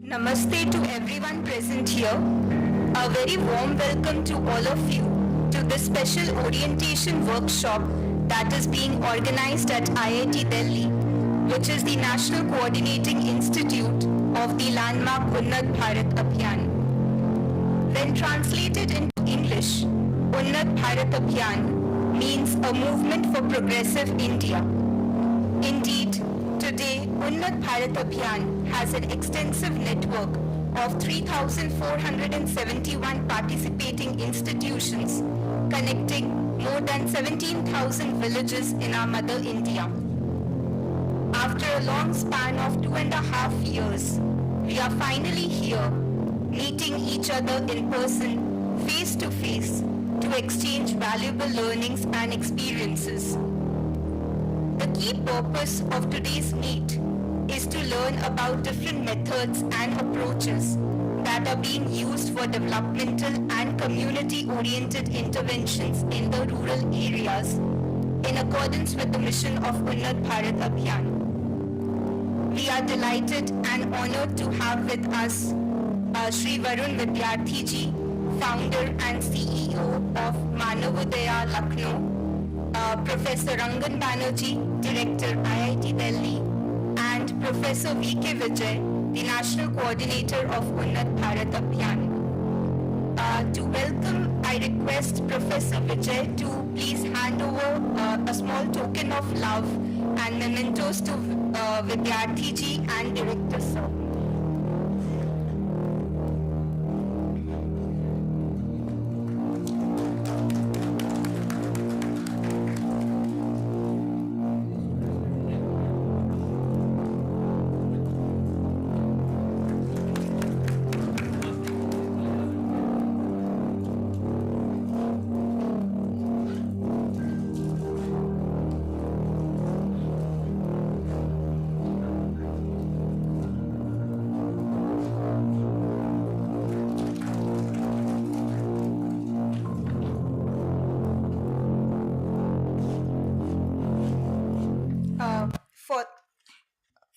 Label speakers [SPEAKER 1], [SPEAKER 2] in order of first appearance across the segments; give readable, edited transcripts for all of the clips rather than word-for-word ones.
[SPEAKER 1] Namaste to everyone present here. A very warm welcome to all of you to this special orientation workshop that is being organized at IIT Delhi, which is the National Coordinating Institute of the landmark Unnat Bharat Abhiyan. When translated into English, Unnat Bharat Abhiyan means a movement for progressive India. Indeed, today Unnat Bharat Abhiyan has an extensive network of 3,471 participating institutions connecting more than 17,000 villages in our mother India. After a long span of 2.5 years, we are finally here, meeting each other in person, face to face, to exchange valuable learnings and experiences. The key purpose of today's meet is to learn about different methods and approaches that are being used for developmental and community-oriented interventions in the rural areas in accordance with the mission of Unnat Bharat Abhiyan. We are delighted and honored to have with us Shri Varun Vidyarthi ji, founder and CEO of Manavodaya Lucknow, Professor Rangan Banerjee, Director IIT Delhi, and Professor V.K. Vijay, the National Coordinator of Unnat Bharat Abhiyan. To welcome, I request Professor Vijay to please hand over a small token of love and mementos to Vidyarthi ji and Director sir.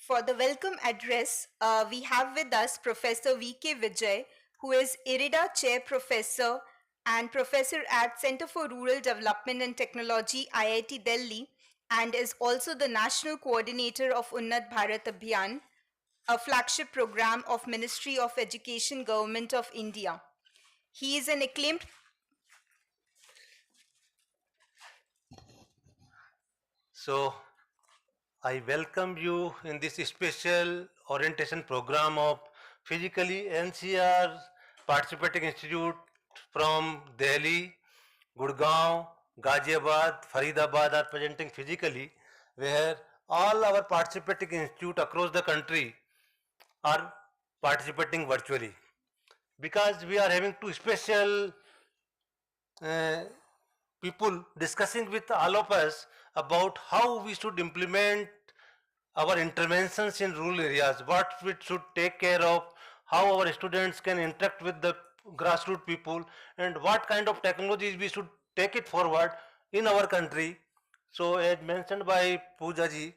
[SPEAKER 1] For the welcome address, we have with us Professor V.K. Vijay, who is IRIDA Chair Professor and Professor at Center for Rural Development and Technology, IIT Delhi, and is also the National Coordinator of Unnat Bharat Abhiyan, a flagship program of Ministry of Education, Government of India. He is an acclaimed
[SPEAKER 2] I welcome you in this special orientation program of Physically NCR Participating Institute from Delhi, Gurgaon, Ghaziabad, Faridabad are presenting physically, where all our participating institutes across the country are participating virtually. Because we are having two special people discussing with all of us about how we should implement our interventions in rural areas, what we should take care of, how our students can interact with the grassroots people, and what kind of technologies we should take it forward in our country. So as mentioned by Pooja ji,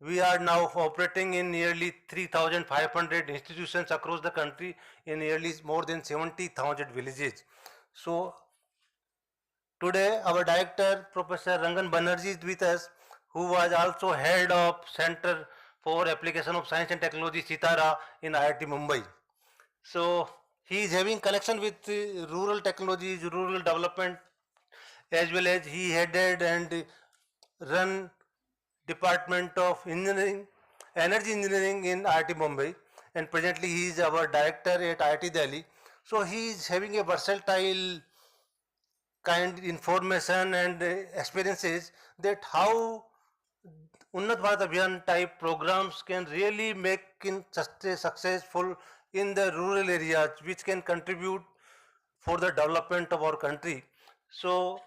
[SPEAKER 2] we are now operating in nearly 3,500 institutions across the country in nearly more than 70,000 villages. So today our director Professor Rangan Banerjee is with us, who was also head of Center for Application of Science and Technology Sitara in IIT Mumbai. So he is having connection with rural technologies, rural development, as well as he headed and run Department of Engineering, Energy Engineering in IIT Mumbai, and presently he is our director at IIT Delhi. So he is having a versatile kind information and experiences that how Unnat Bharat Abhiyan type programs can really make in successful in the rural areas, which can contribute for the development of our country. So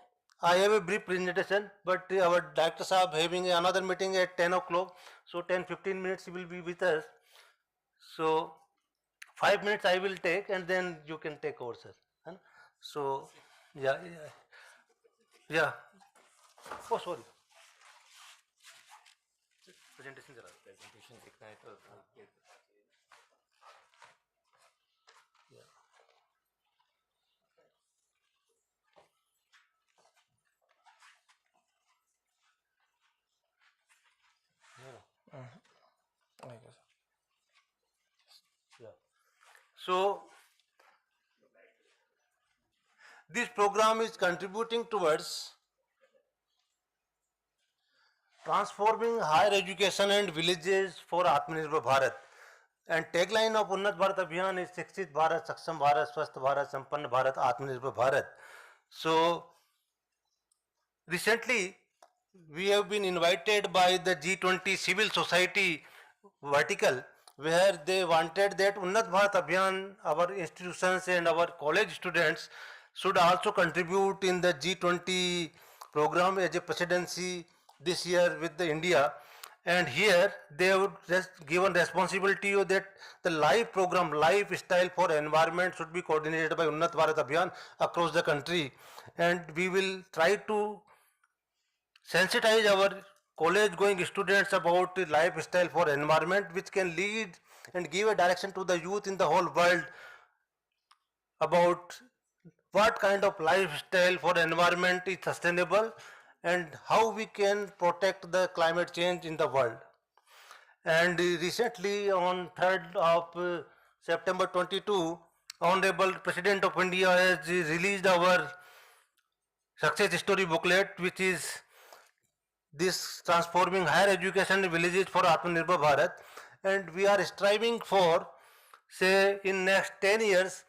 [SPEAKER 2] I have a brief presentation, but our director Saab having another meeting at 10 o'clock. So 10-15 minutes he will be with us. So 5 minutes I will take, and then you can take over, sir. So yeah. Yeah. Oh, sorry. Presentation. So this program is contributing towards transforming higher education and villages for Atmanirbhar Bharat. And tagline of Unnat Bharat Abhiyan is Shikshit Bharat, Saksham Bharat, Swasth Bharat, Sampann Bharat, Atmanirbhar Bharat. So recently we have been invited by the G20 civil society vertical, where they wanted that Unnat Bharat Abhiyan, our institutions and our college students should also contribute in the G20 program as a presidency this year with the India. And here they would given responsibility that the live program, lifestyle for environment should be coordinated by Unnat Bharat Abhiyan across the country. And we will try to sensitize our college going students about the lifestyle for environment, which can lead and give a direction to the youth in the whole world about what kind of lifestyle for environment is sustainable and how we can protect the climate change in the world. And recently on 3rd of September 22, Honorable President of India has released our success story booklet, which is this transforming higher education in villages for Atmanirbhar Bharat, and we are striving for, say, in next 10 years,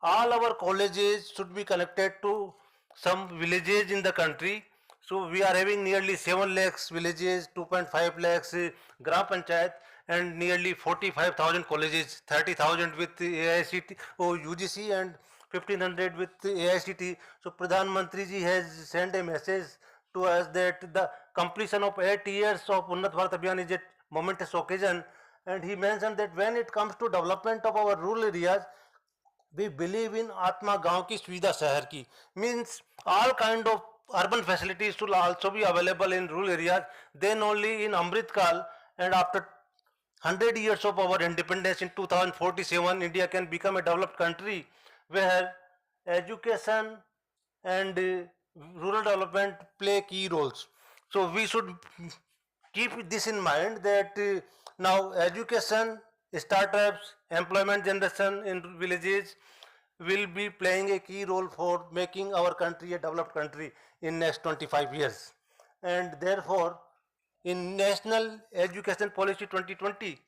[SPEAKER 2] all our colleges should be connected to some villages in the country. So we are having nearly 7 lakhs villages, 2.5 lakhs Gram Panchayat, and nearly 45,000 colleges, 30,000 with AICT or UGC and 1500 with AICT. So Pradhan Mantri ji has sent a message to us that the completion of 8 years of Unnat Bharat Abhiyan is a momentous occasion, and he mentioned that when it comes to development of our rural areas, we believe in Atma Gaon ki Suvidha Shahar ki, means all kind of urban facilities should also be available in rural areas. Then only in Amrit Kal and after 100 years of our independence in 2047, India can become a developed country where education and rural development play key roles. So we should keep this in mind that now education, startups, employment generation in villages will be playing a key role for making our country a developed country in next 25 years. And therefore, in National Education Policy 2020,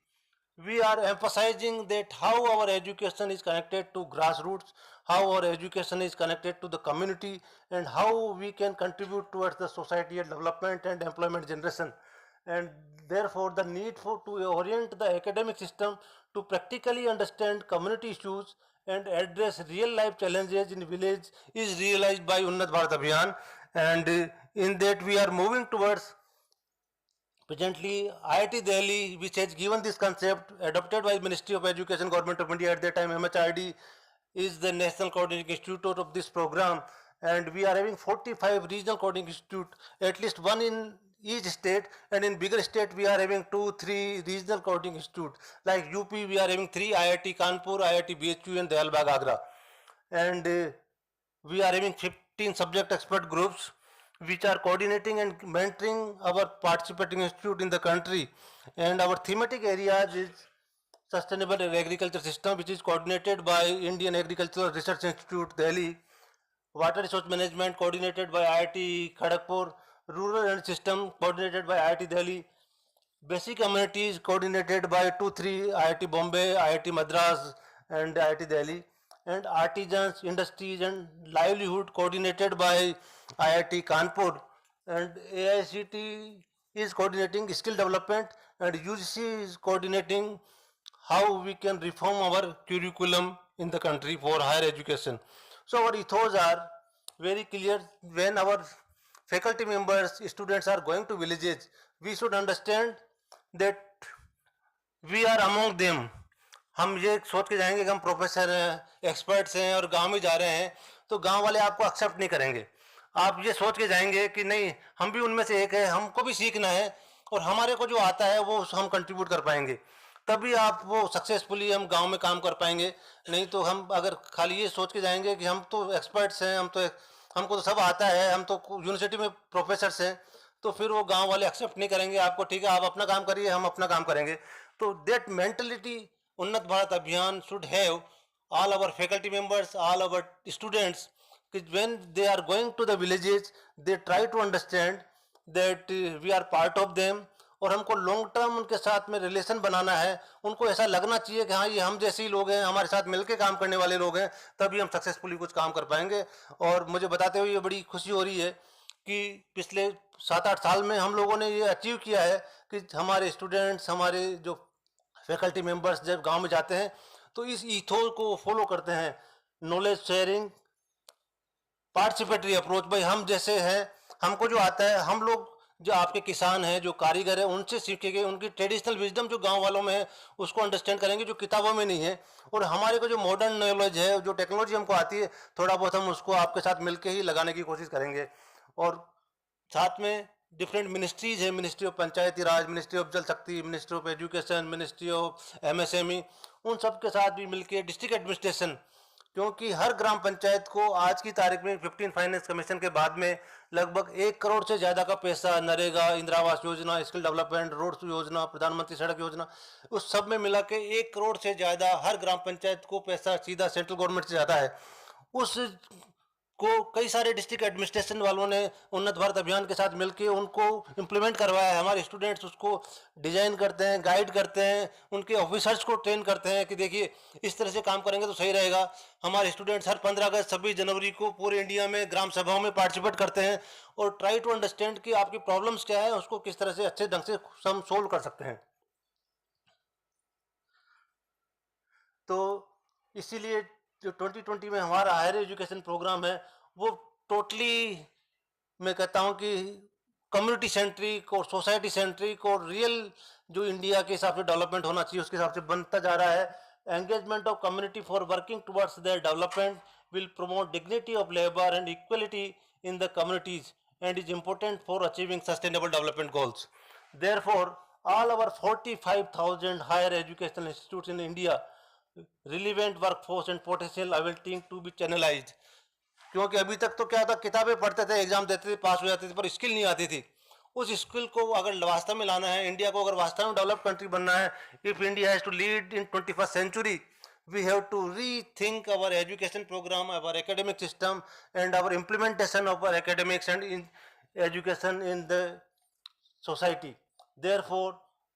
[SPEAKER 2] we are emphasizing that how our education is connected to grassroots, how our education is connected to the community, and how we can contribute towards the societal development and employment generation. And therefore the need for to orient the academic system to practically understand community issues and address real life challenges in village is realized by Unnat Bharat Abhiyan, and in that we are moving towards. Presently, IIT Delhi, which has given this concept, adopted by Ministry of Education, Government of India at that time, MHRD, is the National Coordinating Institute of this program, and we are having 45 regional coordinating institute, at least one in each state, and in bigger state we are having 2-3 regional coordinating institute. Like UP, we are having 3: IIT Kanpur, IIT BHU, and Dayalbagh Agra, and we are having 15 subject expert groups which are coordinating and mentoring our participating institute in the country. And our thematic areas is sustainable agriculture system, which is coordinated by Indian Agricultural Research Institute Delhi; water resource management coordinated by IIT Kharagpur; rural energy system coordinated by IIT Delhi; basic amenities coordinated by 2-3 IIT Bombay, IIT Madras, and IIT Delhi; and artisans, industries, and livelihood coordinated by IIT Kanpur; and AICT is coordinating skill development, and UGC is coordinating how we can reform our curriculum in the country for higher education. So our ethos are very clear. When our faculty members, students are going to villages, we should understand that we are among them. हम ये सोच के जाएंगे कि हम professor हैं, experts हैं और गांव में जा रहे हैं, तो गांव वाले आपको एक्सेप्ट नहीं करेंगे. आप ये सोच के जाएंगे कि नहीं, हम भी उनमें से एक है, हमको भी सीखना है और हमारे को जो आता है वो हम कंट्रीब्यूट कर पाएंगे, तभी आप वो सक्सेसफुली हम गांव में काम कर पाएंगे. नहीं तो हम अगर खाली ये सोच के जाएंगे कि हम तो एक्सपर्ट्स हैं, हमको तो सब आता है, हम तो यूनिवर्सिटी में प्रोफेसर्स हैं, तो फिर वो गांव वाले एक्सेप्ट नहीं करेंगे आपको. ठीक है, आप अपना काम करिए, हम अपना काम करेंगे. तो दैट मेंटलिटी उन्नत भारत अभियान should have all our faculty members, all our students, when they are going to the villages, they try to understand that we are part of them, और हमको लॉन्ग टर्म उनके साथ में रिलेशन बनाना है. उनको ऐसा लगना चाहिए कि हाँ ये हम जैसे ही लोग हैं, हमारे साथ मिलकर काम करने वाले लोग हैं, तभी हम सक्सेसफुली कुछ काम कर पाएंगे. और मुझे बताते हुए ये बड़ी खुशी हो रही है कि पिछले 7-8 साल में हम लोगों ने ये अचीव किया है कि हमारे स्टूडेंट्स, हमारे जो फैकल्टी मेंबर्स जब गांव में जाते हैं तो इस ईथो को फॉलो करते हैं, नॉलेज शेयरिंग, पार्टिसिपेटरी अप्रोच. भाई हम जैसे हैं, हमको जो आता है, हम लोग जो आपके किसान हैं, जो कारीगर हैं, उनसे सीखेंगे, उनकी ट्रेडिशनल विजडम जो गांव वालों में है उसको अंडरस्टैंड करेंगे जो किताबों में नहीं है. और हमारे को जो मॉडर्न नॉलेज है, जो टेक्नोलॉजी हमको आती है, थोड़ा बहुत हम उसको आपके साथ मिलके ही लगाने की कोशिश करेंगे. और साथ में डिफरेंट मिनिस्ट्रीज है, ministry of Panchayati Raj, ministry of जल शक्ति, ministry of education, ministry of MSME, उन सब के साथ भी मिलके डिस्ट्रिक्ट एडमिनिस्ट्रेशन, क्योंकि हर ग्राम पंचायत को आज की तारीख में 15 फाइनेंस कमीशन के बाद में लगभग 1 करोड़ से ज़्यादा का पैसा NREGA, Indira Awas Yojana, skill development, road योजना, प्रधानमंत्री सड़क योजना, उस सब में मिला के 1 करोड़ से ज़्यादा हर ग्राम पंचायत को पैसा सीधा सेंट्रल गवर्नमेंट से जाता है. उस को कई सारे डिस्ट्रिक्ट एडमिनिस्ट्रेशन वालों ने उन्नत भारत अभियान के साथ मिलकर उनको इम्प्लीमेंट करवाया है. हमारे स्टूडेंट्स उसको डिजाइन करते हैं, गाइड करते हैं, उनके ऑफिसर्स को ट्रेन करते हैं कि देखिए इस तरह से काम करेंगे तो सही रहेगा. हमारे स्टूडेंट्स हर 15 अगस्त 26 जनवरी को पूरे इंडिया में ग्राम सभाओं में पार्टिसिपेट करते हैं और ट्राई टू अंडरस्टैंड कि आपकी प्रॉब्लम्स क्या है, उसको किस तरह से अच्छे ढंग से हम सोल्व कर सकते हैं. तो इसीलिए जो 2020 में हमारा हायर एजुकेशन प्रोग्राम है वो टोटली, मैं कहता हूँ कि कम्युनिटी सेंट्रिक और सोसाइटी सेंट्रिक और रियल जो इंडिया के हिसाब से डेवलपमेंट होना चाहिए उसके हिसाब से बनता जा रहा है. Engagement of community for working towards their development will promote dignity of labour and equality in the communities and is important for achieving sustainable development goals. Therefore, all our 45,000 higher educational institutes in India, relevant workforce and potential awaiting to be channelized. क्योंकि अभी तक तो क्या था, किताबें पढ़ते थे, exam देते थे, पास हो जाते थे, पर स्किल नहीं आती थी. उस स्किल को अगर वास्तव में लाना है, इंडिया को अगर वास्तव में डेवलप कंट्री बनना है, if India has to lead in 21st century, we have to rethink our education program, our academic system, and our implementation of our academics and in education in the society. Therefore,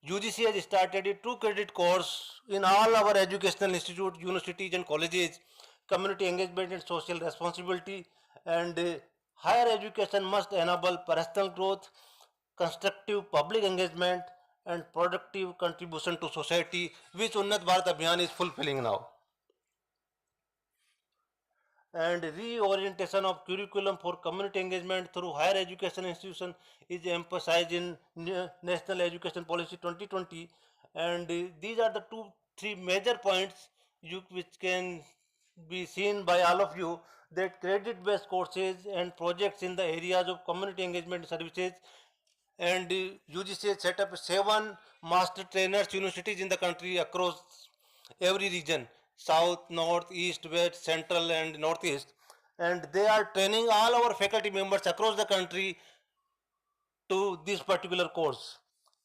[SPEAKER 2] UGC has started a 2 credit course in all our educational institutes, universities and colleges, community engagement and social responsibility, and higher education must enable personal growth, constructive public engagement, and productive contribution to society, which Unnat Bharat Abhiyan is fulfilling now. And reorientation of curriculum for community engagement through higher education institution is emphasized in National Education Policy 2020, and these are the 2-3 major points which can be seen by all of you, that credit based courses and projects in the areas of community engagement services. And UGC has set up 7 master trainers universities in the country across every region, south, north, east, west, central and northeast, and they are training all our faculty members across the country to this particular course.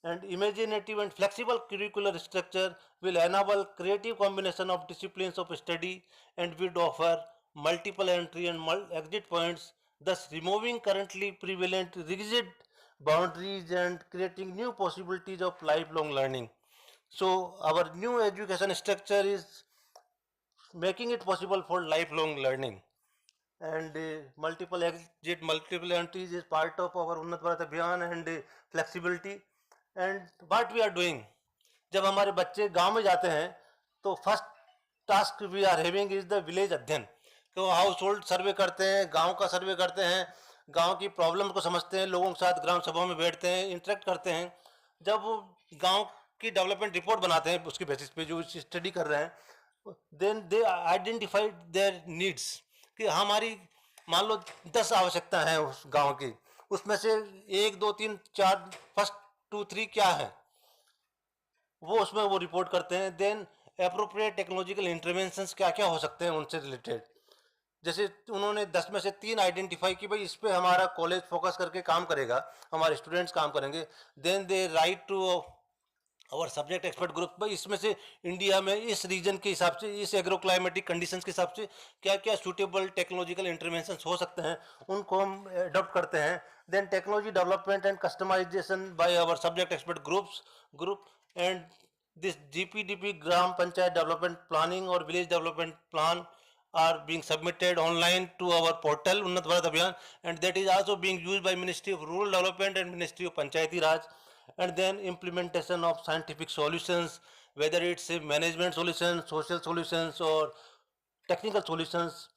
[SPEAKER 2] And imaginative and flexible curricular structure will enable creative combination of disciplines of study and will offer multiple entry and exit points, thus removing currently prevalent rigid boundaries and creating new possibilities of lifelong learning. So our new education structure is making it possible for lifelong learning, and multiple exit, multiple entries is part of our Unnat Bharat Abhiyan and flexibility. And what we are doing, जब हमारे बच्चे गांव में जाते हैं तो first task we are having is the village अध्ययन. तो हाउस होल्ड सर्वे करते हैं, गांव का सर्वे करते हैं, गांव की प्रॉब्लम को समझते हैं, लोगों के साथ ग्राम सभाओं में बैठते हैं, इंटरेक्ट करते हैं. जब वो गांव की डेवलपमेंट रिपोर्ट बनाते हैं उसके बेसिस पे जो स्टडी कर रहे हैं, then they identified their needs, कि हमारी मान लो 10 आवश्यकता है उस गांव की, उसमें से 1 2 3 4 फर्स्ट 2 3 क्या है वो उसमें वो रिपोर्ट करते हैं. देन एप्रोप्रिएट टेक्नोलॉजिकल इंटरवेंशंस क्या क्या हो सकते हैं उनसे रिलेटेड. जैसे उन्होंने 10 में से 3 आइडेंटिफाई कि भाई इस पे हमारा कॉलेज फोकस करके काम करेगा, हमारे स्टूडेंट्स काम करेंगे. देन दे राइट टू और सब्जेक्ट एक्सपर्ट ग्रुप में इसमें से इंडिया में इस रीजन के हिसाब से, इस एग्रो क्लाइमेटिक कंडीशंस के हिसाब से क्या क्या सूटेबल टेक्नोलॉजिकल इंटरवेंशंस हो सकते हैं, उनको हम अडॉप्ट करते हैं. Then technology development and customisation by our subject expert group and this GPDP gram panchayat development planning और village development plan are being submitted online to our portal Unnat Bharat Abhiyan, and that is also being used by Ministry of Rural Development and Ministry of Panchayati Raj. And then implementation of scientific solutions, whether it's a management solutions, social solutions, or technical solutions.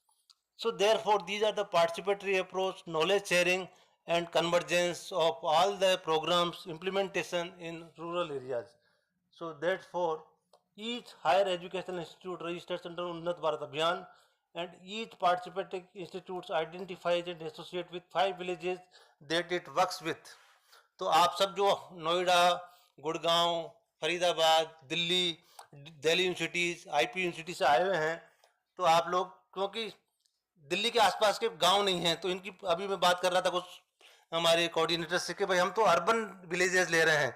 [SPEAKER 2] So therefore these are the participatory approach, knowledge sharing and convergence of all the programs implementation in rural areas. So therefore each higher educational institute registers under Unnat Bharat Abhiyan, and each participating institutes identifies and associates with 5 villages that it works with. तो आप सब जो Noida, Gurgaon, Faridabad, Delhi, Delhi universities, IP university से आए हुए हैं, तो आप लोग क्योंकि दिल्ली के आसपास के गांव नहीं हैं, तो इनकी अभी मैं बात कर रहा था कुछ हमारे कोऑर्डिनेटर से कि भाई हम तो अर्बन विलेजेस ले रहे हैं,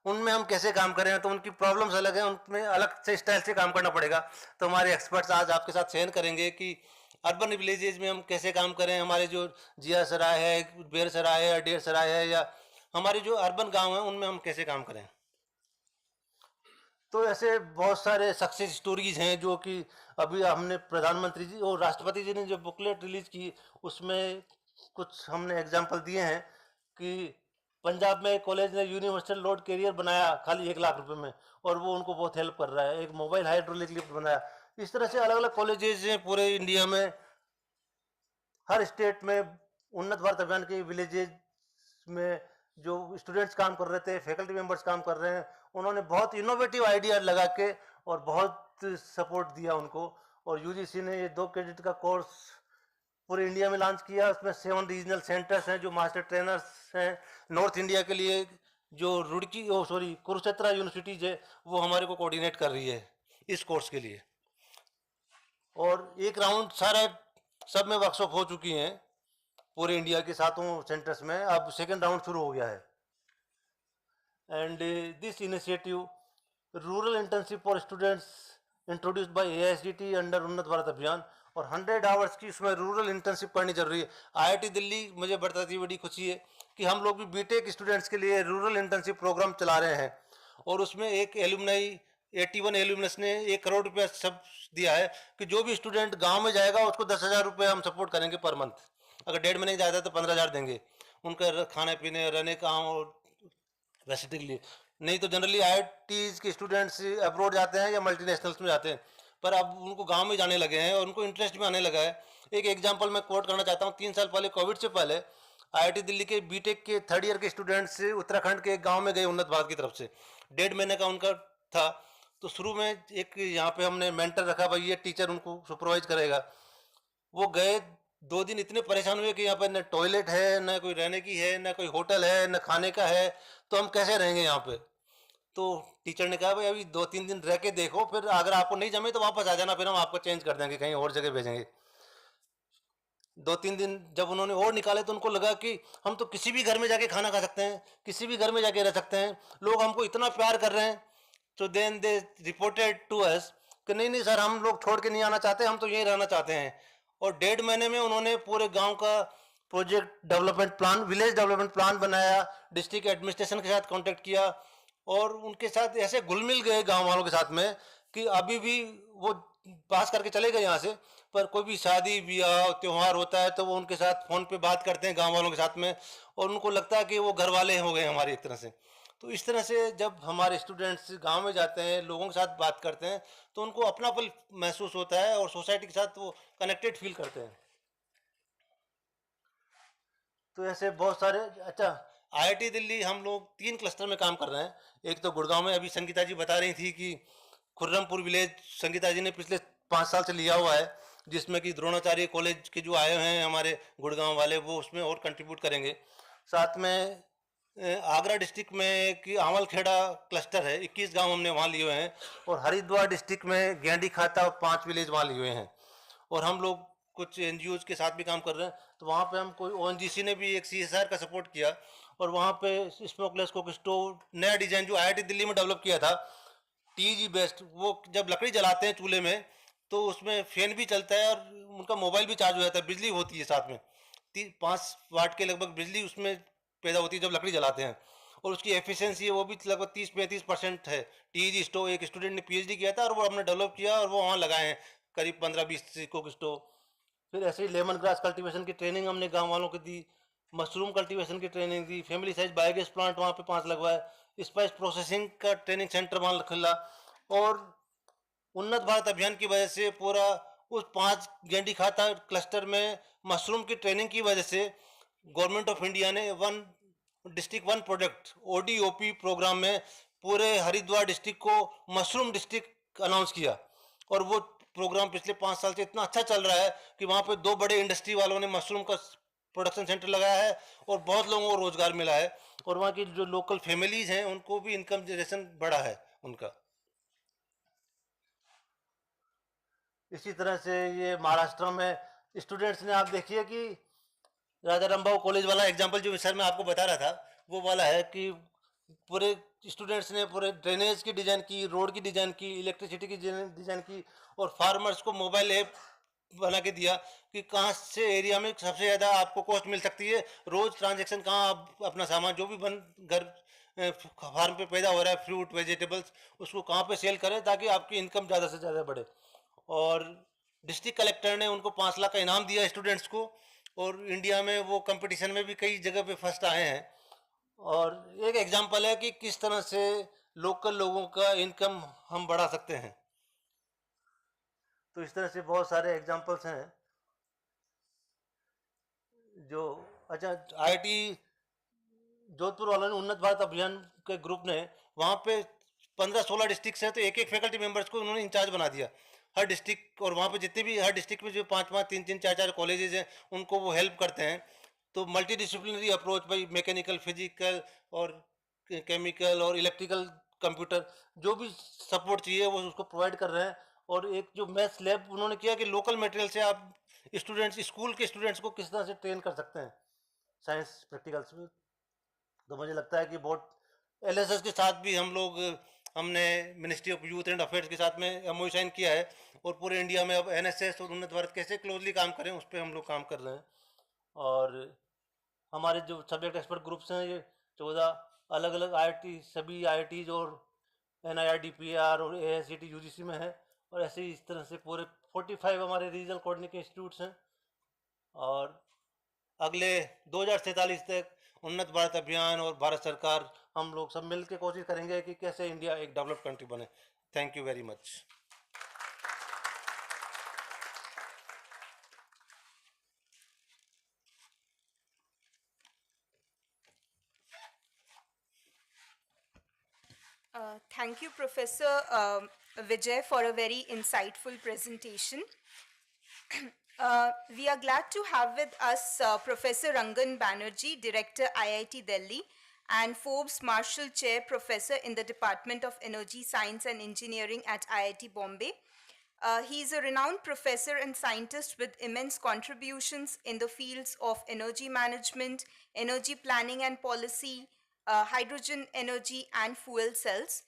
[SPEAKER 2] उनमें हम कैसे काम करें, तो उनकी प्रॉब्लम्स अलग हैं, उनमें अलग से स्टाइल से काम करना पड़ेगा. तो हमारे एक्सपर्ट्स आज आपके साथ शेयर करेंगे कि अर्बन विलेजेस में हम कैसे काम करें. हमारे जो जिया सराय है, बेर सराय है, डेर सराय है, या हमारे जो अर्बन गांव हैं उनमें हम कैसे काम करें. तो ऐसे बहुत सारे सक्सेस स्टोरीज हैं जो कि अभी हमने प्रधानमंत्री जी और राष्ट्रपति जी ने जो बुकलेट रिलीज की उसमें कुछ हमने एग्जाम्पल दिए हैं कि पंजाब में कॉलेज ने यूनिवर्सल लोड कैरियर बनाया खाली 1 लाख रुपए में, और वो उनको बहुत हेल्प कर रहा है. एक मोबाइल हाइड्रोलिक लिफ्ट बनाया. इस तरह से अलग अलग कॉलेजेस हैं पूरे इंडिया में. हर स्टेट में उन्नत भारत अभियान के विलेजेज में जो स्टूडेंट्स काम कर रहे थे, फैकल्टी मेंबर्स काम कर रहे हैं, उन्होंने बहुत इनोवेटिव आइडिया लगा के और बहुत सपोर्ट दिया उनको. और यूजीसी ने ये 2 क्रेडिट का कोर्स पूरे इंडिया में लॉन्च किया. उसमें 7 रीजनल सेंटर्स हैं जो मास्टर ट्रेनर्स हैं. नॉर्थ इंडिया के लिए जो कुरुक्षेत्र यूनिवर्सिटीज है वो हमारे को कोऑर्डिनेट कर रही है इस कोर्स के लिए. और एक राउंड सारे सब में वर्कशॉप हो चुकी हैं पूरे इंडिया के 7 सेंटर्स में. अब सेकेंड राउंड शुरू हो गया है. And this initiative rural internship for students introduced by AICT under Unnat Bharat अभियान, और 100 आवर्स की उसमें रूरल इंटर्नशिप करनी जरूरी है. आईआईटी दिल्ली मुझे बताती बड़ी खुशी है कि हम लोग भी बीटेक स्टूडेंट्स के लिए रूरल इंटर्नशिप प्रोग्राम चला रहे हैं. और उसमें एक एलुमनाई 81 एलुमनस ने 1 करोड़ रुपया सब दिया है कि जो भी स्टूडेंट गांव में जाएगा उसको 10,000 रुपये हम सपोर्ट करेंगे पर मंथ. अगर 1.5 महीने जाता है तो 15,000 देंगे उनका खाने पीने, रहने का और वैसिटी के लिए. नहीं तो जनरली आईआईटीज के स्टूडेंट्स अब्रॉड जाते हैं या मल्टीनेशनल्स में जाते हैं, पर अब उनको गांव में जाने लगे हैं और उनको इंटरेस्ट भी आने लगा है. एक एग्जांपल मैं कोट करना चाहता हूँ. 3 साल पहले, कोविड से पहले, आईआईटी दिल्ली के बीटेक के 3rd ईयर के स्टूडेंट्स उत्तराखंड के एक गाँव में गए उन्नत भारत की तरफ से. 1.5 महीने का उनका था. तो शुरू में एक यहाँ पे हमने मेंटर रखा, भाई ये टीचर उनको सुपरवाइज करेगा. वो गए 2 दिन इतने परेशान हुए कि यहाँ पर न टॉयलेट है, न कोई रहने की है, न कोई होटल है, न खाने का है, तो हम कैसे रहेंगे यहाँ पे. तो टीचर ने कहा भाई अभी 2-3 दिन रह के देखो, फिर अगर आपको नहीं जमे तो वापस आ जाना, फिर हम आपको चेंज कर देंगे, कहीं और जगह भेजेंगे. 2-3 दिन जब उन्होंने और निकाले तो उनको लगा कि हम तो किसी भी घर में जाके खाना खा सकते हैं, किसी भी घर में जाके रह सकते हैं, लोग हमको इतना प्यार कर रहे हैं. तो then they reported to us कि नहीं सर, हम लोग छोड़ के नहीं आना चाहते, हम तो यहीं रहना चाहते हैं. और 1.5 महीने में उन्होंने पूरे गांव का project development plan, village development plan बनाया, डिस्ट्रिक्ट एडमिनिस्ट्रेशन के साथ कांटेक्ट किया और उनके साथ ऐसे घुल मिल गए गांव वालों के साथ में कि अभी भी वो पास करके चले गए यहाँ से, पर कोई भी शादी ब्याह त्यौहार होता है तो वो उनके साथ फ़ोन पे बात करते हैं गांव वालों के साथ में, और उनको लगता है कि वो घर वाले हो गए हमारे एक तरह से. तो इस तरह से जब हमारे स्टूडेंट्स गांव में जाते हैं, लोगों के साथ बात करते हैं, तो उनको अपनापन महसूस होता है और सोसाइटी के साथ वो कनेक्टेड फील करते हैं. तो ऐसे बहुत सारे. अच्छा, आईआईटी दिल्ली हम लोग 3 क्लस्टर में काम कर रहे हैं. एक तो गुड़गांव में, अभी संगीता जी बता रही थी कि खुर्रमपुर विलेज संगीता जी ने पिछले 5 साल से लिया हुआ है, जिसमें कि द्रोणाचार्य कॉलेज के जो आए हैं हमारे गुड़गांव वाले, वो उसमें और कंट्रीब्यूट करेंगे. साथ में आगरा डिस्ट्रिक्ट में कि आंवलखेड़ा क्लस्टर है, 21 गांव हमने वहाँ लिए हुए हैं. और हरिद्वार डिस्ट्रिक्ट में गेंडी खाता और 5 विलेज वहाँ लिए हुए हैं. और हम लोग कुछ एनजीओज के साथ भी काम कर रहे हैं. तो वहाँ पे हम कोई ओएनजीसी ने भी एक सीएसआर का सपोर्ट किया और वहाँ पे स्मोकलेस कुक स्टोव नया डिज़ाइन जो IIT दिल्ली में डेवलप किया था, TEG बेस्ड, वो जब लकड़ी जलाते हैं चूल्हे में तो उसमें फैन भी चलता है और उनका मोबाइल भी चार्ज हो जाता है, बिजली होती है साथ में, 5 वाट के लगभग बिजली उसमें पैदा होती है जब लकड़ी जलाते हैं, और उसकी एफिशिएंसी है वो भी लगभग 30-35% है। TEG स्टोव एक स्टूडेंट ने PhD किया था और वो हमने डेवलप किया और वो वहाँ लगाए हैं करीब 15-20 कुक स्टोव। फिर ऐसे ही लेमन ग्रास कल्टीवेशन की ट्रेनिंग हमने गांव वालों को दी, मशरूम कल्टीवेशन की ट्रेनिंग दी, फैमिली साइज बायोगैस प्लांट वहाँ पे 5 लगवाए, स्पाइस प्रोसेसिंग का ट्रेनिंग सेंटर वहाँ खुला। और उन्नत भारत अभियान की वजह से पूरा उस 5 गेंडी खाता क्लस्टर में मशरूम की ट्रेनिंग की वजह से गवर्नमेंट ऑफ इंडिया ने one district one product ODOP programme में पूरे हरिद्वार डिस्ट्रिक्ट को मशरूम डिस्ट्रिक्ट अनाउंस किया। और वो प्रोग्राम पिछले 5 साल से इतना अच्छा चल रहा है कि वहाँ पे 2 बड़े इंडस्ट्री वालों ने मशरूम का प्रोडक्शन सेंटर लगाया है और बहुत लोगों को रोजगार मिला है, और वहाँ की जो लोकल फैमिलीज हैं उनको भी इनकम जनरेशन बढ़ा है उनका। इसी तरह से ये महाराष्ट्र में स्टूडेंट्स ने, आप देखिए कि राजा रामबाबू कॉलेज वाला एग्जाम्पल जो सर मैं आपको बता रहा था वो वाला है कि पूरे स्टूडेंट्स ने पूरे ड्रेनेज की डिज़ाइन की, रोड की डिज़ाइन की, इलेक्ट्रिसिटी की डिज़ाइन की, और फार्मर्स को मोबाइल ऐप बना के दिया कि कहाँ से एरिया में सबसे ज़्यादा आपको कॉस्ट मिल सकती है, रोज़ ट्रांजेक्शन कहाँ आप अपना सामान जो भी बन घर फार्म पे पैदा हो रहा है, फ्रूट वेजिटेबल्स, उसको कहाँ पे सेल करें ताकि आपकी इनकम ज़्यादा से ज़्यादा बढ़े। और डिस्ट्रिक्ट कलेक्टर ने उनको 5 लाख का इनाम दिया स्टूडेंट्स को, और इंडिया में वो कंपटीशन में भी कई जगह पे फर्स्ट आए हैं। और एक एग्जांपल है कि किस तरह से लोकल लोगों का इनकम हम बढ़ा सकते हैं। तो इस तरह से बहुत सारे एग्जांपल्स हैं जो, अच्छा, IIT जोधपुर वालों ने उन्नत भारत अभियान के ग्रुप ने वहाँ पे 15-16 डिस्ट्रिक्ट हैं तो एक एक फैकल्टी मेंबर्स को उन्होंने इंचार्ज बना दिया हर डिस्ट्रिक्ट, और वहाँ पे जितने भी हर डिस्ट्रिक्ट में जो 5-5, 3-3, 4-4 कॉलेजेस हैं उनको वो हेल्प करते हैं। तो मल्टी डिसिप्लिनरी अप्रोच भाई, मैकेनिकल, फिजिकल और केमिकल और इलेक्ट्रिकल, कंप्यूटर, जो भी सपोर्ट चाहिए वो उसको प्रोवाइड कर रहे हैं। और एक जो मैथ्स लैब उन्होंने किया कि लोकल मटेरियल से आप स्टूडेंट्स, स्कूल के स्टूडेंट्स को किस तरह से ट्रेन कर सकते हैं साइंस प्रैक्टिकल्स में। तो मुझे लगता है कि बहुत LSS के साथ भी हमने ministry of youth and affairs के साथ में MOU साइन किया है, और पूरे इंडिया में अब NSS और उन्नत भारत कैसे क्लोजली काम करें उस पर हम लोग काम कर रहे हैं। और हमारे जो सब्जेक्ट एक्सपर्ट ग्रुप्स हैं ये 14 अलग अलग IIT, सभी IITs और NIRDPR और AICT UGC में है, और ऐसे ही इस तरह से पूरे 45 हमारे रीजनल कोऑर्डिनेशन इंस्टीट्यूट्स हैं। और अगले 2047 तक उन्नत भारत अभियान और भारत सरकार हम लोग सब मिल के कोशिश करेंगे कि कैसे इंडिया एक डेवलप्ड कंट्री बने। Thank you very much.
[SPEAKER 1] Thank you, Professor Vijay, for a very insightful presentation. We are glad to have with us Professor Rangan Banerjee, Director IIT Delhi, and Forbes Marshall Chair Professor in the Department of Energy Science and Engineering at IIT Bombay. He is a renowned professor and scientist with immense contributions in the fields of energy management, energy planning and policy, hydrogen energy, and fuel cells.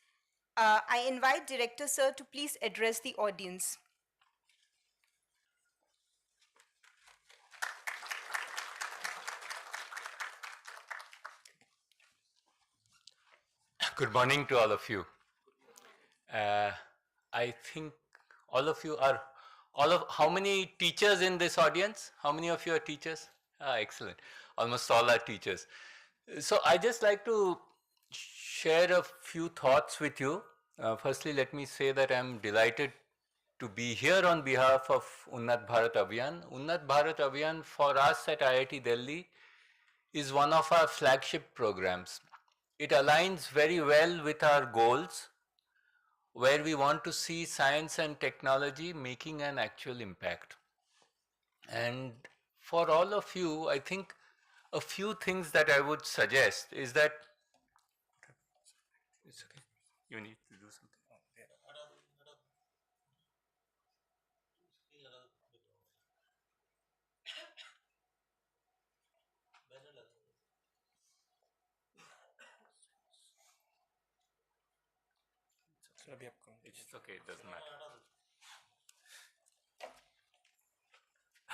[SPEAKER 1] I invite Director Sir to please address the audience.
[SPEAKER 3] Good morning to all of you. I think all of you are, how many teachers in this audience? How many of you are teachers? Excellent. Almost all are teachers. So I just like to share a few thoughts with you. Firstly, let me say that I'm delighted to be here on behalf of Unnat Bharat Abhiyan. Unnat Bharat Abhiyan for us at IIT Delhi is one of our flagship programs. It aligns very well with our goals, where we want to see science and technology making an actual impact. And for all of you, I think a few things that I would suggest is that, it's okay, you need to do something. It's okay, it doesn't matter.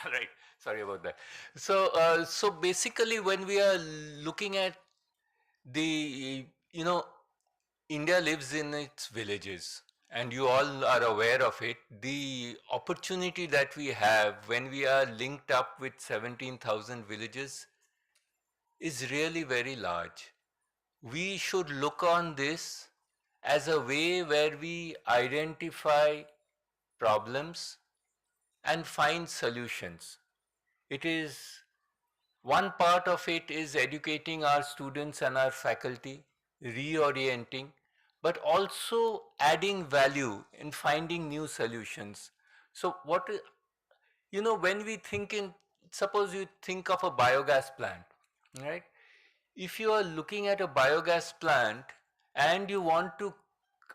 [SPEAKER 3] Right, sorry about that. So basically when we are looking at the, India lives in its villages, and you all are aware of it. The opportunity that we have when we are linked up with 17,000 villages is really very large. We should look on this as a way where we identify problems and find solutions. It is one part of it is educating our students and our faculty, reorienting, but also adding value in finding new solutions. So when we think in, suppose you think of a biogas plant, right? If you are looking at a biogas plant and you want to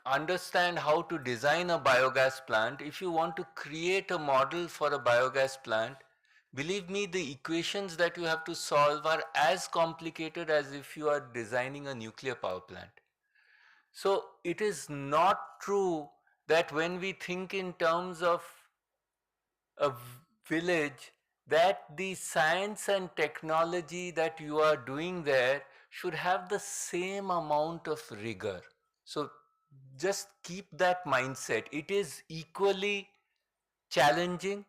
[SPEAKER 3] understand how to design a biogas plant, if you want to create a model for a biogas plant, believe me, the equations that you have to solve are as complicated as if you are designing a nuclear power plant. So it is not true that when we think in terms of a village, that the science and technology that you are doing there should have the same amount of rigor. So just keep that mindset. It is equally challenging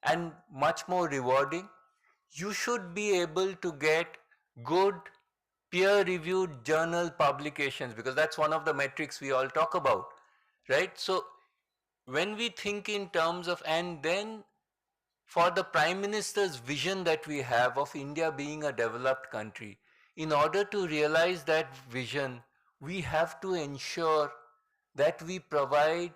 [SPEAKER 3] and much more rewarding. You should be able to get good peer reviewed journal publications, because that's one of the metrics we all talk about, right? So when we think in terms of, and then for the Prime Minister's vision that we have of India being a developed country, in order to realize that vision, we have to ensure that we provide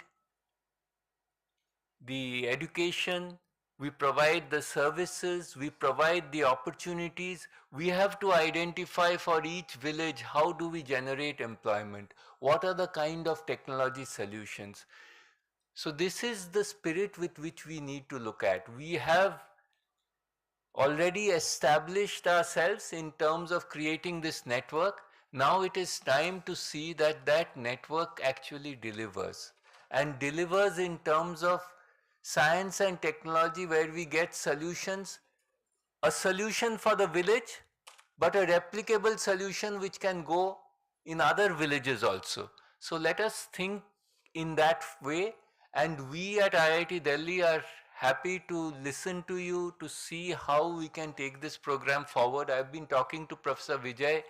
[SPEAKER 3] the education, we provide the services, we provide the opportunities. We have to identify for each village, how do we generate employment? What are the kind of technology solutions? So this is the spirit with which we need to look at. We have already established ourselves in terms of creating this network. Now it is time to see that that network actually delivers, and delivers in terms of science and technology, where we get solutions, a solution for the village, but a replicable solution which can go in other villages also. So let us think in that way, and we at IIT Delhi are happy to listen to you to see how we can take this program forward. I've been talking to Professor Vijay,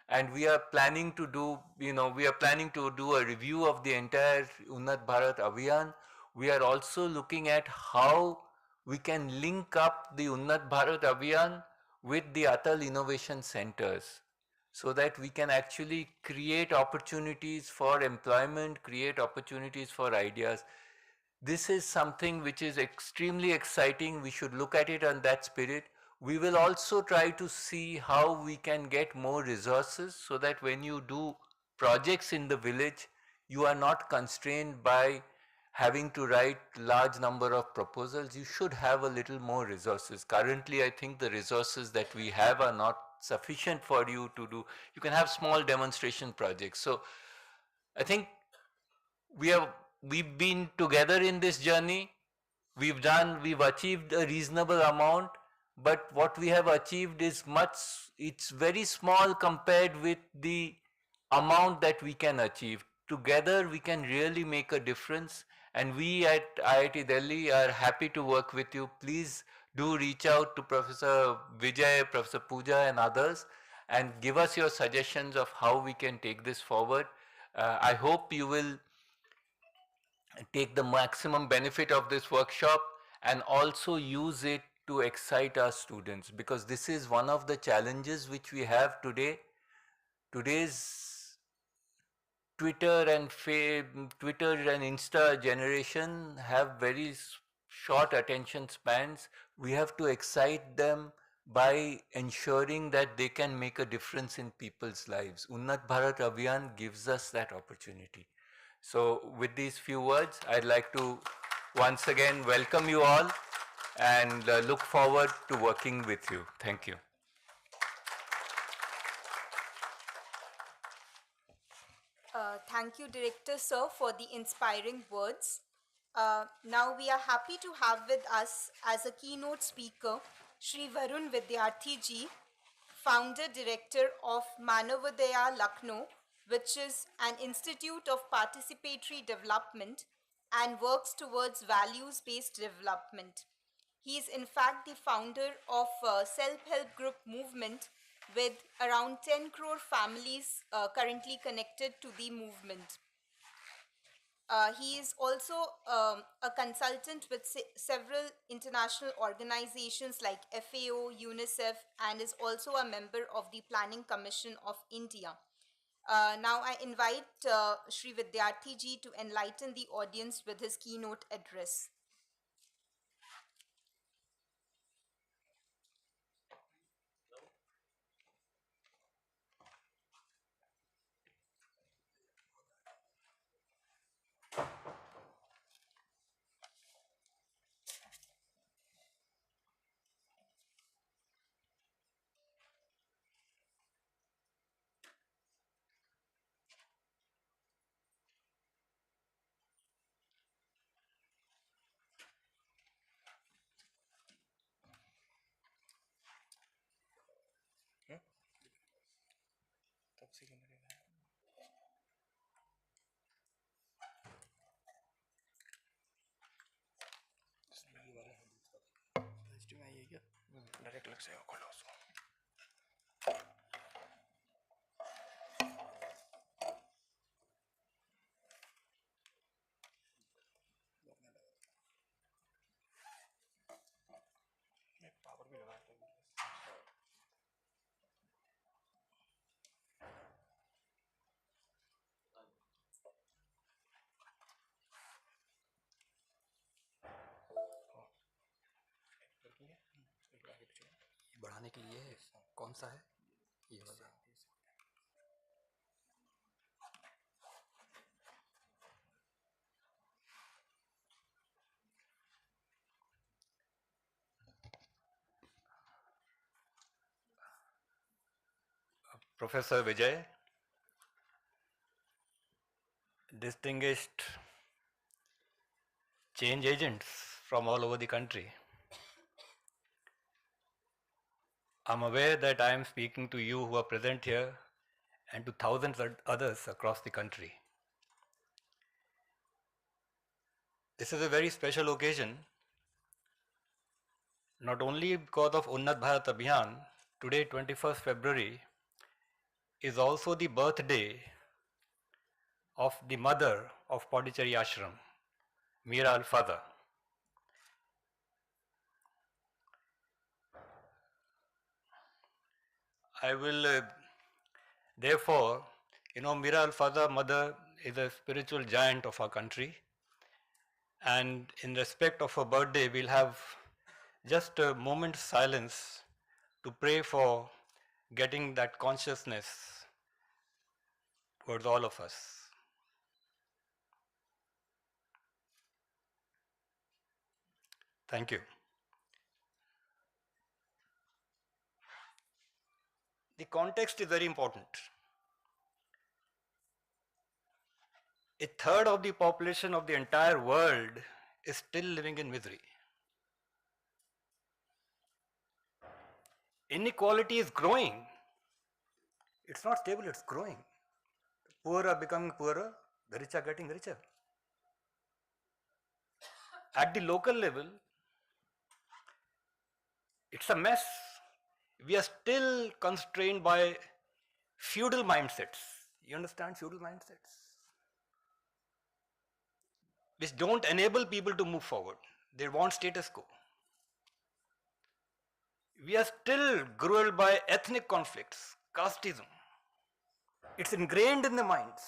[SPEAKER 3] and we are planning to do, a review of the entire Unnat Bharat Abhiyan. We are also looking at how we can link up the Unnat Bharat Abhiyan with the Atal Innovation Centers, so that we can actually create opportunities for employment, create opportunities for ideas. This is something which is extremely exciting. We should look at it on that spirit. We will also try to see how we can get more resources, so that when you do projects in the village, you are not constrained by having to write large number of proposals. You should have a little more resources. Currently, I think the resources that we have are not sufficient for you to do. You can have small demonstration projects. So I think we've been together in this journey. We've achieved a reasonable amount, but what we have achieved is it's very small compared with the amount that we can achieve. Together we can really make a difference, and we at IIT Delhi are happy to work with you. Please do reach out to Professor Vijay, Professor Pooja and others, and give us your suggestions of how we can take this forward. I hope you will take the maximum benefit of this workshop and also use it to excite our students, because this is one of the challenges which we have today. Today's Twitter and Insta generation have very short attention spans. We have to excite them by ensuring that they can make a difference in people's lives. Unnat Bharat Abhiyan gives us that opportunity. So with these few words, I'd like to once again welcome you all and look forward to working with you. Thank you.
[SPEAKER 1] thank you, Director Sir, for the inspiring words. Now we are happy to have with us as a keynote speaker, Shri Varun Vidyarthi ji, Founder Director of Manavodaya Lucknow, which is an institute of participatory development and works towards values-based development. He is in fact the founder of self-help group movement with around 10 crore families currently connected to the movement. He is also a consultant with several international organizations like FAO, UNICEF, and is also a member of the Planning Commission of India. Now I invite Shri Vidyarthi ji to enlighten the audience with his keynote address.
[SPEAKER 4] Direct लग जाएगा खोलो उसको power भी लगा
[SPEAKER 5] बढ़ाने के लिए कौन सा है ये वाला
[SPEAKER 3] Professor Vijay, distinguished change agents from all over the country. I'm aware that I am speaking to you who are present here and to thousands of others across the country. This is a very special occasion, not only because of Unnat Bharat Abhiyan. Today, 21st February, is also the birthday of the mother of Pondicherry Ashram, Mira Al-Fadha. I will therefore, Mira Al-Fadha mother is a spiritual giant of our country, and in respect of her birthday, we'll have just a moment's silence to pray for getting that consciousness towards all of us. Thank you. The context is very important. A third of the population of the entire world is still living in misery. Inequality is growing. It's not stable, it's growing. Poor are becoming poorer, the rich are getting richer. At the local level, it's a mess. We are still constrained by feudal mindsets. You understand feudal mindsets? Which don't enable people to move forward. They want status quo. We are still grilled by ethnic conflicts, casteism. It's ingrained in the minds.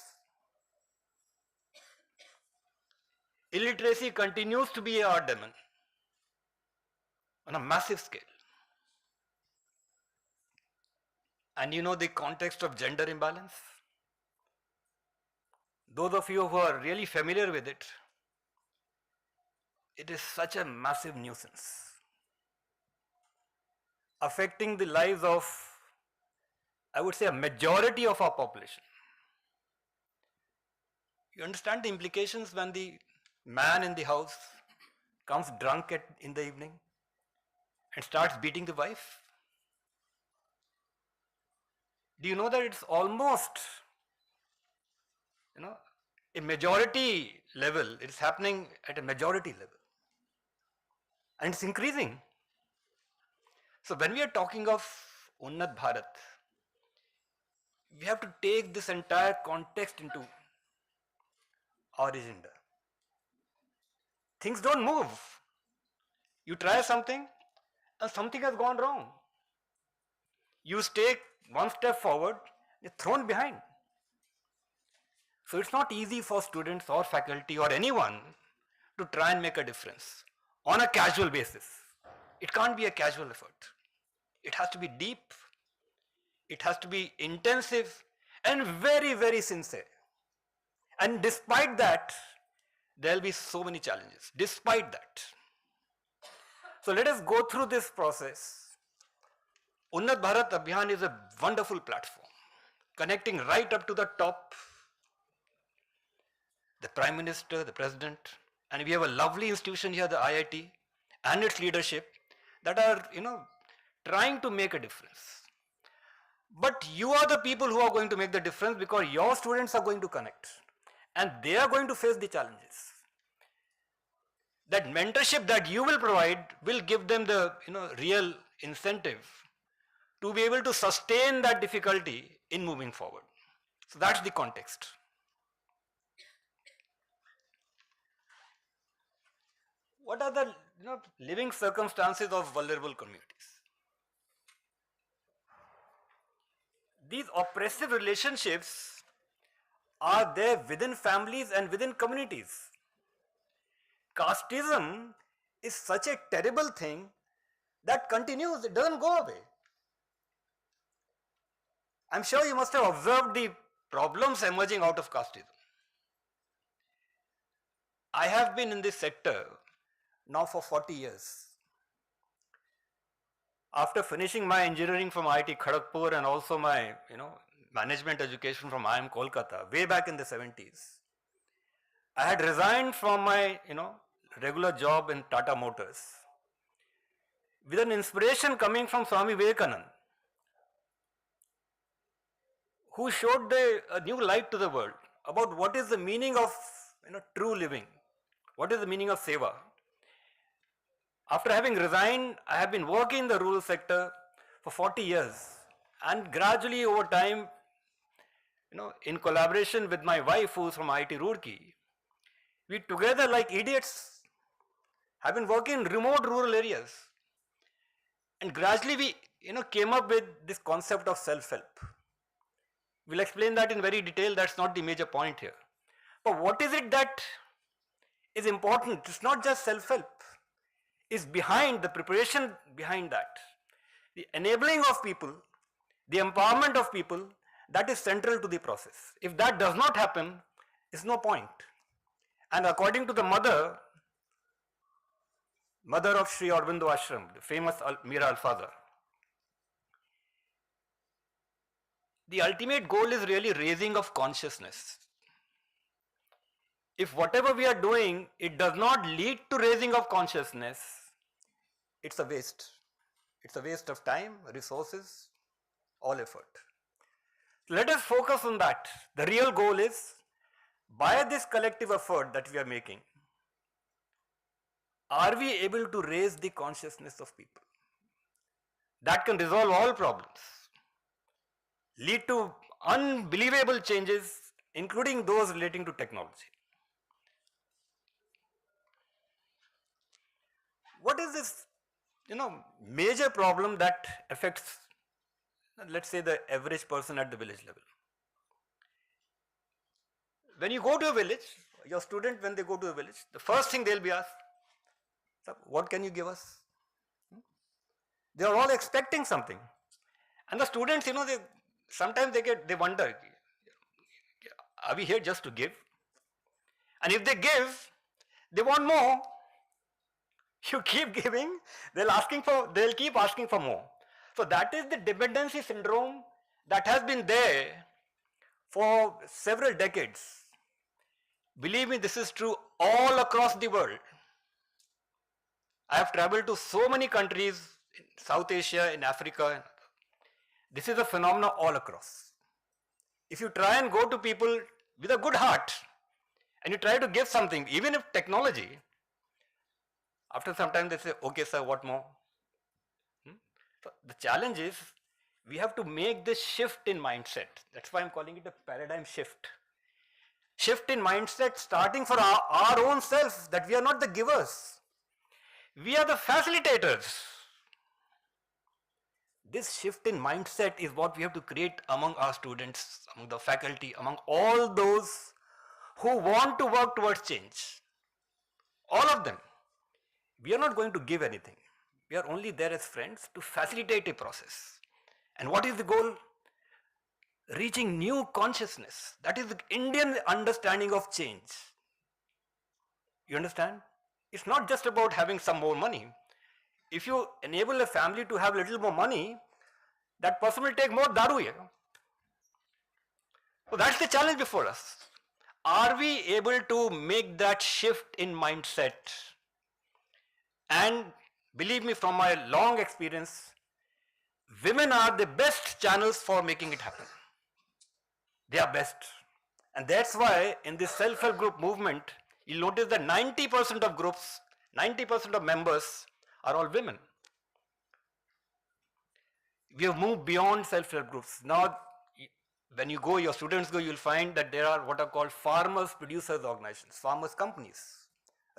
[SPEAKER 3] Illiteracy continues to be our demon on a massive scale. And you know the context of gender imbalance? Those of you who are really familiar with it, it is such a massive nuisance, affecting the lives of, I would say, a majority of our population.
[SPEAKER 5] You understand the implications when the man in the house comes drunk in the evening and starts beating the wife? Do you know that it's almost, a majority level, it's happening at a majority level. And it's increasing. So when we are talking of Unnat Bharat, we have to take this entire context into our agenda. Things don't move. You try something and something has gone wrong. You take one step forward, you're thrown behind. So it's not easy for students or faculty or anyone to try and make a difference on a casual basis. It can't be a casual effort. It has to be deep, it has to be intensive and very, very sincere. And despite that, there will be so many challenges, despite that. So let us go through this process. Unnat Bharat Abhiyan is a wonderful platform, connecting right up to the top, the Prime Minister, the President, and we have a lovely institution here, the IIT, and its leadership that are, trying to make a difference. But you are the people who are going to make the difference because your students are going to connect and they are going to face the challenges. That mentorship that you will provide will give them the real incentive to be able to sustain that difficulty in moving forward. So that's the context. What are the living circumstances of vulnerable communities? These oppressive relationships are there within families and within communities. Casteism is such a terrible thing that continues, it doesn't go away. I'm sure you must have observed the problems emerging out of casteism. I have been in this sector now for 40 years. After finishing my engineering from IIT Kharagpur and also my management education from IIM Kolkata way back in the 70s, I had resigned from my regular job in Tata Motors with an inspiration coming from Swami Vivekananda, who showed a new light to the world about what is the meaning of true living, what is the meaning of seva. After having resigned, I have been working in the rural sector for 40 years, and gradually over time, in collaboration with my wife who is from IIT Roorkee, we together like idiots have been working in remote rural areas, and gradually we came up with this concept of self-help. We'll explain that in very detail, that's not the major point here. But what is it that is important? It's not just self-help. Is behind the preparation behind that. The enabling of people, the empowerment of people, that is central to the process. If that does not happen, it's no point. And according to the mother of Shri Aurobindo Ashram, the famous Mira Alfazar, the ultimate goal is really raising of consciousness. If whatever we are doing, it does not lead to raising of consciousness, it's a waste. It's a waste of time, resources, all effort. Let us focus on that. The real goal is, by this collective effort that we are making, are we able to raise the consciousness of people? That can resolve all problems, lead to unbelievable changes, including those relating to technology. What is this, major problem that affects, let's say, the average person at the village level? When you go to a village, your student, when they go to a village, the first thing they'll be asked, what can you give us? They are all expecting something. And the students, sometimes they wonder, are we here just to give? And if they give, they want more. You keep giving, they'll keep asking for more. So that is the dependency syndrome that has been there for several decades. Believe me, this is true all across the world. I have traveled to so many countries in South Asia, in Africa. This is a phenomenon all across. If you try and go to people with a good heart and you try to give something, even if technology, after some time they say, okay sir, what more? So the challenge is we have to make this shift in mindset. That's why I'm calling it a paradigm shift. Shift in mindset starting for our own self, that we are not the givers. We are the facilitators. This shift in mindset is what we have to create among our students, among the faculty, among all those who want to work towards change. All of them. We are not going to give anything. We are only there as friends to facilitate a process. And what is the goal? Reaching new consciousness. That is the Indian understanding of change. You understand? It's not just about having some more money. If you enable a family to have a little more money, that person will take more daru here. So that's the challenge before us. Are we able to make that shift in mindset? And believe me, from my long experience, women are the best channels for making it happen. They are best. And that's why in this self-help group movement, you'll notice that 90% of groups, 90% of members are all women. We have moved beyond self-help groups. Now, when you go, your students go, you'll find that there are what are called farmers producers organizations, farmers companies,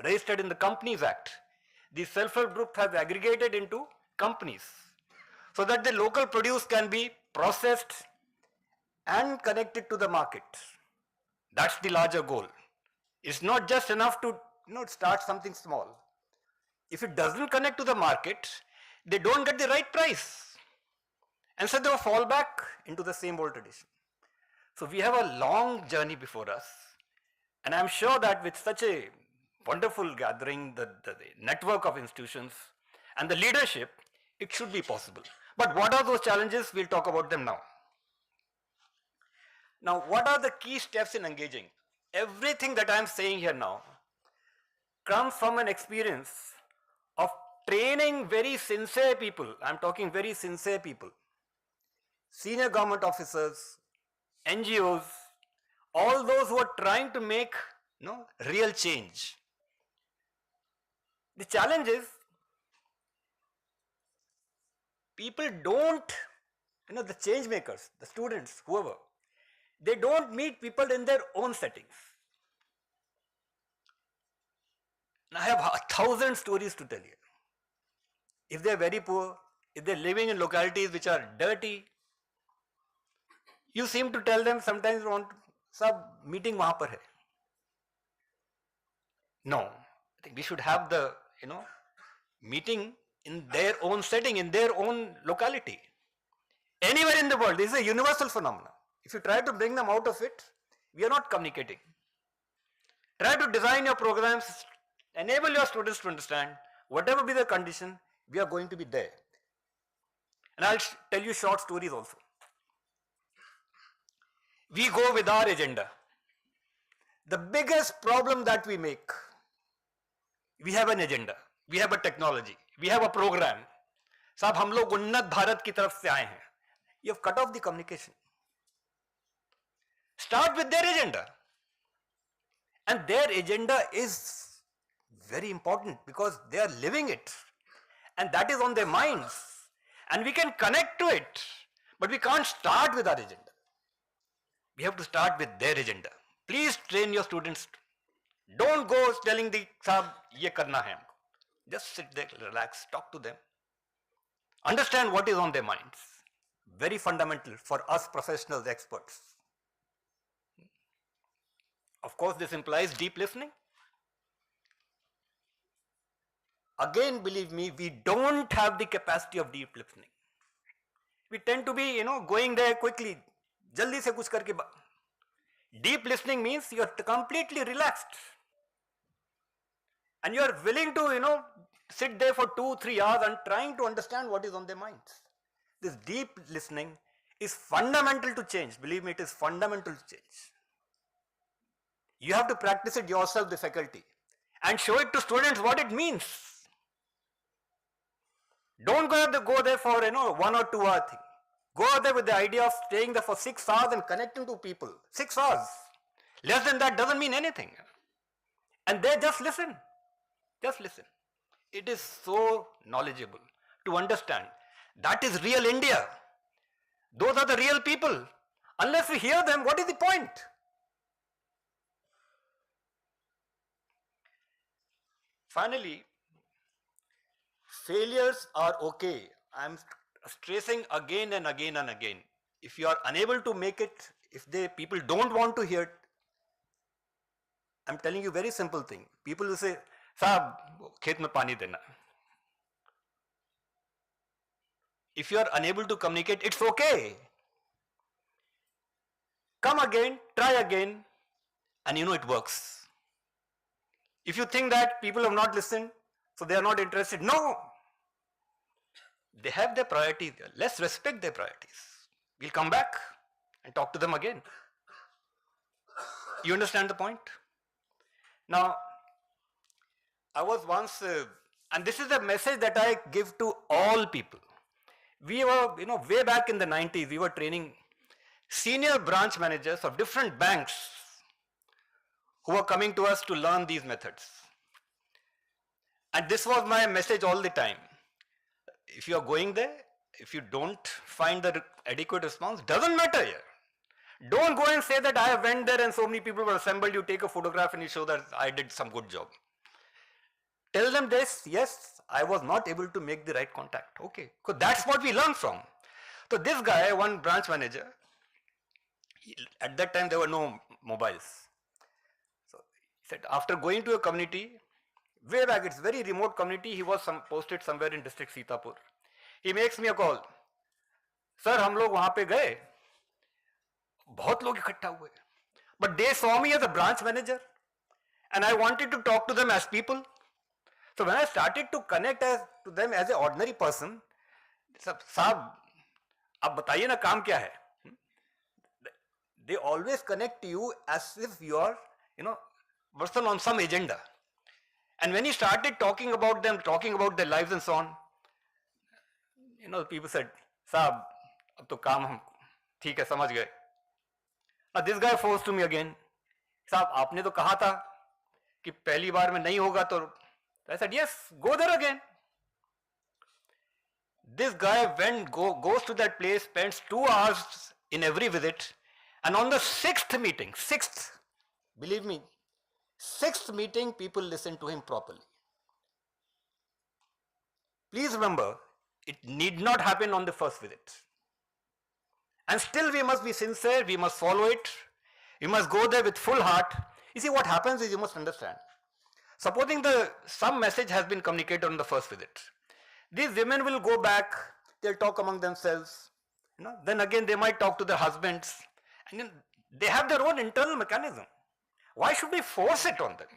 [SPEAKER 5] registered in the Companies Act. These self-help groups have aggregated into companies so that the local produce can be processed and connected to the market. That's the larger goal. It's not just enough to start something small. If it doesn't connect to the market, they don't get the right price. And so they will fall back into the same old tradition. So we have a long journey before us. And I'm sure that with such a wonderful gathering, the network of institutions and the leadership, it should be possible. But what are those challenges? We'll talk about them now. Now, what are the key steps in engaging? Everything that I'm saying here now comes from an experience of training very sincere people. I'm talking very sincere people. Senior government officers, NGOs, all those who are trying to make real change. The challenge is people don't, the change makers, the students, whoever, they don't meet people in their own settings. And I have 1,000 stories to tell you. If they're very poor, if they're living in localities which are dirty, you seem to tell them sometimes sab meeting wahan par hai. No, I think we should have the meeting in their own setting, in their own locality. Anywhere in the world, this is a universal phenomenon. If you try to bring them out of it, we are not communicating. Try to design your programs, enable your students to understand, whatever be the condition, we are going to be there. And I'll tell you short stories also. We go with our agenda. The biggest problem that we make, we have an agenda, we have a technology, we have a program. साहब हम लोग उन्नत भारत की तरफ से आए हैं. You have cut off the communication. Start with their agenda. And their agenda is very important because they are living it. And that is on their minds. And we can connect to it. But we can't start with our agenda. We have to start with their agenda. Please train your students. Don't go telling the sahab, ye karna hai humko. Just sit there, relax, talk to them. Understand what is on their minds. Very fundamental for us professionals, experts. Of course, this implies deep listening. Again, believe me, we don't have the capacity of deep listening. We tend to be, going there quickly. Jaldi se kuch karke. Deep listening means you are completely relaxed. And you are willing to, sit there for 2-3 hours and trying to understand what is on their minds. This deep listening is fundamental to change. Believe me, it is fundamental to change. You have to practice it yourself, the faculty, and show it to students what it means. Don't go there for 1 or 2 hour thing. Go there with the idea of staying there for 6 hours and connecting to people. 6 hours. Less than that doesn't mean anything. And they just listen. Just listen. It is so knowledgeable to understand. That is real India. Those are the real people. Unless we hear them, what is the point? Finally, failures are okay. I am stressing again and again and again. If you are unable to make it, if people don't want to hear it, I am telling you very simple thing. People will say, "Saab, khet mein pani dena." If you are unable to communicate, it's okay. Come again, try again, and it works. If you think that people have not listened, so they are not interested, no. They have their priorities. Let's respect their priorities. We'll come back and talk to them again. You understand the point? Now, I was once, and this is a message that I give to all people. We were, way back in the 90s, we were training senior branch managers of different banks who were coming to us to learn these methods. And this was my message all the time. If you are going there, if you don't find the adequate response, doesn't matter here. Don't go and say that I went there and so many people were assembled, you take a photograph and you show that I did some good job. Tell them this, yes, I was not able to make the right contact. Okay, because that's what we learn from. So this guy, one branch manager, at that time there were no mobiles. So he said after going to a community, way back, it's very remote community, he was posted somewhere in district Sitapur. He makes me a call. Sir, हम लोग वहाँ पे गए, बहुत लोग इकट्ठा हुए. But they saw me as a branch manager and I wanted to talk to them as people. So when I started to connect to them as an ordinary person, साहब, आप बताइए ना काम क्या है? They always connect to you as if you are, person on some agenda. And when he started talking about them, talking about their lives and so on, people said, "Saab, ab to kaam hum theek hai, samajh gaye." Now this guy forced to me again, "Saab, aapne to kaha tha कि पहली बार में नहीं होगा तो." I said, "Yes, go there again." This guy goes to that place, spends 2 hours in every visit, and on the sixth meeting, believe me, sixth meeting, people listen to him properly. Please remember, it need not happen on the first visit. And still we must be sincere, we must follow it, we must go there with full heart. You see, what happens is, you must understand, supposing some message has been communicated on the first visit, these women will go back, they'll talk among themselves, then again they might talk to their husbands, and then they have their own internal mechanism. Why should we force it on them?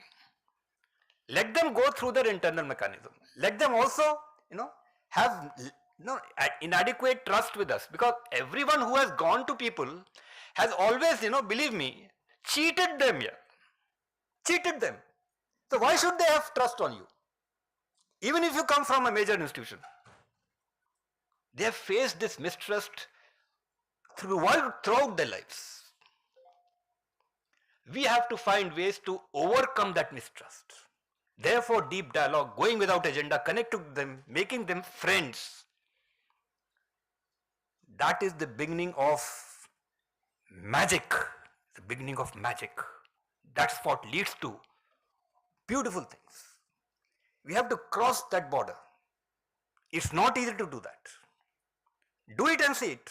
[SPEAKER 5] Let them go through their internal mechanism. Let them also, have inadequate trust with us, because everyone who has gone to people has always, believe me, cheated them here. Cheated them. So why should they have trust on you? Even if you come from a major institution, they have faced this mistrust throughout their lives. We have to find ways to overcome that mistrust. Therefore, deep dialogue, going without agenda, connecting to them, making them friends. That is the beginning of magic. The beginning of magic. That's what leads to beautiful things. We have to cross that border. It's not easy to do that. Do it and see it.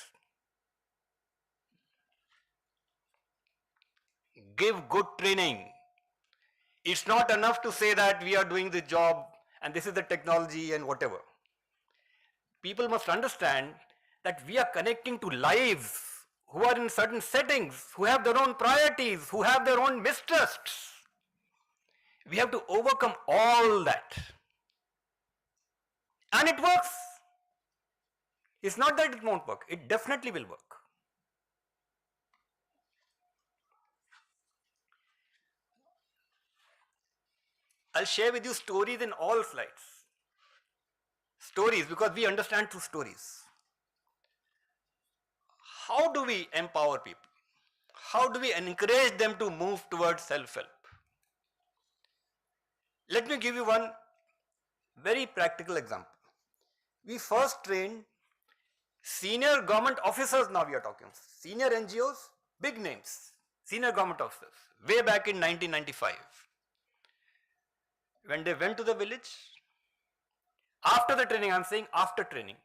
[SPEAKER 5] Give good training. It's not enough to say that we are doing the job and this is the technology and whatever. People must understand that we are connecting to lives who are in certain settings, who have their own priorities, who have their own mistrusts. We have to overcome all that. And it works. It's not that it won't work. It definitely will work. I'll share with you stories in all slides. Stories, because we understand through stories. How do we empower people? How do we encourage them to move towards self-help? Let me give you one very practical example. We first trained senior government officers, now we are talking, senior NGOs, big names, senior government officers, way back in 1995. When they went to the village, after the training, I'm saying after training,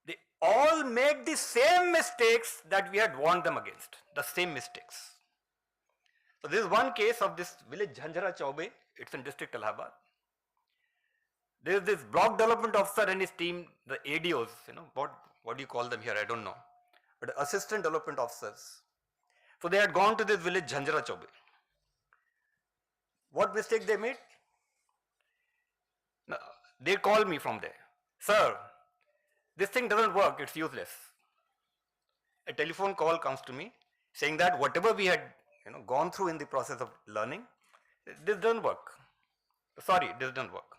[SPEAKER 5] they all made the same mistakes that we had warned them against, the same mistakes. So this is one case of this village Jhanjara Chaube, it's in district Allahabad. There is this block development officer and his team, the ADOs, what do you call them here, I don't know, but assistant development officers. So they had gone to this village Jhanjara Chaube. What mistake they made? They called me from there. Sir, this thing doesn't work, it's useless. A telephone call comes to me saying that whatever we had gone through in the process of learning, this doesn't work. Sorry, this doesn't work.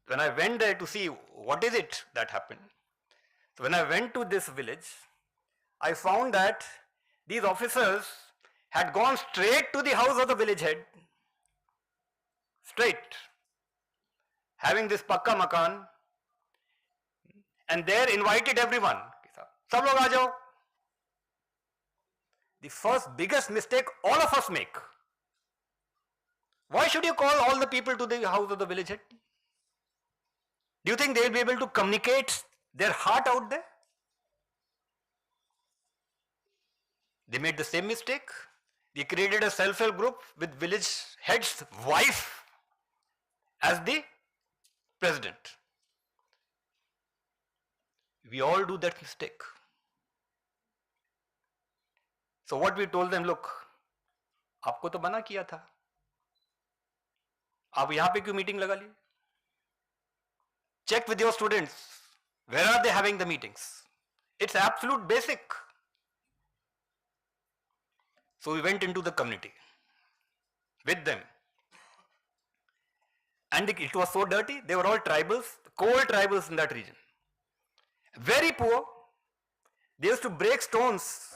[SPEAKER 5] When I went there to see what is it that happened, so when I went to this village, I found that these officers had gone straight to the house of the village head, straight, having this pakka makan, and there invited everyone. Sab log aa jao. The first biggest mistake all of us make. Why should you call all the people to the house of the village head? Do you think they will be able to communicate their heart out there? They made the same mistake. They created a self-help group with village head's wife as the president. We all do that mistake. So what we told them, look, आपको तो मना किया था, आप यहाँ पे क्यों meeting लगा ली? Check with your students, where are they having the meetings? It's absolute basic. So we went into the community with them. And it was so dirty, they were all tribals, coal tribals in that region. Very poor. They used to break stones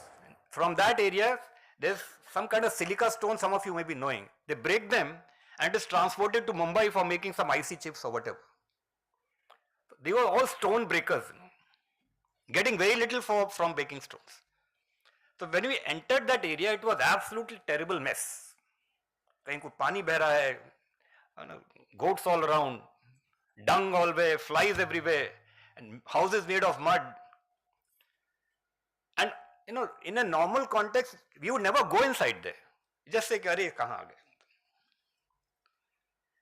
[SPEAKER 5] from that area. There's some kind of silica stone, some of you may be knowing. They break them and it is transported to Mumbai for making some icy chips or whatever. They were all stone breakers, getting very little from breaking stones. So when we entered that area, it was absolutely terrible mess. कहीं कोई पानी बह रहा है, goats all around, dung all way, flies everywhere, and houses made of mud. And in a normal context, we would never go inside there. You just say, "Arey, kahan aa gaye?"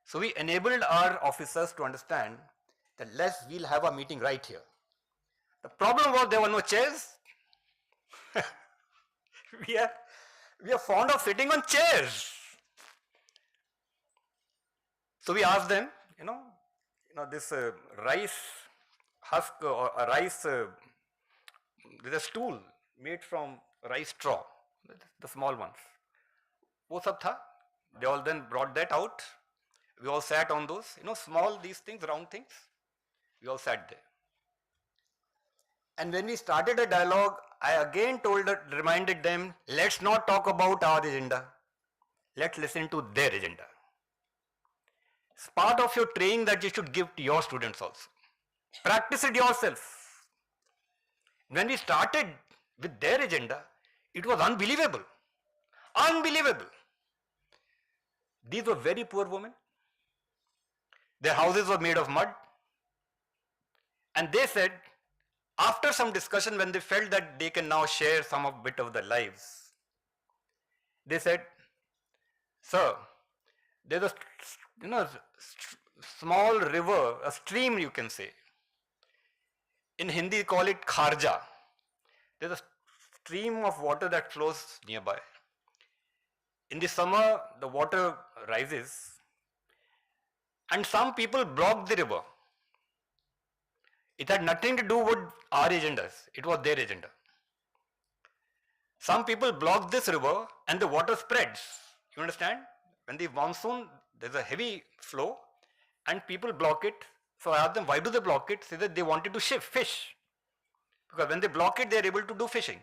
[SPEAKER 5] So we enabled our officers to understand that we'll have a meeting right here. The problem was there were no chairs. we are fond of sitting on chairs. So we asked them, this rice husk or a rice, there's a stool made from rice straw, the small ones. वो सब था. They all then brought that out. We all sat on those, small these things, round things. We all sat there. And when we started a dialogue, I again reminded them, let's not talk about our agenda. Let's listen to their agenda. It's part of your training that you should give to your students also. Practice it yourself. When we started with their agenda, it was unbelievable. Unbelievable. These were very poor women. Their houses were made of mud. And they said, after some discussion, when they felt that they can now share some bit of their lives, they said, "Sir, there's a small river, a stream you can say. In Hindi, call it Kharja. There's a stream of water that flows nearby. In the summer, the water rises, and some people block the river. It had nothing to do with our agendas. It was their agenda. Some people block this river and the water spreads. You understand? When the monsoon, there's a heavy flow and people block it. So I asked them, why do they block it? Say that they wanted to fish. Because when they block it, they're able to do fishing.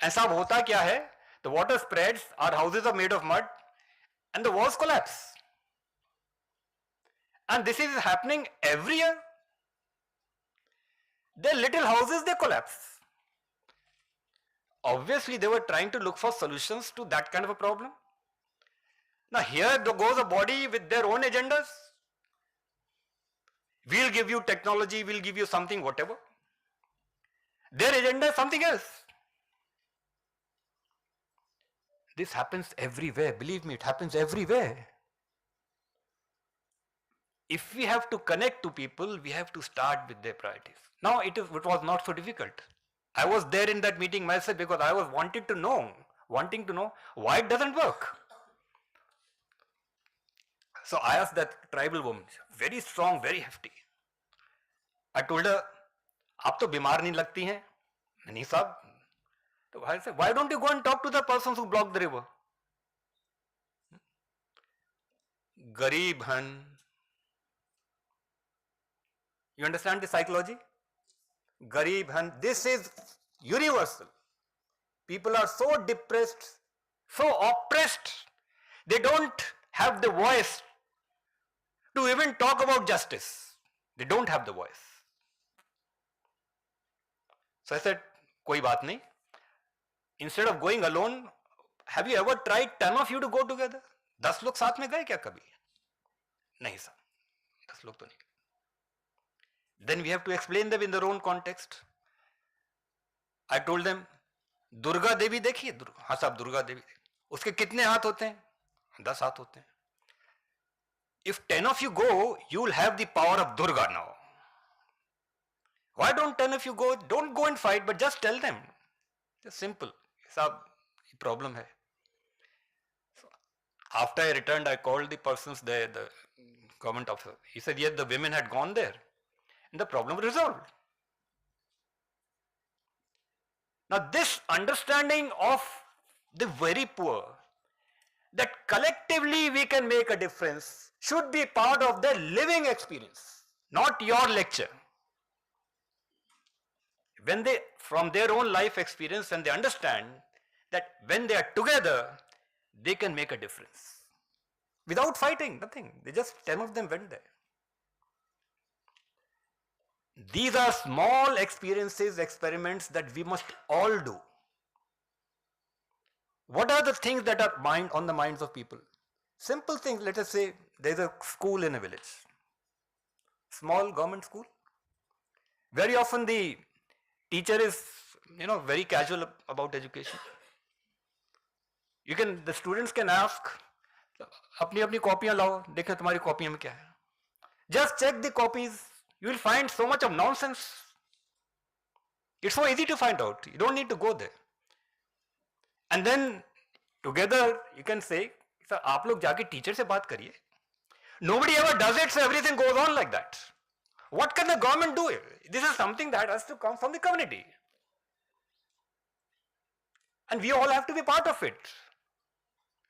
[SPEAKER 5] And साहब होता क्या है? The water spreads, our houses are made of mud, and the walls collapse. And this is happening every year. Their little houses, they collapse. Obviously, they were trying to look for solutions to that kind of a problem. Now here goes a body with their own agendas. We'll give you technology, we'll give you something, whatever. Their agenda is something else. This happens everywhere. Believe me, it happens everywhere. If we have to connect to people, we have to start with their priorities. Now it was not so difficult. I was there in that meeting myself because I was wanting to know why it doesn't work. So I asked that tribal woman, very strong, very hefty. I told her, आप तो बीमार नहीं लगती हैं? नहीं साहब. So I said, why don't you go and talk to the persons who blocked the river? Garib han. You understand the psychology? Garib han. This is universal. People are so depressed, so oppressed. They don't have the voice to even talk about justice. They don't have the voice. So I said, koi baat nahi. Instead of going alone, have you ever tried 10 of you to go together? 10 लोग साथ में गए क्या कभी? नहीं sir, 10 लोग तो नहीं. Then we have to explain them in their own context. I told them, Durga Devi देखिए? हाँ साहब दुर्गा देवी. उसके कितने हाथ होते हैं? 10 हाथ होते हैं. If 10 of you go, you will have the power of Durga now. Why don't 10 of you go? Don't go and fight, but just tell them. Just simple. साहब ये problem है. So after I returned, I called the persons there, the government officer. He said, yes, the women had gone there. And the problem was resolved. Now this understanding of the very poor, that collectively we can make a difference, should be part of their living experience, not your lecture. When they, from their own life experience, and they understand that when they are together, they can make a difference. Without fighting, nothing. They just, 10 of them went there. These are small experiences, experiments that we must all do. What are the things that are on the minds of people? Simple things. Let us say there's a school in a village, small government school. Very often the teacher is, very casual about education. The students can ask, अपनी कॉपियां लाओ, देखें तुम्हारी कॉपियों में क्या है. Just check the copies. You will find so much of nonsense. It's so easy to find out. You don't need to go there. And then together you can say, sir, आप लोग जाके टीचर से बात करिए. Nobody ever does it, so everything goes on like that. What can the government do? This is something that has to come from the community. And we all have to be part of it.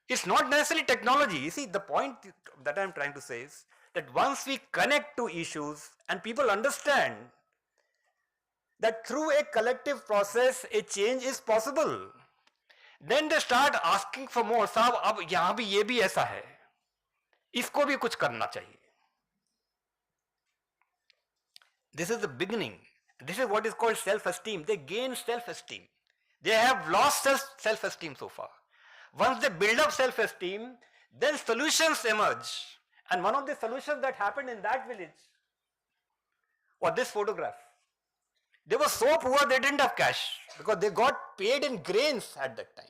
[SPEAKER 5] It's not necessarily technology. You see, the point that I'm trying to say is that once we connect to issues and people understand that through a collective process a change is possible, then they start asking for more. साहब अब यहाँ भी ये भी ऐसा है, इसको भी कुछ करना चाहिए. This is the beginning. This is what is called self-esteem. They gain self-esteem. They have lost self-esteem so far. Once they build up self-esteem, then solutions emerge. And one of the solutions that happened in that village was this photograph. They were so poor they didn't have cash because they got paid in grains at that time.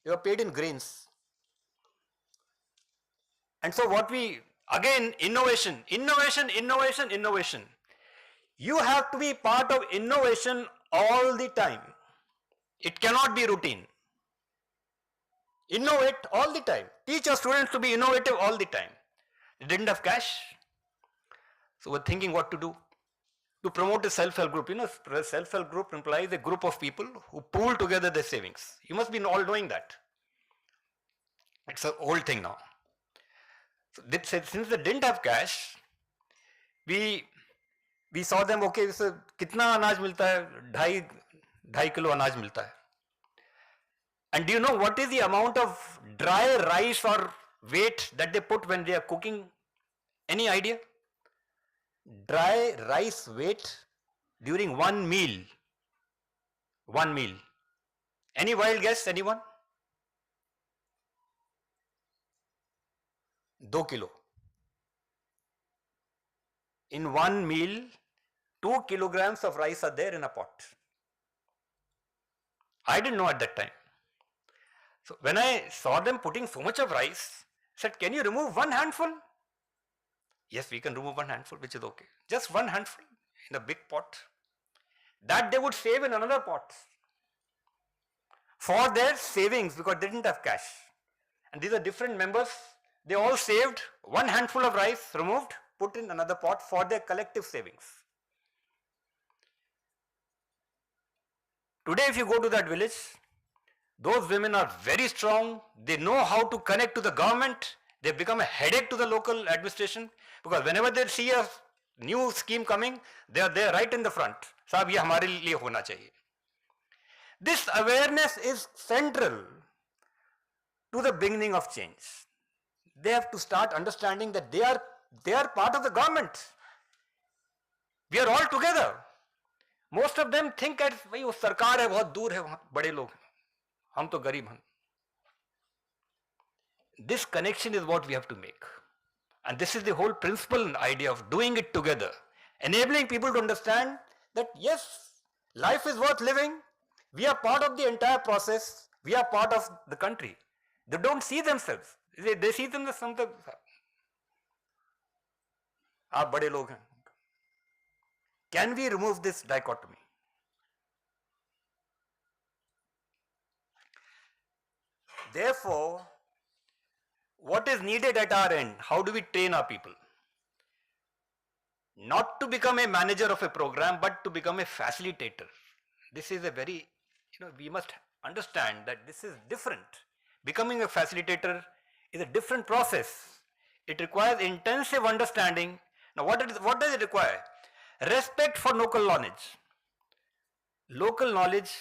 [SPEAKER 5] They were paid in grains. And so again, innovation. You have to be part of innovation all the time. It cannot be routine. Innovate all the time. Teach your students to be innovative all the time. They didn't have cash. So we're thinking what to do. To promote a self-help group. Self-help group implies a group of people who pool together their savings. You must be all knowing that. It's an old thing now. So since they didn't have cash, we saw them, okay, so कितना अनाज मिलता है? 2.5 kilo अनाज मिलता है. And do you know what is the amount of dry rice or weight that they put when they are cooking? Any idea? Dry rice weight during one meal. One meal. Any wild guess, anyone? 2 kilo. In one meal, 2 kilograms of rice are there in a pot. I didn't know at that time. So when I saw them putting so much of rice, I said, can you remove one handful? Yes, we can remove one handful, which is okay. Just one handful in a big pot. That they would save in another pot for their savings, because they didn't have cash. And these are different members. They all saved one handful of rice, removed, put in another pot for their collective savings. Today, if you go to that village, those women are very strong. They know how to connect to the government. They become a headache to the local administration, because whenever they see a new scheme coming, they are there right in the front. Sahab, ye hamare liye hona chahiye. This awareness is central to the beginning of change. They have to start understanding that they are part of the government. We are all together. Most of them think that भाई वो सरकार है, बहुत दूर है, वहाँ बड़े लोग हैं, हम तो गरीब हैं. This connection is what we have to make. And this is the whole principle and idea of doing it together. Enabling people to understand that yes, life is worth living. We are part of the entire process. We are part of the country. They don't see themselves. They see them as something. आप बड़े लोग हैं. Can we remove this dichotomy? Therefore, what is needed at our end? How do we train our people? Not to become a manager of a program, but to become a facilitator. This is a very, we must understand that this is different. Becoming a facilitator is a different process. It requires intensive understanding. Now, what does it require? Respect for local knowledge. Local knowledge,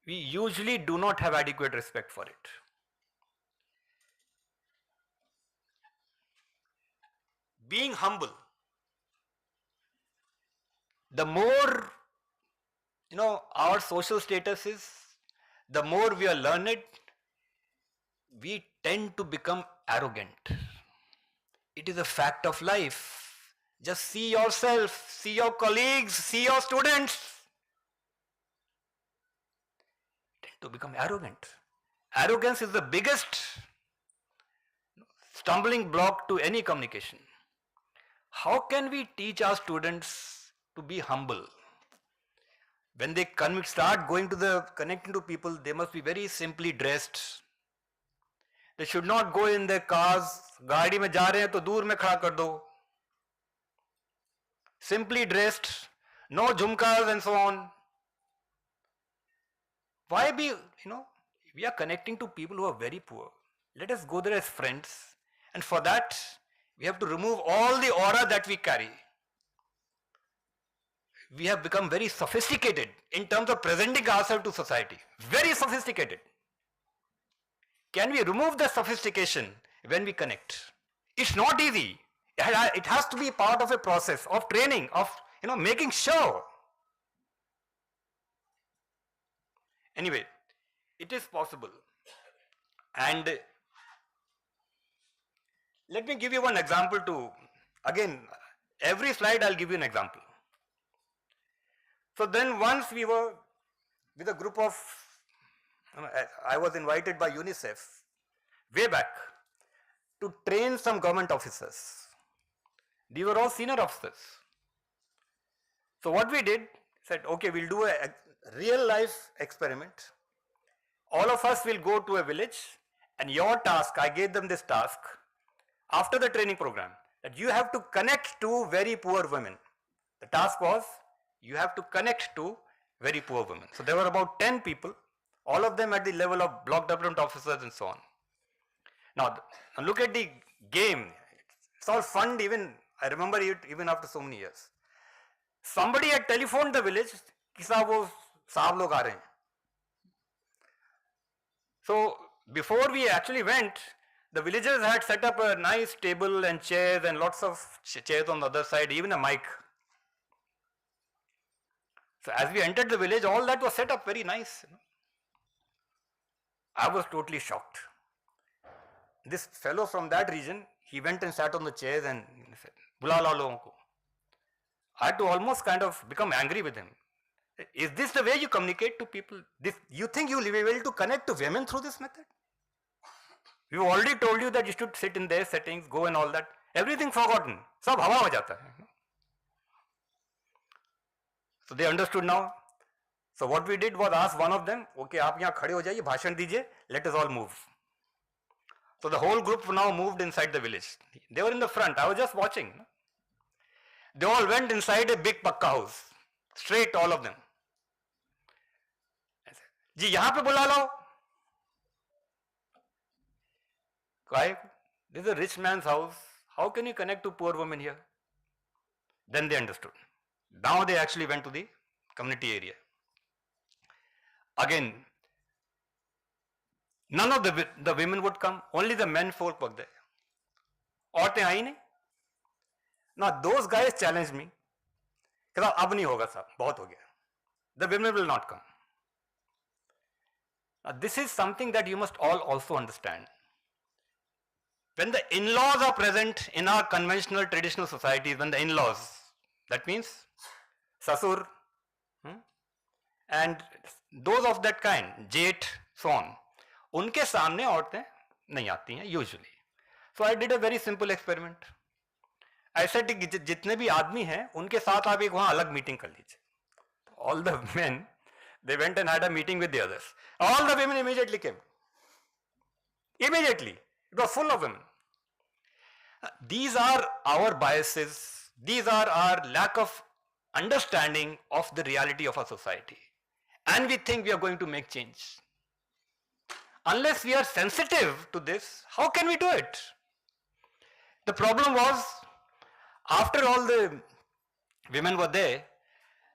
[SPEAKER 5] we usually do not have adequate respect for it. Being humble. The more our social status is, the more we are learned, we tend to become arrogant. It is a fact of life. Just see yourself, see your colleagues, see your students. Tend to become arrogant. Arrogance is the biggest stumbling block to any communication. How can we teach our students to be humble? When they start connecting to people, they must be very simply dressed. They should not go in their cars. गाड़ी में जा रहे हैं तो दूर में खड़ा कर दो. Simply dressed, no jhumkas and so on. Why we are connecting to people who are very poor. Let us go there as friends, and for that we have to remove all the aura that we carry. We have become very sophisticated in terms of presenting ourselves to society. Very sophisticated. Can we remove the sophistication when we connect? It's not easy. It has to be part of a process of training, of making sure. Anyway, it is possible. And let me give you one example too. Again, every slide I'll give you an example. So then once we were with a group of, I was invited by UNICEF way back to train some government officers. These were all senior officers. So what we did, said, okay, we'll do a real life experiment. All of us will go to a village, and your task, I gave them this task after the training program, that you have to connect to very poor women. The task was, you have to connect to very poor women. So there were about 10 people, all of them at the level of block development officers and so on. Now look at the game. It's all fun even, I remember it even after so many years. Somebody had telephoned the village, कि साहब वो साहब लोग आ रहे हैं. So before we actually went, the villagers had set up a nice table and chairs and lots of chairs on the other side, even a mic. So as we entered the village, all that was set up very nice. I was totally shocked. This fellow from that region, he went and sat on the chairs and said, "Bula lao logon ko." I had to almost kind of become angry with him. Is this the way you communicate to people? You think you will be able to connect to women through this method? We've already told you that you should sit in their settings, go and all that. Everything forgotten. Sab hawa ho jata hai. So they understood now. So what we did was ask one of them, okay, aap yahan khade ho jaiye, bhashan dijiye, let us all move. So the whole group now moved inside the village. They were in the front. I was just watching. They all went inside a big pakka house. Straight, all of them. जी यहाँ पे बुला लो. Why? This is a rich man's house. How can you connect to poor women here? Then they understood. Now they actually went to the community area. Again, none of the women would come. Only the men folk were there. औरतें आई नहीं. Now those guys challenged me. कहता अब नहीं होगा साहब, बहुत हो गया. The women will not come. Now this is something that you must all also understand. When the in-laws are present in our conventional traditional societies, when the in-laws, that means Sasur, and those of that kind, Jeth, so on, उनके सामने औरतें नहीं आती हैं usually. So I did a very simple experiment. I said कि जितने भी आदमी हैं उनके साथ आप एक वहाँ अलग मीटिंग कर लीजिए. All the men, they went and had a meeting with the others. All the women immediately came. Immediately. It was full of women. These are our biases. These are our lack of understanding of the reality of our society. And we think we are going to make change. Unless we are sensitive to this, how can we do it? The problem was, after all the women were there,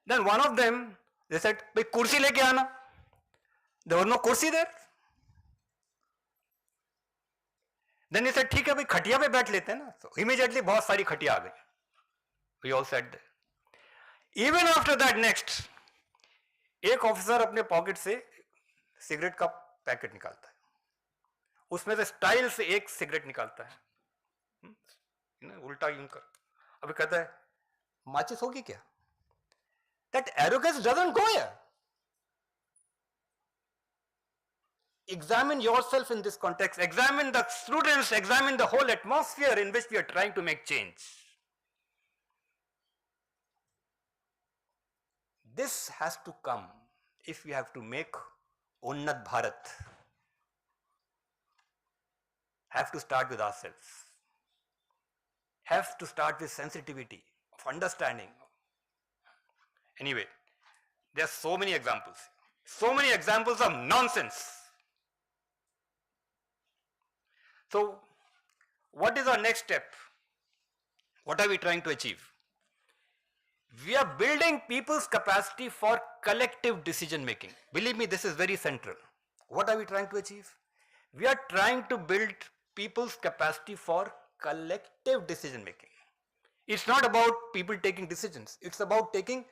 [SPEAKER 5] then one of them, they said, "Bhai kursi leke aana." There was no kursi there. Then he said, "ठीक है भाई खटिया पे बैठ लेते हैं ना." So immediately बहुत सारी खटिया आ गई. We all sat there. Even after that, next, एक ऑफिसर अपने पॉकेट से सिगरेट का पैकेट निकालता है. उसमें से स्टाइल से एक सिगरेट निकालता है. उल्टा यूं कर. अभी कहता है, माचिस होगी क्या? That arrogance doesn't go here. Examine yourself in this context. Examine the students, examine the whole atmosphere in which we are trying to make change. This has to come if we have to make Unnat Bharat. Have to start with ourselves. Have to start with sensitivity, of understanding. Anyway, there are so many examples. So many examples of nonsense. So, what is our next step? What are we trying to achieve? We are building people's capacity for collective decision making. Believe me, this is very central. What are we trying to achieve? We are trying to build people's capacity for collective decision making. It's not about people taking decisions. It's about taking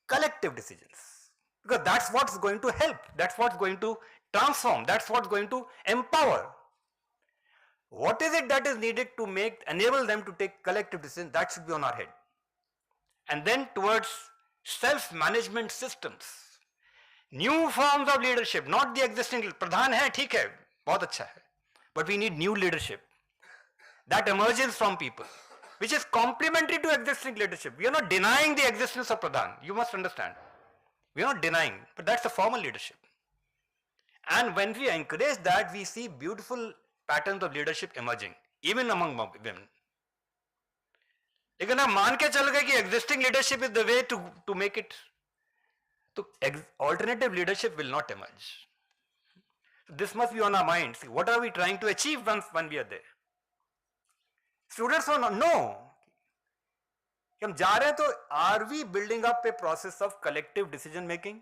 [SPEAKER 5] collective decisions. Because that's what's going to help. That's what's going to transform. That's what's going to empower. What is it that is needed to enable them to take collective decisions? That should be on our head. And then towards self-management systems. New forms of leadership, not the existing. Pradhan hai, theek hai, bahut acha hai. But we need new leadership that emerges from people, which is complementary to existing leadership. We are not denying the existence of Pradhan. You must understand. We are not denying, but that's a formal leadership. And when we encourage that, we see beautiful patterns of leadership emerging, even among women. लेकिन हम मान के चल गए कि existing leadership is the way to make it. So alternative leadership will not emerge. This must be on our minds. What are we trying to achieve when we are there? Students don't know. कि हम जा रहे हैं तो are we building up a process of collective decision making?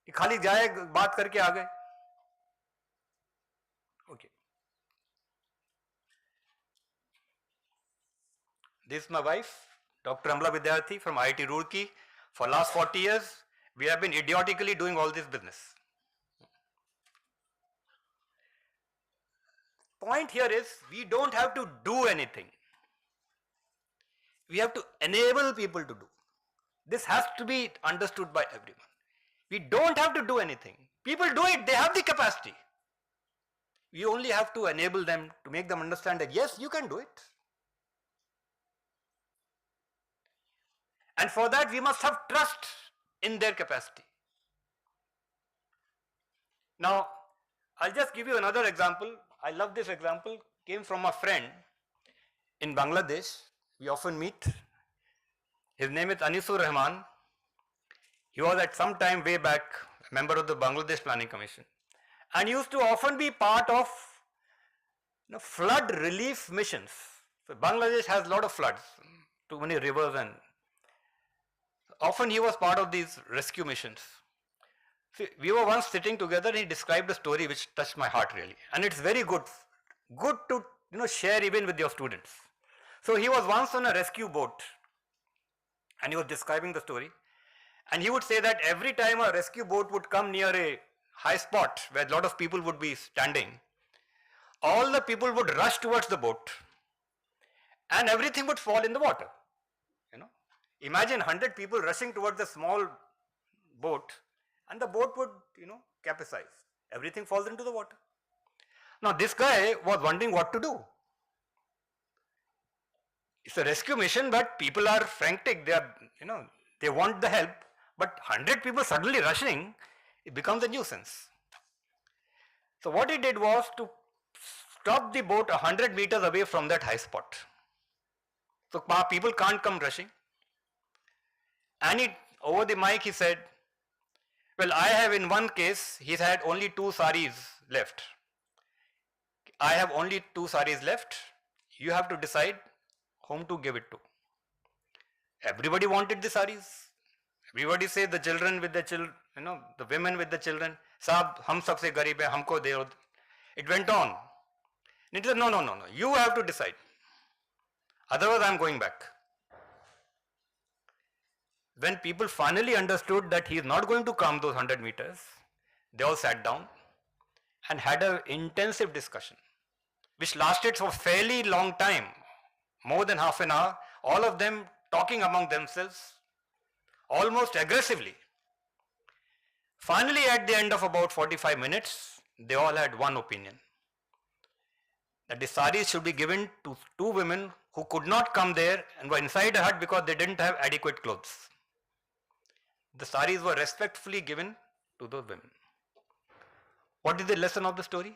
[SPEAKER 5] कि खाली जाए बात करके आ गए. Okay. This is my wife, Dr. Unnat Vidyarthi from IIT Roorkee. For last 40 years, we have been idiotically doing all this business. Point here is, we don't have to do anything. We have to enable people to do. This has to be understood by everyone. We don't have to do anything. People do it, they have the capacity. We only have to enable them, to make them understand that yes, you can do it. And for that we must have trust in their capacity. Now, I'll just give you another example. I love this example, came from a friend in Bangladesh. We often meet. His name is Anisur Rahman. He was at some time way back a member of the Bangladesh Planning Commission, and he used to often be part of flood relief missions. So Bangladesh has a lot of floods, too many rivers, and often he was part of these rescue missions. See, we were once sitting together and he described a story which touched my heart really, and it's very good to share even with your students. So he was once on a rescue boat and he was describing the story, and he would say that every time a rescue boat would come near a high spot where a lot of people would be standing, all the people would rush towards the boat and everything would fall in the water. Imagine 100 people rushing towards a small boat and the boat would capsize. Everything falls into the water. Now this guy was wondering what to do. It's a rescue mission, but people are frantic. They are, they want the help, but 100 people suddenly rushing, it becomes a nuisance. So what he did was to stop the boat 100 meters away from that high spot. So people can't come rushing. And over the mic he said, well, I have in one case, he's had only 2 saris left. I have only 2 saris left. You have to decide whom to give it to. Everybody wanted the saris. Everybody said the children with the children, the women with the children. Saab, hum sabse garib hai, humko de. It went on. And he said, no. You have to decide. Otherwise I am going back. When people finally understood that he is not going to come those 100 meters, they all sat down and had an intensive discussion, which lasted for a fairly long time, more than half an hour, all of them talking among themselves, almost aggressively. Finally, at the end of about 45 minutes, they all had one opinion, that the saris should be given to 2 women who could not come there and were inside a hut because they didn't have adequate clothes. The saris were respectfully given to those women. What is the lesson of the story?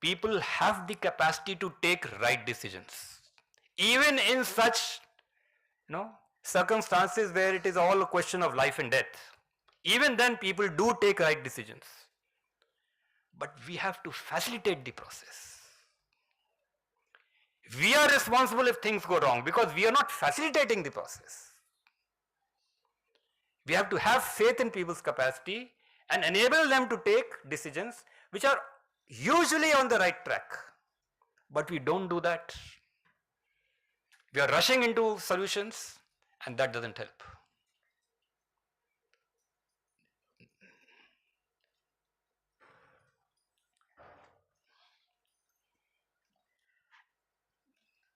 [SPEAKER 5] People have the capacity to take right decisions. Even in such circumstances where it is all a question of life and death. Even then people do take right decisions. But we have to facilitate the process. We are responsible if things go wrong because we are not facilitating the process. We have to have faith in people's capacity and enable them to take decisions which are usually on the right track. But we don't do that. We are rushing into solutions and that doesn't help.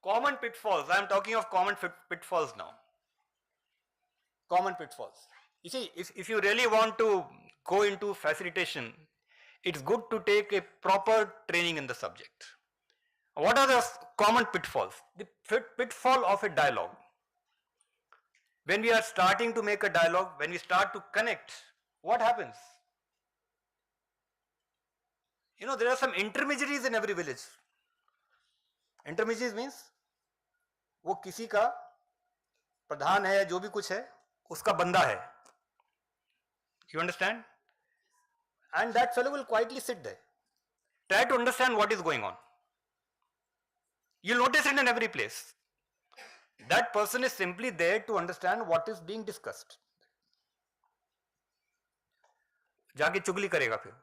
[SPEAKER 5] Common pitfalls. I am talking of common pitfalls now. Common pitfalls. You see, if you really want to go into facilitation, it's good to take a proper training in the subject. What are the common pitfalls? The pitfall of a dialogue. When we are starting to make a dialogue, when we start to connect, what happens? There are some intermediaries in every village. Intermediaries means वो किसी का प्रधान है, जो भी कुछ है, उसका बंदा है. You understand? And that fellow will quietly sit there. Try to understand what is going on. You'll notice it in every place. That person is simply there to understand what is being discussed. जाके चुगली करेगा फिर,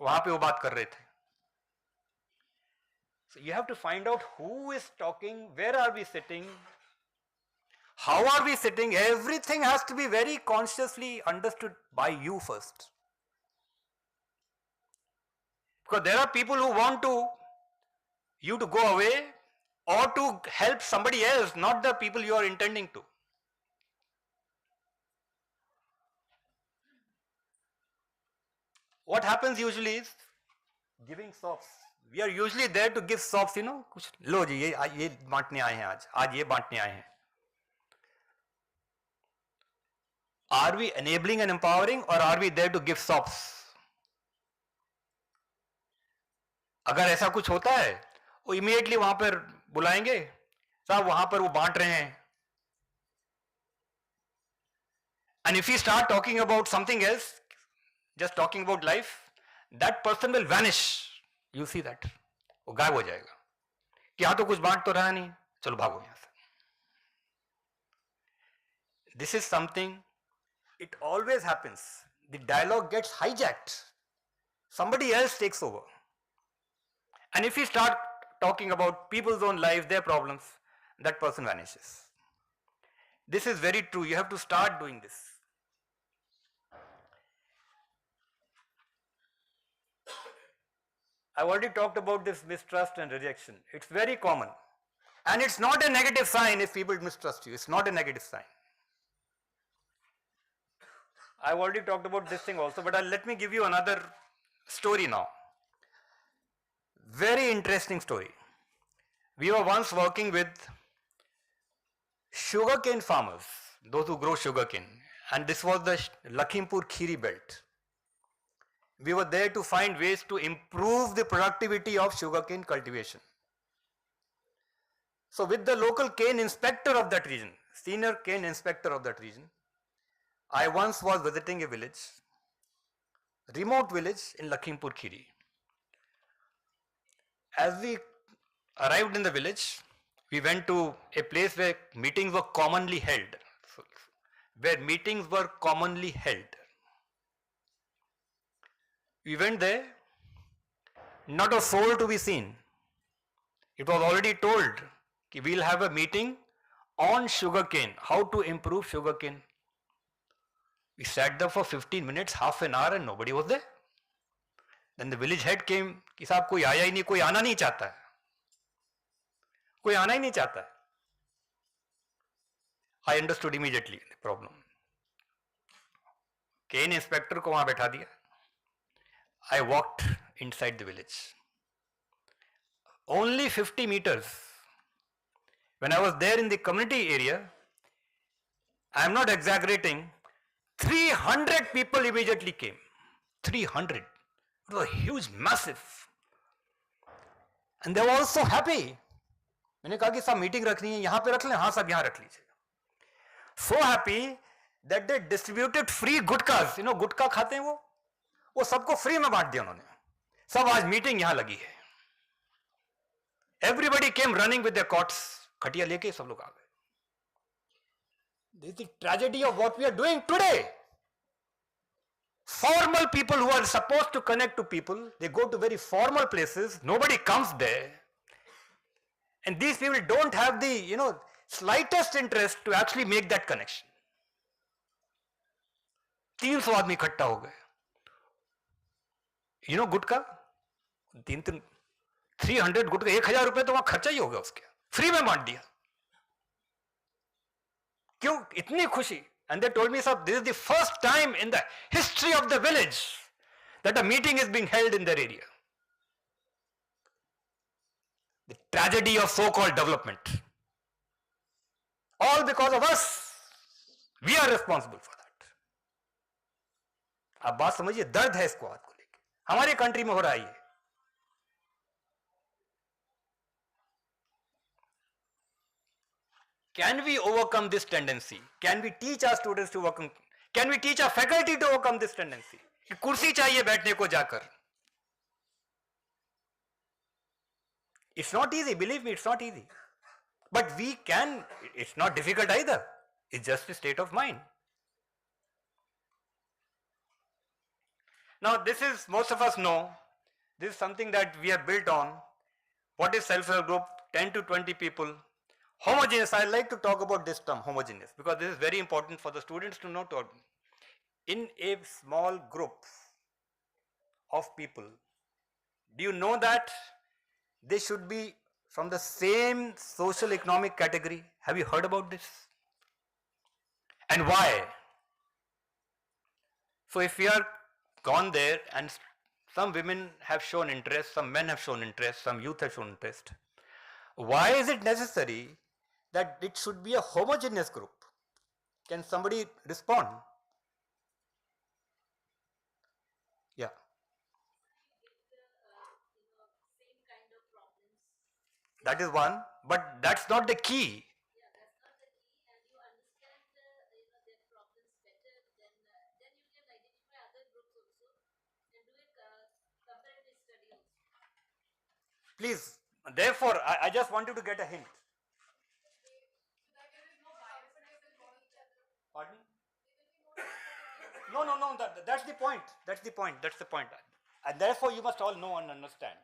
[SPEAKER 5] वहां पे वो बात कर रहे थे. So you have to find out who is talking, where are we sitting, how are we sitting. Everything has to be very consciously understood by you first. Because there are people who want you to go away or to help somebody else, not the people you are intending to. What happens usually is giving sops. We are usually there to give sops, कुछ लो जी ये बांटने आए हैं आज ये बांटने आए हैं. Are we enabling and empowering or are we there to give sops? अगर ऐसा कुछ होता है वो इमीडिएटली वहां पर बुलाएंगे, साहब वहां पर वो बांट रहे हैं. And if we start talking about something else, just talking about life, that person will vanish. You see that? वो गायब हो जाएगा कि यहाँ तो कुछ बांट तो रहा नहीं, चलो भागो यहाँ से. This is something, it always happens. The dialogue gets hijacked. Somebody else takes over. And if we start talking about people's own lives, their problems, that person vanishes. This is very true. You have to start doing this. I've already talked about this mistrust and rejection. It's very common. And it's not a negative sign if people mistrust you. It's not a negative sign. I've already talked about this thing also, but let me give you another story now. Very interesting story. We were once working with sugarcane farmers, those who grow sugarcane, and this was the Lakhimpur Khiri belt. We were there to find ways to improve the productivity of sugarcane cultivation. So with the local cane inspector of that region, senior cane inspector of that region, I once was visiting a village, remote village in Lakhimpur Khiri. As we arrived in the village, we went to a place where meetings were commonly held. We went there, not a soul to be seen. It was already told that we'll have a meeting on sugarcane, how to improve sugarcane. We sat there for 15 minutes, half an hour, and nobody was there. Then the village head came कि साहब कोई आया ही नहीं, कोई आना नहीं चाहता है, कोई आना ही नहीं चाहता है. I understood immediately the problem. Cane inspector को वहां बैठा दिया. I walked inside the village. Only 50 meters. When I was there in the community area, I am not exaggerating, 300 people immediately came. 300. It was huge, massive. And they were also happy. मैंने कहा कि सब meeting रखनी है, यहाँ पे रख लें, हाँ सब यहाँ रख लीजिए. So happy that they distributed free गुटकास. गुटका खाते हैं वो सबको फ्री में बांट दिया उन्होंने. सब आज मीटिंग यहाँ लगी है. Everybody came running with their cots. खटिया लेके सब लोग आ गए. This is the tragedy of what we are doing today. Formal people who are supposed to connect to people, they go to very formal places, nobody comes there. And these people don't have the, slightest interest to actually make that connection. 300 आदमी इकट्ठा हो गए. गुटका 300 गुटका 1000 रुपए तो वहां खर्चा ही हो गया उसके. फ्री में बांट दिया. क्यों? इतनी खुशी. And they told me, sir, this is the first time in the history of the village that a meeting is being held in their area. The tragedy of so-called development. All because of us. We are responsible for that. आप बात समझिए, दर्द है इसको बात को लेके. हमारे कंट्री में हो रहा है ये. Can we overcome this tendency? Can we teach our students to overcome? Can we teach our faculty to overcome this tendency? कि कुर्सी चाहिए बैठने को जाकर. It's not easy, believe me, it's not easy. But we can, it's not difficult either. It's just a state of mind. Now this is, most of us know, this is something that we have built on. What is self-help group? 10 to 20 people. Homogeneous, I like to talk about this term, homogeneous, because this is very important for the students to know. In a small group of people, do you know that they should be from the same social economic category? Have you heard about this? And why? So if we are gone there and some women have shown interest, some men have shown interest, some youth have shown interest, why is it necessary that it should be a homogeneous group? Can somebody respond? Yeah. That is one, but that's not the key. Please, therefore, I just want you to get a hint. Pardon? No, that's the point. That's the point. That's the point. And therefore, you must all know and understand.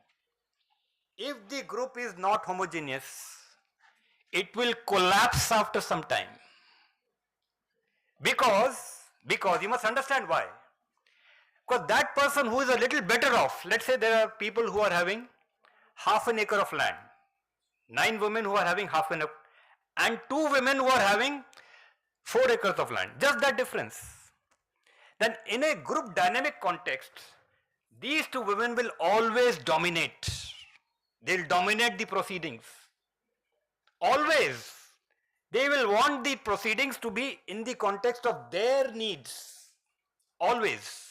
[SPEAKER 5] If the group is not homogeneous, it will collapse after some time. Because you must understand why. Because that person who is a little better off, let's say there are people who are having half an acre of land, 9 women who are having half an acre, and 2 women who are having 4 acres of land, just that difference. Then in a group dynamic context, these 2 women will always dominate. They'll dominate the proceedings. Always. They will want the proceedings to be in the context of their needs. Always.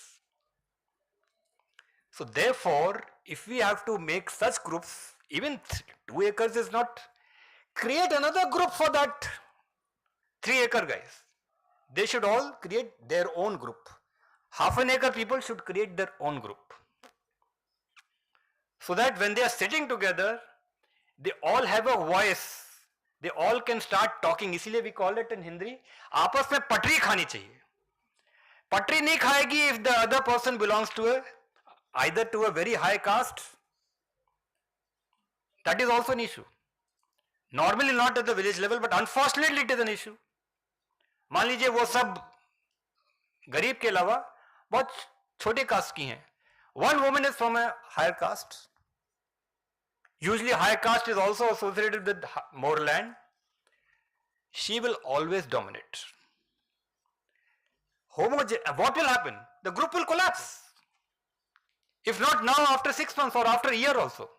[SPEAKER 5] So therefore, if we have to make such groups, even 2 acres is not, create another group for that 3 acre guys. They should all create their own group. Half an acre people should create their own group. So that when they are sitting together, they all have a voice. They all can start talking. इसीलिए we call it in Hindi, आपस में पटरी खानी चाहिए. पटरी नहीं खाएगी if the other person belongs to either to a very high caste. That is also an issue. Normally not at the village level, but unfortunately it is an issue. मान लीजिए वो सब गरीब के अलावा बहुत छोटे कास्ट की हैं. One woman is from a higher caste. Usually higher caste is also associated with more land. She will always dominate. What will happen? The group will collapse. If not now, after 6 months or after a year also.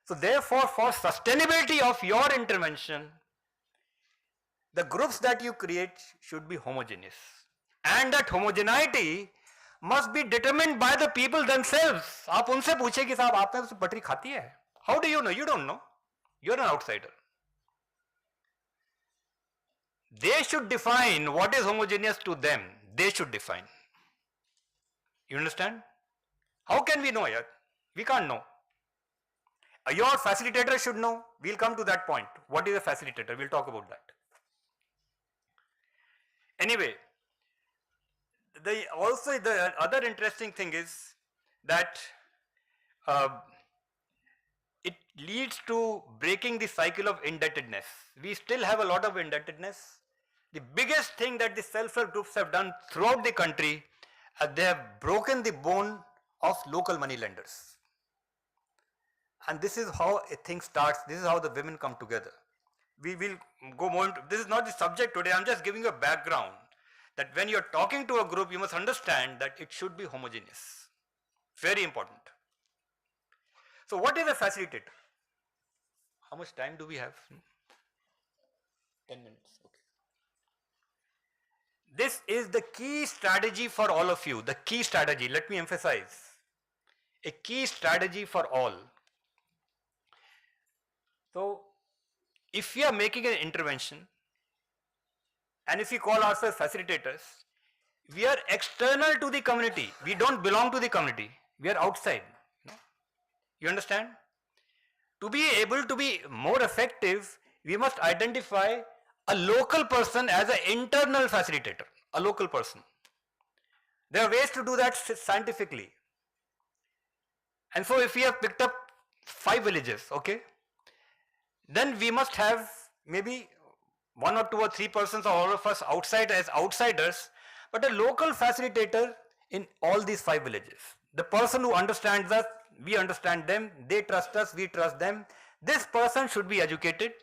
[SPEAKER 5] So therefore, for sustainability of your intervention, the groups that you create should be homogeneous. And that homogeneity must be determined by the people themselves. आप उनसे पूछे कि साहब आप में से पटरी खाती है? How do you know? You don't know. You're an outsider. They should define what is homogeneous to them. They should define. You understand? How can we know yet? We can't know. Your facilitator should know. We'll come to that point. What is a facilitator? We'll talk about that. Anyway, the other interesting thing is that it leads to breaking the cycle of indebtedness. We still have a lot of indebtedness. The biggest thing that the self-help groups have done throughout the country, they have broken the bone of local money lenders. And this is how a thing starts. This is how the women come together. We will go more into, this is not the subject today, I'm just giving you a background. That when you're talking to a group, you must understand that it should be homogeneous. Very important. So what is a facilitator? How much time do we have? 10 minutes. Okay. This is the key strategy for all of you. The key strategy, let me emphasize. A key strategy for all. So if we are making an intervention, and if we call ourselves facilitators, we are external to the community. We don't belong to the community. We are outside. You understand? To be able to be more effective, we must identify a local person as an internal facilitator, a local person. There are ways to do that scientifically. And so if we have picked up 5 villages, okay, then we must have maybe 1 or 2 or 3 persons or all of us outside as outsiders, but a local facilitator in all these 5 villages. The person who understands us, we understand them, they trust us, we trust them. This person should be educated.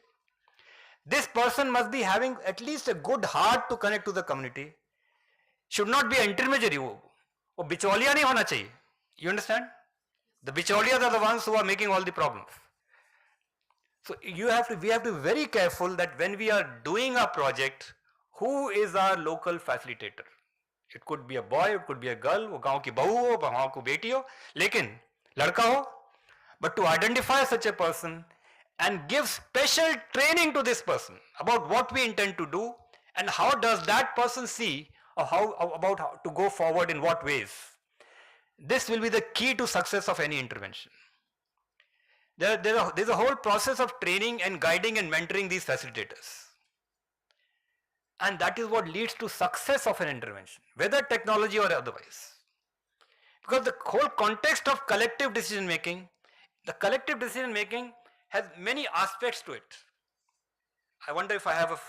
[SPEAKER 5] This person must be having at least a good heart to connect to the community. Should not be an intermediary. वो बिचौलिया नहीं होना चाहिए. You understand? The bichaulias are the ones who are making all the problems. So we have to be very careful that when we are doing a project, who is our local facilitator? It could be a boy, it could be a girl, वो गांव की बहू हो, गांव की बेटी हो, लेकिन लड़का हो. But to identify such a person and give special training to this person about what we intend to do and how does that person see or how to go forward in what ways. This will be the key to success of any intervention. There's a whole process of training and guiding and mentoring these facilitators. And that is what leads to success of an intervention, whether technology or otherwise. Because the whole context of collective decision making, the collective decision making has many aspects to it. I wonder if I have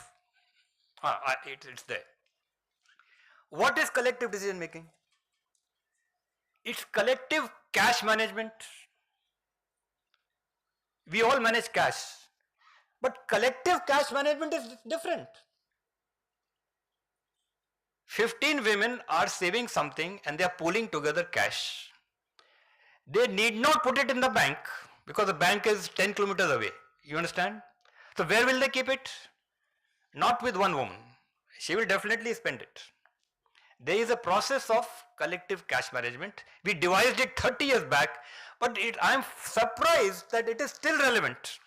[SPEAKER 5] it's there. What is collective decision making? It's collective cash management. We all manage cash, but collective cash management is different. 15 women are saving something and they are pooling together cash. They need not put it in the bank because the bank is 10 kilometers away. You understand? So where will they keep it? Not with one woman. She will definitely spend it. There is a process of collective cash management. We devised it 30 years back, but I am surprised that it is still relevant.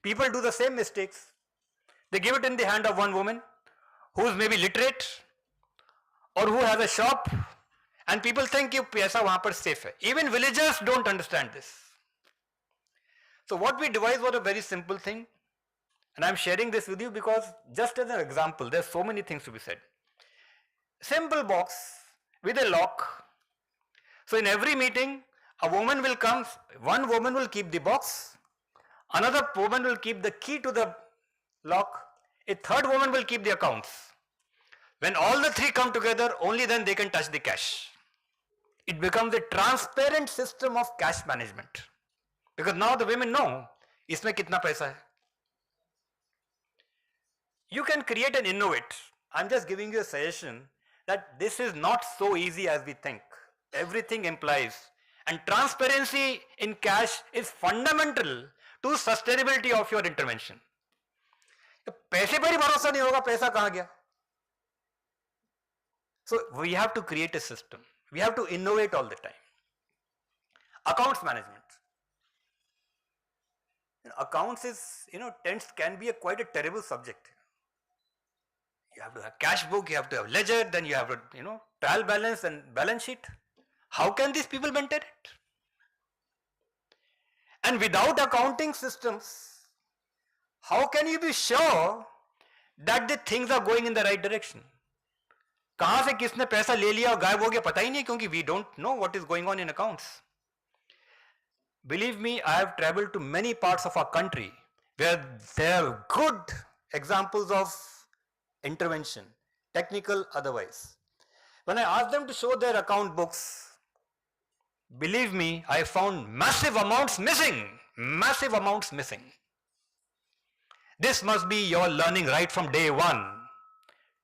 [SPEAKER 5] People do the same mistakes. They give it in the hand of one woman who is maybe literate or who has a shop, and people think you paisa wahan par safe hai. Even villagers don't understand this. So what we devised was a very simple thing, and I am sharing this with you because just as an example, there are so many things to be said. Simple box with a lock. So in every meeting, a woman will come, one woman will keep the box, another woman will keep the key to the lock, a third woman will keep the accounts. When all the three come together, only then they can touch the cash. It becomes a transparent system of cash management. Because now the women know, isme kitna paisa hai. You can create and innovate. I'm just giving you a suggestion that this is not so easy as we think. Everything implies. And transparency in cash is fundamental to sustainability of your intervention. पैसे पर ही भरोसा नहीं होगा, पैसा कहाँ गया? So we have to create a system. We have to innovate all the time. Accounts management. Accounts is, can be quite a terrible subject. You have to have cash book, you have to have ledger, then you have to, trial balance and balance sheet. How can these people maintain it? And without accounting systems, how can you be sure that the things are going in the right direction? कहाँ से किसने पैसा ले लिया और गायब हो गया पता ही नहीं क्योंकि we don't know what is going on in accounts. Believe me, I have traveled to many parts of our country where there are good examples of intervention, technical otherwise. When I asked them to show their account books, believe me, I found massive amounts missing. Massive amounts missing. This must be your learning right from day one.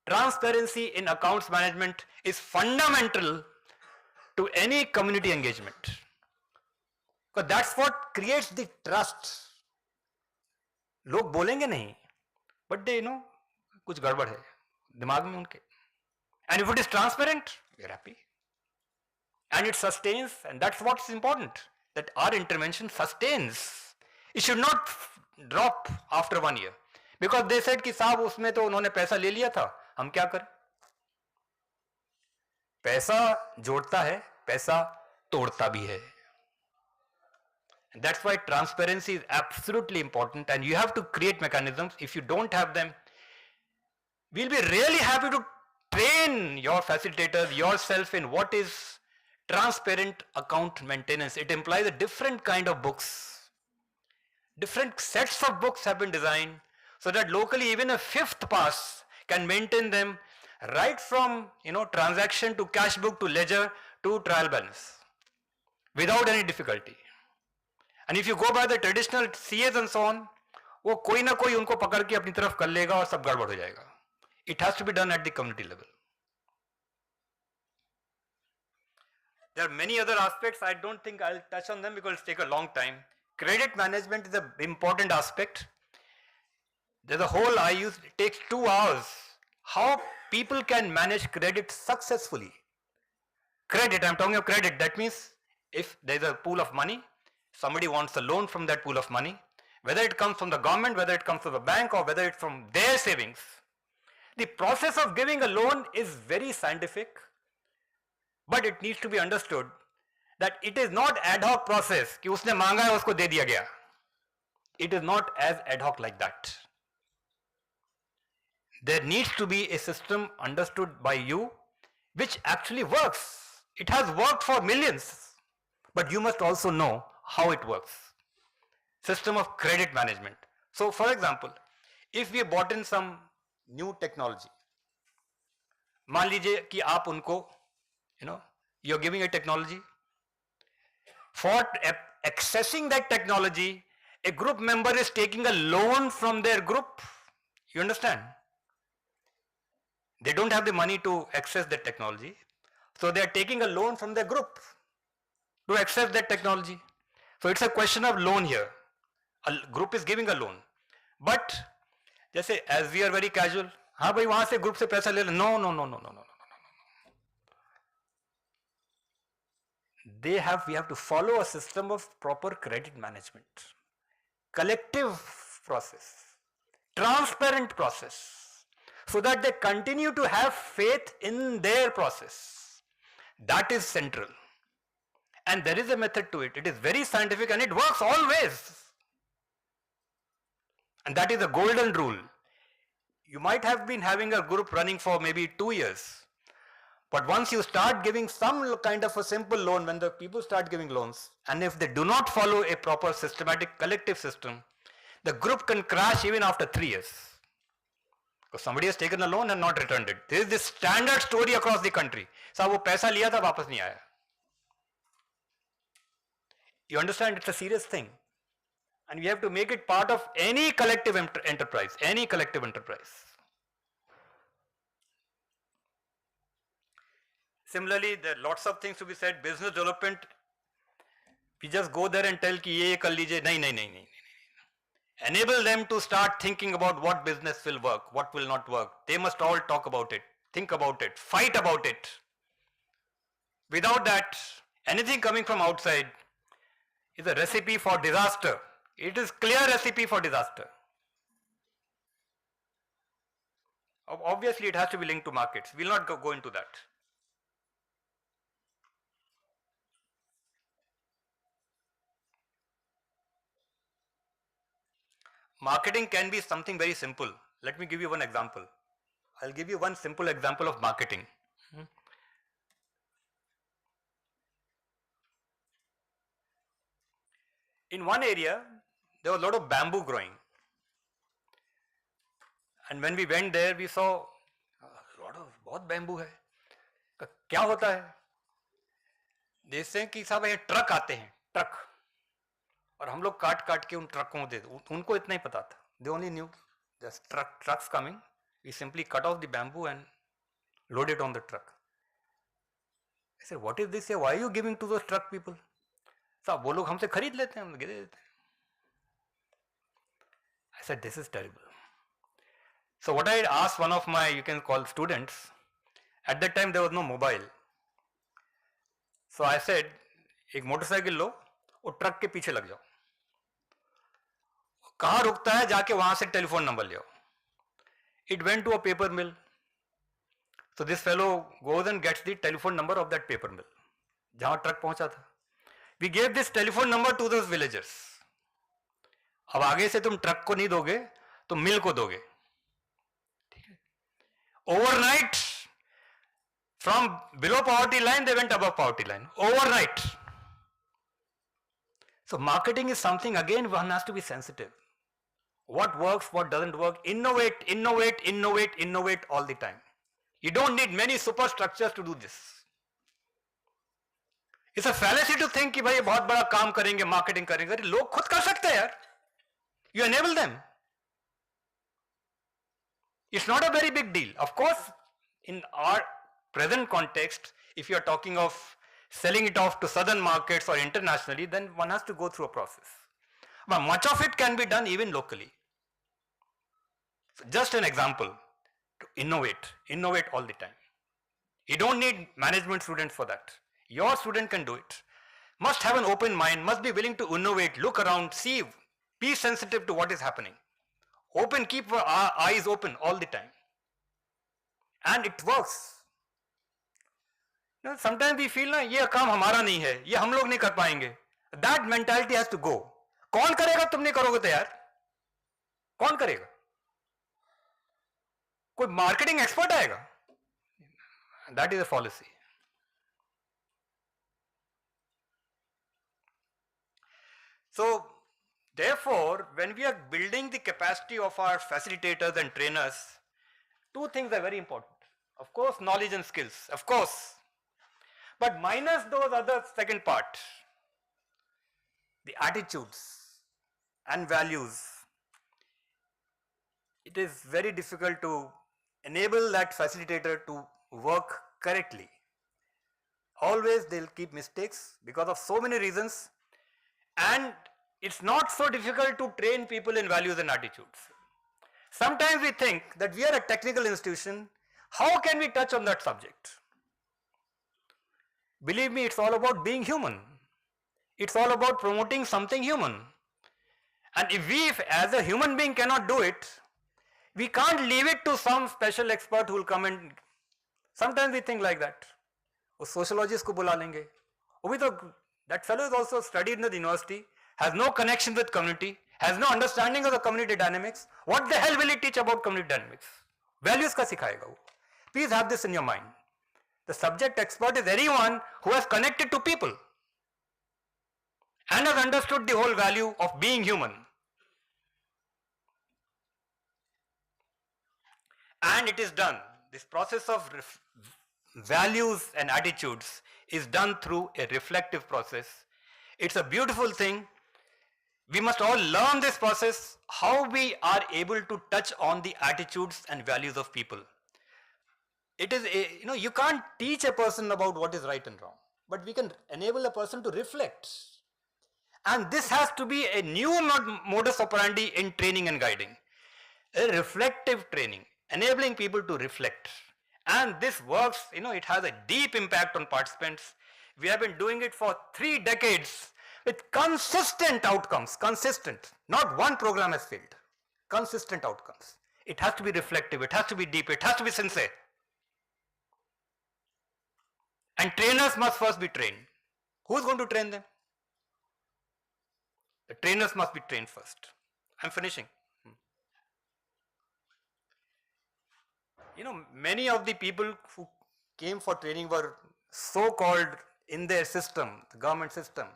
[SPEAKER 5] Transparency in accounts management is fundamental to any community engagement. Because that's what creates the trust. लोग बोलेंगे नहीं, but they know कुछ गड़बड़ है दिमाग में उनके. And if it is transparent, we are happy. And it sustains, and that's what's important, that our intervention sustains. It should not drop after 1 year. Because they said कि साहब उसमें तो उन्होंने पैसा ले लिया था, हम क्या करें? पैसा जोड़ता है, पैसा तोड़ता भी है. That's why transparency is absolutely important, and you have to create mechanisms. If you don't have them, we'll be really happy to train your facilitators, yourself, in what is transparent account maintenance. It implies a different kind of books. Different sets of books have been designed so that locally even a fifth pass can maintain them, right from transaction to cash book to ledger to trial balance without any difficulty. And if you go by the traditional CAs and so on, वो कोई ना कोई उनको पकड़ के अपनी तरफ कर लेगा और सब गड़बड़ हो जाएगा. It has to be done at the community level. There are many other aspects. I don't think I'll touch on them because it'll take a long time. Credit management is an important aspect. There's a whole it takes 2 hours. How people can manage credit successfully. Credit, I'm talking of credit. That means if there's a pool of money, somebody wants a loan from that pool of money, whether it comes from the government, whether it comes from the bank, or whether it's from their savings. The process of giving a loan is very scientific, but it needs to be understood that it is not ad hoc process कि उसने मांगा है उसको दे दिया गया. It is not as ad hoc like that. There needs to be a system understood by you which actually works. It has worked for millions, but you must also know how it works. System of credit management. So for example, if we bought in some new technology, मान लीजिए कि आप उनको you're giving a technology. For accessing that technology, a group member is taking a loan from their group. You understand? They don't have the money to access that technology, so they are taking a loan from their group to access that technology. So it's a question of loan here. A group is giving a loan, but जैसे as we are very casual, हाँ भाई वहाँ से group से पैसा ले लो. No. We have to follow a system of proper credit management, collective process, transparent process, so that they continue to have faith in their process. That is central. And there is a method to it. It is very scientific and it works always. And that is a golden rule. You might have been having a group running for maybe 2 years. But once you start giving some kind of a simple loan, when the people start giving loans, and if they do not follow a proper systematic collective system, the group can crash even after 3 years. Because somebody has taken a loan and not returned it. This is the standard story across the country. साहब वो पैसा लिया था वापस नहीं आया. You understand, it's a serious thing. And we have to make it part of any collective enterprise, any collective enterprise. Similarly, there are lots of things to be said. Business development, we just go there and tell कि ये कर लीजिए. नहीं. Enable them to start thinking about what business will work, what will not work. They must all talk about it, think about it, fight about it. Without that, anything coming from outside is a recipe for disaster. It is clear recipe for disaster. Obviously, it has to be linked to markets. We will not go into that. Marketing can be something very simple. Let me give you one example. I'll give you one simple example of marketing. In one area, there was a lot of bamboo growing. And when we went there, we saw a lot of बहुत bamboo है. क्या होता है? जैसे कि साहब ये truck आते हैं, ट्रक. और हम लोग काट के उन ट्रकों को दे दो. उनको इतना ही पता था. They only knew there's trucks coming. We simply cut off the bamboo and load it on the truck. I said, what is this here? Why are you giving to those truck people? साहब वो लोग हमसे खरीद लेते हैं, हम दे देते हैं. I said, this is terrible. So what I asked one of my, you can call students, at that time there was no mobile. So I said, एक मोटरसाइकिल लो और ट्रक के पीछे लग जाओ. कहाँ रुकता है जाके वहां से टेलीफोन नंबर ले आओ. It went to a paper mill. So this fellow goes and gets the telephone number of that paper mill. जहां ट्रक पहुंचा था. We gave this telephone number to those villagers. अब आगे से तुम ट्रक को नहीं दोगे, तुम मिल को दोगे. Overnight, from below poverty line, they went above poverty line. Overnight. So marketing is something, again, one has to be sensitive. What works, what doesn't work. Innovate, innovate, innovate, innovate all the time. You don't need many superstructures to do this. It's a fallacy to think कि भाई ये बहुत बड़ा काम करेंगे, marketing करेंगे. लोग खुद कर सकते हैं यार. You enable them. It's not a very big deal. Of course, in our present context, if you are talking of selling it off to southern markets or internationally, then one has to go through a process. But much of it can be done even locally. So just an example, to innovate all the time. You don't need management students for that. Your student can do it. Must have an open mind, must be willing to innovate, look around, see, be sensitive to what is happening. Open, keep our eyes open all the time. And it works. You know, sometimes we feel ना ये काम हमारा नहीं है, ये हम लोग नहीं कर पाएंगे. That mentality has to go. कौन करेगा तुम नहीं करोगे तो यार? कौन करेगा? कोई marketing expert आएगा? That is a fallacy. So, therefore, when we are building the capacity of our facilitators and trainers, two things are very important. Of course, knowledge and skills, of course. But minus those other second part, the attitudes and values, it is very difficult to enable that facilitator to work correctly. Always they'll keep mistakes because of so many reasons, and it's not so difficult to train people in values and attitudes. Sometimes we think that we are a technical institution, how can we touch on that subject? Believe me, it's all about being human. It's all about promoting something human. And if we, as a human being, cannot do it, we can't leave it to some special expert who will come and. Sometimes we think like that. वो sociologist को बुला लेंगे. वो भी तो, that fellow is also studied in the university, has no connection with community, has no understanding of the community dynamics. What the hell will he teach about community dynamics? Values का सिखाएगा वो. Please have this in your mind. The subject expert is anyone who has connected to people and has understood the whole value of being human. And it is done. This process of values and attitudes is done through a reflective process. It's a beautiful thing. We must all learn this process, how we are able to touch on the attitudes and values of people. It is you can't teach a person about what is right and wrong, but we can enable a person to reflect. And this has to be a new modus operandi in training and guiding. A reflective training, enabling people to reflect. And this works, it has a deep impact on participants. We have been doing it for 3 decades with consistent outcomes, consistent. Not one program has failed. Consistent outcomes. It has to be reflective, it has to be deep, it has to be sincere. And trainers must first be trained. Who's going to train them? The trainers must be trained first. I'm finishing. Many of the people who came for training were so-called in their system, the government system,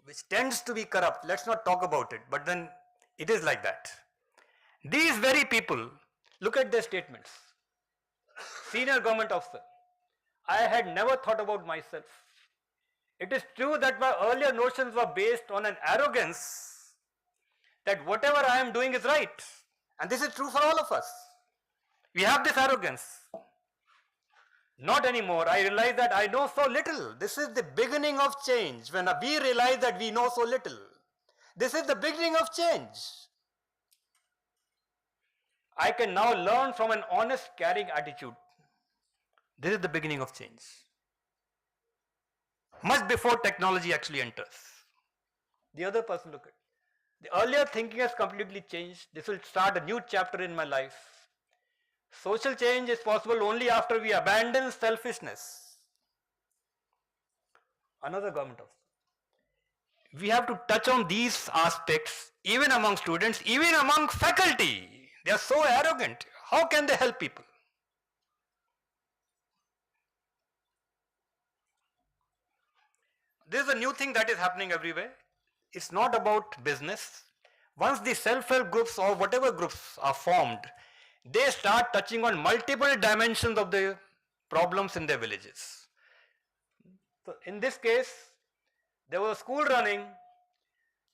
[SPEAKER 5] which tends to be corrupt. Let's not talk about it, but then it is like that. These very people, look at their statements. Senior government officer, I had never thought about myself. It is true that my earlier notions were based on an arrogance that whatever I am doing is right. And this is true for all of us. We have this arrogance. Not anymore. I realize that I know so little. This is the beginning of change. When we realize that we know so little, this is the beginning of change. I can now learn from an honest, caring attitude. This is the beginning of change. Much before technology actually enters. The other person, look at. The earlier thinking has completely changed. This will start a new chapter in my life. Social change is possible only after we abandon selfishness. Another government officer. we have to touch on these aspects even among students, even among faculty. They are so arrogant. How can they help people? This is a new thing that is happening everywhere. It's not about business. Once the self-help groups or whatever groups are formed, they start touching on multiple dimensions of the problems in their villages. So in this case, there was a school running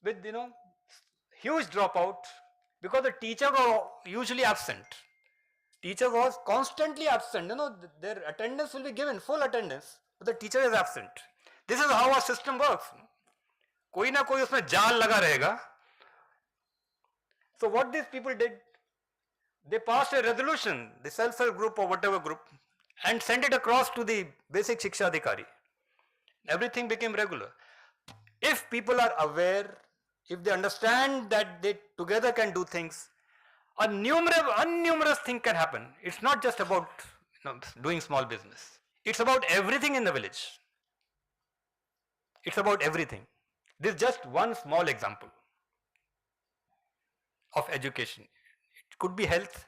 [SPEAKER 5] with huge dropout because the teacher was usually absent. Teacher was constantly absent. Their attendance will be given, full attendance, but the teacher is absent. This is how our system works. कोई ना कोई उसमें जाल लगा रहेगा. So what these people did, they passed a resolution, the self-help group or whatever group, and sent it across to the basic Shiksha Adhikari. Everything became regular. If people are aware, if they understand that they together can do things, a numerous thing can happen. It's not just about doing small business. It's about everything in the village. It's about everything. This is just one small example of education. It could be health,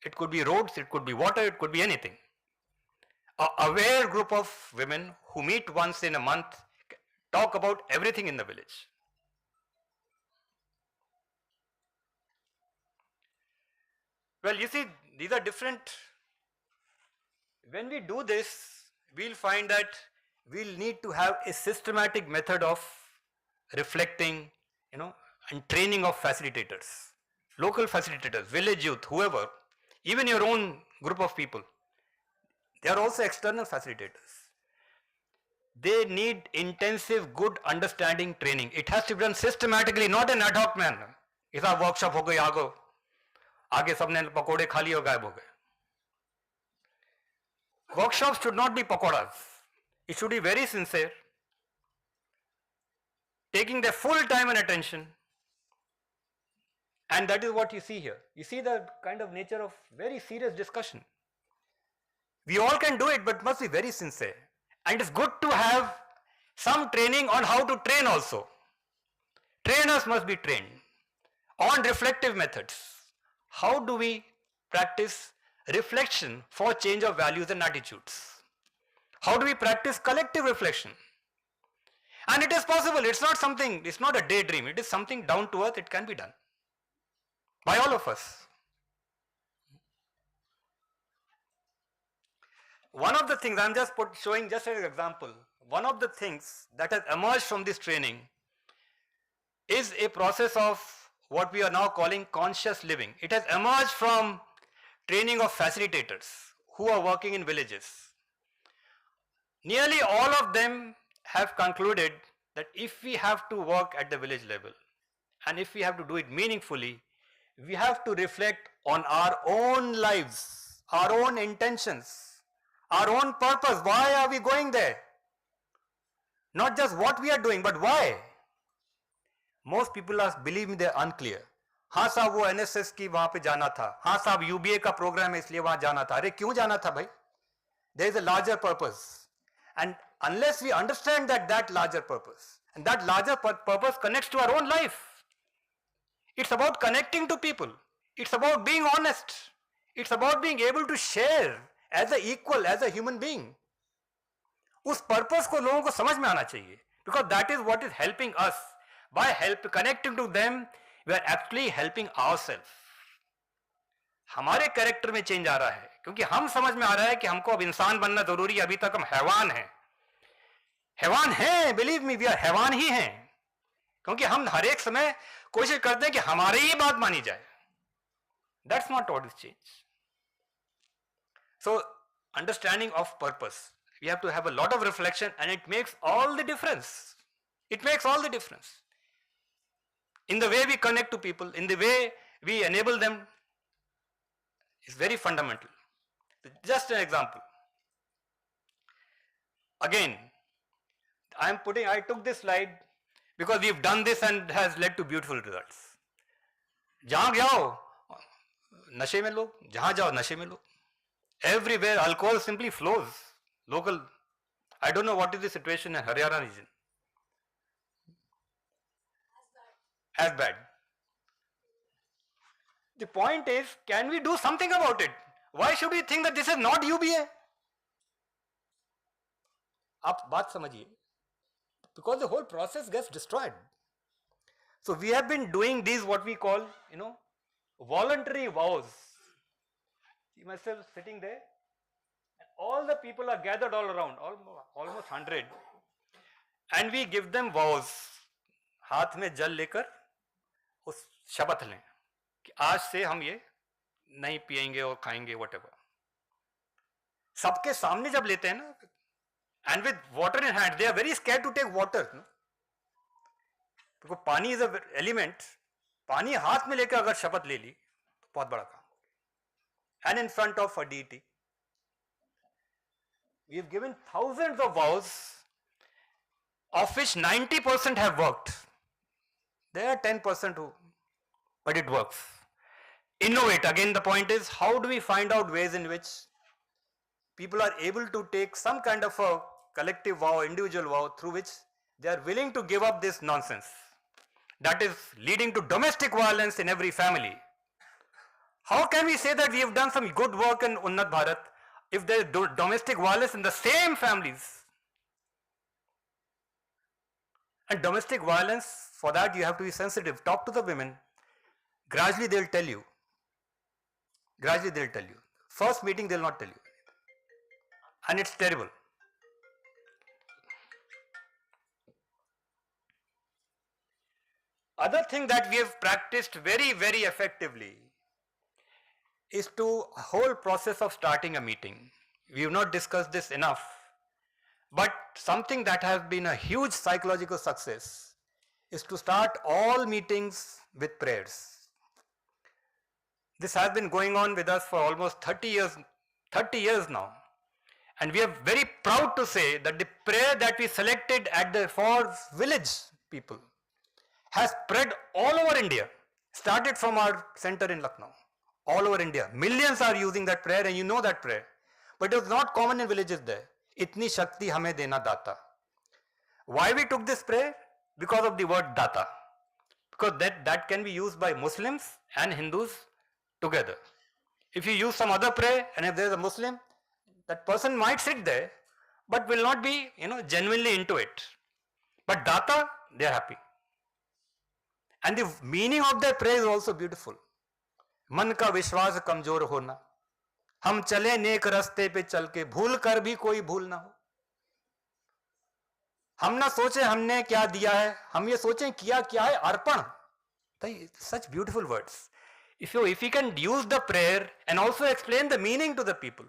[SPEAKER 5] it could be roads, it could be water, it could be anything. An aware group of women who meet once in a month talk about everything in the village. Well, you see, these are different. When we do this, we'll find that we'll need to have a systematic method of reflecting, and training of facilitators, local facilitators, village youth, whoever, even your own group of people. They are also external facilitators. They need intensive, good understanding training. It has to be done systematically, not an ad hoc manner. Isa workshop ho gayi आगे सबने पकोड़े खा लिए और गायब हो गए. Workshops should not be pakoras. It should be very sincere, taking their full time and attention. And that is what you see here. You see the kind of nature of very serious discussion. We all can do it, but must be very sincere. And it's good to have some training on how to train also. Trainers must be trained on reflective methods. How do we practice reflection for change of values and attitudes? How do we practice collective reflection? And it is possible. It's not a daydream. It is something down to earth. It can be done by all of us. One of the things I'm just showing just as an example, one of the things that has emerged from this training is a process of what we are now calling conscious living. It has emerged from training of facilitators who are working in villages. Nearly all of them have concluded that if we have to work at the village level and if we have to do it meaningfully, we have to reflect on our own lives, our own intentions, our own purpose. Why are we going there? Not just what we are doing, but why? Most people are, believe me, they are unclear. हाँ साहब वो NSS की वहाँ पे जाना था. हाँ साहब UBA का प्रोग्राम है इसलिए वहाँ जाना था. अरे क्यों जाना था भाई? There is a larger purpose. And unless we understand that larger purpose, and that larger purpose connects to our own life. It's about connecting to people. It's about being honest. It's about being able to share as an equal, as a human being. उस purpose को लोगों को समझ में आना चाहिए. Because that is what is helping us. By connecting to them, we are actually helping ourselves. हमारे character में चेंज आ रहा है क्योंकि हम समझ में आ रहा है कि हमको अब इंसान बनना जरूरी है. अभी तक हम हैवान हैं. हैवान हैं, बिलीव मी, वी आर हैवान ही हैं. क्योंकि हम हर एक समय कोशिश करते हैं कि हमारी ही बात मानी जाए. That's not what is change. So, understanding of purpose. We have to have a lot of reflection and it makes all the difference. It makes all the difference. In the way we connect to people, in the way we enable them, is very fundamental. Just an example. Again, I took this slide because we've done this and has led to beautiful results. जहाँ जाओ नशे में लोग, जहाँ जाओ नशे में लोग. Everywhere alcohol simply flows. Local, I don't know what is the situation in Haryana region. as bad. The point is, can we do something about it? Why should we think that this is not UBA? आप बात समझिए. Because the whole process gets destroyed. So we have been doing these what we call, voluntary vows. See myself sitting there, and all the people are gathered all around, almost 100, and we give them vows. हाथ में जल लेकर उस शपथ लें कि आज से हम ये नहीं पिएंगे और खाएंगे whatever. सबके सामने जब लेते हैं ना, and with water in hand, they are very scared to take water. No? Because पानी is an element. पानी हाथ में लेकर अगर शपथ ले ली तो बहुत बड़ा काम. And in front of a deity, we have given thousands of vows, of which 90% have worked. There are 10% who, but it works. Innovate. Again, the point is, how do we find out ways in which people are able to take some kind of a collective vow, individual vow, through which they are willing to give up this nonsense that is leading to domestic violence in every family. How can we say that we have done some good work in Unnat Bharat if there is domestic violence in the same families? And domestic violence, for that you have to be sensitive. Talk to the women. Gradually they will tell you. Gradually they will tell you. First meeting they will not tell you. And it's terrible. Other thing that we have practiced very, very effectively is to whole process of starting a meeting. We have not discussed this enough, but something that has been a huge psychological success is to start all meetings with prayers. This has been going on with us for almost 30 years now. And we are very proud to say that the prayer that we selected for village people has spread all over India. Started from our center in Lucknow. All over India. Millions are using that prayer, and you know that prayer. But it was not common in villages there. Itni shakti hame dena data. Why we took this prayer? Because of the word data. Because that can be used by Muslims and Hindus together. If you use some other prayer, and if there is a Muslim, that person might sit there, but will not be, genuinely into it. But data, they are happy. And the meaning of their prayer is also beautiful. मन का विश्वास कमजोर होना, हम चले नेक रास्ते पे चल के, भूल कर भी कोई भूल ना हो. हम ना सोचे हमने क्या दिया है, हम ये सोचें किया क्या है, अर्पण. Such beautiful words. If you can use the prayer and also explain the meaning to the people,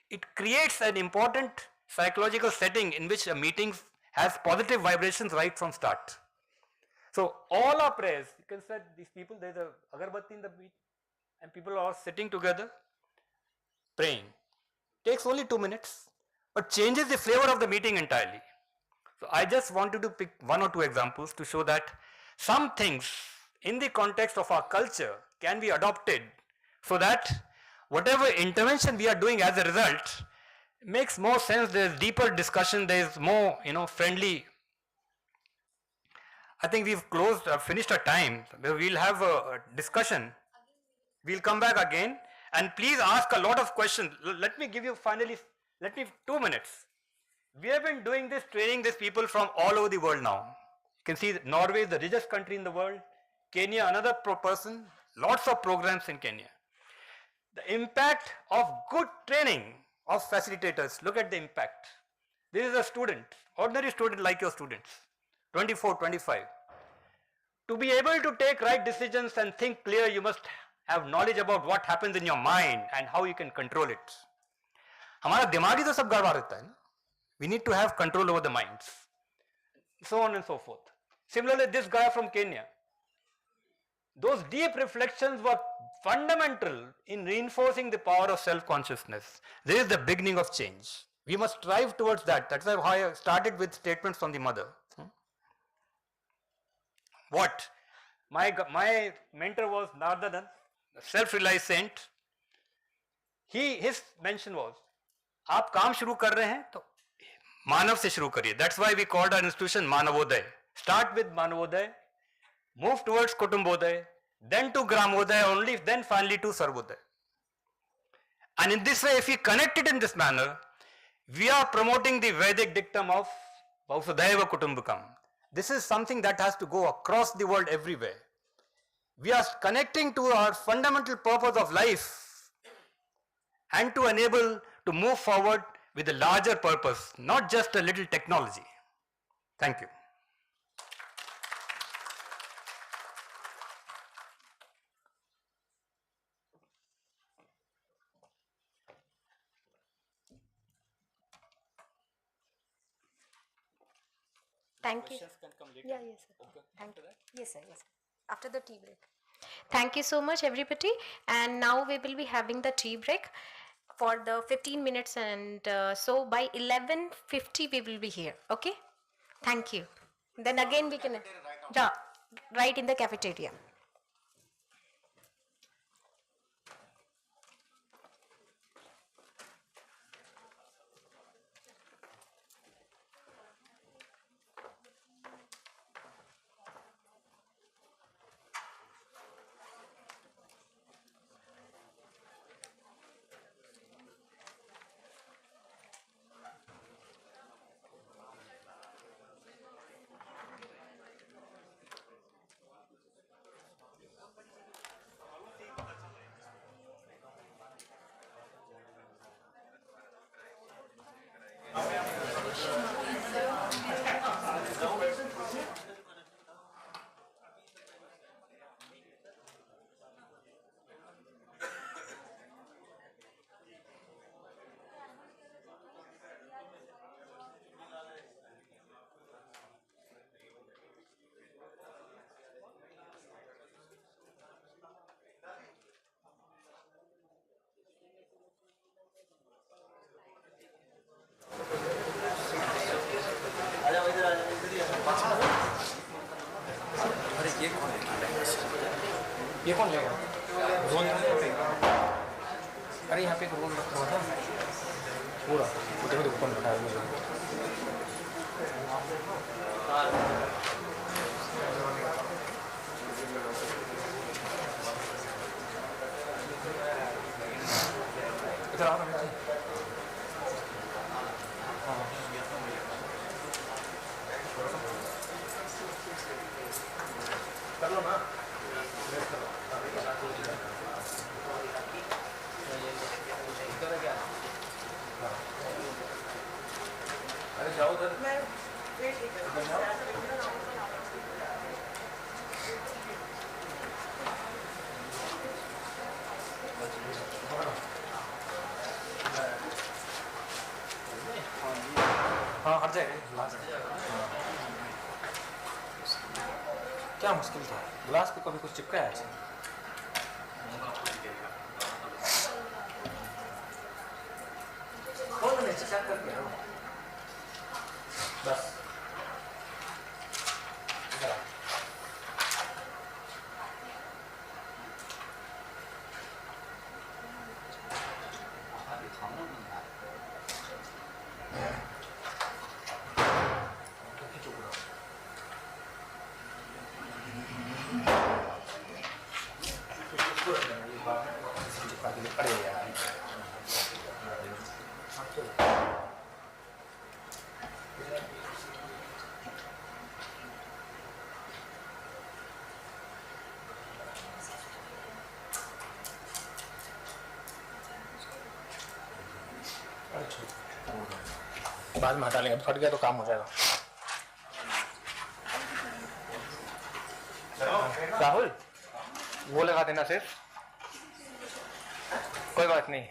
[SPEAKER 5] it creates an important psychological setting in which a meeting has positive vibrations right from start. So all our prayers, you can say these people, there is a agarbatti in the meet, and people are sitting together praying. Takes only 2 minutes, but changes the flavor of the meeting entirely. So I just wanted to pick 1 or 2 examples to show that some things in the context of our culture can be adopted so that whatever intervention we are doing as a result makes more sense. There is deeper discussion, there is more, friendly. I think we've finished our time. We'll have a discussion. We'll come back again, and please ask a lot of questions. Let me give you 2 minutes. We have been doing this, training these people from all over the world now. You can see Norway is the richest country in the world. Kenya, another person. Lots of programs in Kenya. The impact of good training of facilitators. Look at the impact. This is a student, ordinary student like your students, 24, 25. To be able to take right decisions and think clear, you must have knowledge about what happens in your mind and how you can control it. हमारा दिमाग ही तो सब गड़बड़ रहता है ना. We need to have control over the minds. So on and so forth. Similarly, this guy from Kenya. Those deep reflections were fundamental in reinforcing the power of self-consciousness. This is the beginning of change. We must strive towards that. That's why I started with statements from the mother. What? My mentor was Nardadan, a self-realized saint. His mention was, आप काम शुरू कर रहे हैं तो मानव से शुरू करिए. That's why we called our institution Manavodaya. Start with Manavodaya. move towards Kutumbodaya, then to Gramodaya only, then finally to Sarvodaya. And in this way, if we connect it in this manner, we are promoting the Vedic dictum of Vausudhaiva Kutumbakam. This is something that has to go across the world everywhere. We are connecting to our fundamental purpose of life and to enable to move forward with a larger purpose, not just a little technology. Thank you.
[SPEAKER 1] Thank you.
[SPEAKER 3] Can come later.
[SPEAKER 1] Yeah, yes, sir.
[SPEAKER 3] Okay.
[SPEAKER 1] Thank you. Yes, sir. Yes, sir. After the tea break. Thank you so much, everybody. And now we will be having the tea break for the 15 minutes, and so by 11:50 we will be here. Okay. Thank you. Then again we can. Yeah, right in the cafeteria.
[SPEAKER 4] ये कौन लेगा role? अरे यहाँ पे एक role रखा हुआ था पूरा, वो देखो देखो कौन बैठा है मुझे। इधर आओ ना। कर लो ना। अरे जाओ उधर। हाँ हट जाएगा। क्या मुश्किल था, ग्लास को कभी कुछ चिपका है ऐसे? कौन नीचे चेक करके आओ बस। अरे यार बाद में हटा लेंगे, फट गया तो काम हो जाएगा। राहुल वो लगा देना सिर्फ, कोई बात नहीं।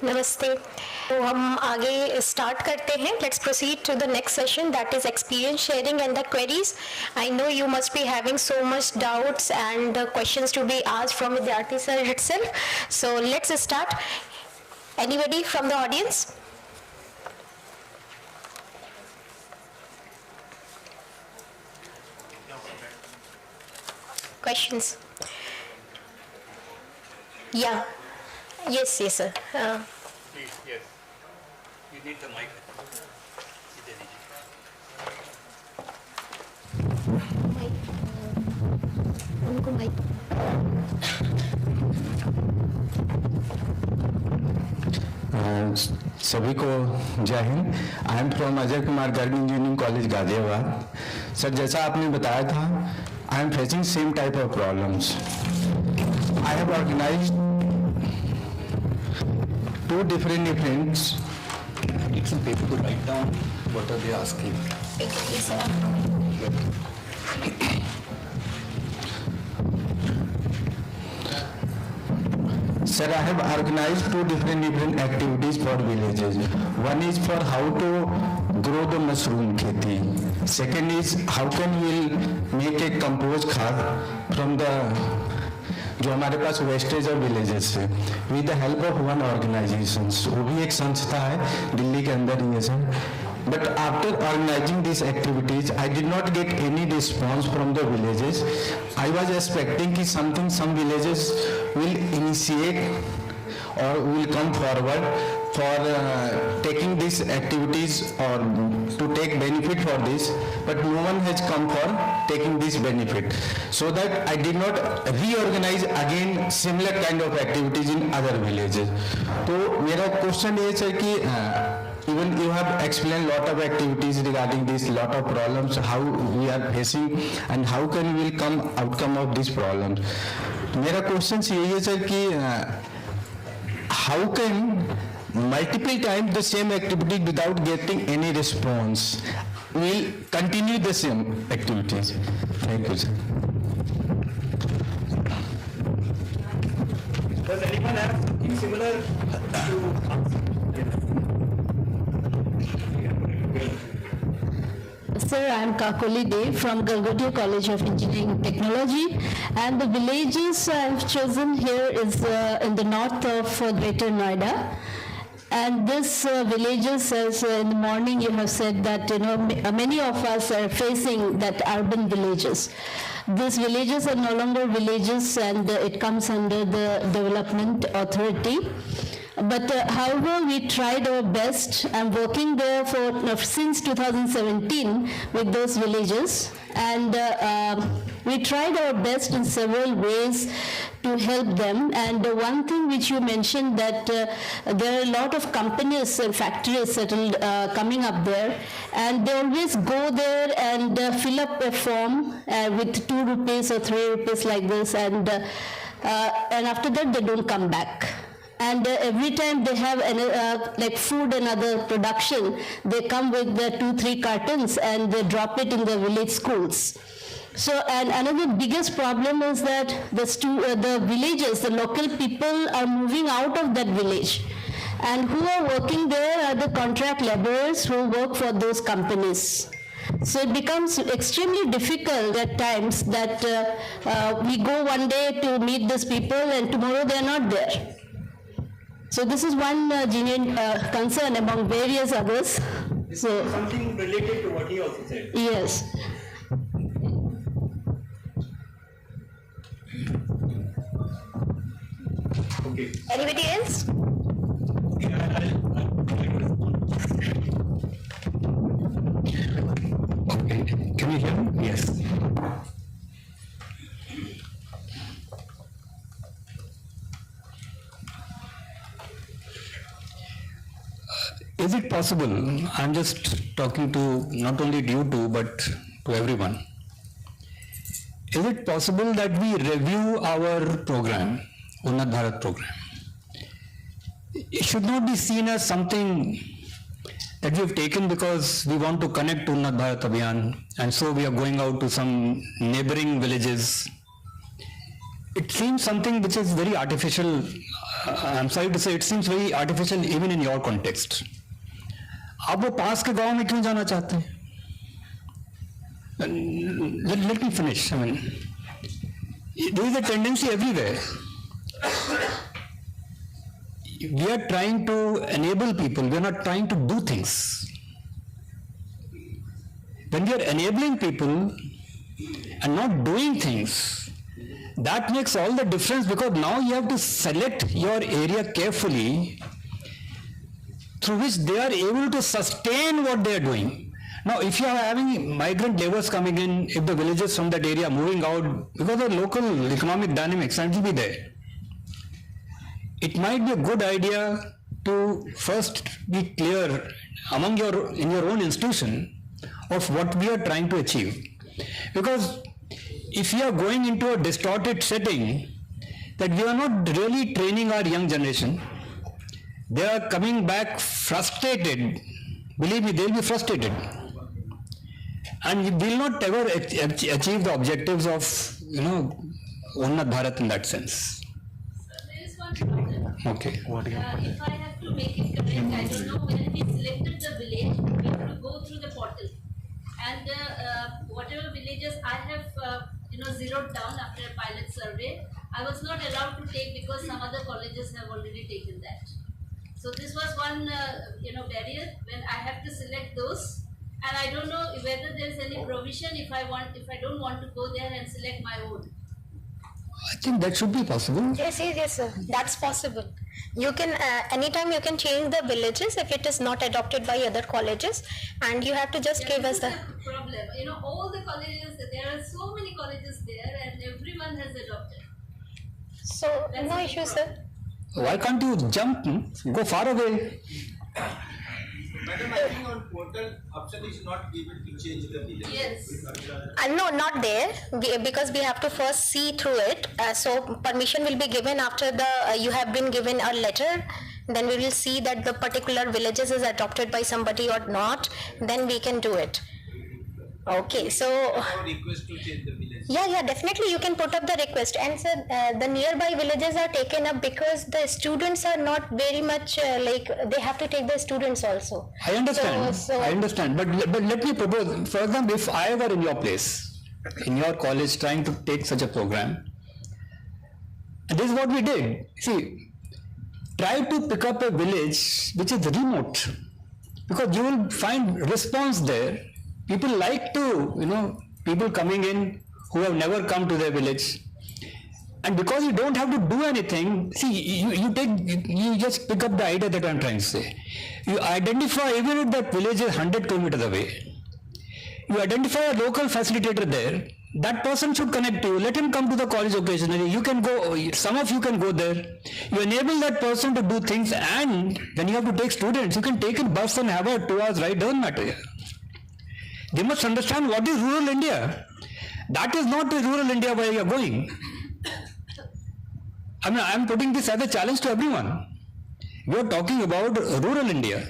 [SPEAKER 6] नमस्ते। तो हम आगे स्टार्ट करते हैं. Let's proceed to the next session, that is experience sharing and the queries. I know you must be having so much doubts and questions to be asked from विद्यार्थी sir itself. So let's start. Anybody from the audience? Questions? Yeah. Yes, sir.
[SPEAKER 3] Please, yes. You need the mic.
[SPEAKER 6] उनको mic.
[SPEAKER 7] सभी को जय हिंद. I am from Ajay Kumar Garg engineering college Ghaziabad. Sir, जैसा आपने बताया था, I am facing same type of problems. I have organised two different events.
[SPEAKER 4] Need some paper to write down what are they asking.
[SPEAKER 6] Yes, sir.
[SPEAKER 7] Sir, I have organized two different activities for villages. One is for how to grow the mushroom kheti. Second is how can we make a compost खाद from the जो हमारे पास wastage of villages से, with the help of one organisation. वो भी एक संस्था है दिल्ली के अंदर ही है sir. But after organising this activities I did not get any response from the villages. I was expecting कि some villages will initiate or will come forward for taking these activities or to take benefit for this, but no one has come for taking this benefit, so that I did not reorganize again similar kind of activities in other villages. तो मेरा question ये है कि even you have explained lot of activities regarding this, lot of problems how we are facing and how can we will come outcome of these problems. मेरा question यही है sir कि how can multiple times the same activity without getting any response will continue the same activities? Thank you, sir.
[SPEAKER 5] Does anyone have something similar to
[SPEAKER 8] Sir, I am Kakoli Dev from Galgotia College of Engineering and Technology, and the villages I have chosen here is in the north of Greater Noida. And this villages, as in the morning you have said that many of us are facing that urban villages. These villages are no longer villages, and it comes under the development authority. But however, we tried our best. I'm working there since 2017 with those villages, and we tried our best in several ways to help them. And one thing which you mentioned, that there are a lot of companies and factories settled coming up there, and they always go there and fill up a form with 2 rupees or 3 rupees like this, and after that they don't come back. And every time they have like food and other production, they come with the 2-3 cartons and they drop it in the village schools. So, and another biggest problem is that the villages, the local people are moving out of that village. And who are working there are the contract laborers who work for those companies. So it becomes extremely difficult at times that we go one day to meet these people and tomorrow they are not there. So this is one genuine concern among various others. So
[SPEAKER 5] something related to what he also said?
[SPEAKER 8] Yes.
[SPEAKER 5] Okay.
[SPEAKER 6] Anybody else?
[SPEAKER 7] Okay. Can you hear me? Yes.
[SPEAKER 9] Is it possible, I'm just talking to not only you two but to everyone, is it possible that we review our program, Unnat Bharat program? It should not be seen as something that we have taken because we want to connect to Unnat Bharat Abhiyan and so we are going out to some neighboring villages. It seems something which is very artificial. I'm sorry to say, it seems very artificial even in your context. आप वो पास के गांव में क्यों जाना चाहते हैं? Let me finish. I mean, there is a tendency everywhere. We are trying to enable people. We are not trying to do things. When we are enabling people and not doing things, that makes all the difference, because now you have to select your area carefully through which they are able to sustain what they are doing. Now, if you are having migrant laborers coming in, if the villages from that area moving out because of local economic dynamics, and it will be there, it might be a good idea to first be clear in your own institution of what we are trying to achieve. Because if we are going into a distorted setting, that we are not really training our young generation, they are coming back frustrated. Believe me, they will be frustrated. And we will not ever achieve the objectives of, Unnat Bharat in that sense.
[SPEAKER 10] There is one problem.
[SPEAKER 9] Okay.
[SPEAKER 10] If I have to make it correct, I don't know, when we selected the village, we have to go through the portal. And whatever villages I have, zeroed down after a pilot survey, I was not allowed to take because some other colleges have already taken that. So this was one, barrier when I have to select those, and I don't know whether there is any provision if I don't want to go there and select my own.
[SPEAKER 9] I think that should be possible.
[SPEAKER 6] Yes, sir. That's possible. You can, anytime you can change the villages if it is not adopted by other colleges, and you have to just give us the
[SPEAKER 10] problem. All the colleges, there are so many colleges there, and everyone has adopted.
[SPEAKER 6] So, no issue, sir.
[SPEAKER 9] Why can't you jump, go far away?
[SPEAKER 11] Madam, I think on portal option is not given to change the village.
[SPEAKER 10] Yes.
[SPEAKER 6] No, not there, because we have to first see through it. So permission will be given after you have been given a letter. Then we will see that the particular villages is adopted by somebody or not. Then we can do it. Okay, so
[SPEAKER 11] Request to change the village.
[SPEAKER 6] yeah, definitely you can put up the request. And sir, the nearby villages are taken up because the students are not very much they have to take the students also.
[SPEAKER 9] I understand.
[SPEAKER 6] So
[SPEAKER 9] I understand. But let me propose. For example, if I were in your place, in your college, trying to take such a program, and this is what we did. See, try to pick up a village which is remote, because you will find response there. People like to, people coming in who have never come to their village. And because you don't have to do anything, see, you just pick up the idea that I'm trying to say. You identify, even if that village is 100 kilometers away, you identify a local facilitator there, that person should connect you, let him come to the college occasionally, you can go, some of you can go there, you enable that person to do things, and when you have to take students, you can take a bus and have a 2 hours ride, doesn't matter. They must understand what is rural India. That is not the rural India where you are going. I mean, I am putting this as a challenge to everyone. We are talking about rural India.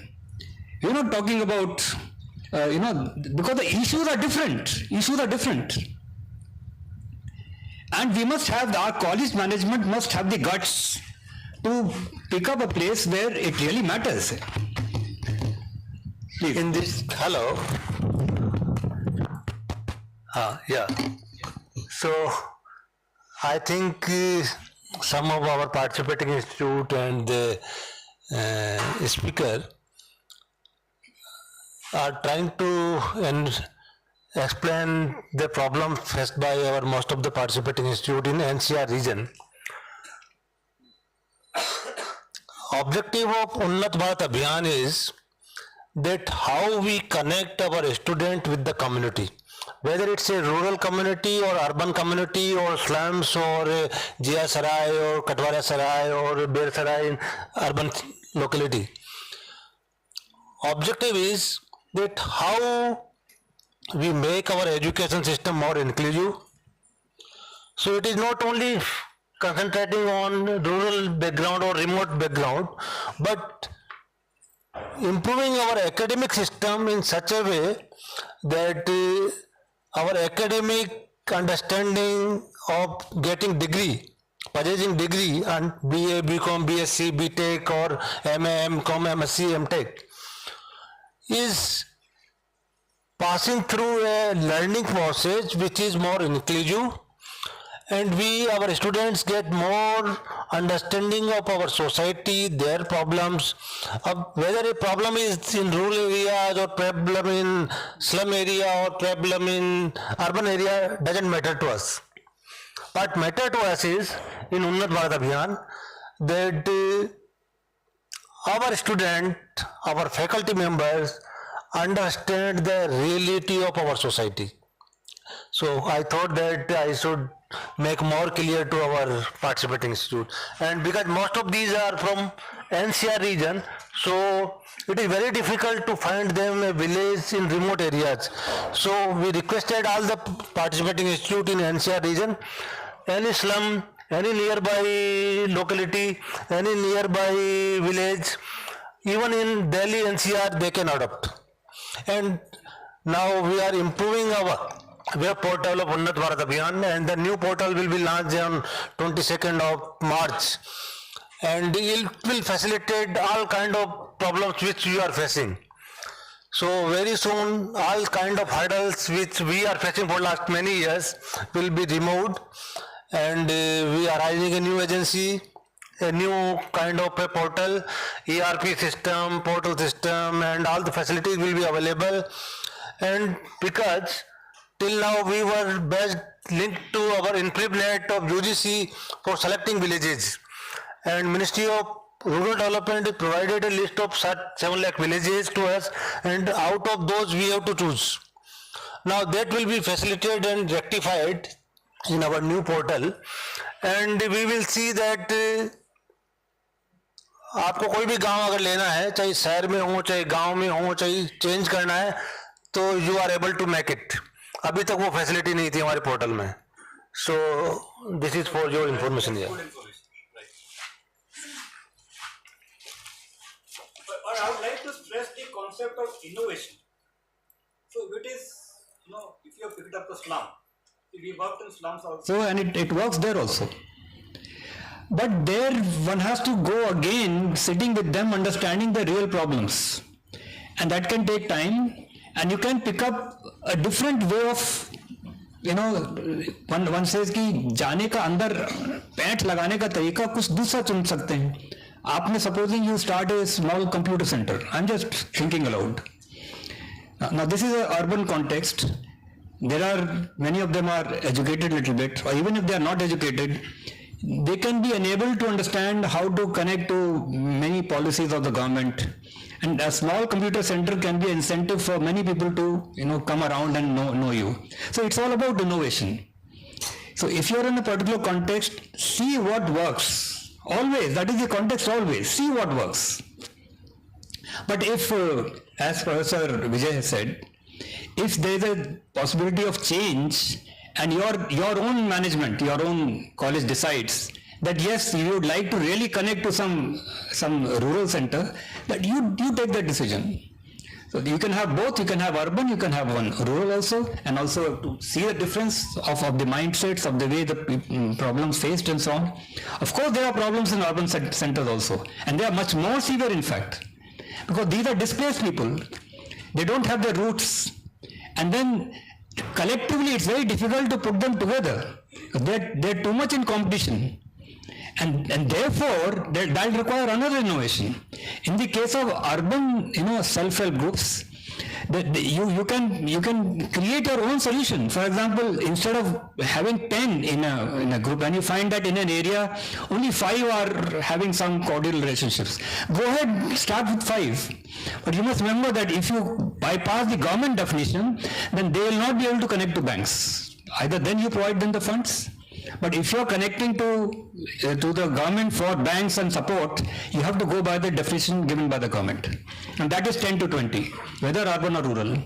[SPEAKER 9] We are not talking about, because the issues are different. And we must have, our college management must have the guts to pick up a place where it really matters. Please.
[SPEAKER 2] In this, hello. Yeah. So, I think some of our participating institute and the speaker are trying to explain the problem faced by most of the participating institute in NCR region. Objective of Unnat Bharat Abhiyan is that how we connect our student with the community, whether it's a rural community or urban community or slums or Jia Sarai or Katwara Sarai or Ber Sarai in urban locality. objective is that how we make our education system more inclusive. So it is not only concentrating on rural background or remote background, but improving our academic system in such a way that our academic understanding of getting degree, purchasing degree and BA, BCom, BSc, BTech or MA, MCom, MSc, MTech is passing through a learning process which is more inclusive, and our students get more understanding of our society, their problems, whether a problem is in rural areas or problem in slum area or problem in urban area doesn't matter to us. What matter to us is in Unnat Bharat Abhiyan that our student, our faculty members understand the reality of our society. So I thought that I should make more clear to our participating students, and because most of these are from NCR region, so it is very difficult to find them a village in remote areas. So we requested all the participating institute in NCR region, any slum, any nearby locality, any nearby village, even in Delhi NCR they can adopt. And now we are improving our web portal of Unnat Bharat Abhiyan, and the new portal will be launched on 22nd of March, and it will facilitate all kind of problems which we are facing. So very soon all kind of hurdles which we are facing for last many years will be removed, and we are raising a new agency, a new kind of a portal, ERP system, portal system, and all the facilities will be available. And because till now we were best linked to our InfraNet of UGC for selecting villages, and Ministry of Rural Development provided a list of such 7 lakh villages to us, and out of those we have to choose. Now that will be facilitated and rectified in our new portal, and we will see that आपको कोई भी गांव अगर लेना है, चाहे शहर में हो चाहे गांव में हो, चाहे चेंज करना है, तो you are able to make it. अभी तक वो फैसिलिटी नहीं थी हमारे पोर्टल में. So this is for your information here.
[SPEAKER 5] But I would like to stress the concept of innovation. So if it is, if you have picked up the slum, we worked in slums also.
[SPEAKER 9] So, and it works there also. But there one has to go again, sitting with them, understanding the real problems. And that can take time, and you can pick up a different way of, one says कि जाने का अंदर pant लगाने का तरीका कुछ दूसरा चुन सकते हैं. आपने supposing you start a small computer center. I'm just thinking aloud. Now this is an urban context. There are, many of them are educated a little bit, or even if they are not educated, they can be enabled to understand how to connect to many policies of the government. And a small computer center can be an incentive for many people to, come around and know you. So it's all about innovation. So if you're in a particular context, see what works. Always, that is the context always. See what works. But if, as Professor Vijay has said, if there is a possibility of change, and your own management, your own college decides that yes, you would like to really connect to some rural center, that you take that decision. So you can have both, you can have urban, you can have one rural also, and also to see the difference of the mindsets, of the way the problems faced and so on. Of course there are problems in urban centers also, and they are much more severe in fact, because these are displaced people, they don't have their roots, and then collectively it's very difficult to put them together. They're too much in competition, and therefore that'll require another innovation. In the case of urban, self-help groups, you can create your own solution. For example, instead of having 10 in a group, and you find that in an area only 5 are having some cordial relationships, go ahead, start with 5. But you must remember that if you bypass the government definition, then they will not be able to connect to banks. Either then you provide them the funds, But if you're connecting to the government for banks and support, you have to go by the definition given by the government. And that is 10 to 20, whether urban or rural.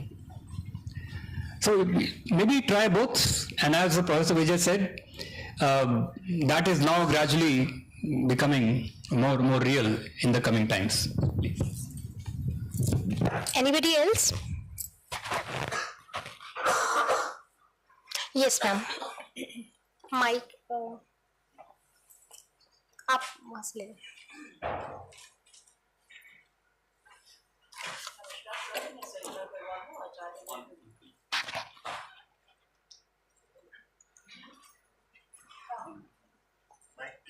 [SPEAKER 9] So maybe try both. And as the Professor Vijay said, that is now gradually becoming more real in the coming times.
[SPEAKER 6] Anybody else? Yes, ma'am. Mic. आप वहाँ से ले लें.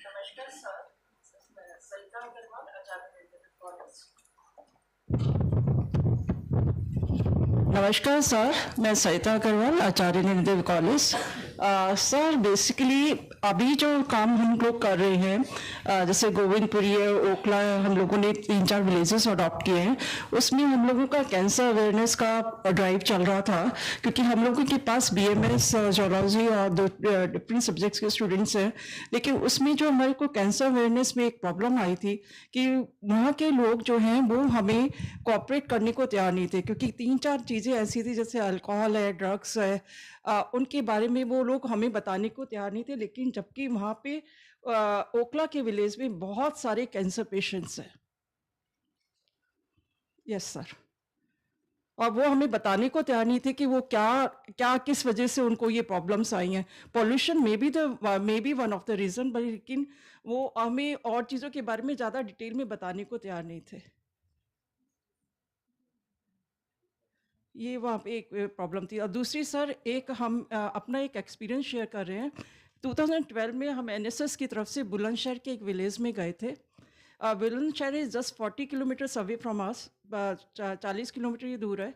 [SPEAKER 12] नमस्कार sir, सरिता अग्रवाल, आचार्य college.
[SPEAKER 13] नमस्कार sir, मैं सरिता अग्रवाल, आचार्य निर्देव college. Sir basically अभी जो काम हम लोग कर रहे हैं, जैसे गोविंदपुरी है, ओखला है, हम लोगों ने 3-4 विलेजेस अडॉप्ट किए हैं. उसमें हम लोगों का कैंसर अवेयरनेस का ड्राइव चल रहा था, क्योंकि हम लोगों के पास BMS जोलॉजी और डिफरेंट सब्जेक्ट्स के स्टूडेंट्स हैं. लेकिन उसमें जो हमारे को कैंसर अवेयरनेस में एक प्रॉब्लम आई थी कि वहाँ के लोग जो हैं वो हमें कोऑपरेट करने को तैयार नहीं थे, क्योंकि 3-4 चीज़ें ऐसी थी जैसे अल्कोहल है, ड्रग्स है, उनके बारे में वो लोग हमें बताने को तैयार नहीं थे. लेकिन जबकि वहाँ पे ओखला के विलेज में बहुत सारे कैंसर पेशेंट्स हैं. Yes sir. और वो हमें बताने को तैयार नहीं थे कि वो क्या किस वजह से उनको ये प्रॉब्लम्स आई हैं. Pollution may be one of the reason, but लेकिन वो हमें और चीज़ों के बारे में ज़्यादा डिटेल में बताने को तैयार नहीं थे. ये वहाँ पे एक प्रॉब्लम थी. और दूसरी सर, एक हम अपना एक एक्सपीरियंस शेयर कर रहे हैं. 2012 में हम NSS की तरफ से बुलंदशहर के एक विलेज में गए थे. Bulandshahr is just 40 kilometres away from us, 40 kilometre ही दूर है.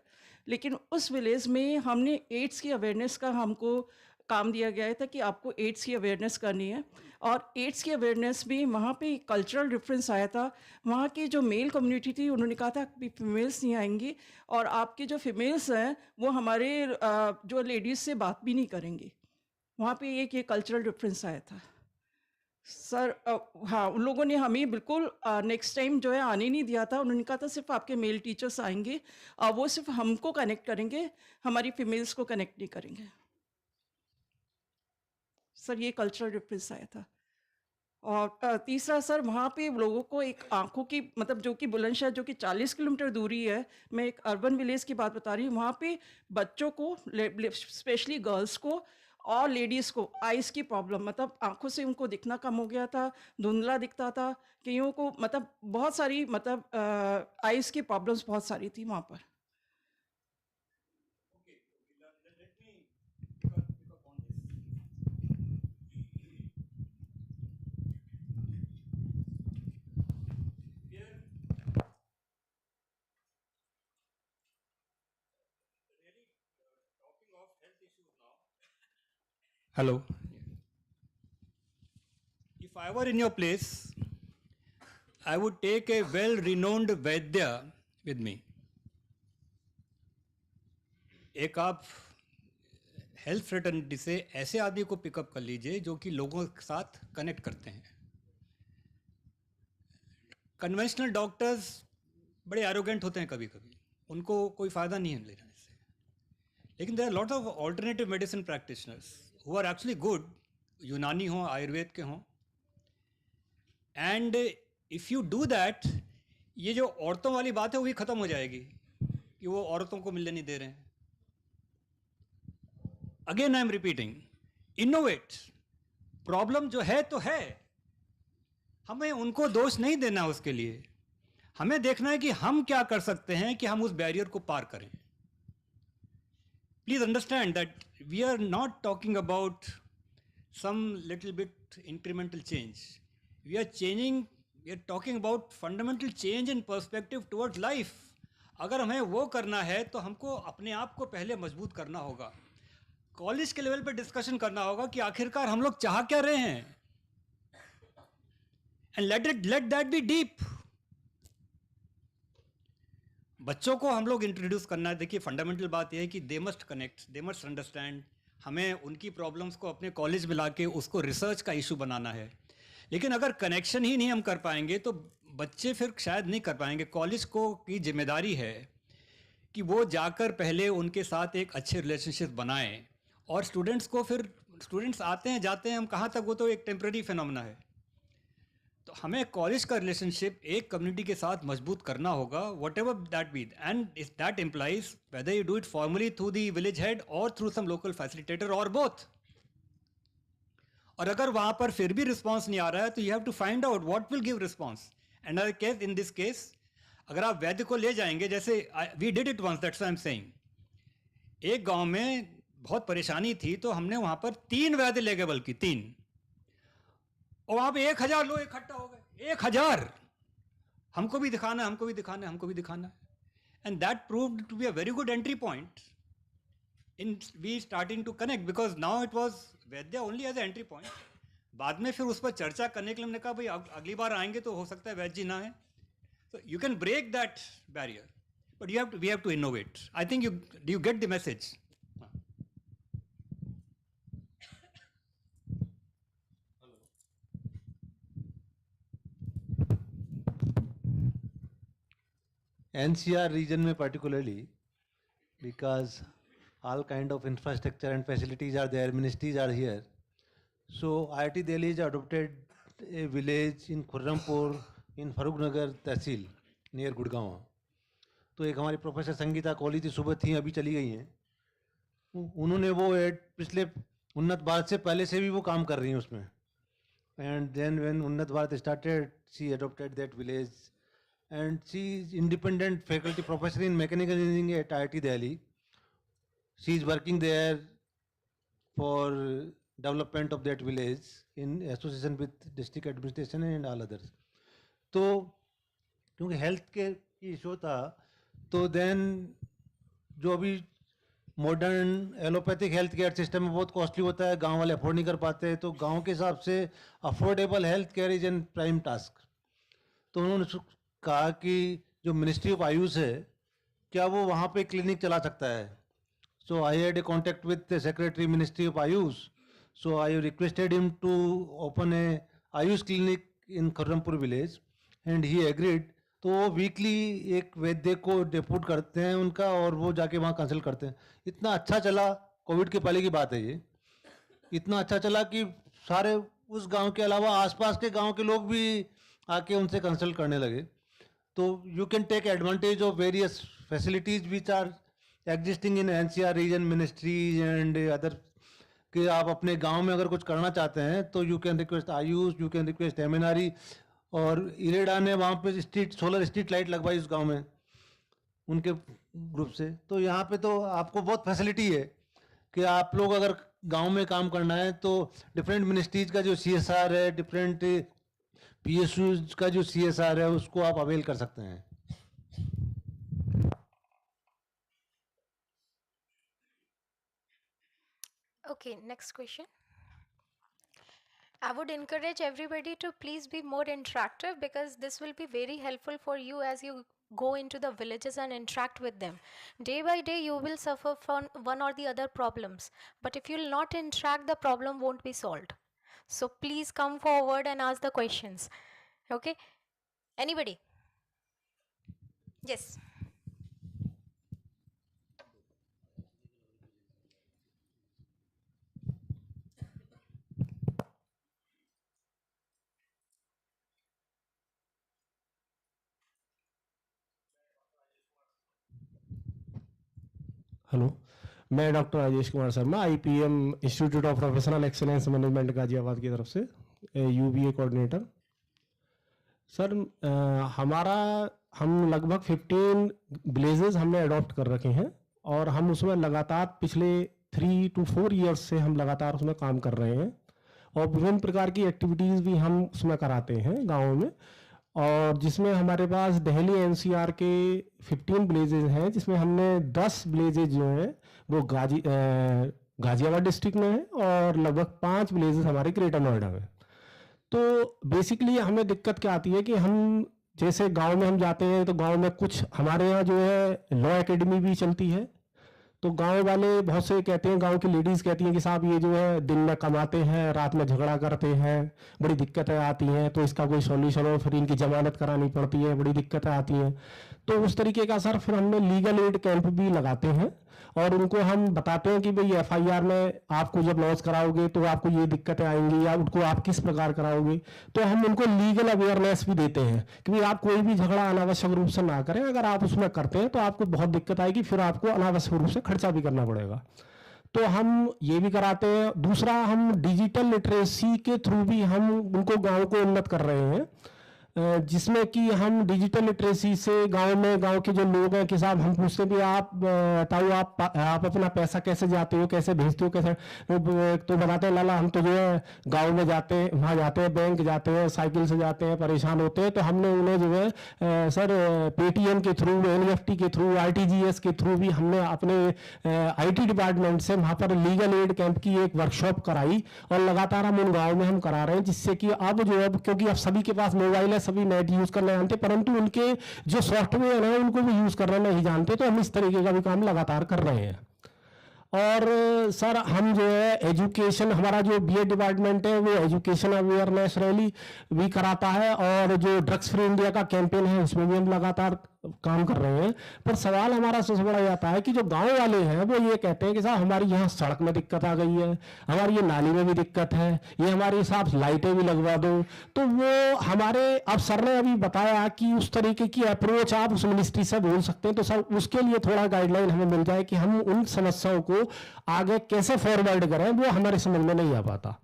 [SPEAKER 13] लेकिन उस विलेज में हमने एड्स की अवेयरनेस का हमको काम दिया गया था कि आपको एड्स की अवेयरनेस करनी है. और एड्स की अवेयरनेस में वहाँ पे कल्चरल डिफरेंस आया था. वहाँ की जो मेल कम्युनिटी थी उन्होंने कहा था कि फीमेल्स नहीं आएंगी, और आपकी जो फीमेल्स हैं वो हमारे जो लेडीज़ से बात भी नहीं करेंगी. वहाँ पे ये कल्चरल डिफरेंस आया था सर. हाँ, उन लोगों ने हमें बिल्कुल नेक्स्ट टाइम जो है आने नहीं दिया था. उन्होंने कहा था सिर्फ आपके मेल टीचर्स आएंगे और वो सिर्फ हमको कनेक्ट करेंगे, हमारी फीमेल्स को कनेक्ट नहीं करेंगे. सर ये कल्चरल डिफरेंस आया था. और तीसरा सर, वहाँ पे लोगों को एक आंखों की मतलब जो कि बुलंदशहर जो कि 40 किलोमीटर दूरी है, मैं एक अर्बन विलेज की बात बता रही हूँ. वहाँ पे बच्चों को स्पेशली गर्ल्स को और लेडीज़ को आइज़ की प्रॉब्लम, मतलब आंखों से उनको दिखना कम हो गया था, धुंधला दिखता था. कईयों को मतलब बहुत सारी मतलब आइज़ की प्रॉब्लम्स बहुत सारी थी वहाँ पर.
[SPEAKER 9] Hello. If I were in your place, I would take a well-renowned Vaidya with me. एक आप हेल्थ फ्रेटर्निटी से ऐसे आदमी को पिकअप कर लीजिए जो कि लोगों के साथ कनेक्ट करते हैं. कन्वेंशनल डॉक्टर्स बड़े एरोगेंट होते हैं कभी कभी, उनको कोई फ़ायदा नहीं है लेने से. लेकिन there are lot of alternative medicine practitioners who are actually good, Unani हों, आयुर्वेद के हों. And if you do that, ये जो औरतों वाली बात है वो भी ख़त्म हो जाएगी कि वो औरतों को मिलने नहीं दे रहे हैं. Again I am repeating, innovate. Problem जो है तो है, हमें उनको दोष नहीं देना उसके लिए. हमें देखना है कि हम क्या कर सकते हैं कि हम उस बैरियर को पार करें. Please understand that we are not talking about some little bit incremental change. We are talking about fundamental change in perspective towards life. अगर हमें वो करना है तो हमको अपने आप को पहले मजबूत करना होगा. कॉलेज के लेवल पे डिस्कशन करना होगा कि आखिरकार हम लोग चाह क्या रहे हैं. And let that be deep. बच्चों को हम लोग इंट्रोड्यूस करना है. देखिए फंडामेंटल बात यह है कि they must connect, they must understand हमें उनकी प्रॉब्लम्स को अपने कॉलेज में लाके उसको रिसर्च का इशू बनाना है। लेकिन अगर कनेक्शन ही नहीं हम कर पाएंगे तो बच्चे फिर शायद नहीं कर पाएंगे। कॉलेज को की जिम्मेदारी है कि वो जाकर पहले उनके साथ एक अच्छे रिलेशनशिप बनाएं, और स्टूडेंट्स को फिर स्टूडेंट्स आते हैं जाते हैं, हम कहाँ तक, वो तो एक टेम्पररी फिनोमेना है। तो हमें कॉलेज का रिलेशनशिप एक कम्युनिटी के साथ मजबूत करना होगा, whatever that be, and that implies whether you do it formally through the village head और थ्रू सम लोकल फैसिलिटेटर और बोथ। और अगर वहाँ पर फिर भी रिस्पॉन्स नहीं आ रहा है तो you have to find out what will give response. And case in this case अगर आप वैद्य को ले जाएंगे, जैसे we did it once, that's I am saying, एक गांव में बहुत परेशानी थी तो हमने वहाँ पर 3 वैद्य ले गए, बल्कि 3, और वहाँ पे 1000 लोग इकट्ठा हो गए। 1000 हमको भी दिखाना है, हमको भी दिखाना है, हमको भी दिखाना है। And that proved to be a very good entry point in we starting to connect, because now it was Vaidya only as an entry point। बाद में फिर उस पर चर्चा करने के लिए हमने कहा भाई अगली बार आएंगे तो हो सकता है वैद्य जी ना है। So you can break that barrier, but we have to innovate। I think do you get the message?
[SPEAKER 2] NCR region में particularly, because all kind of infrastructure and facilities are there, ministries are here. So IIT Delhi has adopted a village in Khurrampur in Farrukhnagar Tehsil near Gurgaon. तो एक हमारी professor Sangeeta Kohli थी, सुबह थी, अभी चली गई हैं। उन्होंने वो पिछले उन्नत भारत से पहले से भी वो काम कर रही हैं उसमें। And then when Unnat Bharat started, she adopted that village, and she is independent faculty professor in mechanical engineering at IIT Delhi. She is working there for development of that village in association with district administration and all others. तो क्योंकि health care की issue था, तो then जो अभी modern allopathic health care system में बहुत costly होता है, गांव वाले अफोर्ड नहीं कर पाते, तो गांव के हिसाब से affordable health care is an prime task. तो उन्होंने कहा कि जो मिनिस्ट्री ऑफ आयुष है, क्या वो वहाँ पे क्लिनिक चला सकता है। So I had a contact with the Secretary Ministry of Ayush. So I requested him to open a Ayush clinic in Khurrampur village, and he agreed. तो वो वीकली एक वैद्य को डेप्यूट करते हैं उनका, और वो जाके वहाँ कंसल्ट करते हैं। इतना अच्छा चला, कोविड के पहले की बात है ये, इतना अच्छा चला कि सारे उस गांव के अलावा आसपास के गांव के लोग भी आके उनसे कंसल्ट करने लगे। तो you can take advantage of various facilities which are existing in NCR region ministries and other, कि आप अपने गांव में अगर कुछ करना चाहते हैं तो you can request Ayush, you can request MNRE। और इरेडा ने वहाँ पे सोलर स्ट्रीट लाइट लगवाई उस गांव में उनके ग्रुप से। तो यहाँ पे तो आपको बहुत फैसिलिटी है कि आप लोग अगर गांव में काम करना है तो डिफरेंट मिनिस्ट्रीज का जो CSR है, डिफरेंट PSUs का जो CSR है, उसको आप अवेल कर सकते हैं।
[SPEAKER 6] Okay, next question. I would encourage everybody to please be more interactive, because this will be very helpful for you as you go into the villages and interact with them. Day by day, you will suffer from one or the other problems. But if you will not interact, the problem won't be solved. So please come forward and ask the questions. Okay? Anybody? Yes.
[SPEAKER 14] Hello, मैं doctor Rajesh Kumar Sharma, IPM institute of professional excellence management Ghaziabad की तरफ से UBA coordinator. Sir, हम लगभग 15 villages हमने adopt कर रखे हैं, और हम उसमें लगातार पिछले 3 to 4 ईयर्स से हम लगातार उसमें काम कर रहे हैं, और विभिन्न प्रकार की एक्टिविटीज़ भी हम उसमें कराते हैं गाँव में। और जिसमें हमारे पास दिल्ली NCR के 15 विलेजेज हैं, जिसमें हमने 10 विलेजेज जो हैं वो गाजियाबाद डिस्ट्रिक्ट में है, और लगभग 5 विलेजेज हमारे ग्रेटर नोएडा में। तो बेसिकली हमें दिक्कत क्या आती है कि हम जैसे गांव में हम जाते हैं तो गांव में कुछ हमारे यहाँ जो है लॉ एकेडमी भी चलती है, तो गांव वाले बहुत से कहते हैं, गांव की लेडीज़ कहती हैं कि साहब ये जो है दिन में कमाते हैं, रात में झगड़ा करते हैं, बड़ी दिक्कतें आती हैं, तो इसका कोई सॉल्यूशन हो, फिर इनकी जमानत करानी पड़ती है, बड़ी दिक्कतें आती हैं। तो उस तरीके का सर फिर हमने लीगल एड कैंप भी लगाते हैं और उनको हम बताते हैं कि भाई FIR में आपको जब लॉन्च कराओगे तो आपको ये दिक्कतें आएंगी, या उनको आप किस प्रकार कराओगे। तो हम उनको लीगल अवेयरनेस भी देते हैं कि भाई आप कोई भी झगड़ा अनावश्यक रूप से ना करें, अगर आप उसमें करते हैं तो आपको बहुत दिक्कत आएगी, फिर आपको अनावश्यक रूप से खर्चा भी करना पड़ेगा। तो हम ये भी कराते हैं। दूसरा, हम डिजिटल लिटरेसी के थ्रू भी हम उनको गाँव को उन्नत कर रहे हैं, जिसमें कि हम डिजिटल लिटरेसी से गांव में, गांव के जो लोग हैं कि साहब हम पूछते भी आप बताओ आप अपना पैसा कैसे जाते हो, कैसे भेजते हो, कैसे, तो बताते हैं लाला हम तो जो है गांव में जाते हैं, वहाँ जाते हैं, बैंक जाते हैं, साइकिल से जाते हैं, परेशान होते हैं। तो हमने उन्हें जो है सर पेटीएम के थ्रू, NEFT के थ्रू, RTGS के थ्रू भी हमने अपने IT डिपार्टमेंट से वहाँ पर लीगल एड कैंप की एक वर्कशॉप कराई और लगातार हम उन गाँव में हम करा रहे हैं, जिससे कि अब जो है, क्योंकि अब सभी के पास मोबाइल है, सभी नेट यूज करना जानते, परंतु उनके जो सॉफ्टवेयर है उनको भी यूज करना नहीं जानते। तो हम इस तरीके का भी काम लगातार कर रहे हैं। और सर हम जो है एजुकेशन, हमारा जो BA डिपार्टमेंट है वो एजुकेशन अवेयरनेस रैली भी कराता है, और जो ड्रग्स फ्री इंडिया का कैंपेन है उसमें भी हम लगातार काम कर रहे हैं। पर सवाल हमारा सबसे बड़ा आता है कि जो गांव वाले हैं वो ये कहते हैं कि साहब हमारी यहाँ सड़क में दिक्कत आ गई है, हमारी ये नाली में भी दिक्कत है, ये हमारे साथ लाइटें भी लगवा दो। तो वो हमारे, अब सर ने अभी बताया कि उस तरीके की अप्रोच आप उस मिनिस्ट्री से बोल सकते हैं, तो सर उसके लिए थोड़ा गाइडलाइन हमें मिल जाए कि हम उन समस्याओं को आगे कैसे फॉरवर्ड करें, वो हमारे समझ में नहीं आ पाता।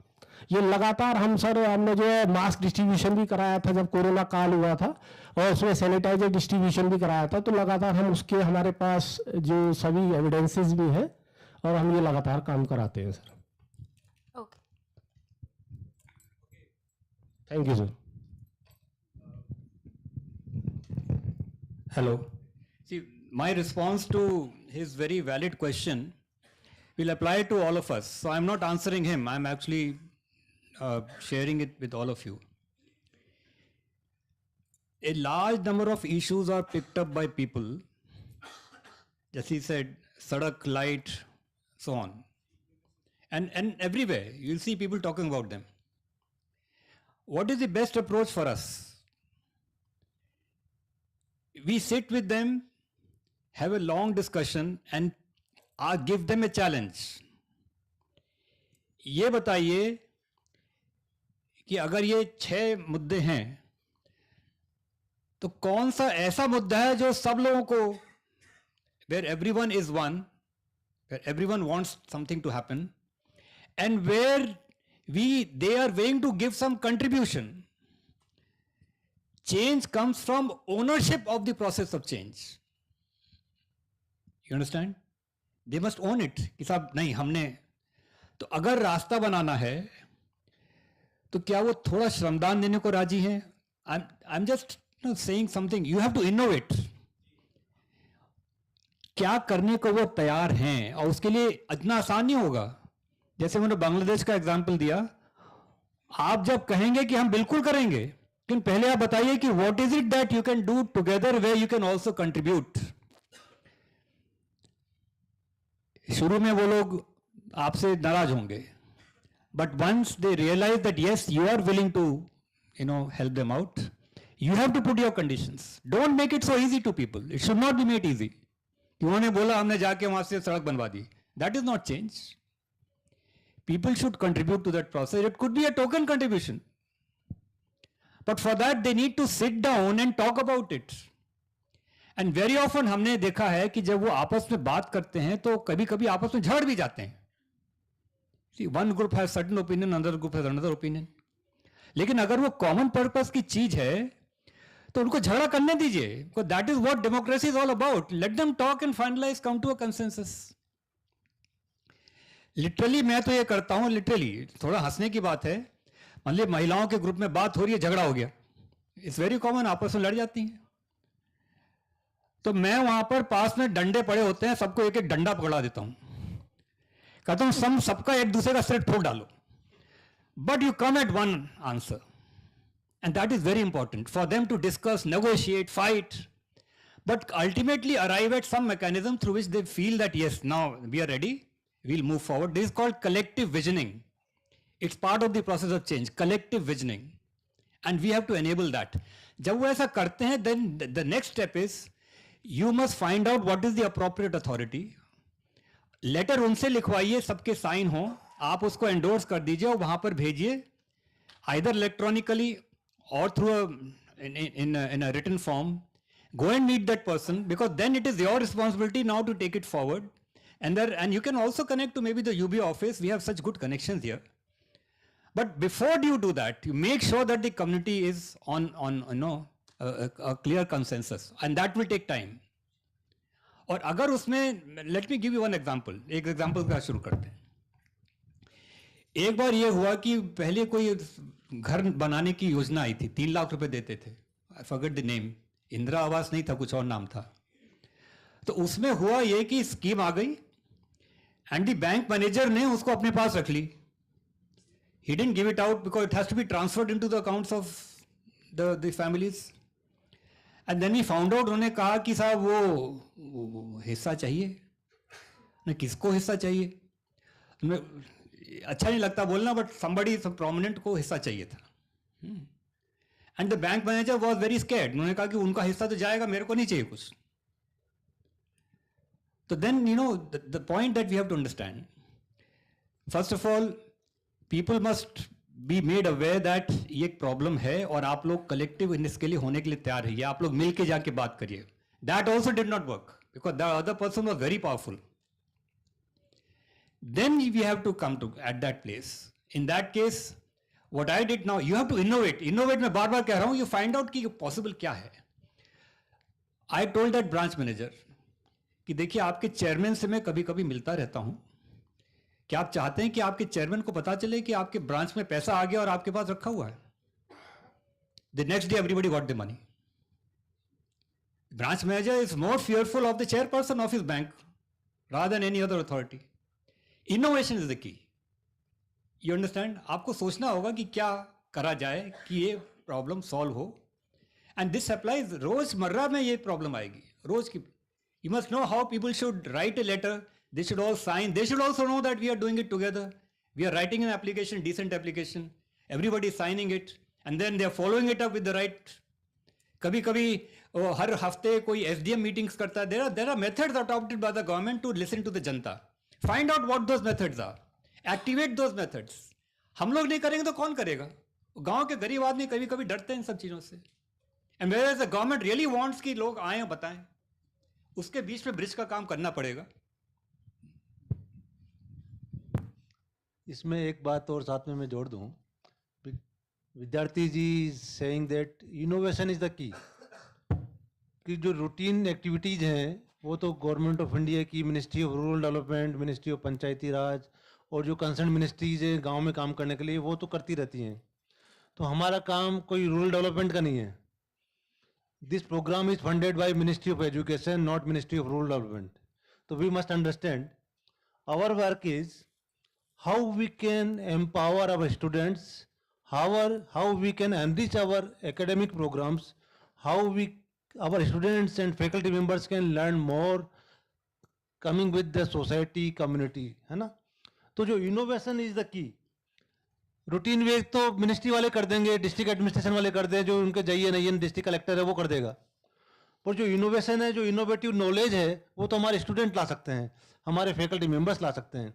[SPEAKER 14] ये लगातार हम सर, हमने जो है मास्क डिस्ट्रीब्यूशन भी कराया था जब कोरोना काल हुआ था, और उसमें सैनिटाइजर डिस्ट्रीब्यूशन भी कराया था। तो लगातार हम उसके, हमारे पास जो सभी एविडेंसेस भी हैं और हम ये लगातार काम कराते हैं sir.
[SPEAKER 6] Okay.
[SPEAKER 14] Thank you sir.
[SPEAKER 9] Hello. See, my response to his very valid question will apply to all of us. So I'm not answering him. I'm actually sharing it with all of you. A large number of issues are picked up by people. As he said, sadak, light, so on. And everywhere, you'll see people talking about them. What is the best approach for us? We sit with them, have a long discussion and give them a challenge. ये बताइए कि अगर ये 6 मुद्दे हैं तो कौन सा ऐसा मुद्दा है जो सब लोगों को, where everyone is one, where everyone wants something to happen, and where they are willing to give some contribution. Change comes from ownership of the process of change. You understand? They must own it. कि साहब नहीं, हमने तो अगर रास्ता बनाना है तो क्या वो थोड़ा श्रमदान देने को राजी हैं? I'm just saying something. You have to innovate. क्या करने को वो तैयार हैं, और उसके लिए इतना आसान नहीं होगा। जैसे मैंने बांग्लादेश का एग्जाम्पल दिया, आप जब कहेंगे कि हम बिल्कुल करेंगे, लेकिन पहले आप बताइए कि what is it that you can do together where you can also contribute. शुरू में वो लोग आपसे नाराज होंगे, but once they realize that yes, you are willing to, help them out, you have to put your conditions. Don't make it so easy to people. It should not be made easy. उन्होंने बोला हमने जाके वहां से सड़क बनवा दी. That is not change. People should contribute to that process. It could be a token contribution. But for that they need to sit down and talk about it. And very often हमने देखा है कि जब वो आपस में बात करते हैं तो कभी कभी आपस में झगड़ भी जाते हैं. See, one group has certain opinion, another group has another opinion. लेकिन अगर वो common purpose की चीज है तो उनको झगड़ा करने दीजिए. Because that is what democracy is all about. Let them talk and finalize, come to a consensus. Literally मैं तो ये करता हूँ, literally थोड़ा हंसने की बात है. मान लीजिए महिलाओं के ग्रुप में बात हो रही है, झगड़ा हो गया. It's very common, आपस में लड़ जाती हैं. तो मैं वहां पर पास में डंडे पड़े होते हैं, सबको एक एक डंडा पकड़ा देता हूं. कहता हूं सबका एक दूसरे का सिर फोड़ डालो. But you come at one answer. And that is very important for them to discuss, negotiate, fight. but ultimately arrive at some mechanism through which they feel that yes, now we are ready, we'll move forward. This is called collective visioning. It's part of the process of change, collective visioning. And we have to enable that. जब वो ऐसा करते हैं, then the next step is, you must find out what is the appropriate authority. Letter उनसे लिखवाइए, सबके sign हो, आप उसको एंडोर्स कर दीजिए और वहां पर भेजिए, either electronically or through in a written form. Go and meet that person, because then it is your responsibility now to take it forward. And you can also connect to maybe the UB office. We have such good connections here. But before you do that, you make sure that the community is on a clear consensus, and that will take time. और अगर उसमें, let me give you one example. एक example का शुरू करते हैं. एक बार ये हुआ कि पहले कोई घर बनाने की योजना आई थी, 3 लाख रुपए देते थे. I forget the name. Indira आवास नहीं था, कुछ और नाम था. तो उसमें हुआ ये कि स्कीम आ गई एंड द बैंक मैनेजर ने उसको अपने पास रख ली. He didn't give it out because it has to be transferred into the accounts of the families. And then we found out, उन्होंने कहा कि साहब वो हिस्सा चाहिए. न किसको हिस्सा चाहिए? अच्छा नहीं लगता बोलना, but somebody prominent को हिस्सा चाहिए था. And the bank manager was very scared. उन्होंने कहा कि उनका हिस्सा तो जाएगा, मेरे को नहीं चाहिए कुछ. So then, the point that we have to understand, first of all, people must be made aware that ये एक problem है और आप लोग collective इसके लिए होने के लिए तैयार है. आप लोग मिल के जाके बात करिए. That also did not work because the other person was very powerful. Then we have to come to at that place. In that case, what I did now, you have to innovate. Innovate मैं बार बार कह रहा हूँ, you find out कि possible क्या है. I told that branch manager कि देखिए आपके चेयरमैन से मैं कभी कभी मिलता रहता हूँ. क्या आप चाहते हैं कि आपके चेयरमैन को पता चले कि आपके ब्रांच में पैसा आ गया और आपके पास रखा हुआ है? The next day everybody got the money. Branch manager is more fearful of the chairperson of his bank rather than any other authority. Innovation is the key. You understand? आपको सोचना होगा कि क्या करा जाए कि ये प्रॉब्लम सॉल्व हो. एंड दिस अप्लाइज, रोजमर्रा में ये प्रॉब्लम आएगी, रोज की. You must know how people should write a letter. They should all sign. They should also know that we are doing it together. We are writing an application, decent application. Everybody is signing it. And then they are following it up with the right. कभी कभी हर हफ्ते कोई SDM meetings करता है. There are methods adopted by the government to listen to the Janata. Find out what those methods are. Activate those methods. हम लोग नहीं करेंगे तो कौन करेगा? गांव के गरीब आदमी कभी कभी डरते हैं इन सब चीज़ों से. And whereas the government really wants कि लोग आए और बताएं, उसके बीच में ब्रिज का काम करना पड़ेगा.
[SPEAKER 2] इसमें एक बात और साथ में मैं जोड़ दूं. Vidyarthi ji saying that innovation is the key. कि जो रूटीन एक्टिविटीज़ हैं वो तो गवर्नमेंट ऑफ इंडिया की ministry of rural development, ministry of Panchayati Raj और जो कंसर्न मिनिस्ट्रीज हैं गांव में काम करने के लिए, वो तो करती रहती हैं. तो हमारा काम कोई रूरल डेवलपमेंट का नहीं है. This programme is funded by ministry of education, not ministry of rural development. तो we must understand our work is how we can empower our students, how we can enrich our academic programs, how our students and faculty members can learn more coming with the society, community, है ना. तो जो innovation is the key. Routine work तो ministry वाले कर देंगे, district administration वाले कर दें, जो उनके जाइए नहीं डिस्ट्रिक्ट कलेक्टर है वो कर देगा. पर जो इनोवेशन है, जो इनोवेटिव नॉलेज है, वो तो हमारे स्टूडेंट ला सकते हैं, हमारे फैकल्टी मेंबर्स ला सकते हैं.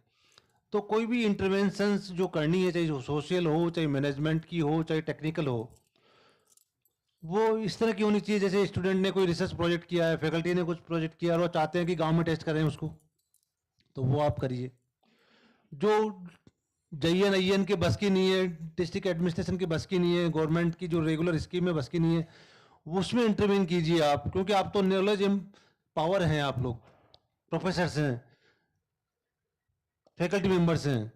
[SPEAKER 2] तो कोई भी इंटरवेंशंस जो करनी है, चाहे सोशल हो, चाहे मैनेजमेंट की हो, चाहे टेक्निकल हो, वो इस तरह की होनी चाहिए जैसे स्टूडेंट ने कोई रिसर्च प्रोजेक्ट किया है, फैकल्टी ने कुछ प्रोजेक्ट किया और वो चाहते हैं कि गांव में टेस्ट करें उसको, तो वो आप करिए. जो JN के बस की नहीं है, डिस्ट्रिक्ट एडमिनिस्ट्रेशन की बस की नहीं है, गवर्नमेंट की जो रेगुलर स्कीम है बस की नहीं है, उसमें इंटरवीन कीजिए आप, क्योंकि आप तो नॉलेज पावर हैं, आप लोग प्रोफेसर्स हैं, फैकल्टी मेंबर्स हैं.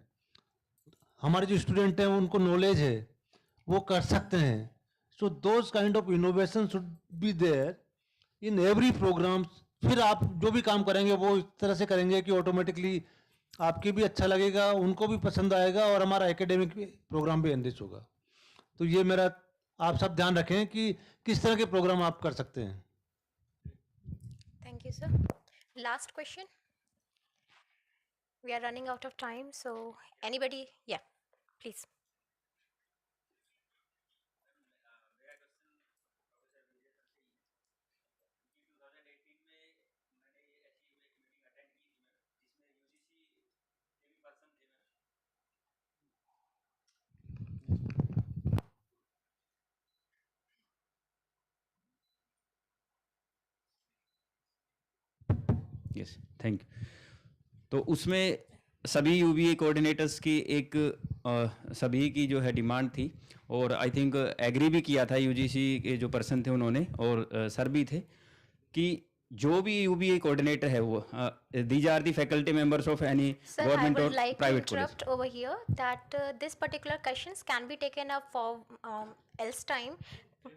[SPEAKER 2] हमारे जो स्टूडेंट हैं उनको नॉलेज है, वो कर सकते हैं. So those kind of innovation should be there in every programme. फिर आप जो भी काम करेंगे वो इस तरह से करेंगे कि ऑटोमेटिकली आपके भी अच्छा लगेगा, उनको भी पसंद आएगा और हमारा एकेडमिक प्रोग्राम भी एनरिच होगा. तो ये मेरा, आप सब ध्यान रखें कि किस तरह के प्रोग्राम आप कर सकते हैं.
[SPEAKER 6] you, sir. Last question. We are running out of time, so anybody? Yeah, please.
[SPEAKER 15] Yes, thank you. तो उसमें सभी यूबीए कोऑर्डिनेटर्स की एक सभी की जो है डिमांड थी, और आई थिंक एग्री भी किया था यूजीसी के जो पर्सन थे उन्होंने, और सर भी थे, कि जो भी यूबीए कोऑर्डिनेटर है वो these are the faculty members of any government और
[SPEAKER 6] Like to
[SPEAKER 15] private college.
[SPEAKER 6] interrupt over here that this particular questions can be taken up for else time,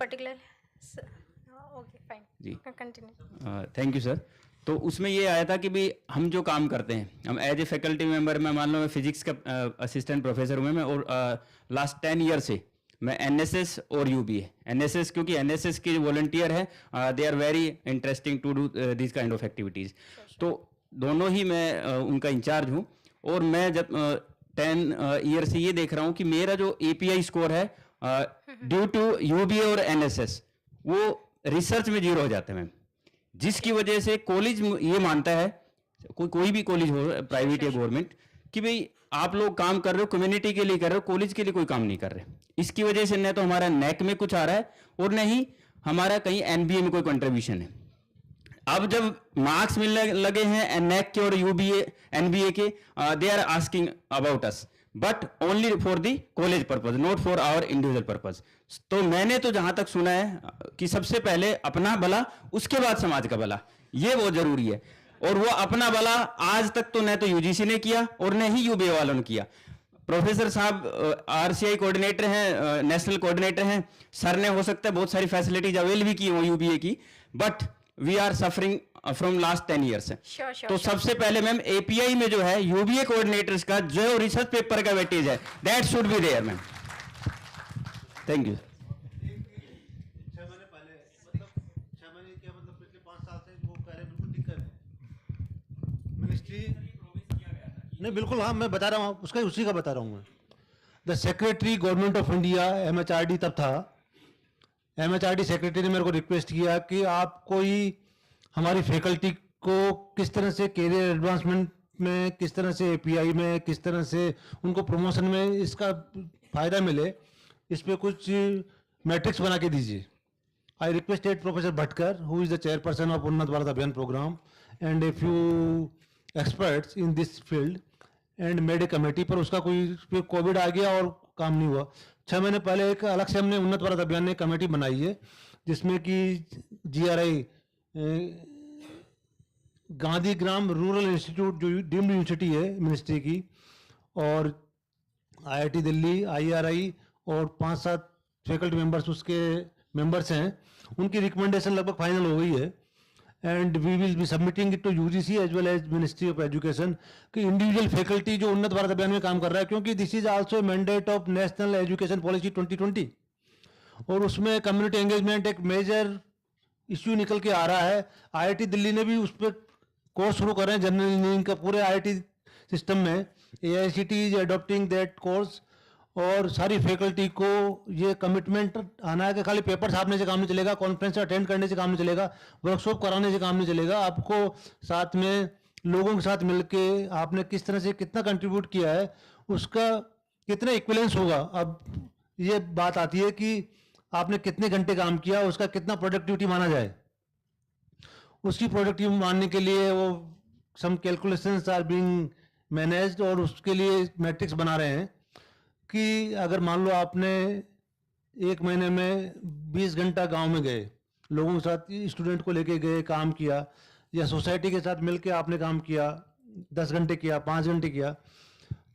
[SPEAKER 6] particular. Okay, fine.
[SPEAKER 15] जी,
[SPEAKER 6] Continue.
[SPEAKER 15] Thank you sir. तो उसमें ये आया था कि भाई हम जो काम करते हैं, हम एज ए फैकल्टी मेंबर, मैं मान लो मैं फिजिक्स का असिस्टेंट प्रोफेसर हूँ मैं, और लास्ट 10 ईयर से मैं एनएसएस और यूबीए, एनएसएस क्योंकि एनएसएस के जो वॉलंटियर हैं they are very interesting to do this kind of activities. तो दोनों ही मैं उनका इंचार्ज हूँ, और मैं जब 10 ईयर से ये देख रहा हूँ कि मेरा जो एपीआई स्कोर है ड्यू टू यूबीए और एनएसएस वो रिसर्च में जीरो हो जाते हैं मैम, जिसकी वजह से कॉलेज ये मानता है, कोई भी कॉलेज हो प्राइवेट या गवर्नमेंट, कि भाई आप लोग काम कर रहे हो कम्युनिटी के लिए कर रहे हो, कॉलेज के लिए कोई काम नहीं कर रहे। इसकी वजह से न तो हमारा नेक में कुछ आ रहा है और न ही हमारा कहीं एनबीए में कोई कंट्रीब्यूशन है। अब जब मार्क्स मिलने लगे हैं नेक के और यूबीए एनबीए के, they are asking about us but only for the college purpose, not for our individual purpose. तो मैंने तो जहां तक सुना है कि सबसे पहले अपना भला, उसके बाद समाज का भला, ये बहुत जरूरी है। और वो अपना भला आज तक तो न तो यूजीसी ने किया और न ही यूबीए वालों ने किया। प्रोफेसर साहब आरसीआई कोऑर्डिनेटर हैं, नेशनल कोऑर्डिनेटर हैं, सर ने हो सकता है बहुत सारी फैसिलिटीज अवेल भी की हो यूबीए की, but we are suffering from last 10 years. तो सबसे पहले मैम एपीआई में जो है यूबीए कोऑर्डिनेटर्स का जो रिसर्च पेपर का वेटेज है that should be there ma'am. Thank you.
[SPEAKER 2] 6 महीने पहले, मतलब 6 महीने क्या, मतलब पिछले 5 साल से वो कह रहे हैं बिल्कुल दिक्कत है मिनिस्ट्री। नहीं बिल्कुल, हाँ मैं बता रहा हूँ उसका, उसी का बता रहा हूँ मैं। The secretary government of India MHRD तब था, एमएचआरडी सेक्रेटरी ने मेरे को रिक्वेस्ट किया कि आप कोई हमारी फैकल्टी को किस तरह से कैरियर एडवांसमेंट में, किस तरह से एपीआई में, किस तरह से उनको प्रमोशन में इसका फ़ायदा मिले, इस पर कुछ मैट्रिक्स बना के दीजिए। I requested professor Bhatkar who is the chairperson of Unnat Bharat Abhiyan programme and a few experts in this field and made a committee, पर उसका कोई कोविड आ गया और काम नहीं हुआ। 6 महीने पहले एक अलग से हमने उन्नत भारत अभियान ने कमेटी बनाई है, जिसमें कि जीआरआई गांधीग्राम रूरल इंस्टीट्यूट जो डीम्ड यूनिवर्सिटी है मिनिस्ट्री की, और आईआईटी दिल्ली, आईआरआई और 5-7 फैकल्टी मेंबर्स उसके मेंबर्स हैं, उनकी रिकमेंडेशन लगभग फाइनल हो गई है। And we will be submitting it to UGC as well as ministry of education कि इंडिविजुअल फैकल्टी जो उन्नत भारत अभियान में काम कर रहा है, क्योंकि this is also mandate of national education policy 2020, और उसमें कम्युनिटी एंगेजमेंट एक मेजर इश्यू निकल के आ रहा है। आईआईटी दिल्ली ने भी उस पर कोर्स शुरू कर रहे हैं जनरल इंजीनियरिंग का पूरे आईआईटी सिस्टम में, AICT is adopting that course, और सारी फैकल्टी को ये कमिटमेंट आना है कि खाली पेपर छापने से काम नहीं चलेगा, कॉन्फ्रेंस अटेंड करने से काम नहीं चलेगा, वर्कशॉप कराने से काम नहीं चलेगा, आपको साथ में लोगों के साथ मिलके आपने किस तरह से कितना कंट्रीब्यूट किया है उसका कितना इक्विलेंस होगा। अब ये बात आती है कि आपने कितने घंटे काम किया, उसका कितना प्रोडक्टिविटी माना जाए। उसकी प्रोडक्टिविटी मानने के लिए वो सम कैलकुलेशंस आर बीइंग मैनेज्ड, और उसके लिए मैट्रिक्स बना रहे हैं कि अगर मान लो आपने 1 महीने में 20 घंटा गांव में गए, लोगों के साथ स्टूडेंट को लेके गए, काम किया, या सोसाइटी के साथ मिलके आपने काम किया, 10 घंटे किया, 5 घंटे किया,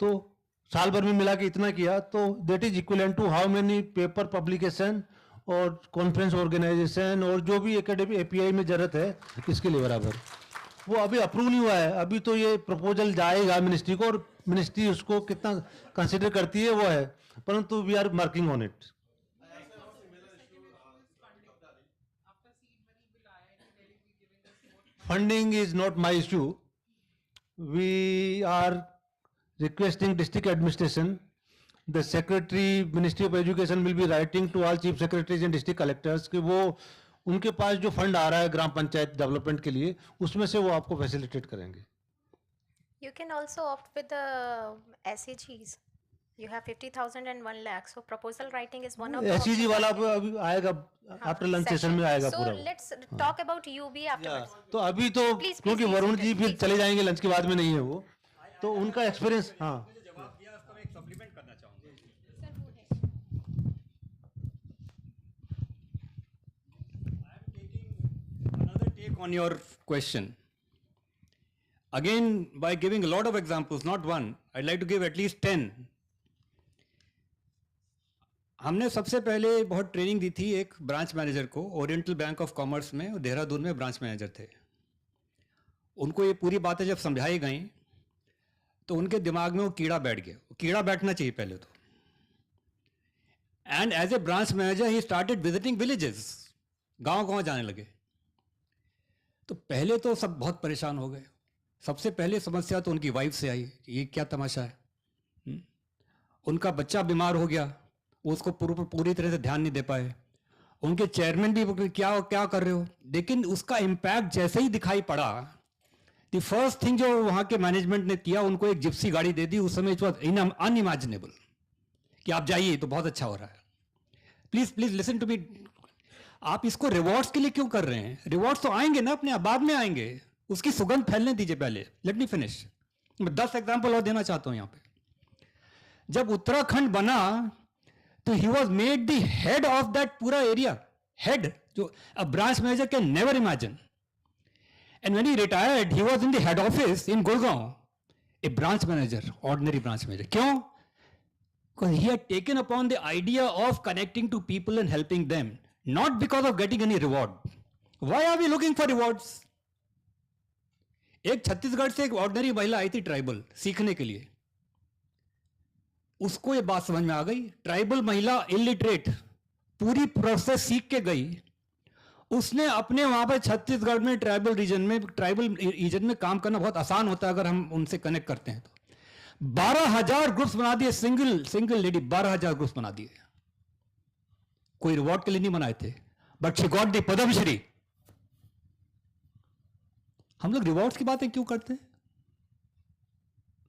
[SPEAKER 2] तो साल भर में मिला के इतना किया, तो that is equivalent to how many paper publication और कॉन्फ्रेंस ऑर्गेनाइजेशन और जो भी एकेडमिक एपीआई में जरूरत है इसके लिए बराबर। वो अभी अप्रूव नहीं हुआ है, अभी तो ये प्रपोजल जाएगा मिनिस्ट्री को, और मिनिस्ट्री उसको कितना कंसिडर करती है वो है, परंतु we are working on it.
[SPEAKER 16] funding is not my issue. We are requesting district administration, the secretary, Ministry of Education will be writing to all chief secretaries and district collectors कि वो उनके पास जो fund आ रहा है ग्राम panchayat development के लिए उसमें से वो आपको फैसिलिटेट करेंगे.
[SPEAKER 6] You can also opt with the SAGs. You have 50,000 and 1 lakh. So proposal writing is one of the
[SPEAKER 16] SAG वाला अभी आएगा आफ्टर लंच सेशन में आएगा पूरा.
[SPEAKER 6] So let's talk about UB afterwards.
[SPEAKER 16] तो अभी तो क्योंकि वरुण जी फिर चले जाएंगे लंच के बाद में नहीं है वो तो उनका एक्सपीरियंस. हाँ
[SPEAKER 5] take on your question. Again, by giving a lot of examples, not one, I'd like to give at least 10. हमने सबसे पहले बहुत ट्रेनिंग दी थी एक ब्रांच मैनेजर को, ओरिएंटल बैंक ऑफ कॉमर्स में, देहरादून में ब्रांच मैनेजर थे. उनको ये पूरी बातें जब समझाई गई तो उनके दिमाग में वो कीड़ा बैठ गया. कीड़ा बैठना चाहिए पहले तो. And as a branch manager he started visiting villages. गांव-गांव जाने लगे. तो पहले तो सब बहुत परेशान हो गए. सबसे पहले समस्या तो उनकी वाइफ से आई, ये क्या तमाशा है. उनका बच्चा बीमार हो गया, उसको पूरी तरह से ध्यान नहीं दे पाए. उनके चेयरमैन भी क्या क्या कर रहे हो. लेकिन उसका इम्पैक्ट जैसे ही दिखाई पड़ा, द फर्स्ट थिंग जो वहाँ के मैनेजमेंट ने किया, उनको एक जिप्सी गाड़ी दे दी. उस समय इट वॉज अनइमेजिनेबल कि आप जाइए तो बहुत अच्छा हो रहा है. Please please listen to me. आप इसको रिवॉर्ड्स के लिए क्यों कर रहे हैं. रिवॉर्ड्स तो आएंगे ना अपने बाद में आएंगे. उसकी सुगंध फैलने दीजिए पहले. Let me finish. मैं 10 एग्जांपल और देना चाहता हूं यहां पे. जब उत्तराखंड बना तो he was made the head of that पूरा एरिया. हेड जो a branch manager can never imagine. And when he retired he was in the head office in Gurgaon, A branch manager, ordinary branch manager. क्यों? Because he had taken upon the idea of connecting to people and helping them, not because of getting any reward. Why are we looking for rewards? एक छत्तीसगढ़ से एक ordinary महिला आई थी tribal सीखने के लिए. उसको ये बात समझ में आ गई. ट्राइबल महिला इलिटरेट, पूरी प्रोसेस सीख के गई. उसने अपने वहां पर छत्तीसगढ़ में ट्राइबल रीजन में काम करना बहुत आसान होता है अगर हम उनसे कनेक्ट करते हैं. तो 12,000 ग्रुप्स बना दिए. सिंगल लेडी 12,000 ग्रुप्स बना दिए. कोई रिवॉर्ड के लिए नहीं बनाए थे, but she got the Padma Shri. हम लोग रिवॉर्ड्स की बातें क्यों करते हैं?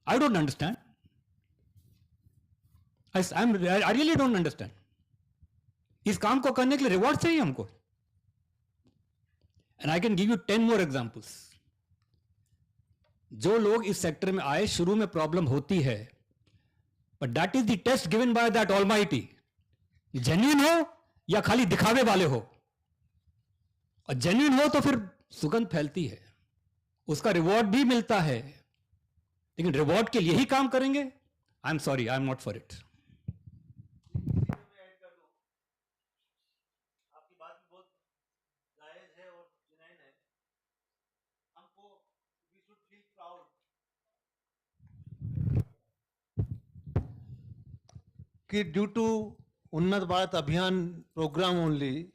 [SPEAKER 5] I don't understand. I really don't understand. इस काम को करने के लिए रिवॉर्ड चाहिए हमको. And I can give you 10 more examples. जो लोग इस सेक्टर में आए, शुरू में प्रॉब्लम होती है, but that is the test given by that almighty. Genuine हो या खाली दिखावे वाले हो. और जेन्युइन हो तो फिर सुगंध फैलती है, उसका रिवॉर्ड भी मिलता है. लेकिन रिवॉर्ड के लिए ही काम करेंगे, I am sorry, I am not for it.
[SPEAKER 16] कि due to Unnat Bharat Abhiyan programme only,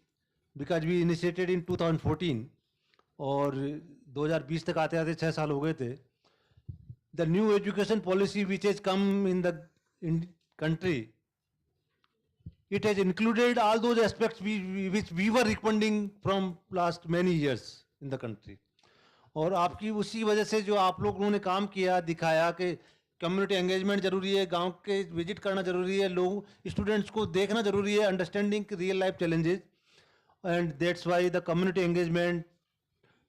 [SPEAKER 16] because we initiated in 2014 और 2020 तक आते आते 6 साल हो गए थे. The new education policy which has come in the country, it has included all those aspects which we were recommending from last many years in the country. और आपकी उसी वजह से जो आप लोगों ने काम किया, दिखाया कि कम्युनिटी एंगेजमेंट जरूरी है, गांव के विजिट करना जरूरी है, लोग स्टूडेंट्स को देखना जरूरी है, understanding real life challenges. And that's why the community engagement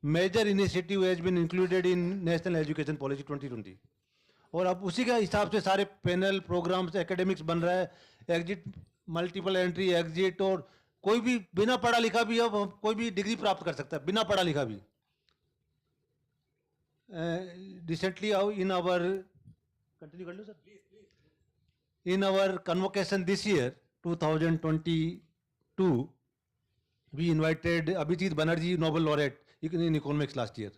[SPEAKER 16] major initiative has been included in national education policy 2020. और अब उसी के हिसाब से सारे पैनल प्रोग्राम्स एकेडमिक्स बन रहा है. एग्जिट, मल्टीपल एंट्री एग्जिट, और कोई भी बिना पढ़ा लिखा भी अब कोई भी डिग्री प्राप्त कर सकता है, बिना पढ़ा लिखा भी. रिसेंटली इन आवर कंटिन्यू कर लो sir. In our convocation this year 2022 we invited Abhijit Banerjee, Nobel laureate in economics last year.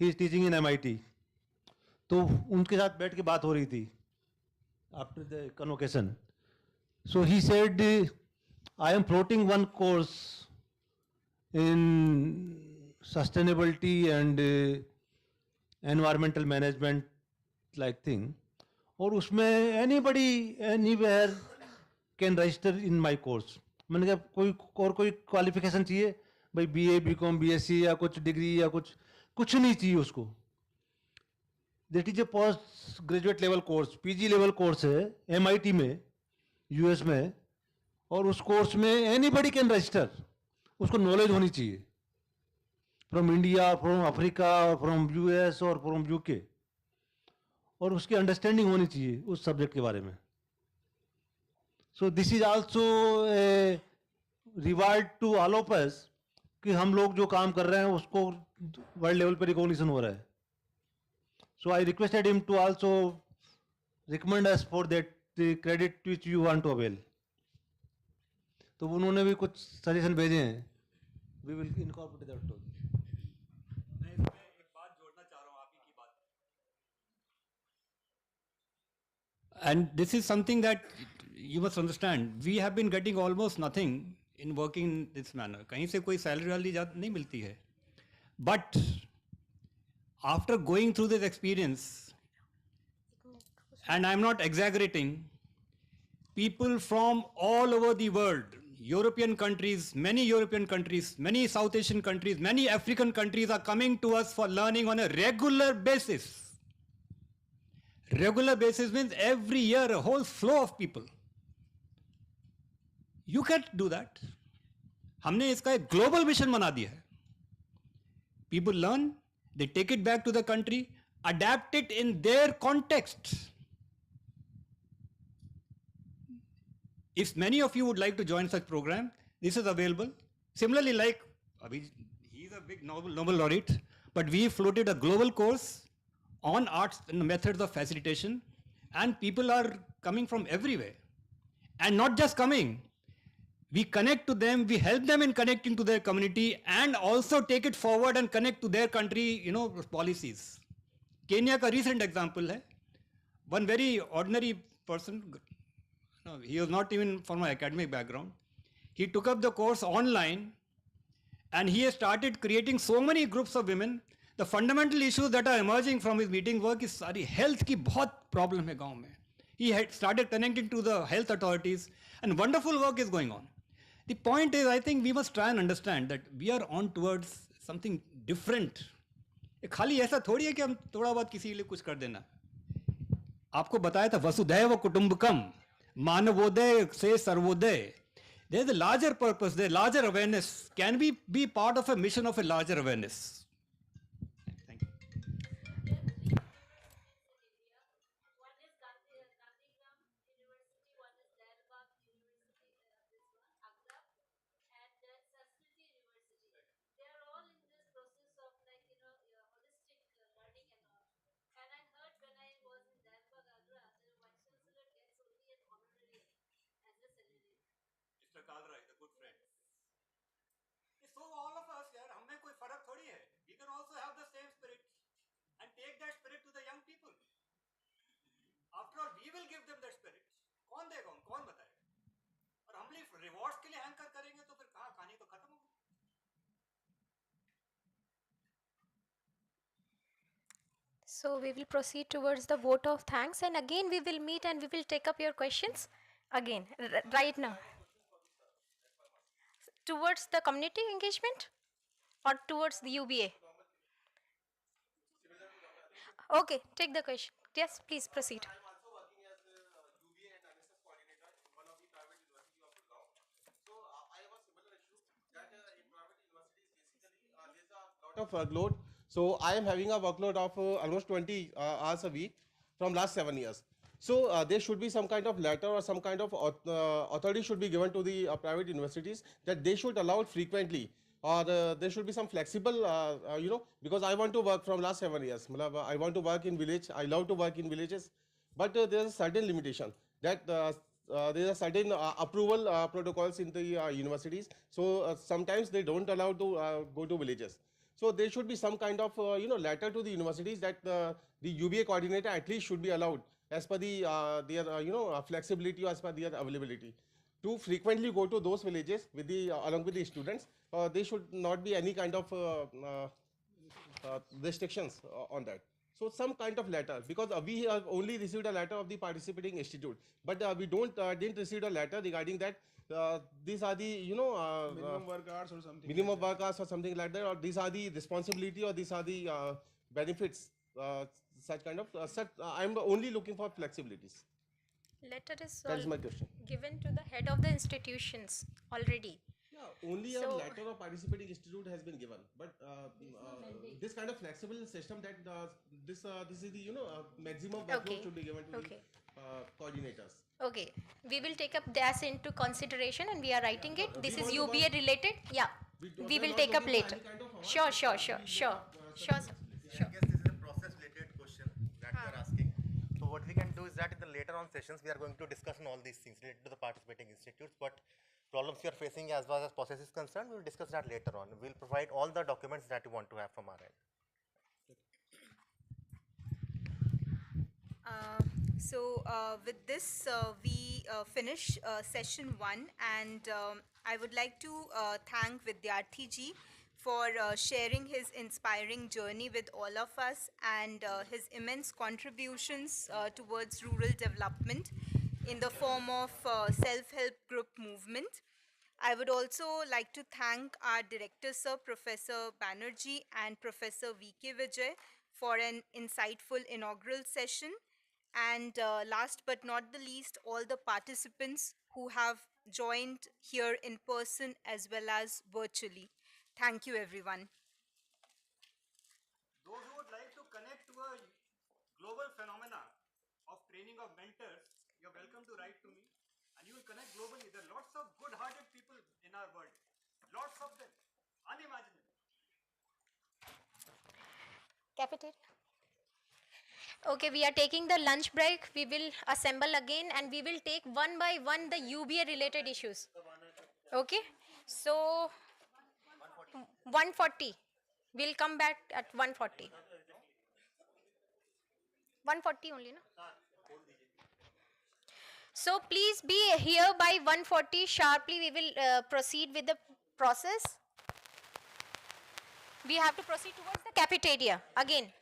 [SPEAKER 16] He is teaching in MIT. तो उनके साथ बैठ के बात हो रही थी after the convocation. So he said, I am floating one course in sustainability and environmental management like thing. और उसमें anybody anywhere can register in my course. मैंने कहा कोई qualification चाहिए भाई BA BCom BSc या कुछ degree या कुछ नहीं चाहिए उसको. That is a post graduate level course, PG level course है MIT में, US में, और उस course में anybody can register. उसको knowledge होनी चाहिए. From India, from Africa, from US और from UK. और उसकी अंडरस्टैंडिंग होनी चाहिए उस सब्जेक्ट के बारे में. So this is also reward to all of us कि हम लोग जो काम कर रहे हैं उसको वर्ल्ड लेवल पे रिकॉग्निशन हो रहा है. So I requested him to also recommend us for that credit which you want to avail. तो उन्होंने भी कुछ सजेशन भेजे हैं. We will incorporate that.
[SPEAKER 9] And this is something that you must understand. We have been getting almost nothing in working in this manner. कहीं से कोई salary वाली नहीं मिलती है. But after going through this experience, and I'm not exaggerating, people from all over the world, European countries, many European countries, many South Asian countries, many African countries are coming to us for learning on a regular basis. Regular basis means every year a whole flow of people. You can't do that. हमने इसका एक global mission बना दिया है. People learn, they take it back to the country, adapt it in their context. If many of you would like to join such program, this is available. Similarly, like Abhi, he is a big Nobel laureate, but we floated a global course on arts and methods of facilitation, and people are coming from everywhere. And not just coming, we connect to them, we help them in connecting to their community, and also take it forward and connect to their country, policies. Kenya ka recent example hai. One very ordinary person, he was not even from my academic background. He took up the course online, and he has started creating so many groups of women. The fundamental issues that are emerging from his meeting work is सारी health की बहुत problem है गांव में. He had started connecting to the health authorities, and wonderful work is going on. The point is, I think we must try and understand that we are on towards something different. खाली ऐसा थोड़ी है कि हम थोड़ा बहुत किसी के लिए कुछ कर देना. आपको बताया था वसुधैव कुटुंबकम, मानवोदय से Sarvodaya. There is a larger purpose, there is larger awareness. Can we be part of a mission of a larger awareness? So all of us here, हमें कोई फर्क थोड़ी है. We can also have the same spirit and take that spirit to the young people. After all, we will give them that spirit. कौन देगा, कौन बताएगा? और हम लोग rewards के लिए हैंकर करेंगे तो फिर कहाँ कहानी तो खत्म होगी.
[SPEAKER 6] So we will proceed towards the vote of thanks, and again we will meet and we will take up your questions again right now. Towards the community engagement or towards the UBA? Okay, take the question. Yes, please proceed.
[SPEAKER 17] Of workload. So I am having a workload of almost 20 hours a week from last 7 years. So there should be some kind of letter or some kind of authority should be given to the private universities that they should allow it frequently, or there should be some flexible, because I want to work from last 7 years. I want to work in village. I love to work in villages, but there is a certain limitation that there is a certain approval protocols in the universities. So sometimes they don't allow to go to villages. So there should be some kind of letter to the universities that the UBA coordinator at least should be allowed as per the their flexibility or as per their availability. to frequently go to those villages with the along with the students. There should not be any kind of restrictions on that. So some kind of letter, because we have only received a letter of the participating institute, but we didn't receive a letter regarding that. These are the
[SPEAKER 18] Minimum work hours or something.
[SPEAKER 17] minimum work hours or something like that, or these are the responsibility, or these are the benefits. Such kind of I'm only looking for flexibilities.
[SPEAKER 6] Letter is
[SPEAKER 17] That is my question.
[SPEAKER 6] given to the head of the institutions already.
[SPEAKER 17] Only a
[SPEAKER 6] So-
[SPEAKER 17] letter of participating institute has been given, but this kind of flexible system that this is the maximum workload
[SPEAKER 6] Okay.
[SPEAKER 17] should be given to
[SPEAKER 6] Okay.
[SPEAKER 17] the coordinators.
[SPEAKER 6] Okay, we will take up this into consideration and we are writing it. This
[SPEAKER 17] We
[SPEAKER 6] is
[SPEAKER 17] want to
[SPEAKER 6] UBA related. Yeah, we will
[SPEAKER 17] not
[SPEAKER 6] take up
[SPEAKER 17] looking for
[SPEAKER 6] later.
[SPEAKER 17] any kind of award,
[SPEAKER 6] Sure,
[SPEAKER 17] but,
[SPEAKER 6] sure,
[SPEAKER 17] we
[SPEAKER 6] sure,
[SPEAKER 17] look
[SPEAKER 6] sure,
[SPEAKER 17] up,
[SPEAKER 6] sure, sir. Sure.
[SPEAKER 19] I guess this is a process-related question that we are asking. So what we can do is that in the later on sessions, we are going to discuss on all these things related to the participating institutes. What problems you are facing as far as process is concerned, we will discuss that later on. We will provide all the documents that you want to have from our end.
[SPEAKER 1] With this, we finish session 1, and I would like to thank Vidyarthi ji for sharing his inspiring journey with all of us and his immense contributions towards rural development in the form of self-help group movement. I would also like to thank our director, Sir Professor Banerjee and Professor V.K. Vijay for an insightful inaugural session. And last but not the least, all the participants who have joined here in person as well as virtually. Thank you, everyone.
[SPEAKER 5] Those who would like to connect to a global phenomena of training of mentors, you're welcome to write to me and you will connect globally. There are lots of good-hearted people in our world. Lots of them. Unimaginable.
[SPEAKER 6] Cafeteria. Okay, we are taking the lunch break. We will assemble again and we will take one by one the UBA related issues. Okay, so 140. We'll come back at 140. 140 only, no? So please be here by 140 sharply. We will proceed with the process. We have to proceed towards the cafeteria again.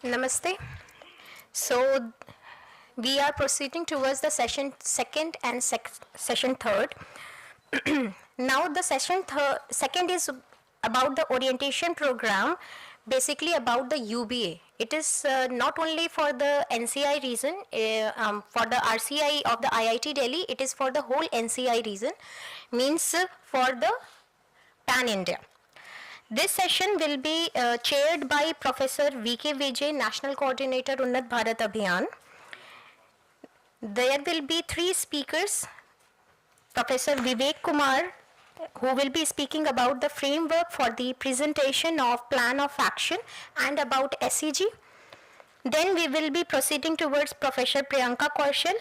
[SPEAKER 6] Namaste. So we are proceeding towards the session second and session third. Now the second is about the orientation program, basically about the UBA. It is not only for the NCI reason, for the RCI of the IIT Delhi, it is for the whole NCI reason, means for the Pan India. This session will be chaired by Professor V.K. Vijay, National Coordinator, Unnat Bharat Abhiyan. There will be three speakers. Professor Vivek Kumar, who will be speaking about the framework for the presentation of plan of action and about SEG. Then we will be proceeding towards Professor Priyanka Kaushal,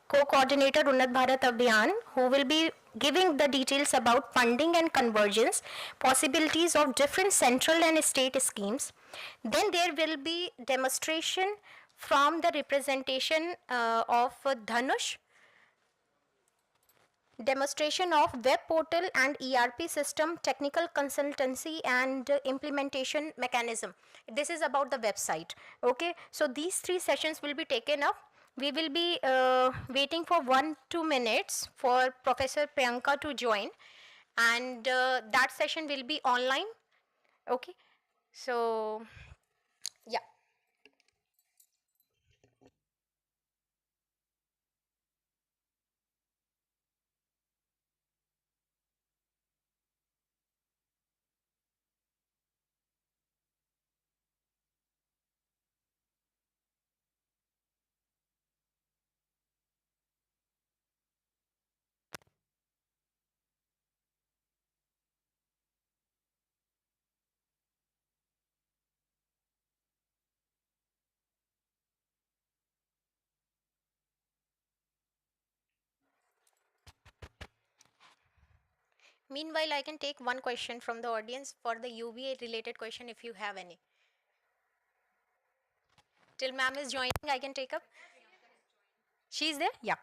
[SPEAKER 6] co-coordinator Unnat Bharat Abhiyan, who will be giving the details about funding and convergence, possibilities of different central and state schemes. Then there will be demonstration from the representation of Dhanush, demonstration of web portal and ERP system, technical consultancy and implementation mechanism. This is about the website. Okay, so these three sessions will be taken up. We will be waiting for 1-2 minutes for Professor Priyanka to join, and that session will be online. Okay, so yeah. Meanwhile, I can take one question from the audience for the UBA related question if you have any. Till ma'am is joining, I can take up. She's there? Yeah.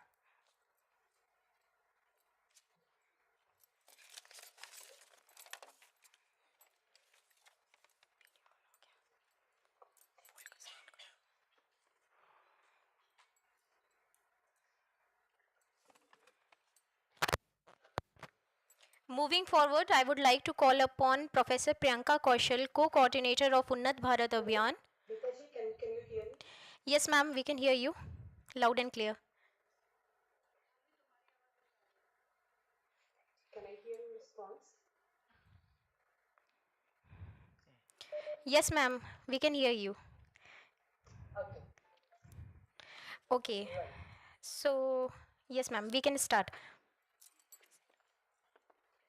[SPEAKER 6] Moving forward, I would like to call upon Professor Priyanka Kaushal, co-coordinator of Unnat Bharat Abhiyan. Can you hear me? Yes, ma'am, we can hear you loud and clear.
[SPEAKER 20] Can I hear a response?
[SPEAKER 6] Yes, ma'am, we can hear you.
[SPEAKER 20] Okay.
[SPEAKER 6] Okay.
[SPEAKER 20] Right.
[SPEAKER 6] So, yes, ma'am, we can start.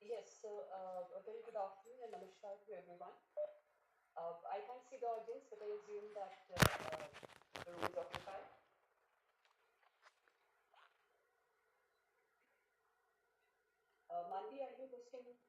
[SPEAKER 20] Yes, so a very good afternoon and namaskar to everyone. I can't see the audience, but I assume that the room is occupied. Manvi, are you hosting meeting?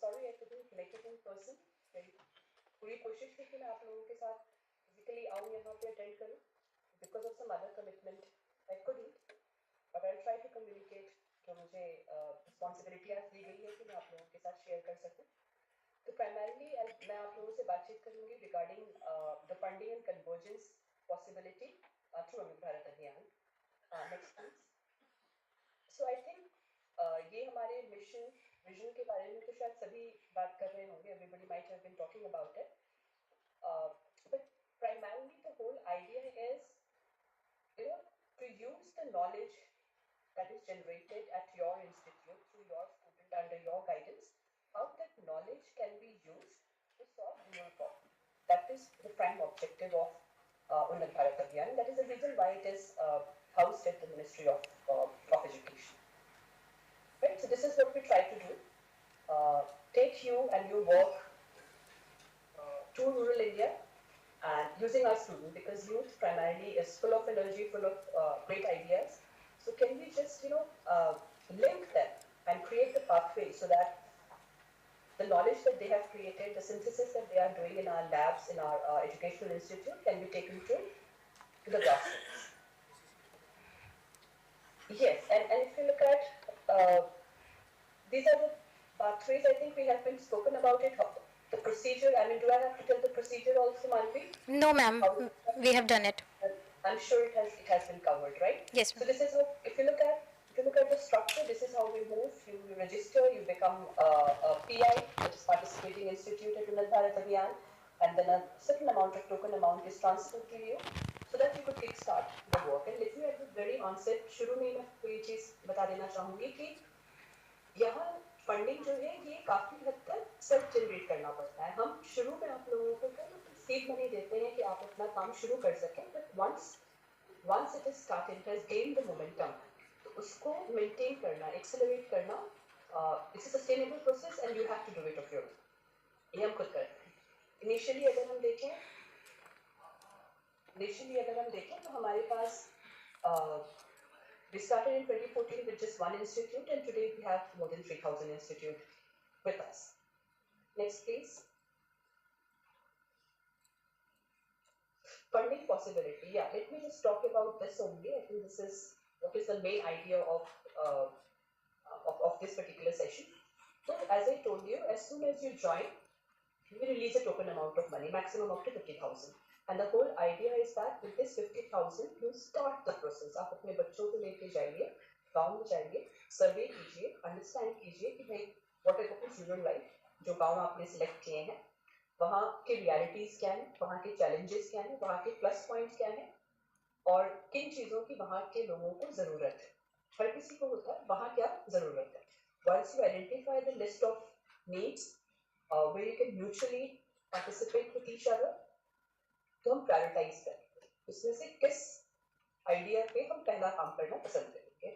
[SPEAKER 20] Sorry, I couldn't make it in person. पूरी कोशिश की कि मैं आप लोगों के साथ physically आऊँ यहाँ पे attend करूँ. Because of some other commitment, I couldn't. But I'll try to communicate जो मुझे responsibilities दी गई है कि मैं आप लोगों के साथ share कर सकूँ. तो primarily मैं आप लोगों से बातचीत करूँगी regarding the funding and convergence possibility through Unnat Bharat Abhiyan. Next please. So I think ये हमारे mission vision के बारे में तो शायद सभी बात कर रहे होंगे. Everybody might have been talking about it. But primarily the whole idea is, to use the knowledge that is generated at your institute you through your student under your guidance, how that knowledge can be used to solve real problems. That is the prime objective of Unnat Bharat Abhiyan. That is the reason why it is housed at the Ministry of Education. Right, so this is what we try to do. Take you and your work to rural India and using our student, because youth primarily is full of energy, full of great ideas. So can we just, link them and create the pathway so that the knowledge that they have created, the synthesis that they are doing in our labs, in our educational institute, can be taken to the grassroots. Yes, and if you look at, these are the pathways, I think we have been spoken about it. The procedure, I mean, do I have to tell the procedure also, Manvi?
[SPEAKER 6] No, ma'am. We have done it.
[SPEAKER 20] I'm sure it has been covered, right?
[SPEAKER 6] Yes.
[SPEAKER 20] So this is how, if you look at the structure, this is how we move. You register, you become a PI, which is participating institute at Unnat Bharat Abhiyan, and then a certain amount of token amount is transferred to you, so that you could kickstart the work. And let me at the very onset, शुरू में मैं कोई चीज बता देना चाहूँगी कि यहाँ फंडिंग जो है ये काफी हद तक सेल्फ जनरेट करना पड़ता है. हम शुरू में आप लोगों को सीड मनी देते हैं कि आप अपना काम शुरू कर सकें, but once it is started, it has gained the momentum, तो उसको maintain करना, accelerate करना, it's a sustainable process and you have to do it of your own. ये हम खुद करते हैं. Initially अगर हम देखें तो हमारे पास we started in 2014 with just one institute, and today we have more than 3,000 institutes with us. Next, please. Funding possibility. Yeah, let me just talk about this only. I think this is what is the main idea of this particular session. So, as I told you, as soon as you join, we release a token amount of money, maximum up to 50,000. And the whole idea is that with this 50,000, you start the process. आप अपने बच्चों को लेके जाइए, गांव में जाइए, सर्वे कीजिए, अंडरस्टैंड कीजिए कि भाई what is the rural life, जो गांव आपने सिलेक्ट किए हैं, वहाँ के रियलिटीज क्या हैं, वहाँ के चैलेंजेस क्या हैं, वहाँ के प्लस पॉइंट्स क्या हैं, और किन चीज़ों की वहाँ के लोगों को ज़रूरत है. हर किसी को होता है वहाँ क्या ज़रूरत है. Once you identify the list of needs, where you can mutually participate with each other, तो हम प्रायोरिटाइज करें उसमें से किस आइडिया पे हम पहला काम करना पसंद करेंगे.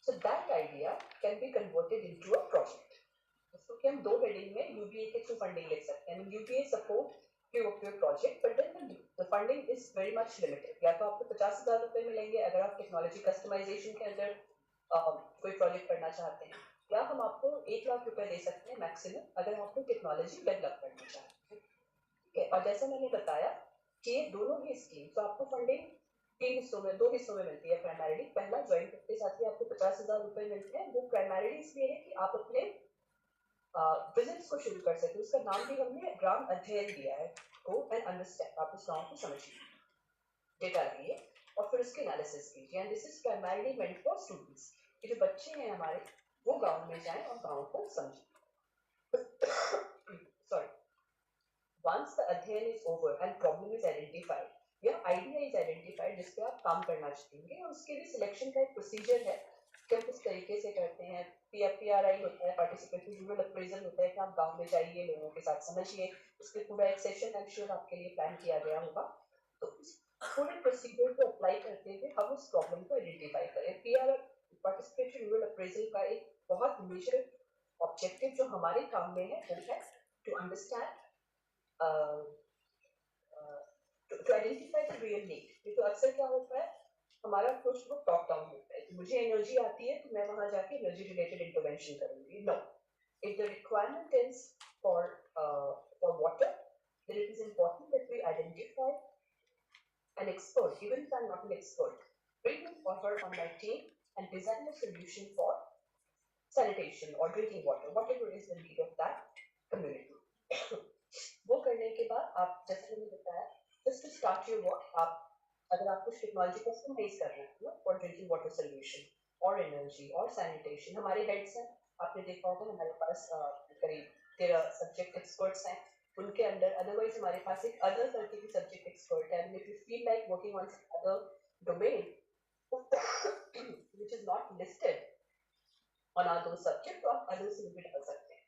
[SPEAKER 20] So that idea can be converted into a project. उसको कि हम दो हेडिंग में यूबीए के थ्रू फंडिंग ले सकते हैं. UBA support few of your project, but then the funding is very much limited. या तो आपको 50,000 रुपए मिलेंगे अगर आप टेक्नोलॉजी कस्टमाइजेशन के अंदर कोई प्रोजेक्ट करना चाहते हैं, या हम आपको 1 लाख रुपए दे सकते हैं मैक्सिमम अगर आपको टेक्नोलॉजी डेवलप करना चाहते हैं. और जैसा मैंने बताया कि दोनों ही स्कीम, तो आपको फंडिंग दो हिस्सों में मिलती है प्राइमरीली. पहला ज्वाइन करते साथ ही आपको 50,000 रुपए मिलते हैं. वो प्राइमरीली इसलिए है कि आप अपने बिजनेस को शुरू कर सके. उसका नाम भी हमने ग्राम अध्ययन दिया है. गो एंड अंडरस्टैंड, आप उस गाँव को समझिए, डेटा लाइए और फिर उसके एनालिसिस कीजिए. And this is primarily meant for students कि जो बच्चे हैं हमारे वो गाँव में जाएं और गाँव को समझें. Sorry. Once the अध्ययन is over and problem is identified, या idea is identified जिस पे आप काम करना चाहेंगे, और उसके लिए सिलेक्शन का एक प्रोसीजर है कि हम किस तरीके से करते हैं. PRI होता है, पार्टिसिपेटरी रूरल अप्रेजल होता है कि आप गांव में जाइए, लोगों के साथ समझिए. उसके पूरा एक सेशन आई एम श्योर आपके लिए प्लान किया गया होगा. तो उस पूरे प्रोसीजर को अप्लाई करते हुए हम उस प्रॉब्लम को आइडेंटिफाई करें. पार्टिसिपेटरी रूरल अप्रेजल का एक बहुत मेजर ऑब्जेक्टिव जो हमारे काम में है वो है to understand, to identify the real need. तो अक्सर क्या होता है हमारा अप्रोच वो टॉप डाउन होता है. मुझे एनर्जी आती है तो मैं वहां जाके एनर्जी रिलेटेड इंटरवेंशन करूंगी. No, if the requirement is for water, then it is important that we identify an expert, even if I'm not an expert, bring him or her on my team and design a solution for sanitation or drinking water, whatever is the need of that community. वो करने के बाद आप जैसे मैंने बताया, just to start your work, आप अगर आप कुछ टेक्नोलॉजी कस्टमाइज कर रहे हैं फॉर ड्रिंकिंग वाटर सोल्यूशन और एनर्जी और सैनिटेशन, हमारे हेड्स हैं, आपने देखा होगा हमारे पास करीब 13 सब्जेक्ट एक्सपर्ट्स हैं. उनके अंदर अदरवाइज हमारे पास एक अदर करके भी सब्जेक्ट एक्सपर्ट है. If you feel like working on other domain which is not listed
[SPEAKER 12] one or those subject, तो आप others में भी डाल सकते हैं.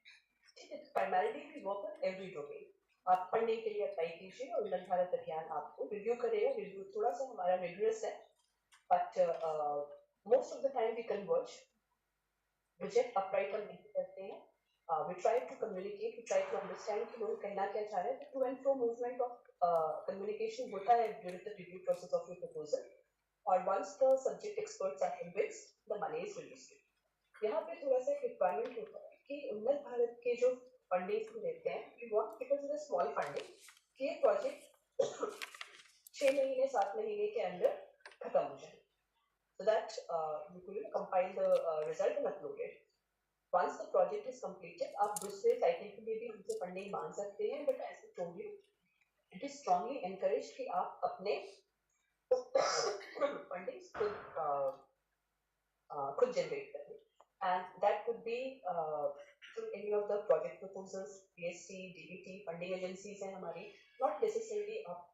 [SPEAKER 12] ठीक है, primarily we work on every domain. आप फंडिंग के लिए अप्लाई कीजिए और उन्नत भारत अभियान आपको रिव्यू करेगा. रिव्यू थोड़ा सा हमारा रिग्रेस है, but most of the time we converge. Reject upright हम नहीं करते हैं. We try to communicate, we try to understand कि लोग कहना क्या चाह रहे हैं. To and fro movement of communication होता है during the review process of your proposal. और once the subject experts are convinced, the money is released. यहाँ पे थोड़ा सा requirement होता है कि उन्नत भारत के जो फंडिंग लेते हैं, we want because it's a small funding कि ये प्रोजेक्ट 6 महीने 7 महीने के अंदर खत्म हो जाए. So that you could compile the result and upload it. Once the project is completed, आप दूसरे साइकिल के लिए भी हमसे फंडिंग मांग सकते हैं, but as I told you, it is strongly encouraged कि आप अपने फंडिंग खुद जनरेट करें, and that could be through any of the project proposals, PSC, DBT, funding agencies हैं हमारी. Not necessarily आप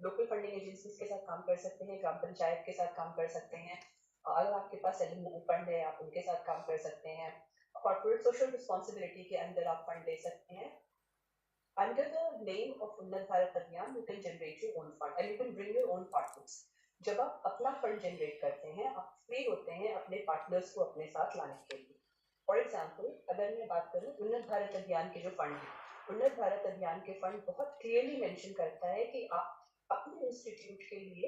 [SPEAKER 12] लोकल फंडिंग एजेंसीज के साथ काम कर सकते हैं, ग्राम पंचायत के साथ काम कर सकते हैं. अगर आपके पास एलिमेंट फंड है, आप उनके साथ काम कर सकते हैं. कॉर्पोरेट सोशल रिस्पॉन्सिबिलिटी के अंदर आप फंड ले सकते हैं. Under the name of Unnat Bharat अभियान you can generate your own fund and you can bring your own partners. जब आप अपना फंड जनरेट करते हैं, आप फ्री होते हैं अपने पार्टनर्स को अपने साथ लाने के लिए. फॉर एग्जाम्पल, अगर मैं बात करूँ उन्नत भारत अभियान के जो फंड है, उन्नत भारत अभियान के फंड बहुत क्लियरली मेंशन करता है कि आप अपने इंस्टीट्यूट के लिए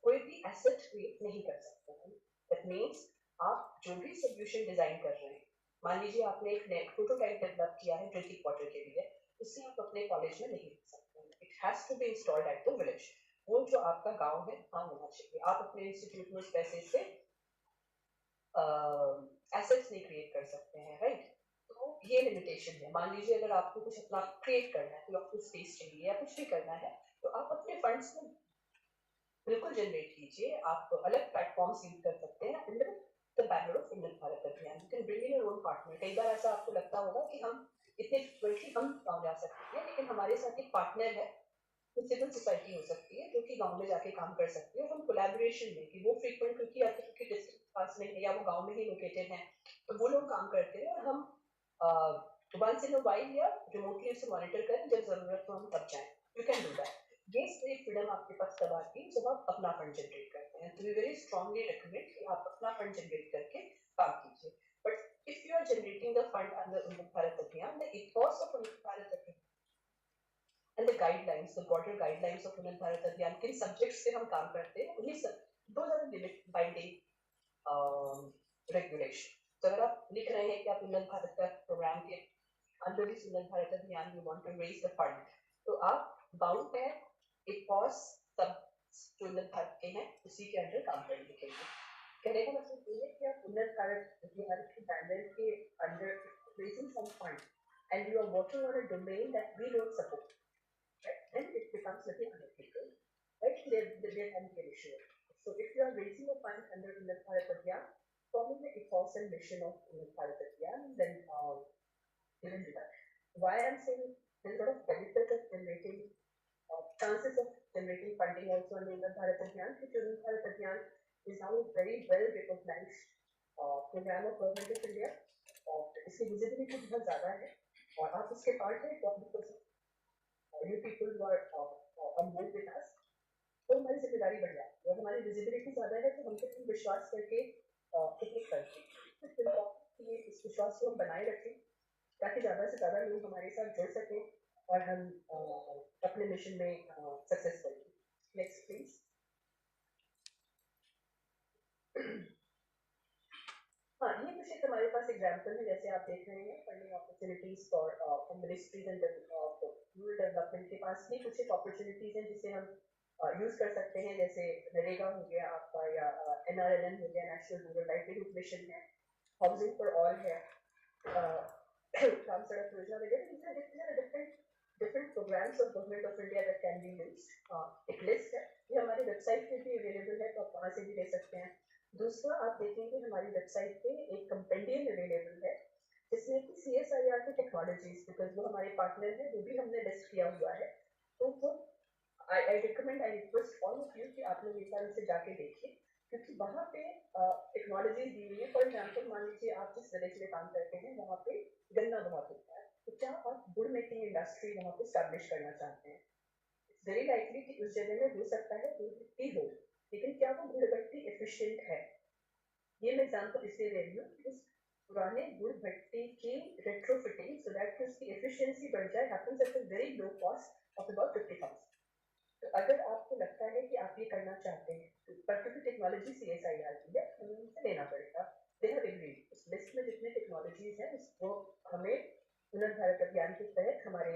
[SPEAKER 12] कोई भी एसेट क्रिएट नहीं कर सकते हैं. दैट मीन्स आप जो भी सोल्यूशन डिजाइन कर रहे हैं, मान लीजिए आपने एक नेट प्रोटोटाइप डेवलप किया है ड्रिंकिंग वाटर के लिए, उससे आप अपने कॉलेज में नहीं कर सकते. It has to be installed at the village. वो जो आपका गांव है वहां होना चाहिए. आप अपने इंस्टीट्यूट में उस पैसे से एसेट्स नहीं क्रिएट कर सकते हैं, राइट? तो ये लिमिटेशन है. मान लीजिए अगर आपको कुछ अपना क्रिएट करना है, तो आपको स्पेस चाहिए या कुछ भी करना है, तो आप अपने फंड्स को बिल्कुल जनरेट कीजिए. आप अलग प्लेटफॉर्म्स यूज कर सकते हैं under the banner of Unnat Bharat अभियान. You can bring in your own partner. कई बार ऐसा आपको लगता होगा कि हम इतने फ्रिक्वेंटली हम गाँव जा सकते हैं, लेकिन हमारे साथ एक पार्टनर है, तो सिविल सोसाइटी हो सकती है जो कि गांव में जाके काम कर सकती है. और हम कोलैबोरेशन में कि वो फ्रीक्वेंट क्योंकि आपके डिस्ट्रिक्ट पास में है या वो गांव में ही लोकेटेड है, तो वो लोग काम करते हैं और हम वंस इन अ वाइल या रिमोटली उसे मॉनिटर करें, जब जरूरत हो हम तब जाएं. You can do that. ये फ्रीडम आपके पास तब आती है जब आप अपना फंड जनरेट करते हैं. तो वी वेरी स्ट्रांगली रिकमेंड कि आप अपना फंड जनरेट करके काम कीजिए. But if you are generating the fund under Unnat Bharat अभियान, the ethos of Unnat Bharat अभियान and the guidelines, the broader guidelines of उन्नत भारत अभियान, किन सब्जेक्ट्स से हम काम करते हैं, उन्हीं सब those are the limit binding regulation. तो अगर आप लिख रहे हैं कि आप उन्नत भारत का प्रोग्राम के अंडर इस उन्नत भारत अभियान you want to raise the fund, तो आप बाउंड है एक कॉस सब जो उन्नत भारत के हैं उसी के अंडर काम करने के लिए. कहने का मतलब ये है कि आप उन्नत भारत अभियान के बैनर के under raising some fund and you are working on a domain that we don't support, right? Then it becomes little unethical, right? There can be an issue. So if you are raising a fund under Unnat Bharat Abhiyan, following the ethos and mission of Unnat Bharat Abhiyan, then you can do that. Why I'm saying there's a lot of benefit of generating, chances of generating funding also under Unnat Bharat Abhiyan, because Unnat Bharat Abhiyan is now a very well recognized program of government of India. इसकी visibility बहुत ज़्यादा है और आप इसके part हैं, तो you people who are on board with us, तो हमारी जिम्मेदारी बढ़ जाती है. और हमारी विजिबिलिटी ज़्यादा है तो हम पे विश्वास करके क्लिक करते हैं. तो इस विश्वास को हम बनाए रखें ताकि ज़्यादा से ज़्यादा लोग हमारे साथ जुड़ सकें और हम अपने मिशन में सक्सेस करें. Next please. हाँ, ये कुछ एक हमारे पास एग्जाम्पल है. जैसे आप देख रहे हैं funding opportunities for ministries and rural development के पास भी कुछ एक अपॉर्चुनिटीज हैं जिसे हम यूज कर सकते हैं. जैसे नरेगा हो गया आपका, या NRLM हो गया, नेशनल रूरल लाइवलीहुड मिशन है, हाउसिंग फॉर ऑल है, ग्राम सड़क योजना वगैरह. Different programmes of government of India that can be used. एक लिस्ट है, ये हमारी वेबसाइट पे भी अवेलेबल है, तो आप वहाँ से भी ले सकते हैं. दूसरा, आप देखेंगे हमारी वेबसाइट पे एक कंपेंडियम अवेलेबल है जिसमें कि CSIR की टेक्नोलॉजीज, बिकॉज वो हमारे पार्टनर है, वो भी हमने लिस्ट किया हुआ है. तो वो I recommend, I request all of you कि आप लोग एक बार उसे जाके देखिए, क्योंकि वहाँ पे टेक्नोलॉजी दी हुई है। फॉर एग्जाम्पल मान लीजिए आप जिस विलेज में काम करते हैं वहाँ पे गन्ना बहुत होता है, तो क्या आप गुड़ मेकिंग इंडस्ट्री वहाँ पे स्टैब्लिश करना चाहते हैं? वेरी लाइकली कि उस जगह में हो सकता है गुड़ भट्टी हो, लेकिन क्या वो गुड़ भट्टी एफिशिएंट है? ये मैं एग्जाम्पल इसलिए दे रही हूँ कि उस पुराने गुड़ भट्टी की रेट्रोफिटिंग सो दैट उसकी एफिशिएंसी बढ़ जाए happens at a very low cost of about 50,000। तो अगर आपको लगता है कि आप ये करना चाहते हैं तो पर्टिकुलर टेक्नोलॉजी CSIR की है, हमें उनसे लेना पड़ेगा। दे हैव एग्रीड उस लिस्ट में जितने टेक्नोलॉजीज हैं वो हमें उन्नत भारत अभियान के तहत हमारे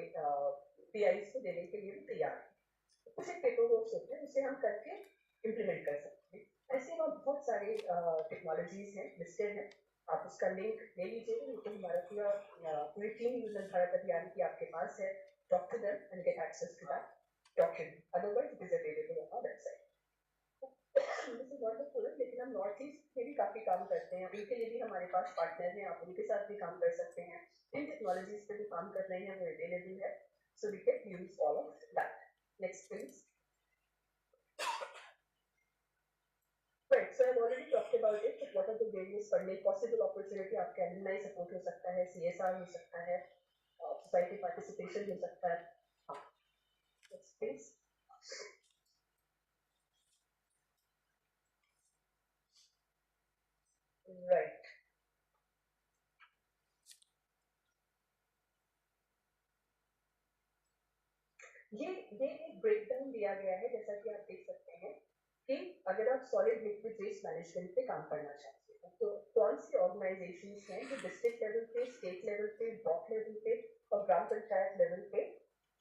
[SPEAKER 12] PIs को देने के लिए भी तैयार है। कुछ एक पेपर वर्क होते हैं उसे हम करके इम्प्लीमेंट कर सकते हैं। ऐसे वहाँ बहुत सारे टेक्नोलॉजीज हैं लिस्टेड हैं, आप उसका लिंक ले लीजिएगा, लेकिन हमारा पूरी टीम उन्नत भारत अभियान की आपके पास है। Talk to them and get access to that document, otherwise it is available on our website. This is not the full, लेकिन हम नॉर्थ ईस्ट में भी काफी काम करते हैं, उनके लिए भी हमारे पास पार्टनर हैं, आप उनके साथ भी काम कर सकते हैं। इन टेक्नोलॉजीज पे जो काम कर रहे हैं वो अवेलेबल है, so we can use all of that. Next please. Right, so I've already talked about it. What are the various funding possible opportunity? आपके alumni support हो सकता है, CSR हो सकता है, society participation हो सकता है। Next please. Right. ये एक ब्रेकडाउन दिया गया है, जैसा कि आप देख सकते हैं कि अगर आप सॉलिड लिक्विड वेस्ट मैनेजमेंट पे काम करना चाहते हैं तो कौन सी ऑर्गेनाइजेशंस हैं जो डिस्ट्रिक्ट लेवल पे, स्टेट लेवल पे, ब्लॉक लेवल पे और ग्राम पंचायत लेवल पे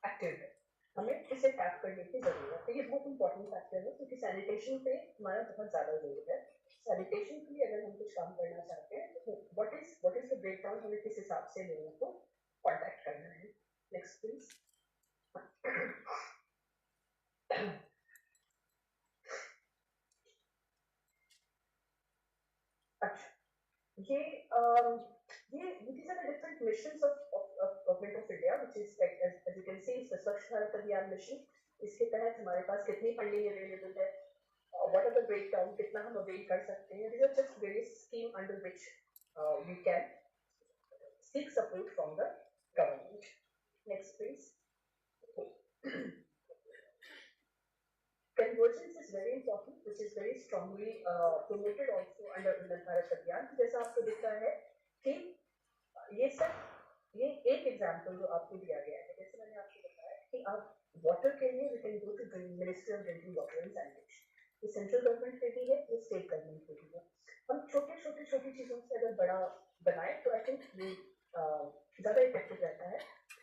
[SPEAKER 12] एक्टिव है। हमें इसे टैप करने की जरूरत है। ये बहुत इंपॉर्टेंट फैक्टर है क्योंकि सैनिटेशन पे हमारा बहुत ज्यादा जोर है। सैनिटेशन के लिए अगर हम कुछ काम करना चाहते हैं तो व्हाट इज द ब्रेकडाउन, हमें किस हिसाब से लोगों को कॉन्टैक्ट करना है। Next please. अच्छा, ये these are the different missions of government of India, which is like as you can see, it's the Swachh Bharat Abhiyan mission. इसके तहत हमारे पास कितनी फंडिंग अवेलेबल है, what are the breakdown, कितना हम अवेल कर सकते हैं। These are just various scheme under which we can seek support from the government. Next please. Convergence is very important, which is very strongly promoted also under Unnat Bharat Abhiyan. जैसा आपको दिख रहा है कि ये एक एग्जाम्पल जो आपको दिया गया है, जैसे मैंने आपको बताया कि आप वाटर के लिए we can go to ministry of drinking water and sanitation, ये सेंट्रल गवर्नमेंट पे भी है, ये स्टेट गवर्नमेंट पे भी है। हम छोटी चीजों से अगर बड़ा बनाए तो आई थिंक ये ज्यादा इफेक्टिव रहता है।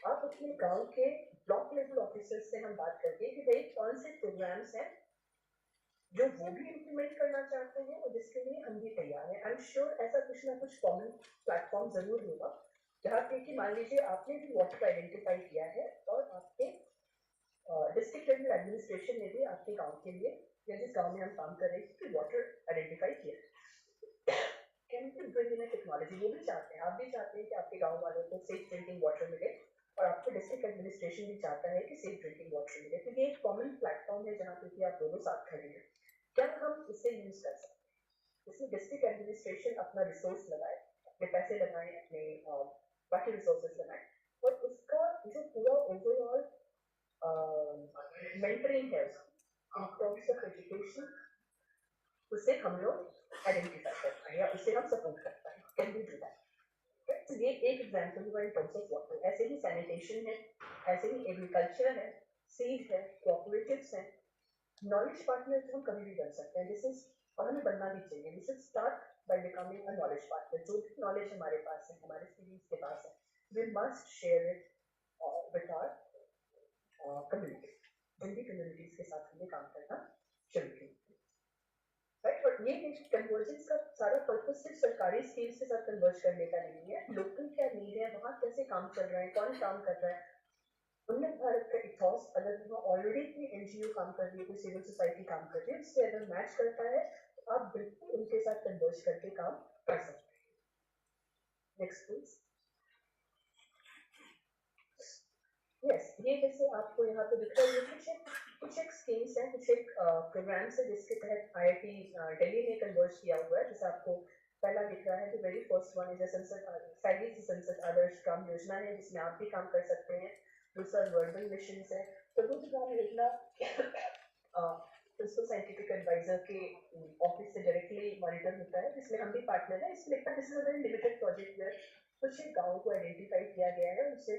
[SPEAKER 12] आप अपने गांव के ब्लॉक लेवल ऑफिसर्स से हम बात करते हैं कि भाई कौन से प्रोग्राम्स हैं जो वो भी इम्प्लीमेंट करना चाहते हैं और जिसके लिए हम भी तैयार हैं। आई एम श्योर ऐसा कुछ ना कुछ कॉमन प्लेटफॉर्म जरूर होगा जहाँ पे कि मान लीजिए आपने भी वाटर आइडेंटिफाई किया है और आपके डिस्ट्रिक्ट लेवल एडमिनिस्ट्रेशन ने भी आपके गांव के लिए या जिस गांव में हम काम कर रहे हैं वाटर आइडेंटिफाई किया। Can you bring in technology, वो भी चाहते हैं, आप भी चाहते हैं कि आपके गांव वालों को सेफ ड्रिंकिंग वाटर मिले और आपको डिस्ट्रिक्ट एडमिनिस्ट्रेशन भी चाहता है कि सेफ ड्रिंकिंग वाटर मिले। तो ये एक कॉमन प्लेटफॉर्म है जहाँ पे आप दोनों साथ खड़े हैं। क्या हम इसे यूज कर सकते हैं? इसमें डिस्ट्रिक्ट एडमिनिस्ट्रेशन अपना रिसोर्स लगाए, अपने पैसे लगाए, अपने बाकी रिसोर्सेस लगाए और उसका जो पूरा ओवरऑल मेंटरिंग है इन टर्म्स ऑफ एजुकेशन, उसे हम लोग आइडेंटिफाई करते हैं या उसे हम सपोर्ट करते हैं। Can we do that? तो ये एक एग्जांपल हुआ इन टर्म्स ऑफ वाटर। ऐसे ही सैनिटेशन है, ऐसे ही एग्रीकल्चर है, सीड है, कोऑपरेटिव्स है, नॉलेज पार्टनर हम कभी भी बन सकते हैं। दिस इज और हमें बनना भी चाहिए। We should start by becoming a knowledge partner. जो भी नॉलेज हमारे पास है, हमारे स्टूडेंट्स के पास है, we must share it with our community. जिन भी कम्युनिटीज के साथ हमें काम करना चाहिए, राइट। और ये कन्वर्जेंस का सारा पर्पस सिर्फ सरकारी स्कीम्स के साथ कन्वर्ज करने का नहीं है। लोकल क्या नीड है, वहाँ कैसे काम चल रहा है, कौन काम कर रहा है। उन्नत भारत का इथॉस अगर वहाँ ऑलरेडी कोई एनजीओ काम कर रही है, कोई सिविल सोसाइटी काम कर रही है, उससे अगर मैच करता है तो आप बिल्कुल उनके साथ कन्वर्ज करके काम कर सकते हैं। Next please. यस, ये जैसे आपको यहाँ पे दिख रहा है, ये कुछ कुछ एक स्कीम्स हैं, कुछ एक प्रोग्राम्स हैं जिसके तहत IIT दिल्ली ने कन्वर्ज किया हुआ है, जैसे आपको पहला दिख रहा है। The very first one is संसद आदर्श ग्राम योजना है, जिसमें आप भी काम कर सकते हैं। दूसरा वर्बल मिशन है। प्रबुद्ध Gram Yojana principal scientific adviser के ऑफिस से डायरेक्टली मॉनिटर होता है, जिसमें हम भी पार्टनर हैं। इसमें this is a very limited project में कुछ एक गाँव को आइडेंटिफाई किया गया है, उसे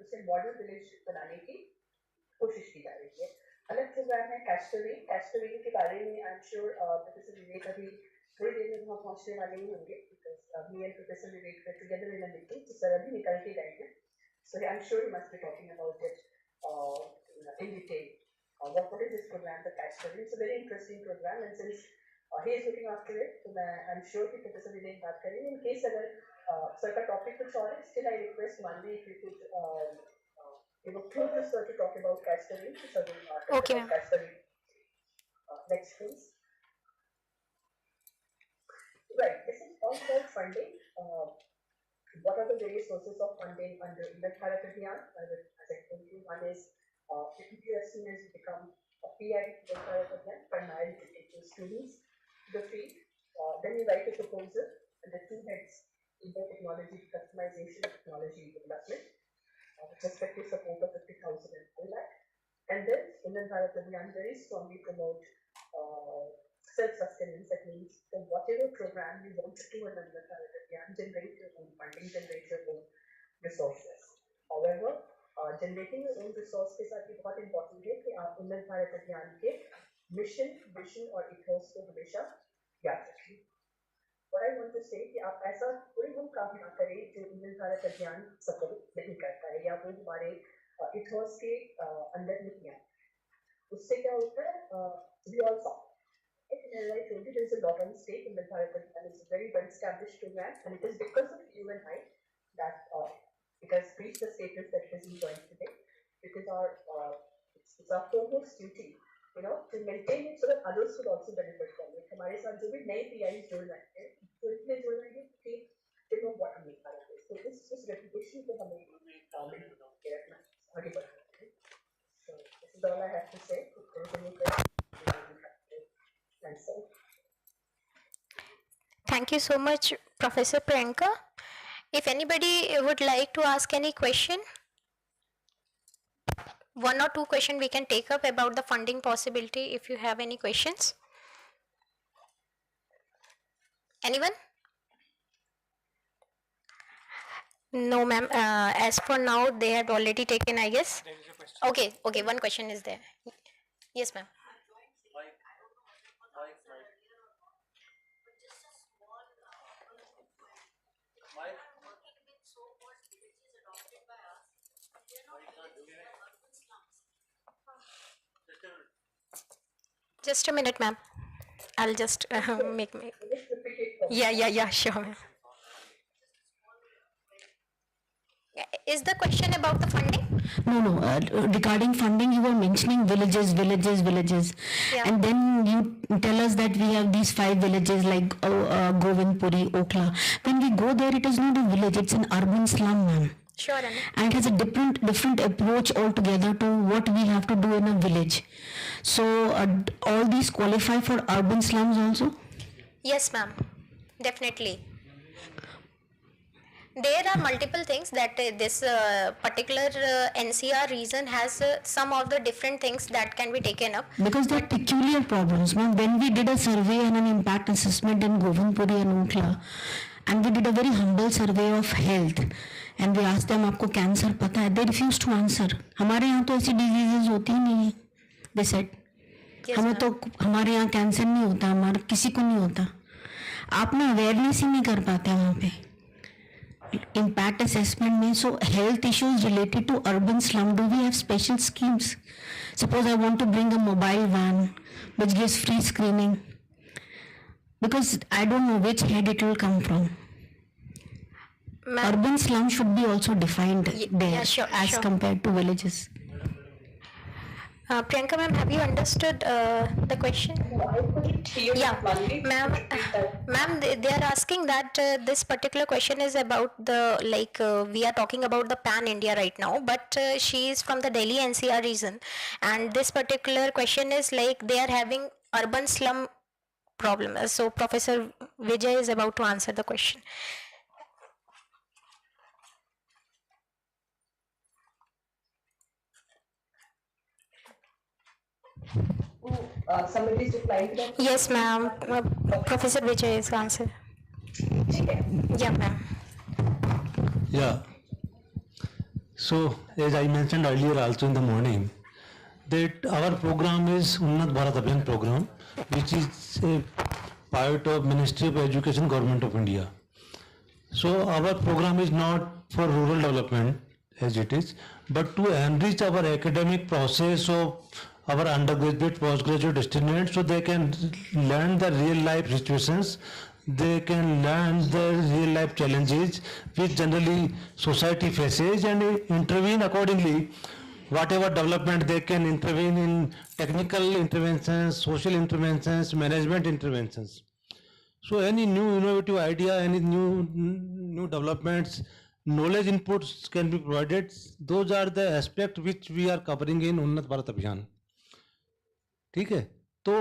[SPEAKER 12] उसे मॉडल विलेज बनाने की कोशिश की जा रही है। अलग प्रोग्राम है कैस्टोरिंग के बारे में I am sure professor Vivek अभी थोड़ी देर में वहाँ पहुँचने वाले ही होंगे, because me and professor Vivek together in a meeting, तो सर अभी निकल के जाएंगे। So I am sure you must be talking about it in detail. What is this program, the Cash-Study? It's a very interesting program, and since he is looking after it, so I'm sure कि Professor Vidyarthi बात करेंगे। In case अगर sir का topic कुछ और है, still I request Manvi if you could give a clue to sir to talk about Cash-Study. So
[SPEAKER 6] Okay, ma'am.
[SPEAKER 12] Cash-Study. Next, please. Right, this is all about funding. What are the various sources of funding under Unnat Bharat Abhiyan? As I told you, one is PPSC has become a PI for Nile to take your students to the field. Then you write a proposal and the two heads, either technology customization or technology development, with respective support of 50,000 and 1 lakh. And then Unnat Bharat Abhiyan very strongly promote self-sustenance. That means for whatever program you want to do in Unnat Bharat Abhiyan, generate your own funding, generate your own resources. However, generating your own resource के साथ ये बहुत important है कि आप उन्नत भारत अभियान के मिशन, विजन और इथोस को हमेशा याद रखें। What I want to say कि आप ऐसा कोई हम काम ना करें जो उन्नत भारत अभियान सफल नहीं करता है या वो हमारे इथोस के अंदर नहीं है। उससे क्या होता है? We all saw. As I told you, there is a lot on stake. Unnat Bharat Abhiyan is a very well established program, and it is because of you and I that it has reached the status that it is enjoying today. It is it's our foremost duty, to maintain it so that others will also benefit from it. हमारे साथ जो भी नए PIs जुड़ रहे हैं, तो इसलिए जुड़ रहे हैं कि they know what Unnat Bharat is. So this reputation को हमें के रखना आगे बढ़ना है. So this is all I have to say.
[SPEAKER 6] Thank you so much, Professor Priyanka. If anybody would like to ask any question, 1 or 2 questions we can take up about the funding possibility if you have any questions. Anyone? No, ma'am. As for now, they have already taken, I guess. Okay, 1 question is there. Yes, ma'am. Just a minute, ma'am. I'll just make. Yeah, sure, ma'am. Is the question about the funding?
[SPEAKER 8] No. Regarding funding, you were mentioning villages.
[SPEAKER 6] Yeah.
[SPEAKER 8] And then you tell us that we have these 5 villages like Govindpuri, Okla. When we go there, it is not a village, it's an urban slum, ma'am.
[SPEAKER 6] Sure, Anna.
[SPEAKER 8] And it has a different approach altogether to what we have to do in a village. So all these qualify for urban slums also?
[SPEAKER 6] Yes, ma'am. Definitely. There are multiple things that this particular NCR region has some of the different things that can be taken up.
[SPEAKER 8] Because there are peculiar problems, ma'am. When we did a survey and an impact assessment in Govindpuri and Okla, and we did a very humble survey of health, and we asked them, आपको cancer पता है? They refused to answer. हमारे यहाँ तो ऐसी diseases होती ही नहीं है. They said, हमें तो हमारे यहाँ कैंसर नहीं होता, हमारे किसी को नहीं होता. आप ना अवेयरनेस ही नहीं कर पाते वहाँ पे. Impact assessment में so health issues related to urban slum, do we have special schemes? Suppose I want to bring a mobile van which gives free screening, because I don't know which head it will come from. Urban slum should be also defined there as compared to villages.
[SPEAKER 6] Priyanka ma'am, have you understood the question?
[SPEAKER 12] No, I couldn't hear
[SPEAKER 6] Yeah,
[SPEAKER 12] that, Manvi.
[SPEAKER 6] ma'am.
[SPEAKER 12] Repeat that.
[SPEAKER 6] Ma'am, they are asking that this particular question is about the we are talking about the pan India right now, but she is from the Delhi NCR region, and this particular question is like they are having urban slum problem. So Professor Vijay is about to answer the question.
[SPEAKER 12] Somebody is replying to that?
[SPEAKER 6] Yes, ma'am. Professor Vijay is answer. Yeah, ma'am.
[SPEAKER 16] Yeah. So, as I mentioned earlier also in the morning, that our program is Unnat Bharat Abhiyan program, which is a part of Ministry of Education, Government of India. So, our program is not for rural development as it is, but to enrich our academic process of our undergraduate, postgraduate students so they can learn the real life situations, they can learn the real life challenges which generally society faces and intervene accordingly. Whatever development they can intervene in technical interventions, social interventions, management interventions. So any new innovative idea, any new developments, knowledge inputs can be provided. Those are the aspects which we are covering in उन्नत भारत अभियान. ठीक है, तो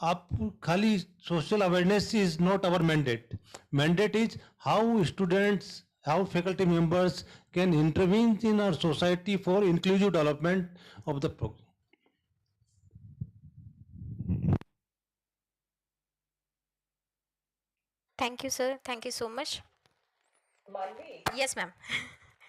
[SPEAKER 16] आप खाली social awareness is not our mandate is how students, how faculty members can intervene in our society for inclusive development of the programme.
[SPEAKER 6] Thank you, sir. Thank you so much.
[SPEAKER 12] Manvi?
[SPEAKER 6] Yes, ma'am.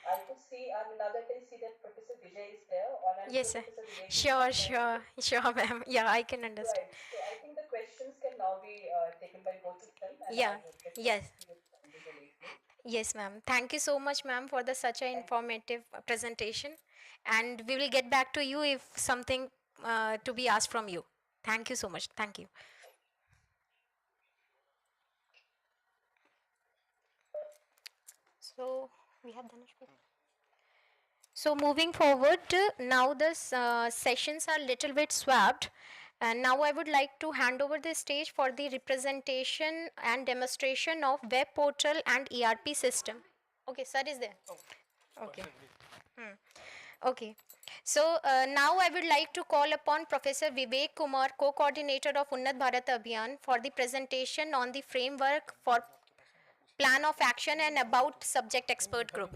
[SPEAKER 12] I could see, now that I see that Professor Vijay is there, or I'm
[SPEAKER 6] Yes, sir.
[SPEAKER 12] Professor Vijay is
[SPEAKER 6] Sure,
[SPEAKER 12] there.
[SPEAKER 6] sure, ma'am. Yeah, I can understand.
[SPEAKER 12] Right. So I think the questions can now be taken by both of them. And
[SPEAKER 6] Yeah,
[SPEAKER 12] I will get
[SPEAKER 6] yes.
[SPEAKER 12] back to you with Vijay later.
[SPEAKER 6] Yes, ma'am. Thank you so much, ma'am, for the such an informative presentation. And we will get back to you if something to be asked from you. Thank you so much. Thank you. So we have Dhanush. So moving forward, now the sessions are little bit swapped, and now I would like to hand over the stage for the representation and demonstration of web portal and ERP system. Okay, sir is there. Okay. Okay. So now I would like to call upon Professor Vivek Kumar, co-coordinator of Unnat Bharat Abhiyan, for the presentation on the framework for plan of action and about subject expert group.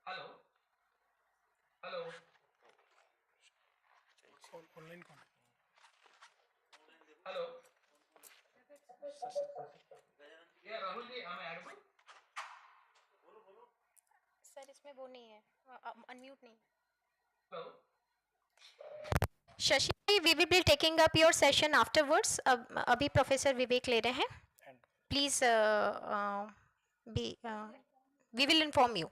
[SPEAKER 4] Hello hello online कौन है hello ये राहुल जी हम add करूं
[SPEAKER 6] sir इसमें वो नहीं है, unmute नहीं.
[SPEAKER 4] Hello
[SPEAKER 6] Shashi, we will be taking up your session afterwards. अभी प्रोफेसर विवेक ले रहे हैं. Please we will inform you.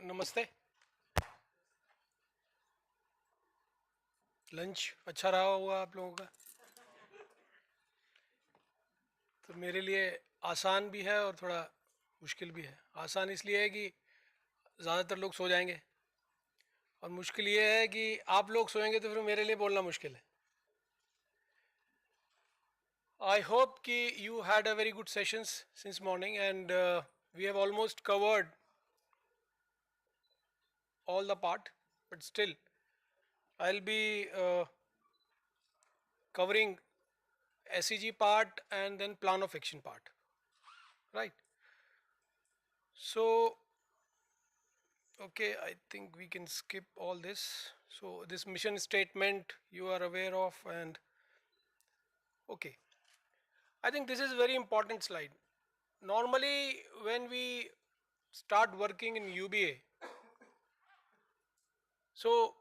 [SPEAKER 4] नमस्ते. लंच अच्छा रहा होगा आप लोगों का. तो मेरे लिए आसान भी है और थोड़ा मुश्किल भी है. आसान इसलिए है कि ज़्यादातर लोग सो जाएंगे, और मुश्किल ये है कि आप लोग सोएंगे तो फिर मेरे लिए बोलना मुश्किल है. I hope कि you had a very good sessions since morning, and we have almost covered all the part, but still I'll be covering SEG part and then plan of action part, right? So Okay, I think we can skip all this. So this mission statement you are aware of, and okay, I think this is a very important slide. Normally when we start working in UBA, so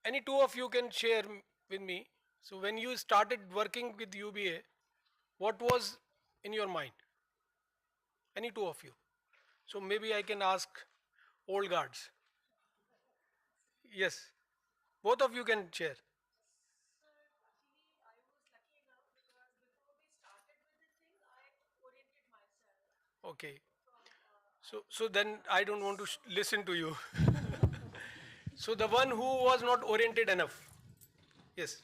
[SPEAKER 4] any two of you can share with me. So when you started working with UBA, what was in your mind? Any two of you. So maybe I can ask old guards. Yes, both of you can share. Okay. So then I don't want to listen to you. So the one who was not oriented enough. Yes.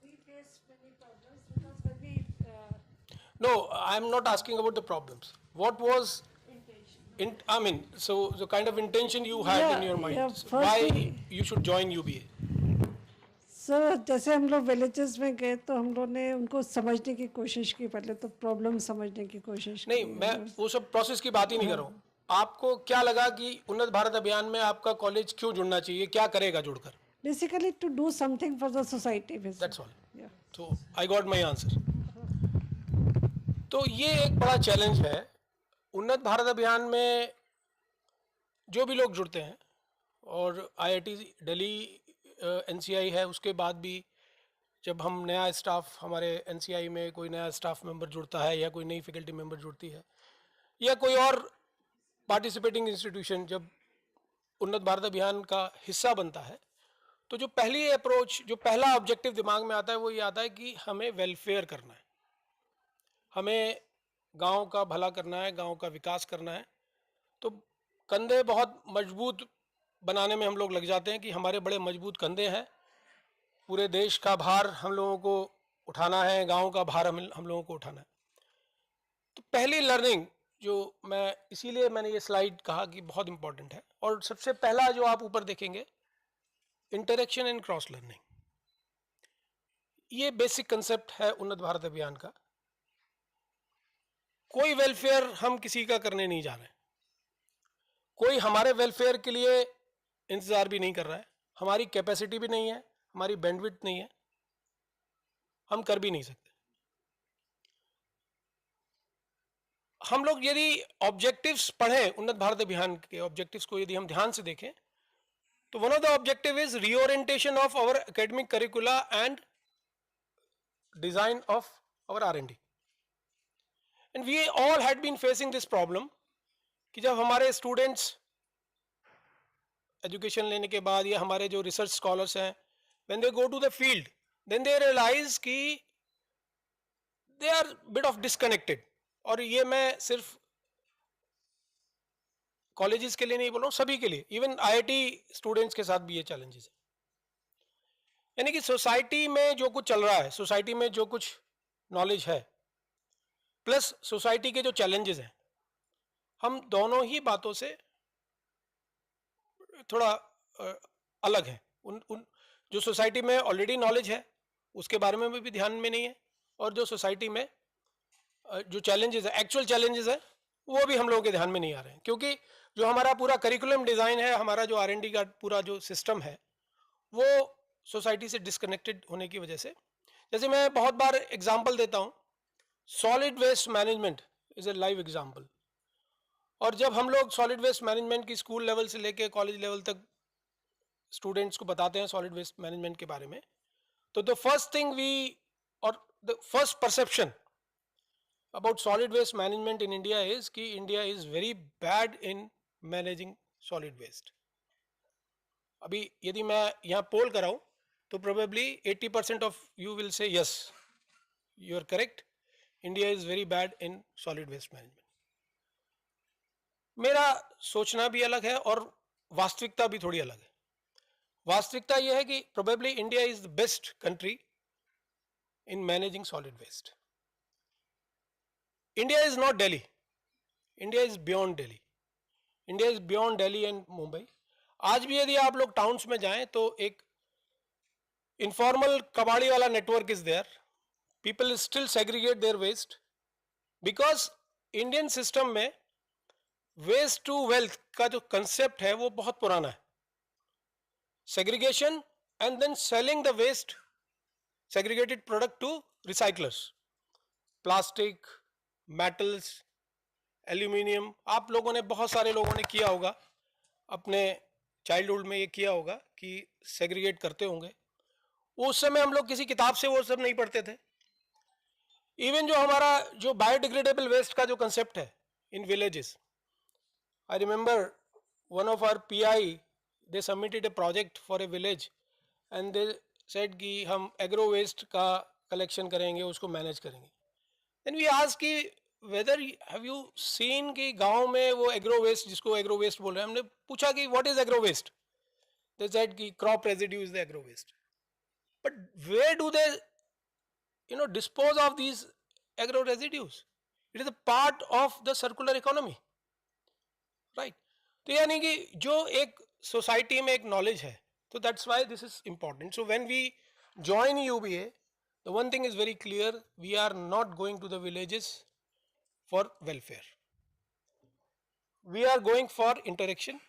[SPEAKER 19] We face many problems because when we
[SPEAKER 4] No, I'm not asking about the problems. What was I mean, so the kind of intention you had in your mind, why you should join UBA?
[SPEAKER 19] Sir जैसे हम लोग villages में गए तो हम लोग ने उनको समझने की कोशिश की, पहले तो प्रॉब्लम समझने की कोशिश
[SPEAKER 4] नहीं, मैं वो सब प्रोसेस की बात ही नहीं कर रहा हूँ. आपको क्या लगा कि उन्नत भारत अभियान में आपका कॉलेज क्यों जुड़ना चाहिए, क्या करेगा जुड़कर?
[SPEAKER 19] Basically to do something for the society.
[SPEAKER 4] That's all. तो आई गॉट माय आंसर. तो ये एक बड़ा चैलेंज है. उन्नत भारत अभियान में जो भी लोग जुड़ते हैं, और IIT दिल्ली NCI है, उसके बाद भी जब हम नया स्टाफ, हमारे NCI में कोई नया स्टाफ मेंबर जुड़ता है या कोई नई फैकल्टी मेंबर जुड़ती है या कोई और पार्टिसिपेटिंग इंस्टीट्यूशन जब उन्नत भारत अभियान का हिस्सा बनता है, तो जो पहली अप्रोच, जो पहला ऑब्जेक्टिव दिमाग में आता है वो ये आता है कि हमें वेलफेयर करना है, हमें गांव का भला करना है, गांव का विकास करना है. तो कंधे बहुत मजबूत बनाने में हम लोग लग जाते हैं कि हमारे बड़े मजबूत कंधे हैं, पूरे देश का भार हम लोगों को उठाना है, गांव का भार हम लोगों को उठाना है. तो पहली लर्निंग जो मैं, इसीलिए मैंने ये स्लाइड कहा कि बहुत इंपॉर्टेंट है. और सबसे पहला जो आप ऊपर देखेंगे, इंटरेक्शन एंड क्रॉस लर्निंग, ये बेसिक कंसेप्ट है उन्नत भारत अभियान का. कोई वेलफेयर हम किसी का करने नहीं जा रहे हैं, कोई हमारे वेलफेयर के लिए इंतज़ार भी नहीं कर रहा है, हमारी कैपेसिटी भी नहीं है, हमारी बैंडविड्थ नहीं है, हम कर भी नहीं सकते. हम लोग यदि ऑब्जेक्टिव्स पढ़ें, उन्नत भारत अभियान के ऑब्जेक्टिव्स को यदि हम ध्यान से देखें, तो one of the objective is reorientation of our academic curricula and design of our R&D. And we all had been facing this problem कि जब हमारे स्टूडेंट्स एजुकेशन लेने के बाद या हमारे जो रिसर्च स्कॉलर्स हैं, when they go to the field, then they realise कि they are bit of disconnected. और ये मैं सिर्फ कॉलेजेस के लिए नहीं बोल रहा हूँ, सभी के लिए, इवन IIT स्टूडेंट्स के साथ भी ये चैलेंजेस है. यानी कि सोसाइटी में जो कुछ चल रहा है, सोसाइटी में जो कुछ नॉलेज है, प्लस सोसाइटी के जो चैलेंजेस हैं, हम दोनों ही बातों से थोड़ा अलग है. उन जो सोसाइटी में ऑलरेडी नॉलेज है उसके बारे में भी ध्यान में नहीं है, और जो सोसाइटी में जो चैलेंजेस है, एक्चुअल चैलेंजेस है, वो भी हम लोगों के ध्यान में नहीं आ रहे हैं. क्योंकि जो हमारा पूरा करिकुलम डिज़ाइन है, हमारा जो R&D का पूरा जो सिस्टम है, वो सोसाइटी से डिस्कनेक्टेड होने की वजह से, जैसे मैं बहुत बार एग्जांपल देता हूँ, solid waste management is a live example. और जब हम लोग सॉलिड वेस्ट मैनेजमेंट की स्कूल लेवल से लेके कॉलेज लेवल तक स्टूडेंट्स को बताते हैं सॉलिड वेस्ट मैनेजमेंट के बारे में, तो द फर्स्ट थिंग और the first perception about solid waste management in India is कि India is very bad in managing solid waste. अभी यदि मैं यहाँ पोल कराऊँ तो probably 80% of you will say yes, you are correct, India is very bad in solid waste management. मेरा सोचना भी अलग है और वास्तविकता भी थोड़ी अलग है. वास्तविकता यह है कि probably India is the best country in managing solid waste. India is not Delhi, India is beyond Delhi, India is beyond Delhi and Mumbai. आज भी यदि आप लोग टाउन्स में जाएं तो एक इनफॉर्मल कबाड़ी वाला network is there. People still segregate their waste because Indian system में वेस्ट टू वेल्थ का जो कंसेप्ट है वो बहुत पुराना है. Segregation and then selling the waste segregated product to recyclers. Plastic, metals, aluminium, आप लोगों ने, बहुत सारे लोगों ने किया होगा अपने चाइल्डहुड में, ये किया होगा कि सेग्रीगेट करते होंगे. उस समय हम लोग किसी किताब से वो सब नहीं पढ़ते थे. इवन जो हमारा जो बायोडिग्रेडेबल वेस्ट का जो कंसेप्ट है in villages, I remember one of our PI, they submitted a project for a village and they said कि हम एग्रो वेस्ट का कलेक्शन करेंगे, उसको मैनेज करेंगे. देन वी आस्क्ड कि वेदर हैव यू सीन कि गांव में वो एग्रो वेस्ट, जिसको एग्रो वेस्ट बोल रहे हैं, हमने पूछा कि what is agro waste. They said कि crop residue is the agro waste. But where do they dispose of these agro residues? It is a part of the circular economy, right? तो यानी कि जो एक सोसाइटी में एक knowledge है, तो that's why this is important. So when we join UBA, the one thing is very clear: we are not going to the villages for welfare. We are going for interaction.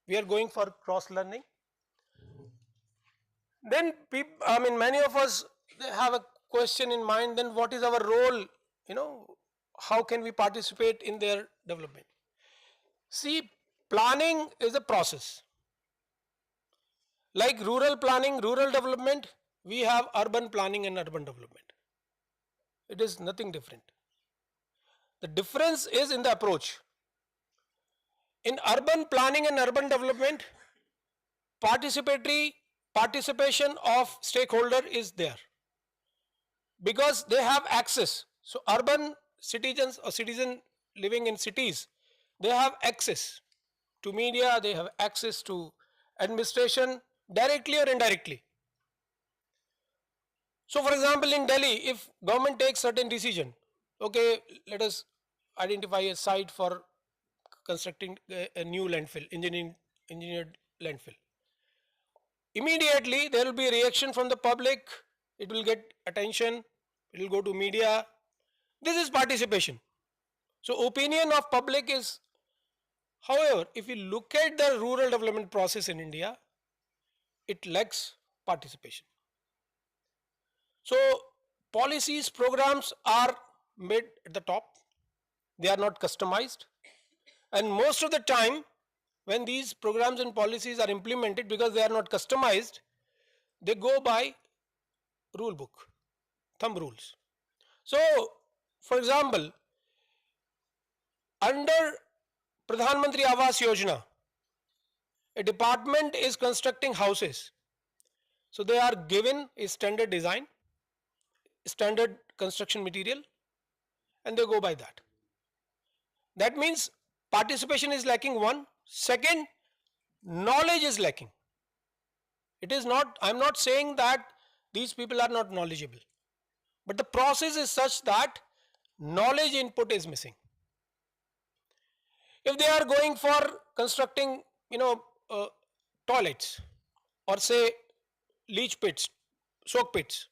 [SPEAKER 4] We are going for cross learning. Then many of us, they have a question in mind, then what is our role, how can we participate in their development? See, planning is a process. Like rural planning, rural development, we have urban planning and urban development. It is nothing different. The difference is in the approach. In urban planning and urban development, participation of stakeholder is there, because they have access. So urban citizens or citizen living in cities, they have access to media, they have access to administration directly or indirectly. So for example, in Delhi, if government takes certain decision, okay, let us identify a site for constructing a new landfill, engineered landfill. Immediately there will be a reaction from the public, it will get attention, it will go to media. This is participation. So opinion of public is, however, if you look at the rural development process in India, it lacks participation. So policies, programs are made at the top, they are not customized, and most of the time when these programs and policies are implemented, because they are not customized, they go by rule book, thumb rules. So for example, under Pradhan Mantri Awas Yojana, a department is constructing houses. So they are given a standard design, standard construction material, and they go by that. That means participation is lacking, one. Second, knowledge is lacking. It is not, I am not saying that these people are not knowledgeable, but the process is such that knowledge input is missing. If they are going for constructing, toilets, or say leach pits, soak pits,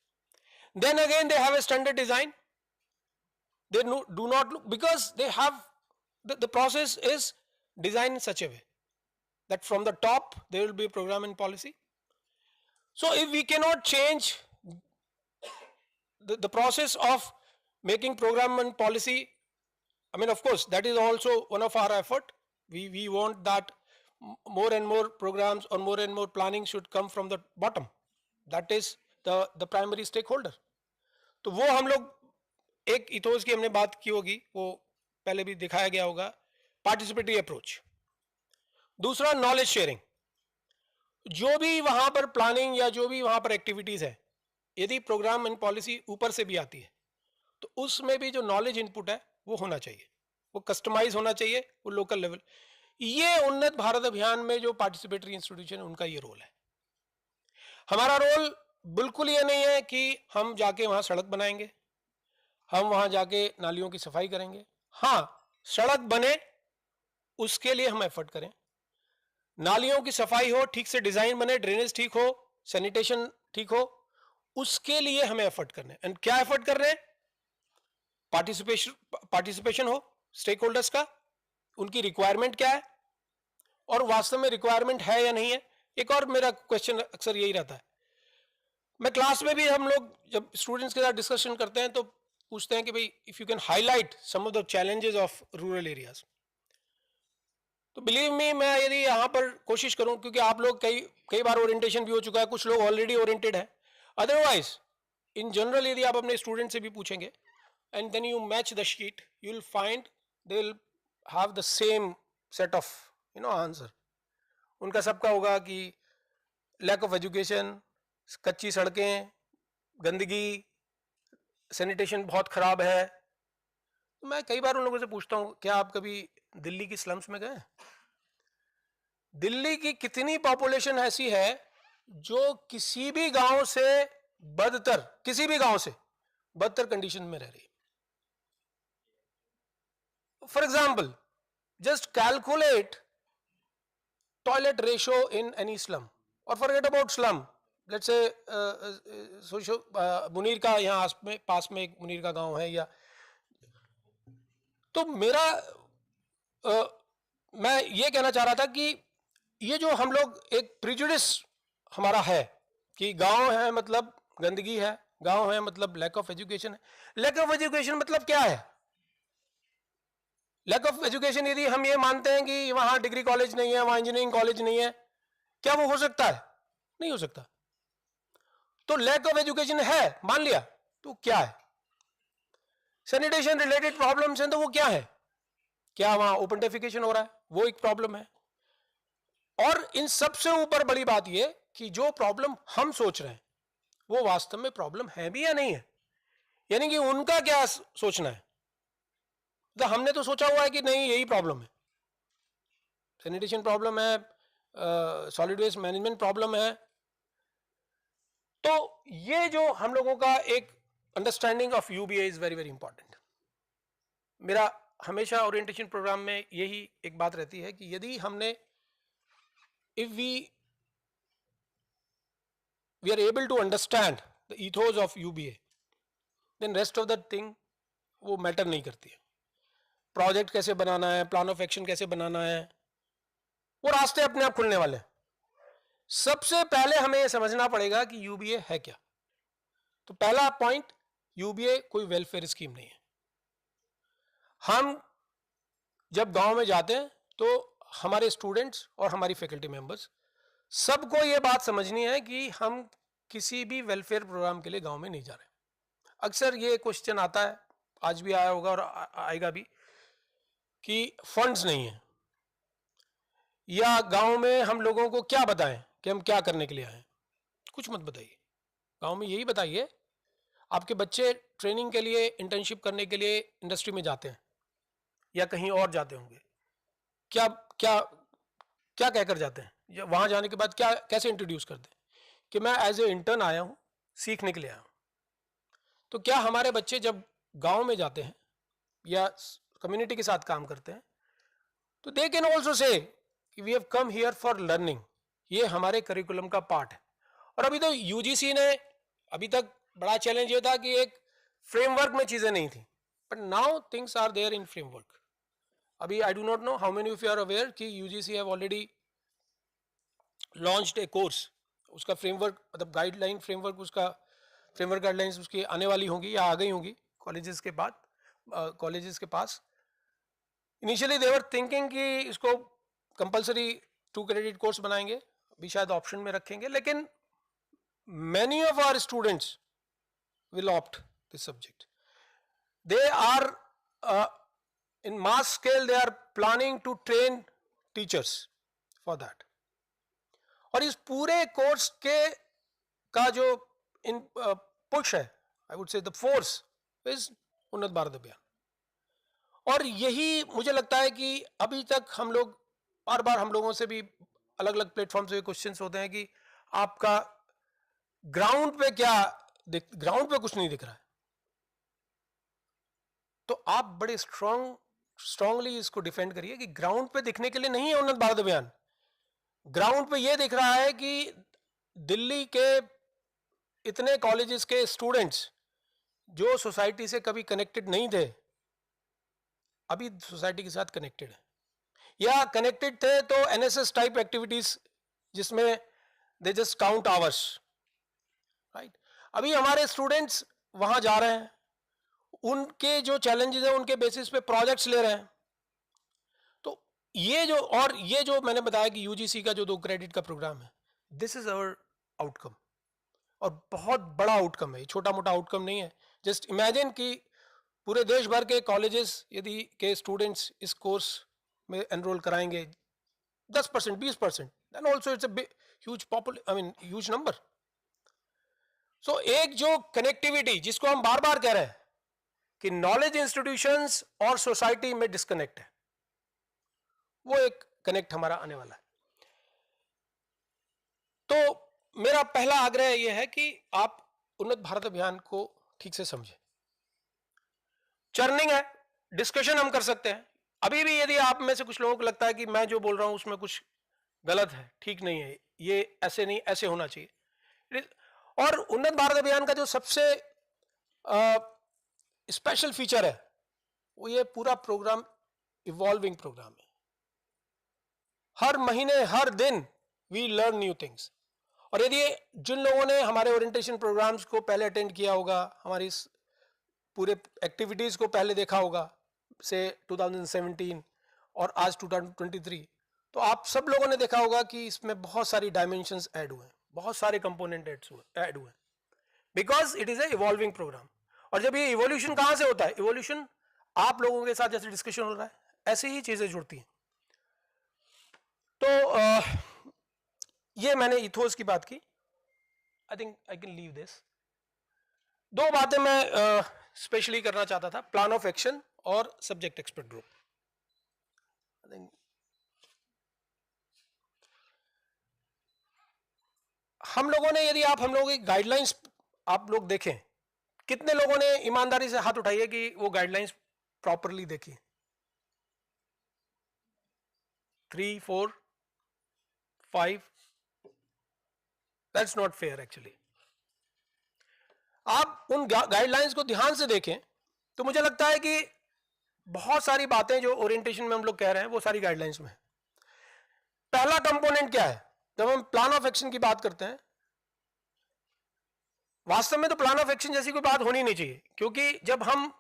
[SPEAKER 4] then again they have a standard design. They do not look, because they have, the process is designed in such a way that from the top there will be a program and policy. So if we cannot change the process of making program and policy, of course that is also one of our effort. We want that more and more programs or more and more planning should come from the bottom. That is the primary stakeholder. तो वो हम लोग एक ethos की हमने बात की होगी, वो पहले भी दिखाया गया होगा, पार्टिसिपेटरी अप्रोच. दूसरा, नॉलेज शेयरिंग. जो भी वहां पर प्लानिंग या जो भी वहां पर एक्टिविटीज है, यदि प्रोग्राम एंड पॉलिसी ऊपर से भी आती है, तो उसमें भी जो नॉलेज इनपुट है वो होना चाहिए, वो कस्टमाइज होना चाहिए, वो लोकल लेवल. ये उन्नत भारत अभियान में जो पार्टिसिपेटरी इंस्टीट्यूशन, उनका ये रोल है. हमारा रोल बिल्कुल ये नहीं है कि हम जाके वहां सड़क बनाएंगे, हम वहां जाके नालियों की सफाई करेंगे. हाँ, सड़क बने उसके लिए हम एफर्ट करें, नालियों की सफाई हो, ठीक से डिजाइन बने, ड्रेनेज ठीक हो, सैनिटेशन ठीक हो, उसके लिए हमें एफर्ट करने. एंड क्या एफर्ट कर रहे हैं? पार्टिसिपेशन हो स्टेक होल्डर्स का, उनकी रिक्वायरमेंट क्या है और वास्तव में रिक्वायरमेंट है या नहीं है। एक और मेरा क्वेश्चन अक्सर यही रहता है, मैं क्लास में भी हम लोग जब स्टूडेंट्स के साथ डिस्कशन करते हैं तो पूछते हैं कि भाई if you can highlight some of the challenges of rural areas, तो बिलीव मी मैं यदि यहाँ पर कोशिश करूँ, क्योंकि आप लोग कई बार ओरिएंटेशन भी हो चुका है, कुछ लोग ऑलरेडी ओरिएंटेड है, अदरवाइज इन जनरल यदि आप अपने स्टूडेंट से भी पूछेंगे and then you match the sheet, you will find they will have the same set of answer. उनका सबका होगा कि लैक ऑफ एजुकेशन, कच्ची सड़कें, गंदगी, सैनिटेशन बहुत ख़राब है। तो मैं कई बार उन लोगों से पूछता हूँ, क्या आप कभी दिल्ली की स्लम्स में गए? दिल्ली की कितनी पॉपुलेशन ऐसी है जो किसी भी गांव से बदतर, किसी भी गांव से बदतर कंडीशन में रह रही है। For example, just calculate toilet ratio in any slum, और forget about slum, let's say Munir का यहाँ पास में एक मुनीर का गांव है, या तो मेरा मैं ये कहना चाह रहा था कि ये जो हम लोग एक प्रिजुडिस हमारा है कि गांव है मतलब गंदगी है, गांव है मतलब लैक ऑफ एजुकेशन है। लैक ऑफ एजुकेशन मतलब क्या है? लैक ऑफ एजुकेशन यदि हम ये मानते हैं कि वहां डिग्री कॉलेज नहीं है, वहां इंजीनियरिंग कॉलेज नहीं है, क्या वो हो सकता है? नहीं हो सकता। तो लैक ऑफ एजुकेशन है, मान लिया, तो क्या है? सैनिटेशन रिलेटेड प्रॉब्लम्स हैं, तो वो क्या है? क्या वहां ओपन डेफिकेशन हो रहा है? वो एक प्रॉब्लम है। और इन सबसे ऊपर बड़ी बात ये कि जो प्रॉब्लम हम सोच रहे हैं वो वास्तव में प्रॉब्लम है भी या नहीं है, यानी कि उनका क्या सोचना है। तो हमने तो सोचा हुआ है कि नहीं यही प्रॉब्लम है, सैनिटेशन प्रॉब्लम है, सॉलिड वेस्ट मैनेजमेंट प्रॉब्लम है। तो ये जो हम लोगों का एक understanding of UBA is very very important. मेरा हमेशा ओरिएंटेशन प्रोग्राम में यही एक बात रहती है कि यदि हमने if we are able to understand the ethos of UBA, then rest of the thing वो मैटर नहीं करती है। प्रोजेक्ट कैसे बनाना है, प्लान ऑफ एक्शन कैसे बनाना है, वो रास्ते अपने आप खुलने वाले हैं। सबसे पहले हमें ये समझना पड़ेगा कि यूबीए है क्या। तो पहला पॉइंट, यूबीए कोई वेलफेयर स्कीम नहीं है। हम जब गांव में जाते हैं तो हमारे स्टूडेंट्स और हमारी फैकल्टी मेंबर्स सबको ये बात समझनी है कि हम किसी भी वेलफेयर प्रोग्राम के लिए गांव में नहीं जा रहे। अक्सर ये क्वेश्चन आता है, आज भी आया होगा और आएगा भी, कि फंड्स नहीं है, या गांव में हम लोगों को क्या बताएं कि हम क्या करने के लिए आए। कुछ मत बताइए, गांव में यही बताइए आपके बच्चे ट्रेनिंग के लिए, इंटर्नशिप करने के लिए इंडस्ट्री में जाते हैं या कहीं और जाते होंगे, क्या क्या क्या कहकर जाते हैं, वहां जाने के बाद क्या कैसे इंट्रोड्यूस करते हैं कि मैं एज ए इंटर्न आया हूं, सीखने के लिए आया हूं। तो क्या हमारे बच्चे जब गांव में जाते हैं या कम्युनिटी के साथ काम करते हैं तो they can also say that we have come here for learning, ये हमारे करिकुलम का पार्ट है। और अभी तो यूजीसी ने, अभी तक बड़ा चैलेंज ये था कि एक फ्रेमवर्क में चीजें नहीं थी, but now things are there in framework. अभी I do not know how many of you are aware कि UGC have already launched a course, उसका फ्रेमवर्क मतलब गाइडलाइन फ्रेमवर्क, उसका फ्रेमवर्क गाइडलाइंस उसकी आने वाली होंगी या आ गई होंगी कॉलेजेस के बाद, कॉलेजेस के पास। इनिशियली दे वर थिंकिंग कि इसको कंपलसरी 2 क्रेडिट कोर्स बनाएंगे, अभी शायद ऑप्शन में रखेंगे, लेकिन many of our students will opt this subject. They are in mass scale they are planning to train teachers for that। और इस पूरे कोर्स के का जो इन पुश है, I would say the force is उन्नत भारत अभियान। और यही मुझे लगता है कि अभी तक हम लोग बार बार हम लोगों से भी अलग अलग प्लेटफॉर्म से क्वेश्चंस होते हैं कि आपका ग्राउंड पे क्या ग्राउंड पे कुछ नहीं दिख रहा है। तो आप बड़े स्ट्रांगली इसको डिफेंड करिए कि ग्राउंड पे दिखने के लिए नहीं है उन्नत भारत अभियान। ग्राउंड पे ये दिख रहा है कि दिल्ली के इतने कॉलेजेस के स्टूडेंट्स जो सोसाइटी से कभी कनेक्टेड नहीं थे, अभी सोसाइटी के साथ कनेक्टेड है। या कनेक्टेड थे तो एनएसएस टाइप एक्टिविटीज जिसमें they just count hours, right. अभी हमारे स्टूडेंट्स वहां जा रहे हैं, उनके जो चैलेंजेस हैं उनके बेसिस पे प्रोजेक्ट्स ले रहे हैं। तो ये जो मैंने बताया कि यूजीसी का जो 2 क्रेडिट का प्रोग्राम है, दिस इज आवर आउटकम, और बहुत बड़ा आउटकम है, छोटा मोटा आउटकम नहीं है। जस्ट इमेजिन कि पूरे देश भर के कॉलेजेस यदि के स्टूडेंट्स इस कोर्स में एनरोल कराएंगे 10%, 20%, then also it's a huge huge number. So एक जो कनेक्टिविटी जिसको हम बार बार कह रहे हैं कि नॉलेज इंस्टीट्यूशंस और सोसाइटी में डिस्कनेक्ट है, वो एक कनेक्ट हमारा आने वाला है। तो मेरा पहला आग्रह यह है कि आप उन्नत भारत अभियान को ठीक से समझें। चर्निंग है, डिस्कशन हम कर सकते हैं। अभी भी यदि आप में से कुछ लोगों को लगता है कि मैं जो बोल रहा हूं उसमें कुछ गलत है, ठीक नहीं है, ये ऐसे नहीं, ऐसे होना चाहिए। और उन्नत भारत अभियान का जो सबसे स्पेशल फीचर है वो ये पूरा प्रोग्राम इवॉल्विंग प्रोग्राम है। हर महीने, हर दिन वी लर्न न्यू थिंग्स। और यदि जिन लोगों ने हमारे ओरिएंटेशन प्रोग्राम्स को पहले अटेंड किया होगा, हमारी पूरे एक्टिविटीज को पहले देखा होगा से 2017 और आज 2023, तो आप सब लोगों ने देखा होगा कि इसमें बहुत सारी डायमेंशंस ऐड हुए हैं, बहुत सारे कंपोनेंट ऐड हुए हैं, because it is a evolving programme. और जब ये इवोल्यूशन कहां से होता है, इवोल्यूशन आप लोगों के साथ जैसे डिस्कशन हो रहा है ऐसे ही चीजें जुड़ती हैं। तो ये मैंने इथोस की बात की। I think I can leave this. 2 बातें मैं स्पेशली करना चाहता था, प्लान ऑफ एक्शन और subject expert group. I think हम लोगों ने, यदि आप हम लोगों की गाइडलाइंस आप लोग देखें, कितने लोगों ने ईमानदारी से हाथ उठाइए कि वो गाइडलाइंस प्रॉपरली देखी? 3, 4, 5। That's not fair actually. आप उन गाइडलाइंस को ध्यान से देखें तो मुझे लगता है कि बहुत सारी बातें जो ओरिएंटेशन में हम लोग कह रहे हैं वो सारी गाइडलाइंस में है। पहला कंपोनेंट क्या है? जब हम प्लान ऑफ एक्शन की बात करते हैं, वास्तव में तो प्लान ऑफ एक्शन जैसी कोई बात होनी नहीं चाहिए, क्योंकि जब हम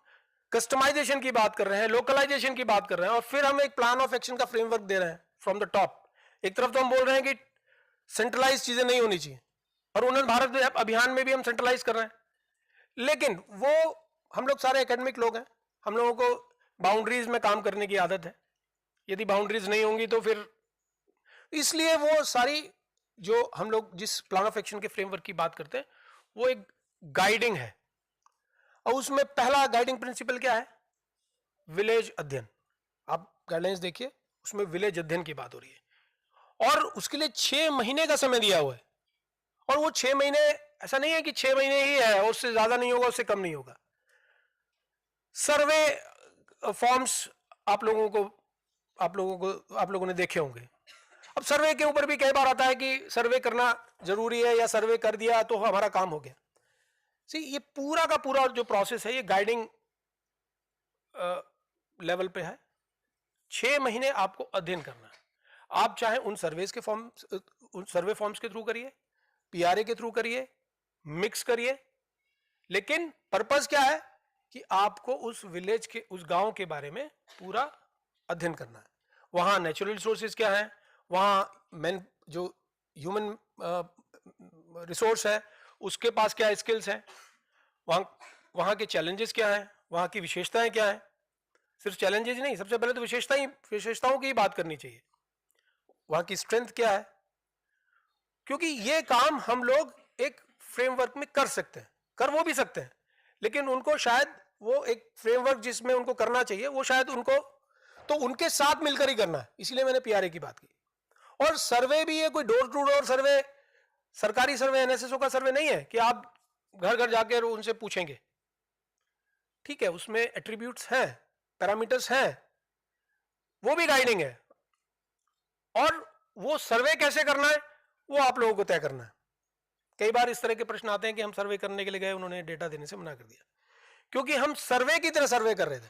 [SPEAKER 4] कस्टमाइजेशन की बात कर रहे हैं, लोकलाइजेशन की बात कर रहे हैं, और फिर हम एक प्लान ऑफ एक्शन का फ्रेमवर्क दे रहे हैं फ्रॉम द टॉप। एक तरफ तो हम बोल रहे हैं कि सेंट्रलाइज चीजें नहीं होनी चाहिए, और उन्नत भारत अभियान में भी हम सेंट्रलाइज कर रहे हैं, लेकिन वो हम लोग सारे एकेडमिक लोग हैं, हम लोगों को बाउंड्रीज में काम करने की आदत है। यदि बाउंड्रीज नहीं होंगी तो फिर, इसलिए वो सारी जो हम लोग जिस प्लान ऑफ एक्शन के फ्रेमवर्क की बात करते हैं वो एक गाइडिंग है। और उसमें पहला गाइडिंग प्रिंसिपल क्या है? विलेज अध्ययन। आप गाइडलाइंस देखिए, उसमें विलेज अध्ययन की बात हो रही है, और उसके लिए 6 महीने का समय दिया हुआ है। और वो 6 महीने ऐसा नहीं है कि 6 महीने ही है, और उससे ज्यादा नहीं होगा, उससे कम नहीं होगा। सर्वे फॉर्म्स आप लोगों ने देखे होंगे। अब सर्वे के ऊपर भी कई बार आता है कि सर्वे करना जरूरी है, या सर्वे कर दिया तो हमारा काम हो गया। सी, ये पूरा का पूरा जो प्रोसेस है ये गाइडिंग लेवल पे है। 6 महीने आपको अध्ययन करना है। आप चाहे उन सर्वे फॉर्म्स के थ्रू करिए, पीआरए के थ्रू करिए, मिक्स करिए, लेकिन पर्पस क्या है कि आपको उस विलेज के, उस गांव के बारे में पूरा अध्ययन करना है। वहां नेचुरल रिसोर्सेज क्या है, वहां मैन जो ह्यूमन रिसोर्स है उसके पास क्या स्किल्स हैं, वहां के चैलेंजेस क्या हैं, वहां की विशेषताएं क्या हैं। सिर्फ चैलेंजेस ही नहीं, सबसे पहले तो विशेषताओं की ही बात करनी चाहिए। वहां की स्ट्रेंथ क्या है, क्योंकि ये काम हम लोग एक फ्रेमवर्क में कर सकते हैं, कर वो भी सकते हैं, लेकिन उनको शायद वो एक फ्रेमवर्क जिसमें उनको करना चाहिए वो शायद उनको तो उनके साथ मिलकर ही करना है। इसलिए मैंने पीआरए की बात की। और सर्वे भी है, कोई डोर टू डोर सर्वे, सरकारी सर्वे, एनएसएसओ का सर्वे नहीं है कि आप घर घर जाकर उनसे पूछेंगे। ठीक है, उसमें एट्रीब्यूट्स हैं, पैरामीटर्स हैं, वो भी गाइडिंग है, और वो सर्वे कैसे करना है वो आप लोगों को तय करना है। कई बार इस तरह के प्रश्न आते हैं कि हम सर्वे करने के लिए गए, उन्होंने डेटा देने से मना कर दिया, क्योंकि हम सर्वे की तरह सर्वे कर रहे थे।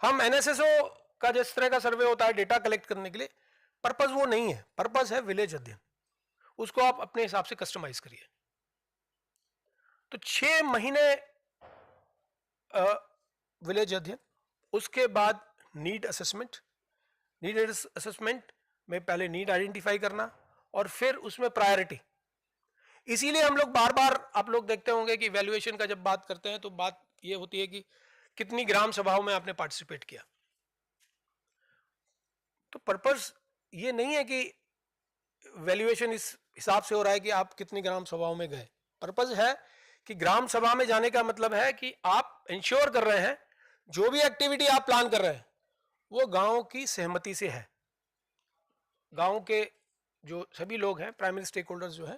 [SPEAKER 4] हम एनएसएसओ का जिस तरह का सर्वे होता है डेटा कलेक्ट करने के लिए, पर्पस वो नहीं है, पर्पस है विलेज अध्ययन। उसको आप अपने हिसाब से कस्टमाइज करिए। तो 6 महीने विलेज अध्ययन, उसके बाद नीड असेसमेंट। नीड असेसमेंट में पहले नीड आइडेंटिफाई करना और फिर उसमें प्रायोरिटी। इसीलिए हम लोग बार बार, आप लोग देखते होंगे कि वैल्यूएशन का जब बात करते हैं तो बात ये होती है कि कितनी ग्राम सभाओं में आपने पार्टिसिपेट किया। तो पर्पस ये नहीं है कि वैल्यूएशन इस हिसाब से हो रहा है कि आप कितनी ग्राम सभाओं में गए। पर्पस है कि ग्राम सभा में जाने का मतलब है कि आप इंश्योर कर रहे हैं जो भी एक्टिविटी आप प्लान कर रहे हैं वो गांव की सहमति से है। गांव के जो सभी लोग हैं, प्राइमरी स्टेक होल्डर्स जो हैं,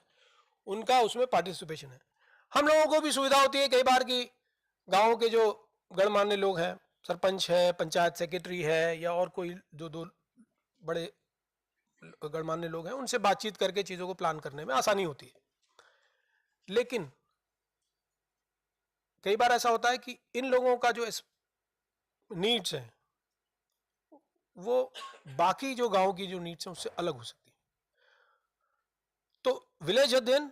[SPEAKER 4] उनका उसमें पार्टिसिपेशन है। हम लोगों को भी सुविधा होती है कई बार कि गांव के जो गणमान्य लोग हैं, सरपंच है, पंचायत सेक्रेटरी है, या और कोई जो दो बड़े गणमान्य लोग हैं, उनसे बातचीत करके चीज़ों को प्लान करने में आसानी होती है। लेकिन कई बार ऐसा होता है कि इन लोगों का जो नीड्स हैं वो बाकी जो गांव की जो नीड्स हैं उससे अलग हो सकती है। तो विलेज अध्ययन,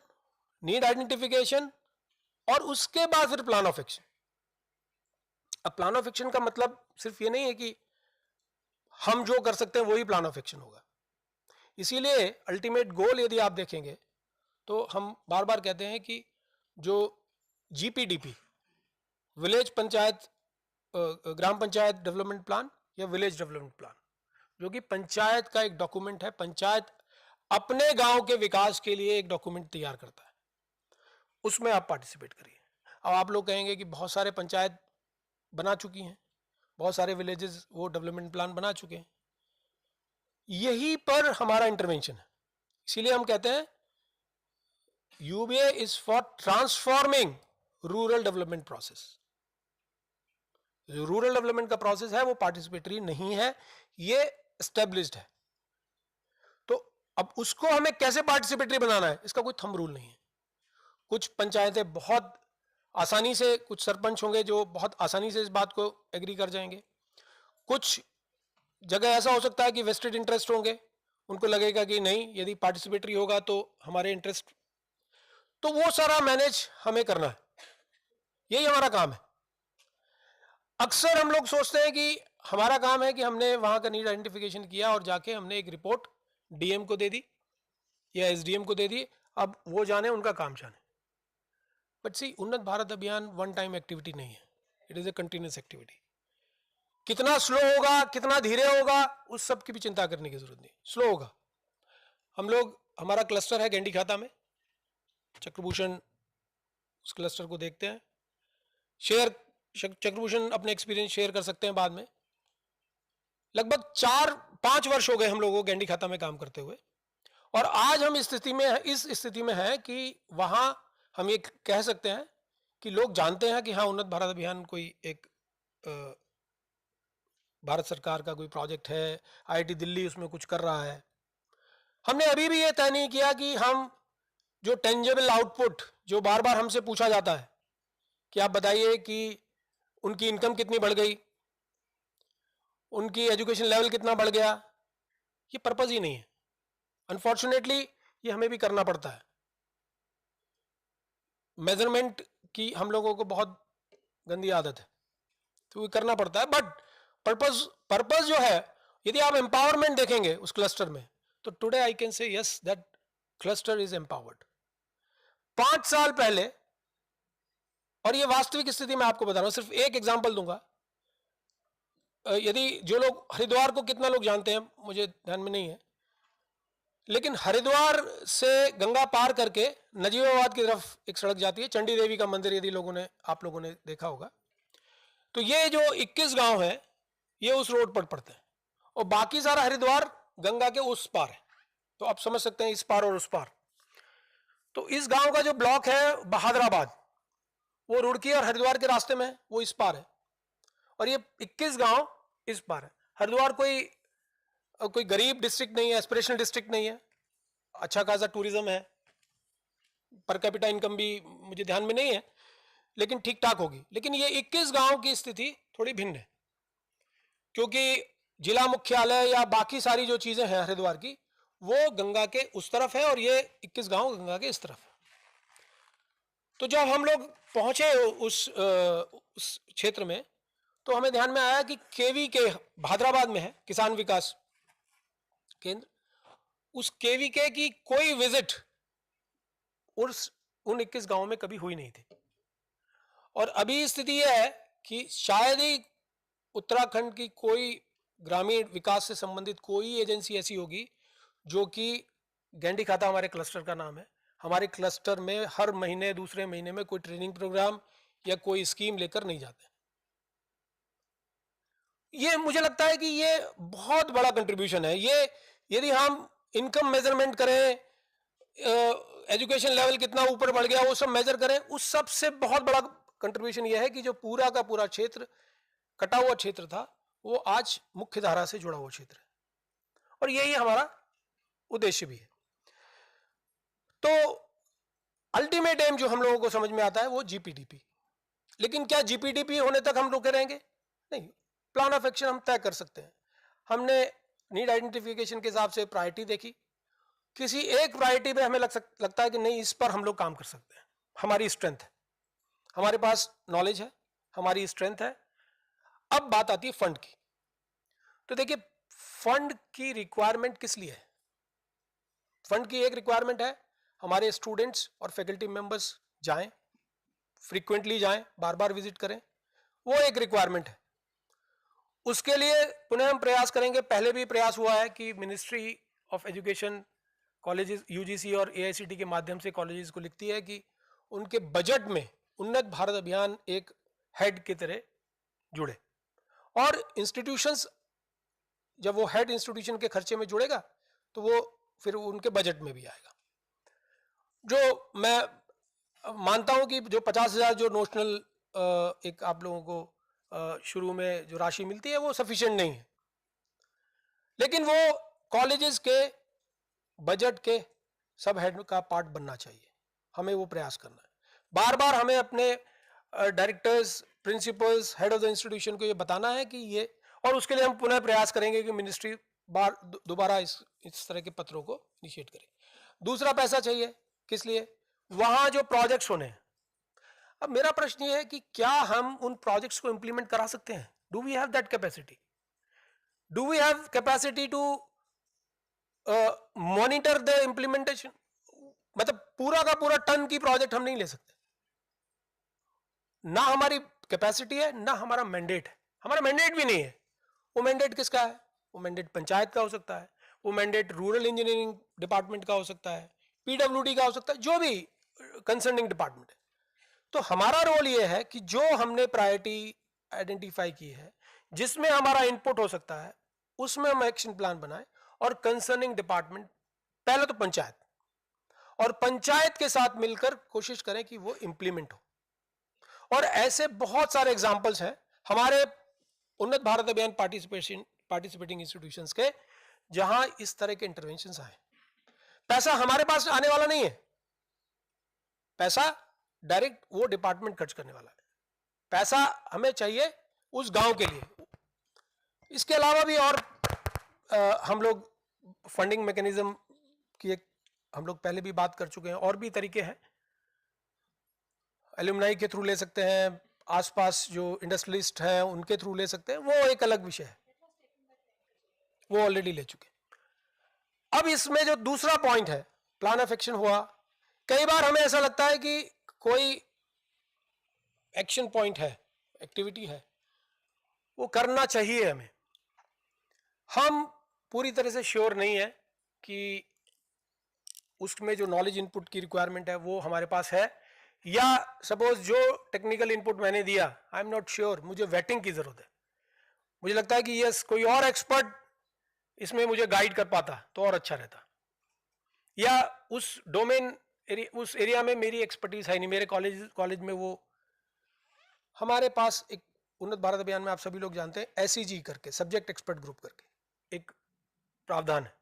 [SPEAKER 4] नीड आइडेंटिफिकेशन और उसके बाद फिर प्लान ऑफ एक्शन। अब प्लान ऑफ एक्शन का मतलब सिर्फ ये नहीं है कि हम जो कर सकते हैं वही प्लान ऑफ एक्शन होगा। इसीलिए अल्टीमेट गोल यदि आप देखेंगे तो हम बार बार कहते हैं कि जो जीपीडीपी, विलेज पंचायत ग्राम पंचायत डेवलपमेंट प्लान या विलेज डेवलपमेंट प्लान, जो कि पंचायत का एक डॉक्यूमेंट है, पंचायत अपने गांव के विकास के लिए एक डॉक्यूमेंट तैयार करता है, उसमें आप पार्टिसिपेट करिए। अब आप लोग कहेंगे कि बहुत सारे पंचायत बना चुकी हैं, बहुत सारे विलेजेस वो डेवलपमेंट प्लान बना चुके हैं, यही पर हमारा इंटरवेंशन है। इसीलिए हम कहते हैं UBA is for transforming rural development process. जो रूरल डेवलपमेंट का प्रोसेस है वो पार्टिसिपेटरी नहीं है, ये एस्टेब्लिश्ड है। तो अब उसको हमें कैसे पार्टिसिपेटरी बनाना है, इसका कोई थंब रूल नहीं है। कुछ पंचायतें बहुत आसानी से, कुछ सरपंच होंगे जो बहुत आसानी से इस बात को एग्री कर जाएंगे। कुछ जगह ऐसा हो सकता है कि वेस्टेड इंटरेस्ट होंगे, उनको लगेगा कि नहीं, यदि पार्टिसिपेटरी होगा तो हमारे इंटरेस्ट, तो वो सारा मैनेज हमें करना है, यही हमारा काम है। अक्सर हम लोग सोचते हैं कि हमारा काम है कि हमने वहां का नीड आइडेंटिफिकेशन किया और जाके हमने एक रिपोर्ट डीएम को दे दी या एसडीएम को दे दी, अब वो जाने, उनका काम जाने। बट सी, उन्नत भारत अभियान वन टाइम एक्टिविटी नहीं है, it is a continuous activity. कितना स्लो होगा, कितना धीरे होगा, उस सब की भी चिंता करने की जरूरत नहीं, स्लो होगा। हम लोग, हमारा क्लस्टर है गेंडी खाता में, चक्रभूषण उस क्लस्टर को देखते हैं, शेयर, चक्रभूषण अपने एक्सपीरियंस शेयर कर सकते हैं बाद में। लगभग 4-5 वर्ष हो गए हम लोगों को गेंडी खाता में काम करते हुए, और आज हम इस स्थिति में है कि वहां हम ये कह सकते हैं कि लोग जानते हैं कि हाँ, उन्नत भारत अभियान कोई एक भारत सरकार का कोई प्रोजेक्ट है, आईआईटी दिल्ली उसमें कुछ कर रहा है। हमने अभी भी ये तय नहीं किया कि हम जो टेंजेबल आउटपुट, जो बार बार हमसे पूछा जाता है कि आप बताइए कि उनकी इनकम कितनी बढ़ गई, उनकी एजुकेशन लेवल कितना बढ़ गया, ये पर्पस ही नहीं है। अनफॉर्चुनेटली ये हमें भी करना पड़ता है। मेजरमेंट की हम लोगों को बहुत गंदी आदत है, तो ये करना पड़ता है। बट पर्पस जो है, यदि आप एम्पावरमेंट देखेंगे उस क्लस्टर में, तो today I can say yes, that cluster is empowered. 5 साल पहले, और ये वास्तविक स्थिति में आपको बता रहा हूं, सिर्फ एक एग्जांपल दूंगा। यदि जो लोग, हरिद्वार को कितना लोग जानते हैं मुझे ध्यान में नहीं है, लेकिन हरिद्वार से गंगा पार करके नजीबाबाद की तरफ एक सड़क जाती है, चंडी देवी का मंदिर, यदि आप लोगों ने देखा होगा। तो ये जो 21 गांव है ये उस रोड पर पड़ते हैं, और बाकी सारा हरिद्वार गंगा के उस पार है। तो आप समझ सकते हैं इस पार और उस पार। तो इस गांव का जो ब्लॉक है बहादुराबाद, वो रुड़की और हरिद्वार के रास्ते में है, वो इस पार है, और ये 21 गांव इस पार है। हरिद्वार कोई गरीब डिस्ट्रिक्ट नहीं है, एस्पिरेशनल डिस्ट्रिक्ट नहीं है, अच्छा खासा टूरिज्म है, पर कैपिटा इनकम भी मुझे ध्यान में नहीं है, लेकिन ठीक ठाक होगी। लेकिन ये 21 गांव की स्थिति थोड़ी भिन्न है, क्योंकि जिला मुख्यालय या बाकी सारी जो चीज़ें हैं हरिद्वार की, वो गंगा के उस तरफ है और ये 21 गांव गंगा के इस तरफ है। तो जब हम लोग पहुंचे उस क्षेत्र में, तो हमें ध्यान में आया कि केवी के हैदराबाद में है किसान विकास केंद्र, उस केवी के की कोई विजिट उन 21 गांवों में कभी हुई नहीं थी। और अभी स्थिति यह है कि शायद ही उत्तराखंड की कोई ग्रामीण विकास से संबंधित कोई एजेंसी ऐसी होगी जो कि गैंडी खाता हमारे क्लस्टर का नाम है, हमारे क्लस्टर में हर महीने दूसरे महीने में कोई ट्रेनिंग प्रोग्राम या कोई स्कीम लेकर नहीं जाते। ये मुझे लगता है कि ये बहुत बड़ा कंट्रीब्यूशन है। ये यदि हम इनकम मेजरमेंट करें, एजुकेशन लेवल कितना ऊपर बढ़ गया वो सब मेजर करें, उस सबसे बहुत बड़ा कंट्रीब्यूशन ये है कि जो पूरा का पूरा क्षेत्र कटा हुआ क्षेत्र था वो आज मुख्य धारा से जुड़ा हुआ क्षेत्र है, और यही हमारा उद्देश्य भी है। तो अल्टीमेट एम जो हम लोगों को समझ में आता है वो जीपीडीपी। लेकिन क्या जीपीडीपी होने तक हम रुके रहेंगे? नहीं, प्लान ऑफ एक्शन हम तय कर सकते हैं। हमने नीड आइडेंटिफिकेशन के हिसाब से प्रायोरिटी देखी, किसी एक प्रायोरिटी पे हमें लगता है कि नहीं, इस पर हम लोग काम कर सकते हैं, हमारी स्ट्रेंथ है, हमारे पास नॉलेज है, हमारी स्ट्रेंथ है। अब बात आती है फंड की। तो देखिए, फंड की रिक्वायरमेंट किस लिए है? फंड की एक रिक्वायरमेंट है, हमारे स्टूडेंट्स और फैकल्टी मेंबर्स जाएं, फ्रीक्वेंटली जाएं, बार बार विजिट करें, वो एक रिक्वायरमेंट है। उसके लिए पुनः हम प्रयास करेंगे, पहले भी प्रयास हुआ है कि ministry of education colleges, UGC और एआईसीटी के माध्यम से कॉलेजेस को लिखती है कि उनके बजट में उन्नत भारत अभियान एक हेड की तरह जुड़े, और इंस्टीट्यूशंस जब वो हेड इंस्टीट्यूशन के खर्चे में जुड़ेगा तो वो फिर उनके बजट में भी आएगा। जो मैं मानता हूं कि जो 50,000 जो नोशनल एक आप लोगों को शुरू में जो राशि मिलती है वो सफिशिएंट नहीं है, लेकिन वो कॉलेजेस के बजट के सब हेड का पार्ट बनना चाहिए। हमें वो प्रयास करना है। बार बार हमें अपने directors, principles, head of the institution को ये बताना है कि ये, और उसके लिए हम पुनः प्रयास करेंगे कि मिनिस्ट्री दोबारा इस तरह के पत्रों को इनिशिएट करे। दूसरा, पैसा चाहिए। किस लिए? वहां जो प्रोजेक्ट्स होने हैं। अब मेरा प्रश्न ये है कि क्या हम उन प्रोजेक्ट्स को इंप्लीमेंट करा सकते हैं? Do we have that capacity? Do we have capacity to monitor the implementation? मतलब पूरा का पूरा टन की प्रोजेक्ट हम नहीं ले सकते, ना हमारी कैपेसिटी है, ना हमारा मैंडेट है। हमारा मैंडेट भी नहीं है। वो मैंडेट किसका है? वो मैंडेट पंचायत का हो सकता है, वो मैंडेट रूरल इंजीनियरिंग डिपार्टमेंट का हो सकता है, पीडब्ल्यूडी का हो सकता है, जो भी कंसर्निंग डिपार्टमेंट है। तो हमारा रोल ये है कि जो हमने प्रायोरिटी आइडेंटिफाई की है, जिसमें हमारा इनपुट हो सकता है, उसमें हम एक्शन प्लान बनाएं, और कंसर्निंग डिपार्टमेंट, पहले तो पंचायत, और पंचायत के साथ मिलकर कोशिश करें कि वो इंप्लीमेंट हो। और ऐसे बहुत सारे एग्जाम्पल्स हैं हमारे उन्नत भारत अभियान पार्टिसिपेटिंग इंस्टीट्यूशंस के, जहां इस तरह के इंटरवेंशंस आए। पैसा हमारे पास आने वाला नहीं है, पैसा डायरेक्ट वो डिपार्टमेंट खर्च करने वाला है। पैसा हमें चाहिए उस गांव के लिए। इसके अलावा भी और हम लोग फंडिंग मैकेनिज्म की हम लोग पहले भी बात कर चुके हैं, और भी तरीके हैं। एलुमनाई के थ्रू ले सकते हैं, आसपास जो इंडस्ट्रियलिस्ट हैं उनके थ्रू ले सकते हैं, वो एक अलग विषय है, वो ऑलरेडी ले चुके। अब इसमें जो दूसरा पॉइंट है, प्लान ऑफ एक्शन हुआ। कई बार हमें ऐसा लगता है कि कोई एक्शन पॉइंट है, एक्टिविटी है, वो करना चाहिए हमें। हम पूरी तरह से श्योर नहीं है कि उसमें जो नॉलेज इनपुट की रिक्वायरमेंट है वो हमारे पास है, या सपोज जो टेक्निकल इनपुट मैंने दिया, आई एम नॉट श्योर, मुझे वेटिंग की जरूरत है। मुझे लगता है कि यस, कोई और एक्सपर्ट इसमें मुझे गाइड कर पाता तो और अच्छा रहता, या उस डोमेन उस एरिया में मेरी एक्सपर्टीज है नहीं। मेरे कॉलेज में वो, हमारे पास एक उन्नत भारत अभियान में आप सभी लोग जानते हैं SEG करके, सब्जेक्ट एक्सपर्ट ग्रुप करके एक प्रावधान है।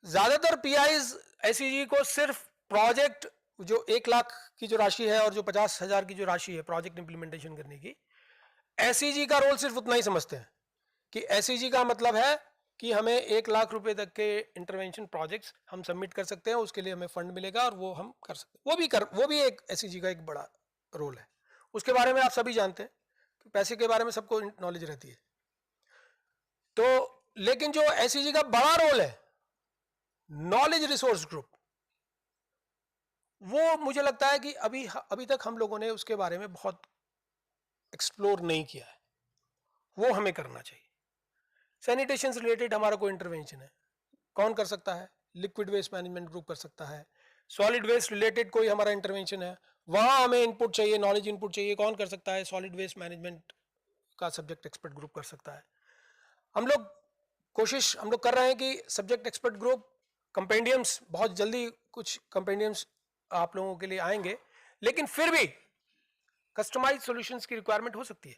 [SPEAKER 4] ज्यादातर PIs SEG को सिर्फ प्रोजेक्ट, जो 1 लाख की जो राशि है और जो 50,000 की जो राशि है प्रोजेक्ट इंप्लीमेंटेशन करने की, SEG का रोल सिर्फ उतना ही समझते हैं कि SEG का मतलब है कि हमें 1 लाख रुपए तक के इंटरवेंशन प्रोजेक्ट्स हम सबमिट कर सकते हैं, उसके लिए हमें फंड मिलेगा और वो हम कर सकते हैं। वो भी एक SEG का एक बड़ा रोल है। उसके बारे में आप सभी जानते हैं, पैसे के बारे में सबको नॉलेज रहती है। तो लेकिन जो SEG का बड़ा रोल है, नॉलेज रिसोर्स ग्रुप, वो मुझे लगता है कि अभी तक हम लोगों ने उसके बारे में बहुत एक्सप्लोर नहीं किया है, वो हमें करना चाहिए। सैनिटेशन से रिलेटेड हमारा कोई इंटरवेंशन है, कौन कर सकता है? लिक्विड वेस्ट मैनेजमेंट ग्रुप कर सकता है। सॉलिड वेस्ट रिलेटेड कोई हमारा इंटरवेंशन है, वहां हमें इनपुट चाहिए, नॉलेज इनपुट चाहिए, कौन कर सकता है? सॉलिड वेस्ट मैनेजमेंट का सब्जेक्ट एक्सपर्ट ग्रुप कर सकता है। हम लोग कर रहे हैं कि सब्जेक्ट एक्सपर्ट ग्रुप कंपेंडियम्स, बहुत जल्दी कुछ कंपेंडियम्स आप लोगों के लिए आएंगे, लेकिन फिर भी कस्टमाइज सॉल्यूशंस की रिक्वायरमेंट हो सकती है,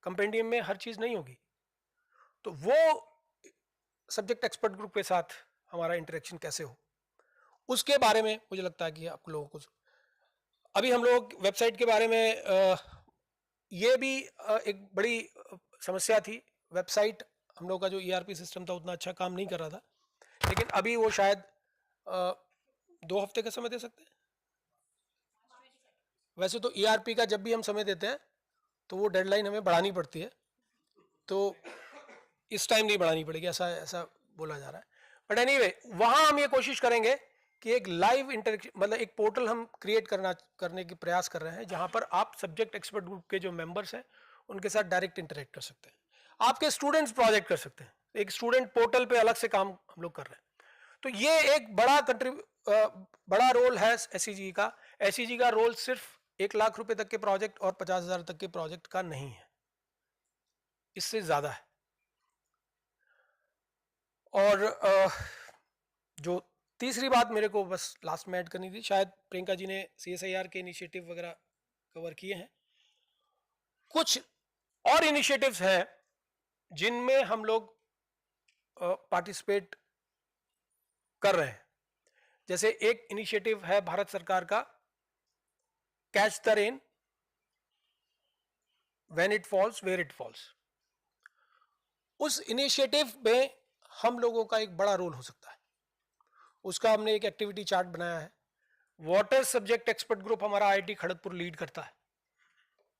[SPEAKER 4] कंपेंडियम में हर चीज नहीं होगी। तो वो सब्जेक्ट एक्सपर्ट ग्रुप के साथ हमारा इंटरेक्शन कैसे हो, उसके बारे में मुझे लगता है कि आप लोगों को अभी हम लोग वेबसाइट के बारे में ये भी एक बड़ी समस्या थी। वेबसाइट हम लोग का जो ERP सिस्टम था उतना अच्छा काम नहीं कर रहा था, लेकिन अभी वो शायद 2 हफ्ते का समय दे सकते हैं। वैसे तो ERP का जब भी हम समय देते हैं तो वो डेडलाइन हमें बढ़ानी पड़ती है, तो इस टाइम नहीं बढ़ानी पड़ेगी, ऐसा बोला जा रहा है। बट एनीवे, वहां हम ये कोशिश करेंगे कि एक लाइव इंटरेक्शन, मतलब एक पोर्टल हम क्रिएट करने की प्रयास कर रहे हैं, जहां पर आप सब्जेक्ट एक्सपर्ट ग्रुप के जो मेंबर्स हैं उनके साथ डायरेक्ट इंटरेक्ट कर सकते हैं। आपके स्टूडेंट्स प्रोजेक्ट कर सकते हैं, एक स्टूडेंट पोर्टल पे अलग से काम हम लोग कर रहे हैं। तो ये एक बड़ा रोल है SEG का। SEG का रोल सिर्फ 1 लाख रुपए तक के प्रोजेक्ट और 50,000 तक के प्रोजेक्ट का नहीं है, इससे ज्यादा है। और जो तीसरी बात मेरे को बस लास्ट में ऐड करनी थी, शायद प्रियंका जी ने CSIR के इनिशिएटिव वगैरह कवर किए हैं। कुछ और इनिशिएटिव्स हैं जिनमें हम लोग पार्टिसिपेट कर रहे हैं। जैसे एक इनिशिएटिव है भारत सरकार का, catch the rain when it falls where it falls. उस इनिशिएटिव में हम लोगों का एक बड़ा रोल हो सकता है। उसका हमने एक एक्टिविटी चार्ट बनाया है। वाटर सब्जेक्ट एक्सपर्ट ग्रुप हमारा IIT खड़गपुर लीड करता है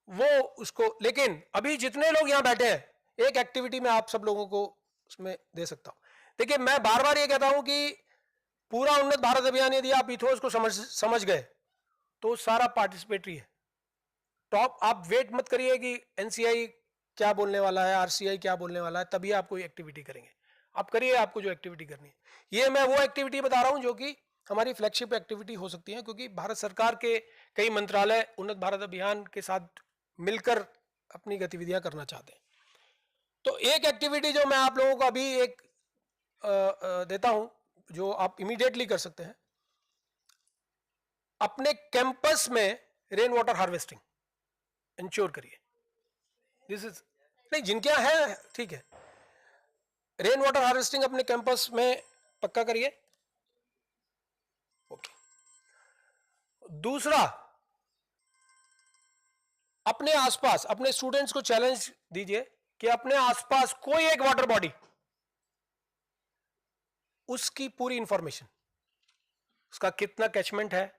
[SPEAKER 4] वो उसको। लेकिन अभी जितने लोग यहाँ बैठे हैं, एक एक्टिविटी में आप सब लोगों को उसमें दे सकता हूं। देखिए, मैं बार बार ये कहता हूं कि पूरा उन्नत भारत अभियान यदि आप इथोस को समझ गए तो सारा पार्टिसिपेटरी है। टॉप आप वेट मत करिए कि NCI क्या बोलने वाला है, RCI क्या बोलने वाला है, तभी आप कोई एक्टिविटी करेंगे। आप करिए आपको जो एक्टिविटी करनी है। ये मैं वो एक्टिविटी बता रहा हूं जो कि हमारी फ्लैगशिप एक्टिविटी हो सकती है, क्योंकि भारत सरकार के कई मंत्रालय उन्नत भारत अभियान के साथ मिलकर अपनी गतिविधियां करना चाहते हैं। तो एक एक्टिविटी जो मैं आप लोगों को अभी एक देता हूं, जो आप इमीडिएटली कर सकते हैं, अपने कैंपस में रेन वाटर हार्वेस्टिंग इंश्योर करिए। दिस इज नहीं, जिनके यहाँ है ठीक है, रेन वाटर हार्वेस्टिंग अपने कैंपस में पक्का करिए। ओके। दूसरा, अपने आसपास अपने स्टूडेंट्स को चैलेंज दीजिए कि अपने आसपास कोई एक वाटर बॉडी, उसकी पूरी इंफॉर्मेशन, उसका कितना कैचमेंट है,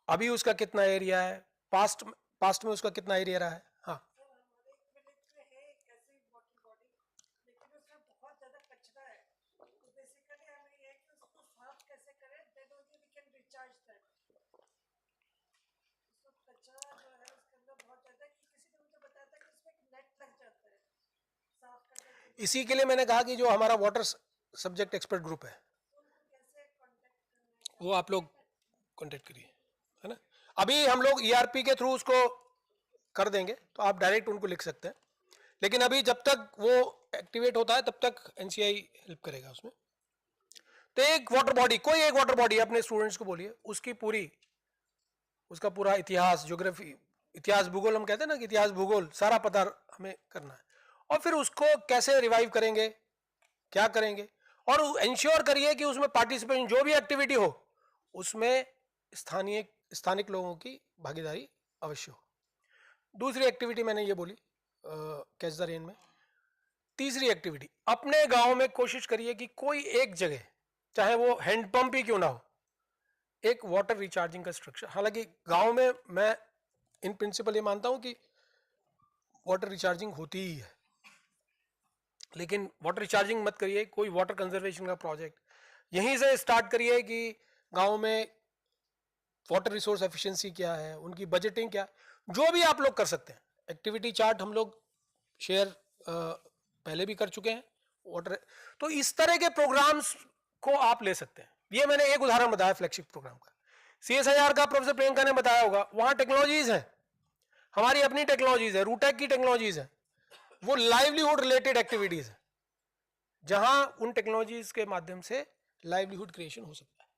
[SPEAKER 4] अभी उसका कितना एरिया है, पास्ट में उसका कितना एरिया रहा है। हाँ, इसी के लिए मैंने कहा कि जो हमारा वाटर सब्जेक्ट एक्सपर्ट ग्रुप है वो आप लोग कांटेक्ट करिए, है ना। अभी हम लोग ERP के थ्रू उसको कर देंगे, तो आप डायरेक्ट उनको लिख सकते हैं, लेकिन अभी जब तक वो एक्टिवेट होता है तब तक NCI हेल्प करेगा उसमें। तो एक वाटर बॉडी, कोई एक वाटर बॉडी अपने स्टूडेंट्स को बोलिए, उसका पूरा इतिहास, ज्योग्राफी, इतिहास भूगोल हम कहते हैं ना कि इतिहास भूगोल सारा पता हमें करना है। और फिर उसको कैसे रिवाइव करेंगे, क्या करेंगे, और इंश्योर करिए कि उसमें पार्टिसिपेशन, जो भी एक्टिविटी हो उसमें स्थानिक लोगों की भागीदारी अवश्य हो। दूसरी एक्टिविटी मैंने ये बोली कैच द रेन में। तीसरी एक्टिविटी, अपने गांव में कोशिश करिए कि कोई एक जगह, चाहे वो हैंडपंप ही क्यों ना हो, एक वाटर रिचार्जिंग का स्ट्रक्चर। हालांकि गांव में मैं इन प्रिंसिपल ये मानता हूं कि वाटर रिचार्जिंग होती ही है, लेकिन वाटर रिचार्जिंग मत करिए, कोई वाटर कंजर्वेशन का प्रोजेक्ट यहीं से स्टार्ट करिए कि गांव में वाटर रिसोर्स एफिशिएंसी क्या है, उनकी बजटिंग क्या है, जो भी आप लोग कर सकते हैं। एक्टिविटी चार्ट हम लोग शेयर पहले भी कर चुके हैं वाटर, तो इस तरह के प्रोग्राम्स को आप ले सकते हैं। ये मैंने एक उदाहरण बताया फ्लैगशिप प्रोग्राम का। CSIR का प्रोफेसर प्रियंका ने बताया होगा, वहां टेक्नोलॉजीज है, हमारी अपनी टेक्नोलॉजीज है, रूटेक की टेक्नोलॉजीज है, वो लाइवलीहुड रिलेटेड एक्टिविटीज है, जहां उन टेक्नोलॉजीज के माध्यम से लाइवलीहुड क्रिएशन हो सकता है।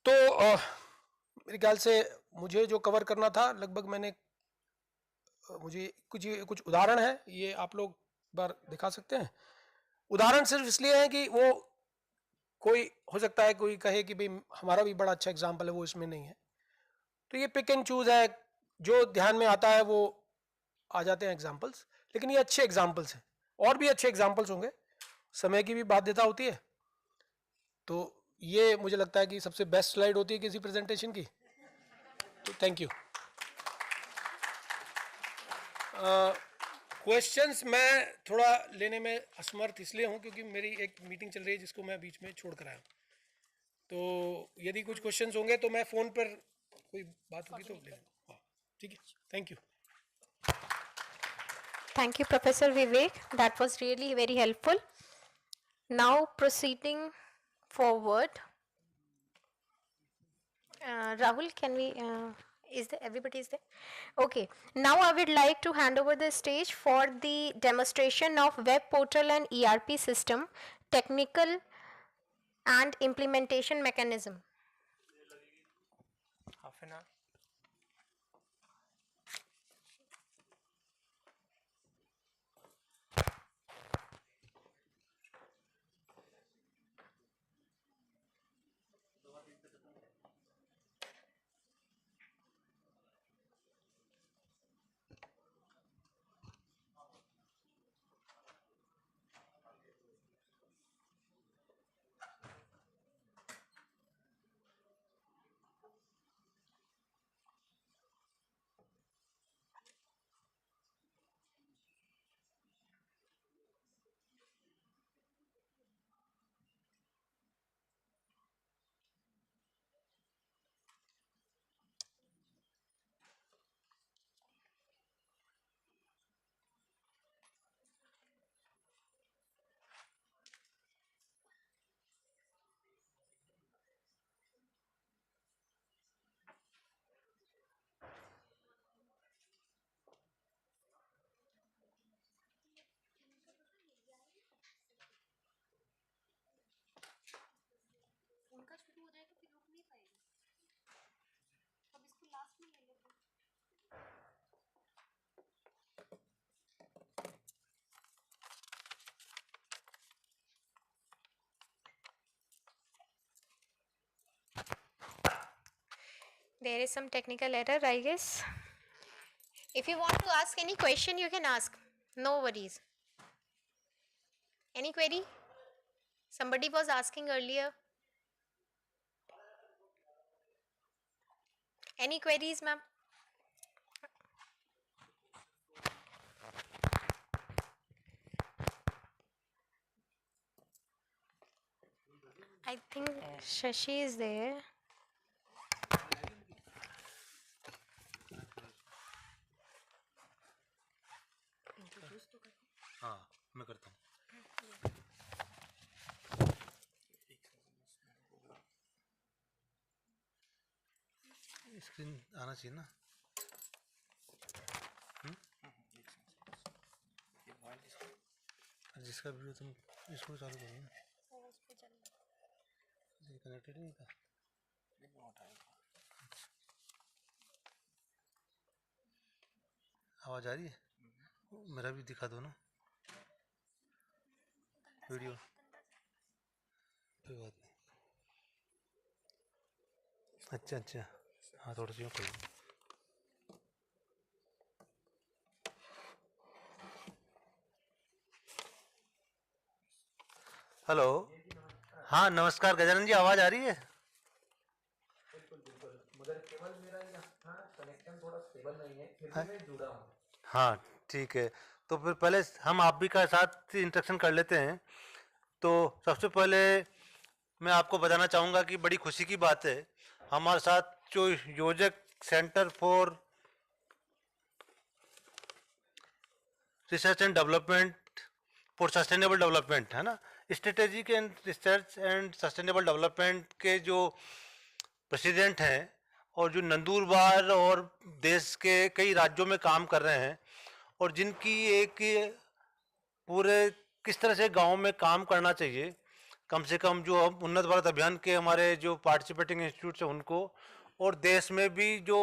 [SPEAKER 4] तो मेरे ख्याल से मुझे जो कवर करना था लगभग मैंने, मुझे कुछ उदाहरण है, ये आप लोग बार दिखा सकते हैं। उदाहरण सिर्फ इसलिए है कि वो कोई हो सकता है कोई कहे कि भाई हमारा भी बड़ा अच्छा एग्जाम्पल है, वो इसमें नहीं है, तो ये पिक एंड चूज है, जो ध्यान में आता है वो आ जाते हैं एग्जाम्पल्स, लेकिन ये अच्छे एग्जाम्पल्स हैं, और भी अच्छे एग्जाम्पल्स होंगे, समय की भी बाध्यता होती है। तो ये मुझे लगता है कि सबसे बेस्ट स्लाइड होती है किसी प्रेजेंटेशन की। तो थैंक यू। क्वेश्चंस मैं थोड़ा लेने में असमर्थ इसलिए हूँ क्योंकि मेरी एक मीटिंग चल रही है जिसको मैं बीच में छोड़ कर आया हूँ। तो यदि कुछ क्वेश्चंस होंगे तो मैं फ़ोन पर कोई बात होगी तो ले लूँगा। ठीक है, thank you.
[SPEAKER 6] Thank you, Professor Vivek. That was really very helpful. Now proceeding forward. Rahul, can we, is there, everybody is there? Okay, now I would like to hand over the stage for the demonstration of web portal and ERP system, technical and implementation mechanism.
[SPEAKER 4] Half an hour.
[SPEAKER 6] There is some technical error, I guess. If you want to ask any question, you can ask. No worries. Any query? Somebody was asking earlier. Any queries, ma'am? I think Shashi is there.
[SPEAKER 2] हाँ मैं करता हूँ। Screen आना चाहिए ना। जिसका video तुम इसको चालू करो ना, कनेक्टेड नहीं था। आवाज आ रही है? मेरा भी दिखा दो ना वीडियो। कोई बात नहीं। अच्छा अच्छा, हाँ थोड़ा सी कोई। हेलो, हाँ नमस्कार गजानन जी, आवाज़ आ रही है?
[SPEAKER 11] बिल्कुल बिल्कुल, मगर केवल मेरा यहाँ कनेक्शन थोड़ा स्टेबल नहीं है, फिर भी मैं जुड़ा हूँ।
[SPEAKER 2] हाँ ठीक है, तो फिर पहले हम आप भी का साथ इंट्रक्शन कर लेते हैं। तो सबसे पहले मैं आपको बताना चाहूँगा कि बड़ी खुशी की बात है, हमारे साथ जो योजक centre for research and development for sustainable development है ना, strategic and research and sustainable development के जो प्रेसिडेंट हैं और जो नंदुरबार और देश के कई राज्यों में काम कर रहे हैं और जिनकी एक पूरे किस तरह से गांव में काम करना चाहिए, कम से कम जो अब उन्नत भारत अभियान के हमारे जो पार्टिसिपेटिंग इंस्टीट्यूट्स हैं उनको, और देश में भी जो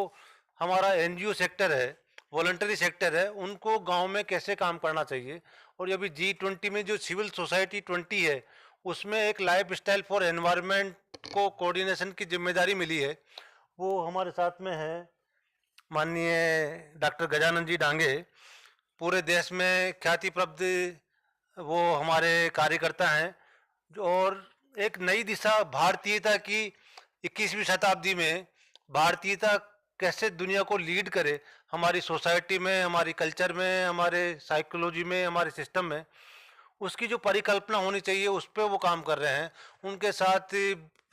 [SPEAKER 2] हमारा एनजीओ सेक्टर है, वॉलंटरी सेक्टर है, उनको गांव में कैसे काम करना चाहिए। और अभी G20 में जो सिविल सोसाइटी 20 है उसमें एक लाइफ स्टाइल फॉर एनवायरनमेंट को कोऑर्डिनेशन की जिम्मेदारी मिली है, वो हमारे साथ में है माननीय डॉक्टर गजानन जी डांगे, पूरे देश में ख्याति प्राप्त वो हमारे कार्यकर्ता हैं और एक नई दिशा भारतीयता की 21वीं शताब्दी में भारतीयता कैसे दुनिया को लीड करे, हमारी सोसाइटी में, हमारी कल्चर में, हमारे साइकोलॉजी में, हमारे सिस्टम में, उसकी जो परिकल्पना होनी चाहिए उस पर वो काम कर रहे हैं। उनके साथ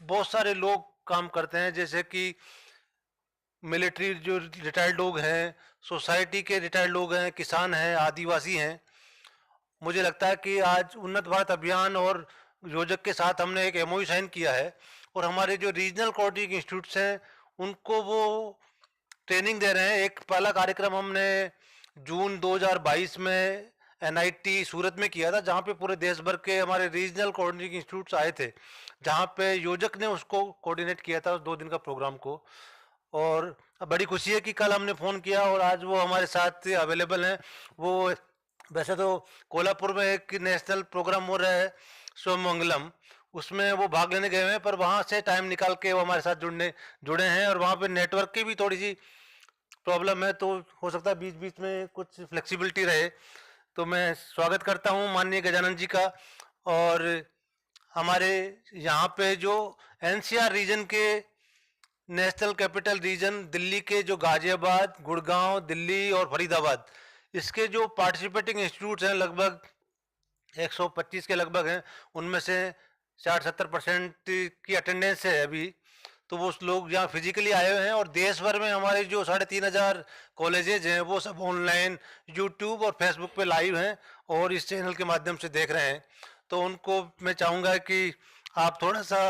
[SPEAKER 2] बहुत सारे लोग काम करते हैं, जैसे कि मिलिट्री जो रिटायर्ड लोग हैं, सोसाइटी के रिटायर्ड लोग हैं, किसान हैं, आदिवासी हैं। मुझे लगता है कि आज उन्नत भारत अभियान और योजक के साथ हमने एक एमओयू साइन किया है और हमारे जो रीजनल कोऑर्डिनेटिंग इंस्टीट्यूट्स हैं उनको वो ट्रेनिंग दे रहे हैं। एक पहला कार्यक्रम हमने जून 2022 में एनआईटी सूरत में किया था, जहाँ पे पूरे देश भर के हमारे रीजनल कोऑर्डिनेटिंग इंस्टीट्यूट्स आए थे, जहाँ पे योजक ने उसको कोऑर्डिनेट किया था उस 2 दिन का प्रोग्राम को। और बड़ी खुशी है कि कल हमने फ़ोन किया और आज वो हमारे साथ अवेलेबल हैं। वो वैसे तो कोल्हापुर में एक नेशनल प्रोग्राम हो रहा है स्वमंगलम, उसमें वो भाग लेने गए हुए हैं, पर वहाँ से टाइम निकाल के वो हमारे साथ जुड़े हैं और वहाँ पे नेटवर्क की भी थोड़ी सी प्रॉब्लम है, तो हो सकता है बीच बीच में कुछ फ्लेक्सिबिलिटी रहे। तो मैं स्वागत करता हूँ माननीय गजानन जी का। और हमारे यहाँ पे जो एनसीआर रीजन के नेशनल कैपिटल रीजन दिल्ली के जो गाजियाबाद, गुड़गांव, दिल्ली और फरीदाबाद, इसके जो पार्टिसिपेटिंग इंस्टीट्यूट्स हैं लगभग 125 के लगभग हैं, उनमें से 60-70% की अटेंडेंस है अभी। तो वो लोग यहाँ फिजिकली आए हुए हैं और देश भर में हमारे जो 3500 कॉलेजेज हैं वो सब ऑनलाइन यूट्यूब और फेसबुक पे लाइव हैं और इस चैनल के माध्यम से देख रहे हैं। तो उनको मैं चाहूँगा कि आप थोड़ा सा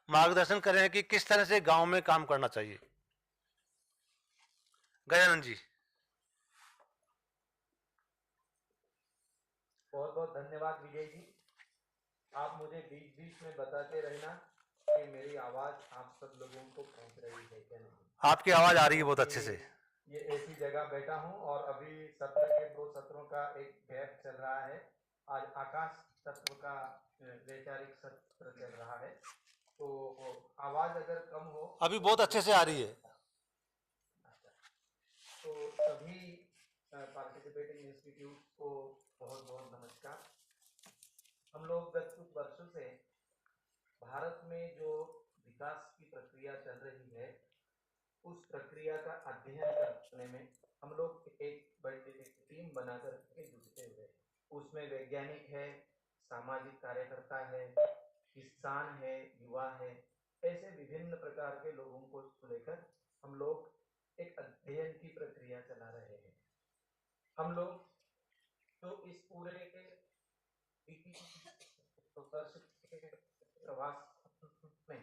[SPEAKER 2] मार्गदर्शन करें कि किस तरह से गांव में काम करना चाहिए। गजानन जी।
[SPEAKER 11] बहुत बहुत धन्यवाद विजय जी, आप मुझे बीच बीच में बताते रहना कि मेरी आवाज़ आप सब लोगों को पहुंच रही है क्या नहीं।
[SPEAKER 2] आपकी आवाज़ आ रही है बहुत अच्छे से।
[SPEAKER 11] ये ऐसी जगह बैठा हूं और अभी सत्र के 2 सत्रों का एक गैप चल रहा है। आज आकाश तत्व का वैचारिक सत्र चल रहा है, तो आवाज़ अगर कम हो
[SPEAKER 2] अभी बहुत अच्छे से आ रही है।
[SPEAKER 11] तो सभी पार्टिसिपेटिंग इंस्टीट्यूट को बहुत बहुत नमस्कार। हम लोग गत कुछ वर्षों से भारत में जो विकास की प्रक्रिया चल रही है उस प्रक्रिया का अध्ययन करने में हम लोग एक बड़ी टीम बनाकर के जुटे हुए हैं। उसमें वैज्ञानिक है, सामाजिक कार्यकर्ता है, किसान है, युवा है, ऐसे विभिन्न प्रकार के लोगों को लेकर हम लोग एक अध्ययन की प्रक्रिया चला रहे हैं। हम लोग तो इस पूरे प्रवास में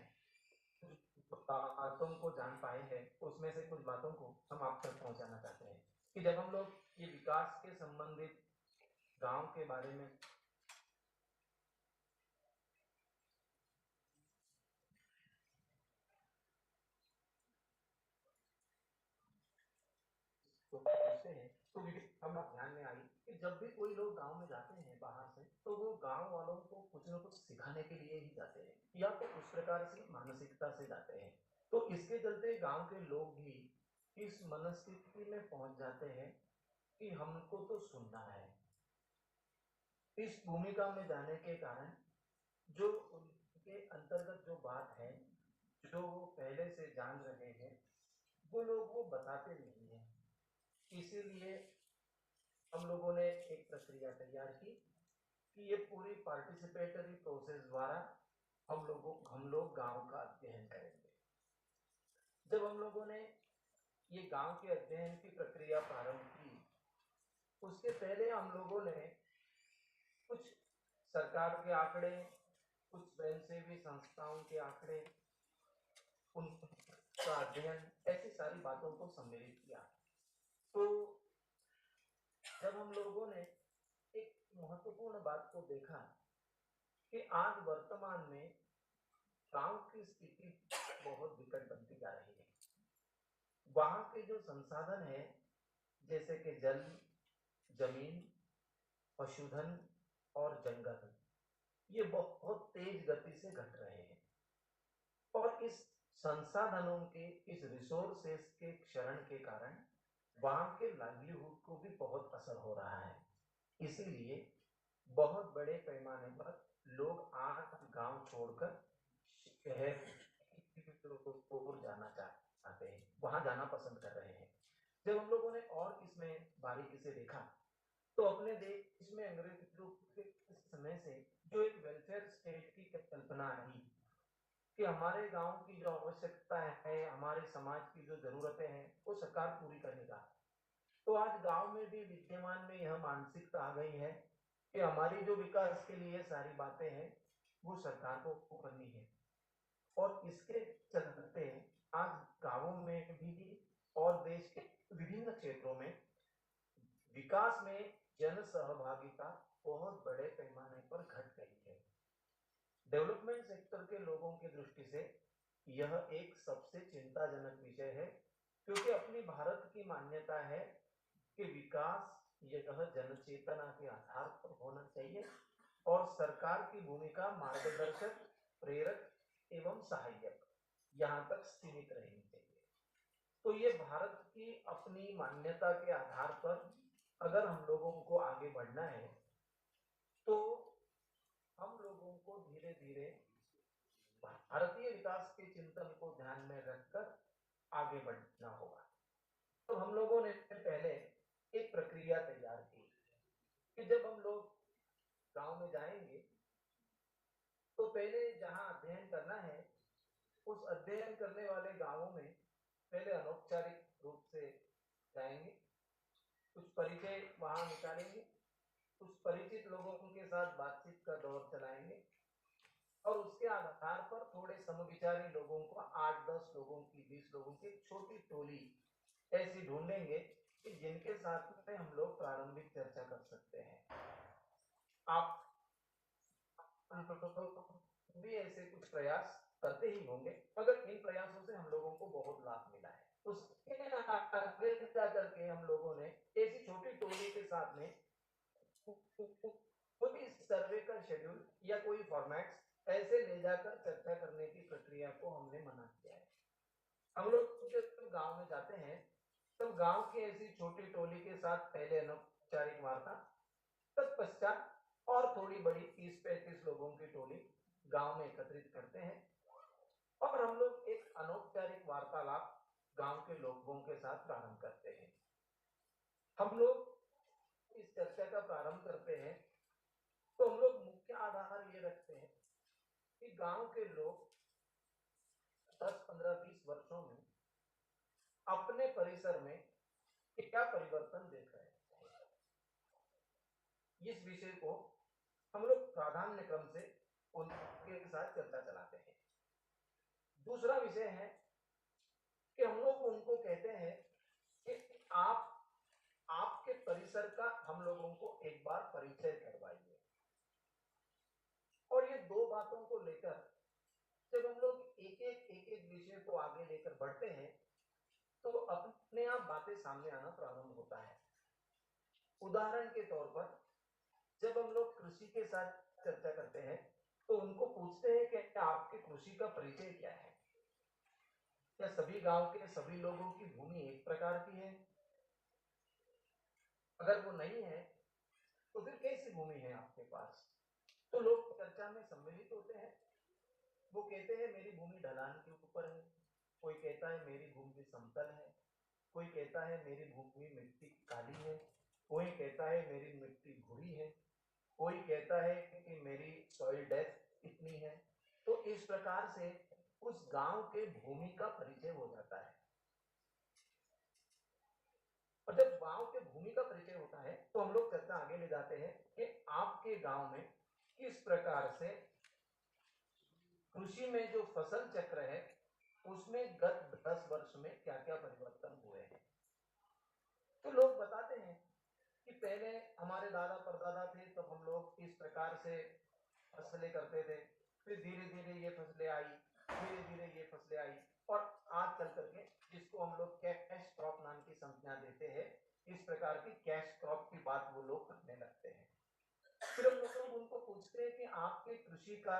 [SPEAKER 11] बातों को जान पाए हैं, उसमें से कुछ बातों को हम आप तक पहुंचाना चाहते हैं कि जब हम लोग ये विकास के संबंधित गांव के बारे में तो पूछते हैं तो हम ध्यान में आई कि जब भी कोई लोग गांव में जाते हैं बाहर से, तो वो गांव वालों को कुछ न कुछ सिखाने के लिए ही जाते हैं या तो उस प्रकार से मानसिकता से जाते हैं। तो इसके चलते गांव के लोग भी इस मनस्थिति में पहुंच जाते हैं कि हमको तो सुनना है। इस भूमिका में जाने के कारण जो उनके अंतर्गत जो बात है, जो वो पहले से जान रहे हैं, वो लोग वो बताते नहीं हैं। इसीलिए हम लोगों ने एक प्रक्रिया तैयार की कि ये पूरी पार्टिसिपेटरी प्रोसेस द्वारा हम लोग गांव का अध्ययन करेंगे। जब हम लोगों ने ये गांव के अध्ययन की प्रक्रिया प्रारंभ की, उसके पहले हम लोगों ने कुछ सरकार के आंकड़े, कुछ स्वयंसेवी संस्थाओं के आंकड़े, उनका अध्ययन, ऐसी सारी बातों को सम्मिलित किया। तो जब हम लोगों ने एक महत्वपूर्ण बात को देखा कि आज वर्तमान में गांव की स्थिति बहुत विकट बनती जा रही है। वहां के जो संसाधन है, जैसे कि जल, जमीन, पशुधन और जंगल, ये बहुत तेज गति से घट रहे हैं और इस संसाधनों के, इस रिसोर्सेस के क्षरण के कारण वहां के लाइवलीहुड को भी बहुत असर हो रहा है। इसीलिए बहुत बड़े पैमाने पर लोग आज गांव छोड़कर शहर को जाना चाहते हैं, वहां जाना पसंद कर रहे हैं। जब हम लोगों ने और इसमें बारीकी से देखा तो अपने देश में अंग्रेजों के समय से जो एक वेलफेयर स्टेट की कल्पना आई कि हमारे गांव की जो आवश्यकता है, हमारे समाज की जो जरूरतें हैं, वो सरकार पूरी करेगा। तो आज गांव में भी विद्यमान में यह मानसिकता आ गई है कि हमारी जो विकास के लिए सारी बातें हैं वो सरकार को करनी है। और इसके चलते आज गांवों में भी और देश के विभिन्न क्षेत्रों में विकास में जन सहभागिता बहुत बड़े पैमाने पर घट गई है। डेवलपमेंट सेक्टर के लोगों की दृष्टि से यह एक सबसे चिंताजनक विषय है, क्योंकि अपनी भारत की मान्यता है कि विकास यह जनचेतना के आधार पर होना चाहिए और सरकार की भूमिका मार्गदर्शक, प्रेरक एवं सहायक यहाँ तक सीमित रहनी चाहिए। तो ये भारत की अपनी मान्यता के आधार पर अगर हम लोगों को आगे बढ़ना है तो हम लोगों को धीरे धीरे भारतीय विकास के चिंतन को ध्यान में रखकर आगे बढ़ना होगा। तो हम लोगों ने पहले एक प्रक्रिया तैयार की कि जब हम लोग गांव में जाएंगे तो पहले जहां अध्ययन करना है उस अध्ययन करने वाले गांवों में पहले अनौपचारिक रूप से जाएंगे, कुछ परिचय वहां निकालेंगे, कुछ परिचित लोगों के साथ बातचीत का दौर चलाएंगे और उसके आधार पर थोड़े समविचारी लोगों को 8-10 लोगों की, 20 लोगों की छोटी टोली ऐसी ढूंढेंगे कि जिनके साथ में हम लोग प्रारंभिक चर्चा कर सकते हैं। आप भी ऐसे कुछ प्रयास करते ही होंगे, मगर इन प्रयासों से हम लोगों को बहुत लाभ मिला है। उसके आगे करके हम लोगों ने ऐसी छोटी टोली के साथ में कोई सर्वे का शेड्यूल या कोई फॉर्मेट्स ऐसे ले जाकर चर्चा करने की प्रक्रिया को हमने मना किया है। हम लोग जब गांव में जाते हैं तब गांव की ऐसी छोटी टोली के साथ पहले अनौपचारिक वार्ता, तत्पश्चात और थोड़ी बड़ी 30-35 लोगों की टोली गांव में एकत्रित करते हैं और हम लोग एक अनौपचारिक वार्तालाप गांव के लोगों के साथ प्रारंभ करते हैं। हम लोग इस चर्चा का प्रारंभ करते हैं तो हम लोग मुख्य आधार ये रखते हैं कि गांव के लोग 10, 15, 20 वर्षों में अपने परिसर में क्या परिवर्तन देख रहे हैं, इस विषय को हम लोग प्राधान्य क्रम से उनके साथ चर्चा चलाते हैं। दूसरा विषय है कि हम लोग उनको कहते हैं कि आपके परिसर का हम लोगों को एक बार परिचय करवाइए। और ये दो बातों को लेकर जब हम लोग एक एक विषय को आगे लेकर बढ़ते हैं तो अपने आप बातें सामने आना प्रारंभ होता है। उदाहरण के तौर पर जब हम लोग कृषि के साथ चर्चा करते हैं तो उनको पूछते हैं कि आपके कृषि का परिचय क्या है, क्या सभी गांव के सभी लोगों की भूमि एक प्रकार की है? अगर वो नहीं है तो फिर कैसी भूमि है आपके पास? तो लोग चर्चा में सम्मिलित होते हैं, वो कहते हैं मेरी भूमि ढलान के ऊपर है, कोई कहता है मेरी भूमि समतल है, कोई कहता है मेरी भूमि मिट्टी काली है, कोई कहता है मेरी मिट्टी भूरी है, कोई कहता है कि मेरी सॉइल डेप्थ इतनी है। तो इस प्रकार से उस गांव के भूमि का परिचय हो जाता है। और जब गांव के भूमि का परिचय होता है तो हम लोग चर्चा आगे ले जाते हैं कि आपके गांव में किस प्रकार से कृषि में जो फसल चक्र है उसमें गत 10 वर्ष में क्या क्या परिवर्तन हुए हैं। तो लोग बताते हैं कि पहले हमारे दादा परदादा थे तब हम लोग इस प्रकार से फसलें करते थे, फिर धीरे धीरे ये फसलें आई, धीरे धीरे ये फसलें आई, और आज चल करके जिसको हम लोग कैश क्रॉप नाम की संज्ञा देते हैं, इस प्रकार की कैश क्रॉप की बात वो लोग करने लगते हैं। फिर हम लोग उनको पूछते हैं कि आपके कृषि का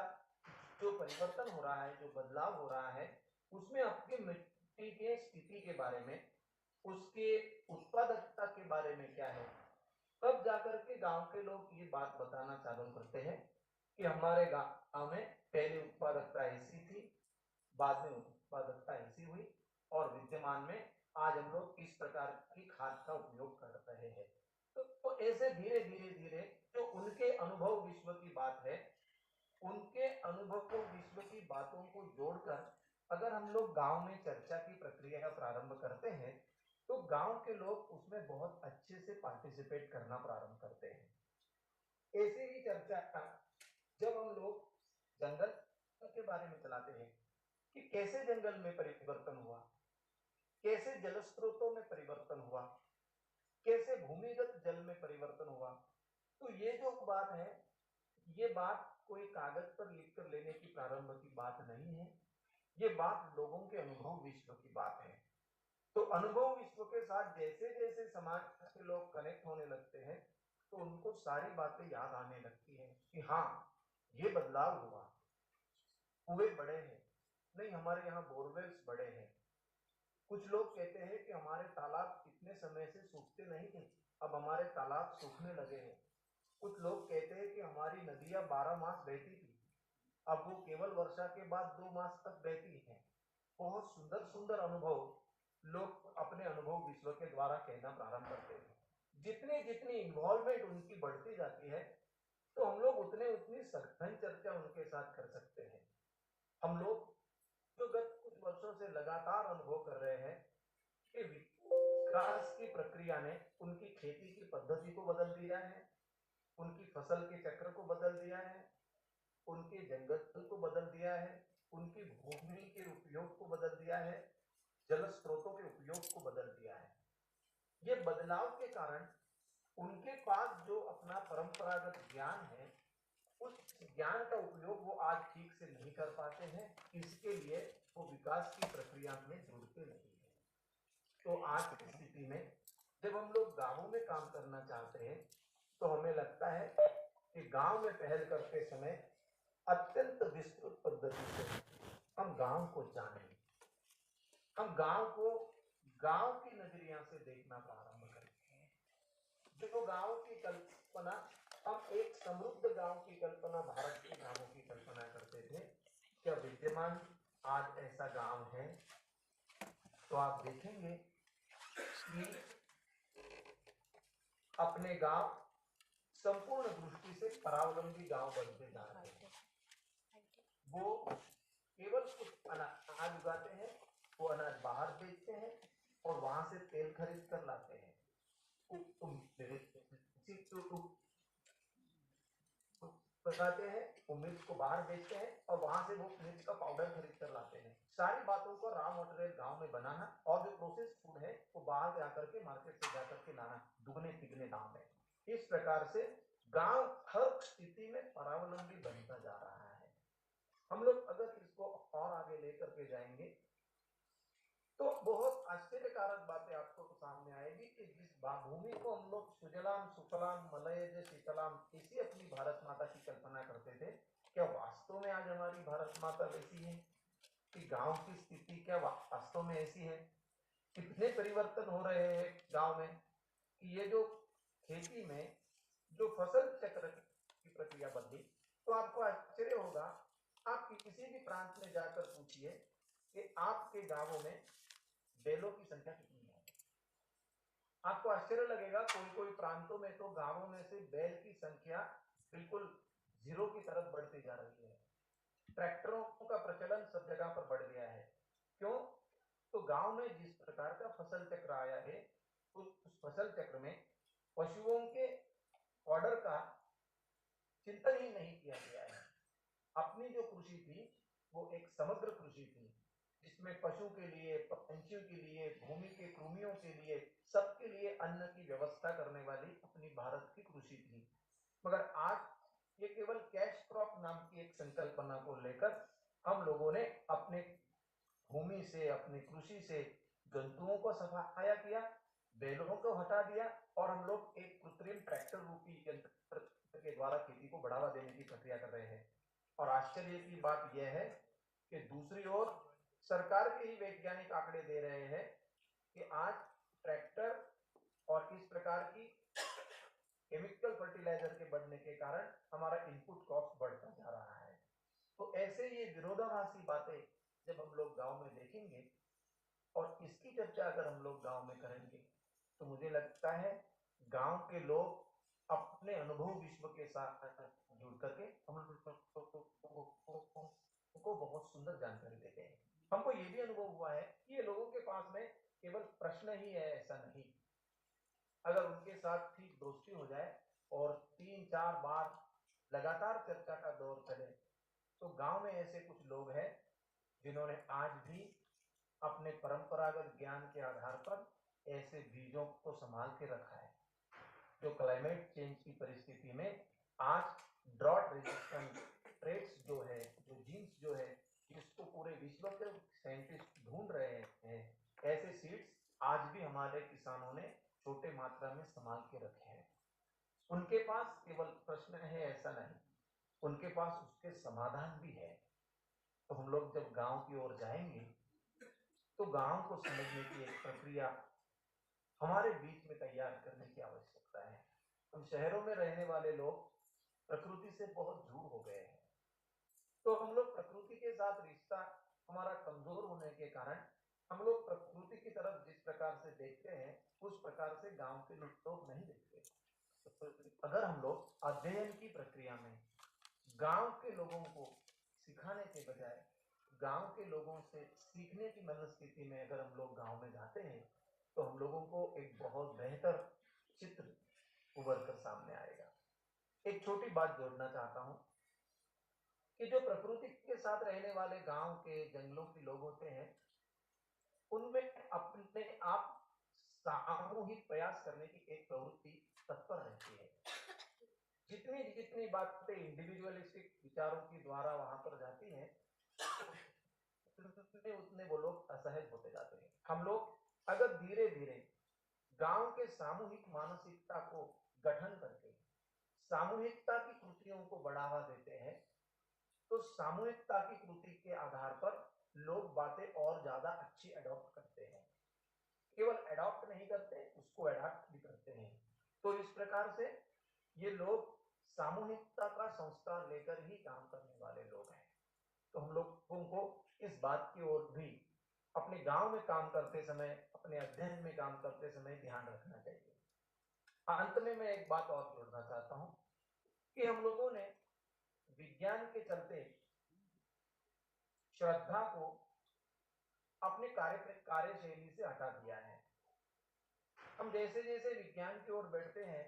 [SPEAKER 11] जो परिवर्तन हो रहा है, जो बदलाव हो रहा है, उसमें आपकी मिट्टी के स्थिति के बारे में, उसके उत्पादकता के बारे में क्या है। तब जाकर के गांव के लोग ये बात बताना चालू करते हैं कि हमारे गांव में पहले उत्पादकता ऐसी थी, बाद में उत्पादकता ऐसी हुई, और विद्यमान में आज हम लोग इस प्रकार की खाद का उपयोग कर रहे हैं। तो ऐसे धीरे धीरे धीरे जो उनके अनुभव विश्व की बात है, उनके अनुभव विश्व की बातों को जोड़कर अगर हम लोग गांव में चर्चा की प्रक्रिया प्रारंभ करते हैं तो गांव के लोग उसमें बहुत अच्छे से पार्टिसिपेट करना प्रारंभ करते हैं। ऐसी ही चर्चा जब हम लोग जंगल के बारे में चलाते हैं कि कैसे जंगल में परिवर्तन हुआ, कैसे जल स्रोतों में परिवर्तन हुआ, कैसे भूमिगत जल में परिवर्तन हुआ, तो ये जो बात है, ये बात कोई कागज पर लिख कर लेने की प्रारंभ की बात नहीं है, ये बात लोगों के अनुभव विश्व की बात है। तो अनुभव विश्व के साथ जैसे जैसे समाज के लोग कनेक्ट होने लगते हैं तो उनको सारी बातें याद आने लगती है कि हाँ ये बदलाव हुआ, कुएं बड़े हैं, नहीं हमारे यहाँ बोरवेल्स बड़े हैं। कुछ लोग कहते हैं कि हमारे तालाब इतने समय से सूखते नहीं थे, अब हमारे तालाब सूखने लगे हैं। कुछ लोग कहते हैं कि हमारी नदियां 12 मास बहती थी, अब वो केवल वर्षा के बाद 2 मास तक बहती हैं। बहुत सुंदर सुंदर अनुभव लोग अपने अनुभव विश्व के द्वारा कहना प्रारंभ करते हैं। जितनी जितनी इन्वॉल्वमेंट उनकी बढ़ती जाती है तो हम लोग उतनी सघन चर्चा उनके साथ कर सकते हैं। हम लोग जो गत कुछ वर्षों से लगातार अनुभव कर रहे हैं कि विकास की प्रक्रिया ने उनकी खेती की पद्धति को बदल दिया है, उनकी फसल के चक्र को बदल दिया है, उनके जंगल को बदल दिया है, उनकी भूमि के उपयोग को बदल दिया है, जल स्रोतों के उपयोग को बदल दिया है। ये बदलाव के कारण उनके पास जो अपना परंपरागत ज्ञान है, उस ज्ञान का उपयोग वो आज ठीक से नहीं कर पाते हैं, इसके लिए वो विकास की प्रक्रिया में जुड़ते नहीं है। तो आज की स्थिति में जब हम लोग गांवों में काम करना चाहते हैं तो हमें लगता है कि गांव में पहल करते समय अत्यंत विस्तृत पद्धति से हम गांव को जानें, हम गांव को गांव की नजरिया से देखना प्रारंभ करें। जो गांव की कल्पना, हम एक समृद्ध गांव की कल्पना, भारत के गांवों की कल्पना करते थे, क्या विद्यमान आज ऐसा गांव है? तो आप देखेंगे कि अपने गांव संपूर्ण दृष्टि से परावलंबी गांव बनते जा रहे हैं। वो केवल कुछ अनाज उगाते हैं, वो अनाज बाहर बेचते हैं और वहां से तेल खरीद कर लाते हैं। बताते हैं, वो मिर्च को बाहर बेचते हैं और वहां से वो मिर्च का पाउडर खरीद कर लाते हैं। सारी बातों को रॉ मटेरियल गांव में बनाना और जो प्रोसेस फूड है वो बाहर जाकर के मार्केट से जाकर के लाना दुगने तिगने दाम में। इस प्रकार से गांव हर स्थिति में परावलंबी बनता जा रहा है। हम लोग अगर इसको और आगे लेकर के जाएंगे तो बहुत आश्चर्यकारक बातें आपको सामने आएगी कि जिस भूमि को हम लोग सुजलाम सुफलाम मलयज शीतलाम इसी अपनी भारत माता की कल्पना करते थे, क्या वास्तव में आज हमारी भारत माता वैसी है? कि गांव की स्थिति क्या वास्तव में ऐसी है? कितने परिवर्तन हो रहे हैं गांव में कि ये जो खेती में जो फसल चक्र की प्रक्रिया बदली, तो आपको आश्चर्य होगा, आप किसी भी प्रांत में जाकर पूछिए कि आपके गांवों में बैलों की संख्या कितनी है। आपको आश्चर्य लगेगा, कोई कोई प्रांतों में तो गांवों में से बैल की संख्या बिल्कुल जीरो की तरफ बढ़ती जा रही है। ट्रैक्टरों का प्रचलन सब जगह पर बढ़ गया है। क्यों? तो गांव में जिस प्रकार का फसल चक्र आया है, उस फसल चक्र में पशुओं के ऑर्डर का चिंतन ही नहीं किया गया है। अपनी जो कृषि थी वो एक समग्र कृषि थी, जिसमें पशु के लिए, पंछियों के लिए, भूमि के कृमियों के लिए, सबके लिए अन्न की व्यवस्था करने वाली अपनी भारत की कृषि थी। मगर आज ये केवल कैश क्रॉप नाम की एक संकल्पना को लेकर हम लोगों ने अपने भूमि से, अपनी कृषि से जंतुओं को सफाया किया, बैलों को हटा दिया और हम लोग एक कृत्रिम ट्रैक्टर रूपी यंत्र के द्वारा खेती को बढ़ावा देने की प्रक्रिया कर रहे हैं। और आश्चर्य की बात यह है कि दूसरी ओर सरकार के ही वैज्ञानिक आंकड़े दे रहे हैं कि आज ट्रैक्टर और इस प्रकार की केमिकल फर्टिलाइजर के बढ़ने के कारण हमारा इनपुट कॉस्ट बढ़ता जा रहा है। तो ऐसे ये विरोधाभासी बातें जब हम लोग गांव में देखेंगे और इसकी चर्चा अगर हम लोग गांव में करेंगे, तो मुझे लगता है गांव के लोग अपने अनुभव विश्व के साथ जुड़ करके हम उनको बहुत सुंदर जानकारी देते हैं। हमको ये भी अनुभव हुआ है कि ये लोगों के पास में केवल प्रश्न ही है, ऐसा नहीं। अगर उनके साथ ठीक दोस्ती हो जाए और 3-4 बार लगातार चर्चा का दौर चले, तो गांव में ऐसे कुछ लोग हैं जिन्होंने आज भी अपने परंपरागत ज्ञान के आधार पर ऐसे बीजों को संभाल के रखा है, जो क्लाइमेट चेंज की परिस्थिति में आज ड्रॉट रेजिस्टेंट ट्रेट्स जो है, जो जीन्स जो है, जिसको पूरे विश्व के साइंटिस्ट ढूंढ रहे हैं, ऐसे सीड्स आज भी हमारे किसानों ने छोटे मात्रा में संभाल के रखे हैं। उनके पास केवल प्रश्न है ऐसा नहीं, उनके पास उसके समाधान भी है। तो हम लोग जब गांव की ओर जाएंगे तो गांव को समझने की एक प्रक्रिया हमारे बीच में तैयार करने की आवश्यकता है। हम शहरों में रहने वाले लोग प्रकृति से बहुत दूर हो गए हैं, तो हम लोग प्रकृति के साथ रिश्ता हमारा कमजोर होने के कारण हम लोग प्रकृति की तरफ जिस प्रकार से देखते हैं, उस प्रकार से गांव के लोग नहीं देखते। तो अगर हम लोग अध्ययन की प्रक्रिया में गांव के लोगों को सिखाने के बजाय गांव के लोगों से सीखने की मनस्थिति में अगर हम लोग गांव में जाते हैं, तो हम लोगों को एक बहुत बेहतर चित्र उभर कर सामने आएगा। एक छोटी बात जोड़ना चाहता हूं कि जो प्रकृति के साथ रहने वाले गांव के, जंगलों के लोग होते हैं, उनमें अपने आप सामूहिक प्रयास करने की एक प्रवृत्ति तत्पर रहती है। जितनी जितनी बातें इंडिविजुअलिस्टिक विचारों के द्वारा वहां पर जाती हैं, उतने वो लोग असहज होते जाते हैं। हम लोग अगर धीरे धीरे गांव के सामूहिक मानसिकता को गठन करके सामूहिकता की कृतियों को बढ़ावा देते हैं, तो सामूहिकता की कृति के आधार पर लोग बातें और ज्यादा अच्छी अडॉप्ट करते हैं। केवल अडॉप्ट नहीं करते, उसको अडॉप्ट भी करते हैं। तो इस प्रकार से ये लोग सामूहिकता का संस्कार लेकर ही काम करने वाले लोग हैं। तो हम लोगों को इस बात की ओर भी अपने गांव में काम करते समय, अपने अध्ययन में काम करते समय ध्यान रखना चाहिए। अंत में मैं एक बात और जोड़ना चाहता हूं कि हम लोगों ने विज्ञान के चलते श्रद्धा को अपने कार्यशैली से हटा दिया है। हम जैसे जैसे विज्ञान की ओर बढ़ते हैं,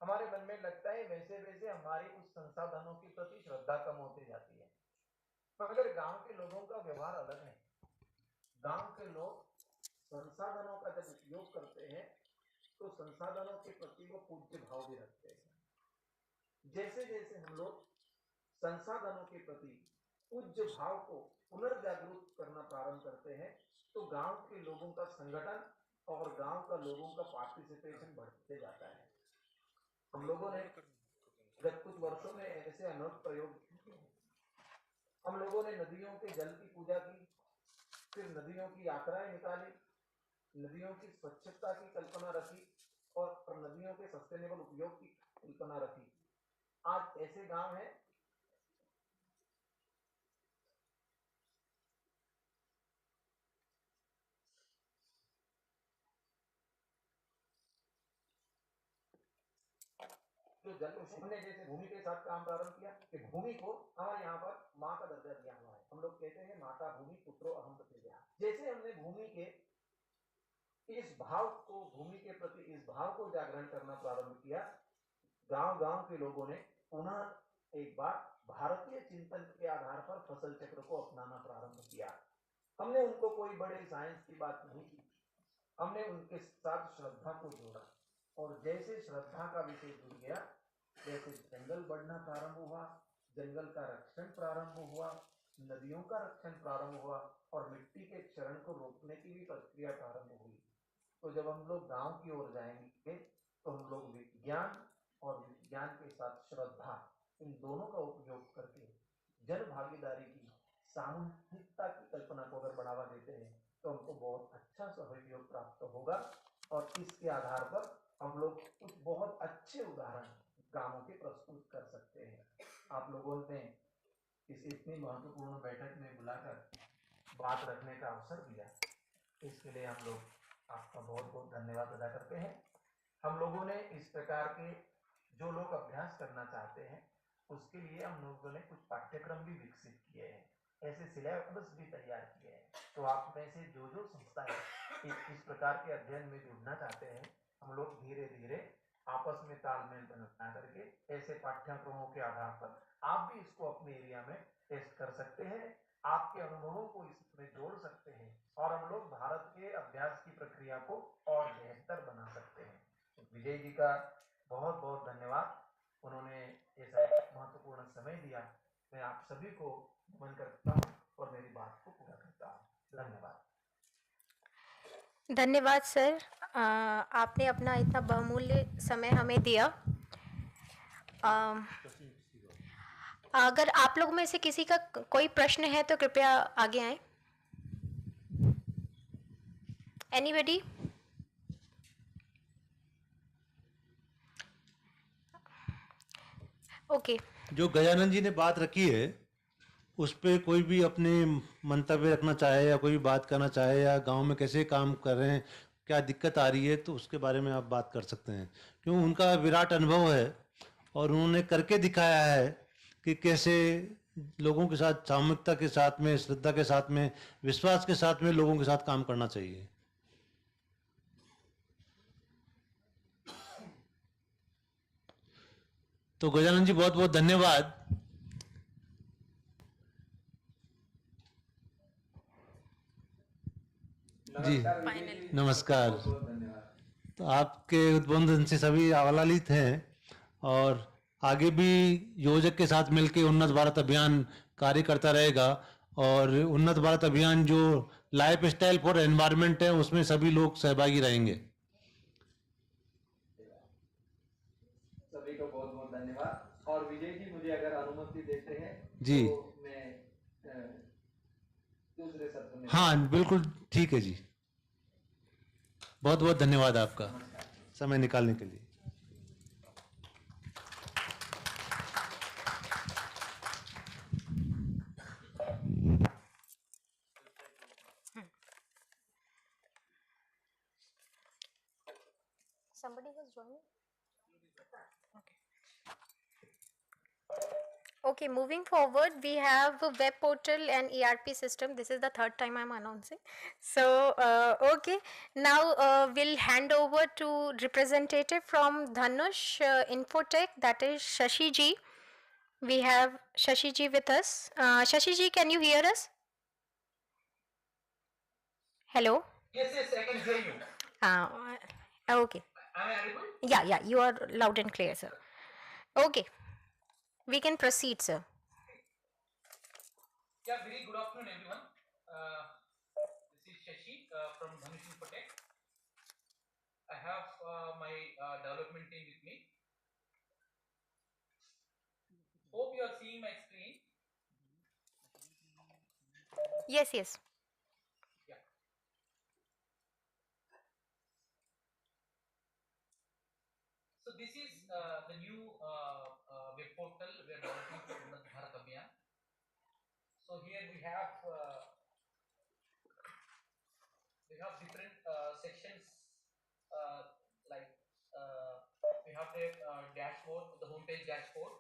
[SPEAKER 11] हमारे मन में लगता है वैसे वैसे हमारी उस संसाधनों के प्रति श्रद्धा कम होती जाती है। मगर गांव के लोगों का व्यवहार अलग है। गांव के लोग संसाधनों का जब उपयोग करते हैं, तो संसाधनों के प्रति वो पूज्य भाव भी रखते हैं। जैसे जैसे हम लोग संसाधनों के प्रति पूज्य भाव को पुनर्जागृत करना प्रारंभ करते हैं, तो गांव के लोगों का संगठन और गांव का लोगों का पार्टिसिपेशन बढ़ते जाता है। हम लोगों ने गत कुछ वर्षों में ऐसे अनोखे प्रयोग किए हैं। हम लोगों ने नदियों के जल की पूजा की, फिर नदियों की यात्राएं निकाली, नदियों की स्वच्छता की कल्पना रखी और नदियों के सस्टेनेबल उपयोग की कल्पना रखी। आज ऐसे गांव हैं जो जल हमने जैसे भूमि के साथ काम प्रारंभ किया कि भूमि को हमारे यहाँ पर माँ का दर्जा दिया हुआ है। हम लोग कहते हैं माता भूमि पुत्रो अहम प्रतिज्ञा। जैसे हमने भूमि के इस भाव को, भूमि के प्रति इस भाव को जागरण करना प्रारंभ किया, गांव-गांव के लोगों ने पुनः एक बार भारतीय चिंतन के आधार पर फसल चक्र को अपनाना प्रारंभ किया। हमने उनको कोई बड़े साइंस की बात नहीं की, हमने उनके साथ श्रद्धा को जोड़ा और जैसे श्रद्धा का विषय जुड़ गया, जैसे जंगल बढ़ना प्रारंभ हुआ, जंगल का रक्षण प्रारंभ हुआ, नदियों का रक्षण प्रारंभ हुआ और मिट्टी के क्षरण को रोकने की भी प्रक्रिया प्रारंभ हुई। तो जब हम लोग गांव की ओर जाएंगे तो हम लोग विज्ञान और विज्ञान के साथ श्रद्धा, इन दोनों का उपयोग करके जन भागीदारी की, सामूहिकता की कल्पना को अगर बढ़ावा देते हैं तो हमको बहुत अच्छा सहयोग प्राप्त होगा और इसके आधार पर हम लोग कुछ बहुत अच्छे उदाहरण गांवों के प्रस्तुत कर सकते हैं। आप लोगों ने इस इतनी महत्वपूर्ण बैठक में बुलाकर बात रखने का अवसर दिया, इसके लिए हम लोग आपका बहुत बहुत धन्यवाद अदा करते हैं। हम लोगों ने इस प्रकार के जो लोग अभ्यास करना चाहते हैं उसके लिए हम लोगों ने कुछ पाठ्यक्रम भी विकसित किए हैं, ऐसे सिलेबस भी तैयार किए हैं। तो आप में से जो जो संस्थाएं इस प्रकार के अध्ययन में जुड़ना चाहते हैं, हम लोग धीरे धीरे आपस में तालमेल बना करके ऐसे पाठ्यक्रमों के आधार पर आप भी इसको अपने एरिया में टेस्ट कर सकते हैं, आपके अनुभवों को इसमें जोड़ सकते हैं और हम लोग भारत के अभ्यास की प्रक्रिया को और बेहतर बना सकते हैं। विजय जी का बहुत बहुत धन्यवाद, उन्होंने ऐसा महत्वपूर्ण समय दिया। मैं आप सभी को नमन करता हूँ और मेरी बात को पूरा करता हूँ। धन्यवाद।
[SPEAKER 6] धन्यवाद सर, आपने अपना इतना बहुमूल्य समय हमें दिया। अगर आप लोग में से किसी का कोई प्रश्न है तो कृपया आगे आएं। एनीबडी? ओके।
[SPEAKER 16] जो गजानन जी ने बात रखी है उस पर कोई भी अपने मंतव्य रखना चाहे या कोई भी बात करना चाहे या गांव में कैसे काम कर रहे हैं, क्या दिक्कत आ रही है, तो उसके बारे में आप बात कर सकते हैं, क्यों उनका विराट अनुभव है और उन्होंने करके दिखाया है कि कैसे लोगों के साथ सामूहिकता के साथ में, श्रद्धा के साथ में, विश्वास के साथ में लोगों के साथ काम करना चाहिए। तो गजानन जी बहुत बहुत धन्यवाद। जी नमस्कार। तो आपके उद्बोधन से सभी आह्लादित हैं और आगे भी योजक के साथ मिलकर उन्नत भारत अभियान कार्य करता रहेगा और उन्नत भारत अभियान जो लाइफ स्टाइल फॉर एनवायरनमेंट है उसमें सभी लोग सहभागी रहेंगे।
[SPEAKER 11] सभी को बहुत बहुत धन्यवाद और विजय जी मुझे अगर अनुमति देते हैं
[SPEAKER 16] जी
[SPEAKER 11] तो मैं दूसरे सत्र में।
[SPEAKER 16] हाँ बिल्कुल ठीक है जी, बहुत बहुत धन्यवाद आपका समय निकालने के लिए।
[SPEAKER 6] Somebody was joining? Okay, moving forward, we have a web portal and ERP system. This is the third time I'm announcing. So, okay, now we'll hand over to representative from Dhanush Infotech, that is Shashi ji. We have Shashi ji with us. Shashi ji, can you hear us? Hello?
[SPEAKER 11] Yes, I can hear you.
[SPEAKER 6] Okay.
[SPEAKER 11] Am I audible?
[SPEAKER 6] Yeah, you are loud and clear, sir. Okay. We can proceed, sir.
[SPEAKER 11] Yeah, very good afternoon, everyone. This is Shashi from Dhanush Infotech. I have my development team with me. Hope you are seeing my screen.
[SPEAKER 6] Yes.
[SPEAKER 11] Yeah. So this is the new web portal we are developing for Unnat Bharat Abhiyan. So here we have different sections like we have the dashboard. dashboard, the homepage dashboard.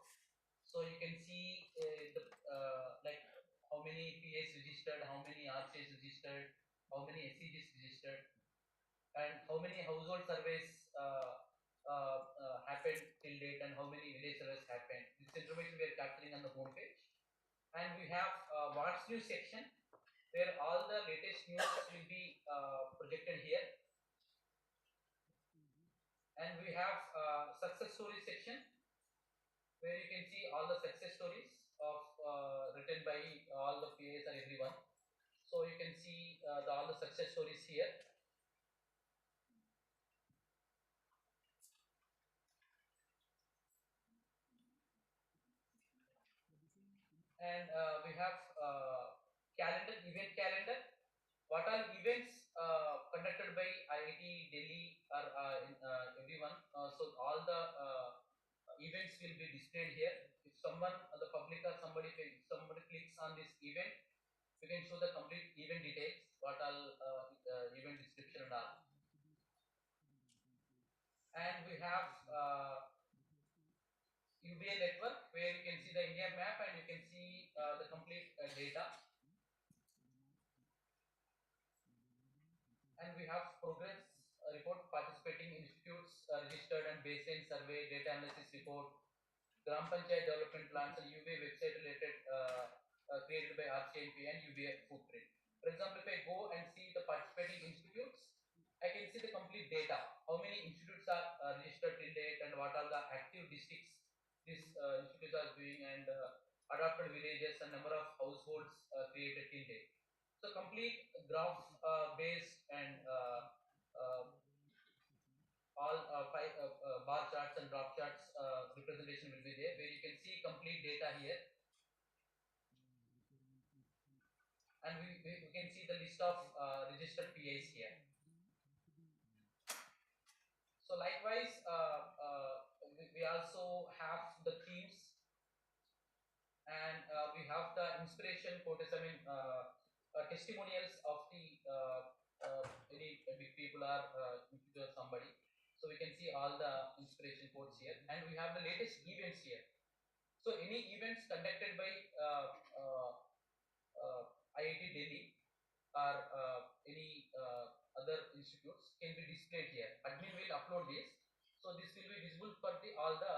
[SPEAKER 11] So you can see like how many PAs registered, how many RCs registered, how many SCGs registered, and how many household surveys happened till date, and how many village surveys happened. This information we are capturing on the homepage. And we have what's new section where all the latest news will be projected here. And we have success story section where you can see all the success stories of written by all the PAs and everyone. So you can see all the success stories here. And we have calendar, event calendar. What all events conducted by IIT Delhi are everyone. So all the events will be displayed here. If someone, the public or somebody, if somebody clicks on this event, you can show the complete event details, what all event description and all. And we have UBA network where you can see the India map and you can see the complete data. And we have progress report, participating institutes registered and baseline survey, data analysis report, Gram Panchayat development plans, and UBA website related created by RCNP and UBA footprint. For example, if I go and see the participating institutes, I can see the complete data. How many institutes are registered till date, and what are the active districts these institutes are doing, and adopted villages and number of households created till date. So complete graph based and all bar charts and graph charts representation will be there, where you can see complete data here, and we can see the list of registered PAs here. So likewise, we also have the themes, and we have the inspiration quotes. I mean, testimonials of the any big people are somebody. So we can see all the inspiration quotes here, and we have the latest events here. So any events conducted by IIT Delhi or any other institutes can be displayed here. Admin will upload this, so this will be visible for the all the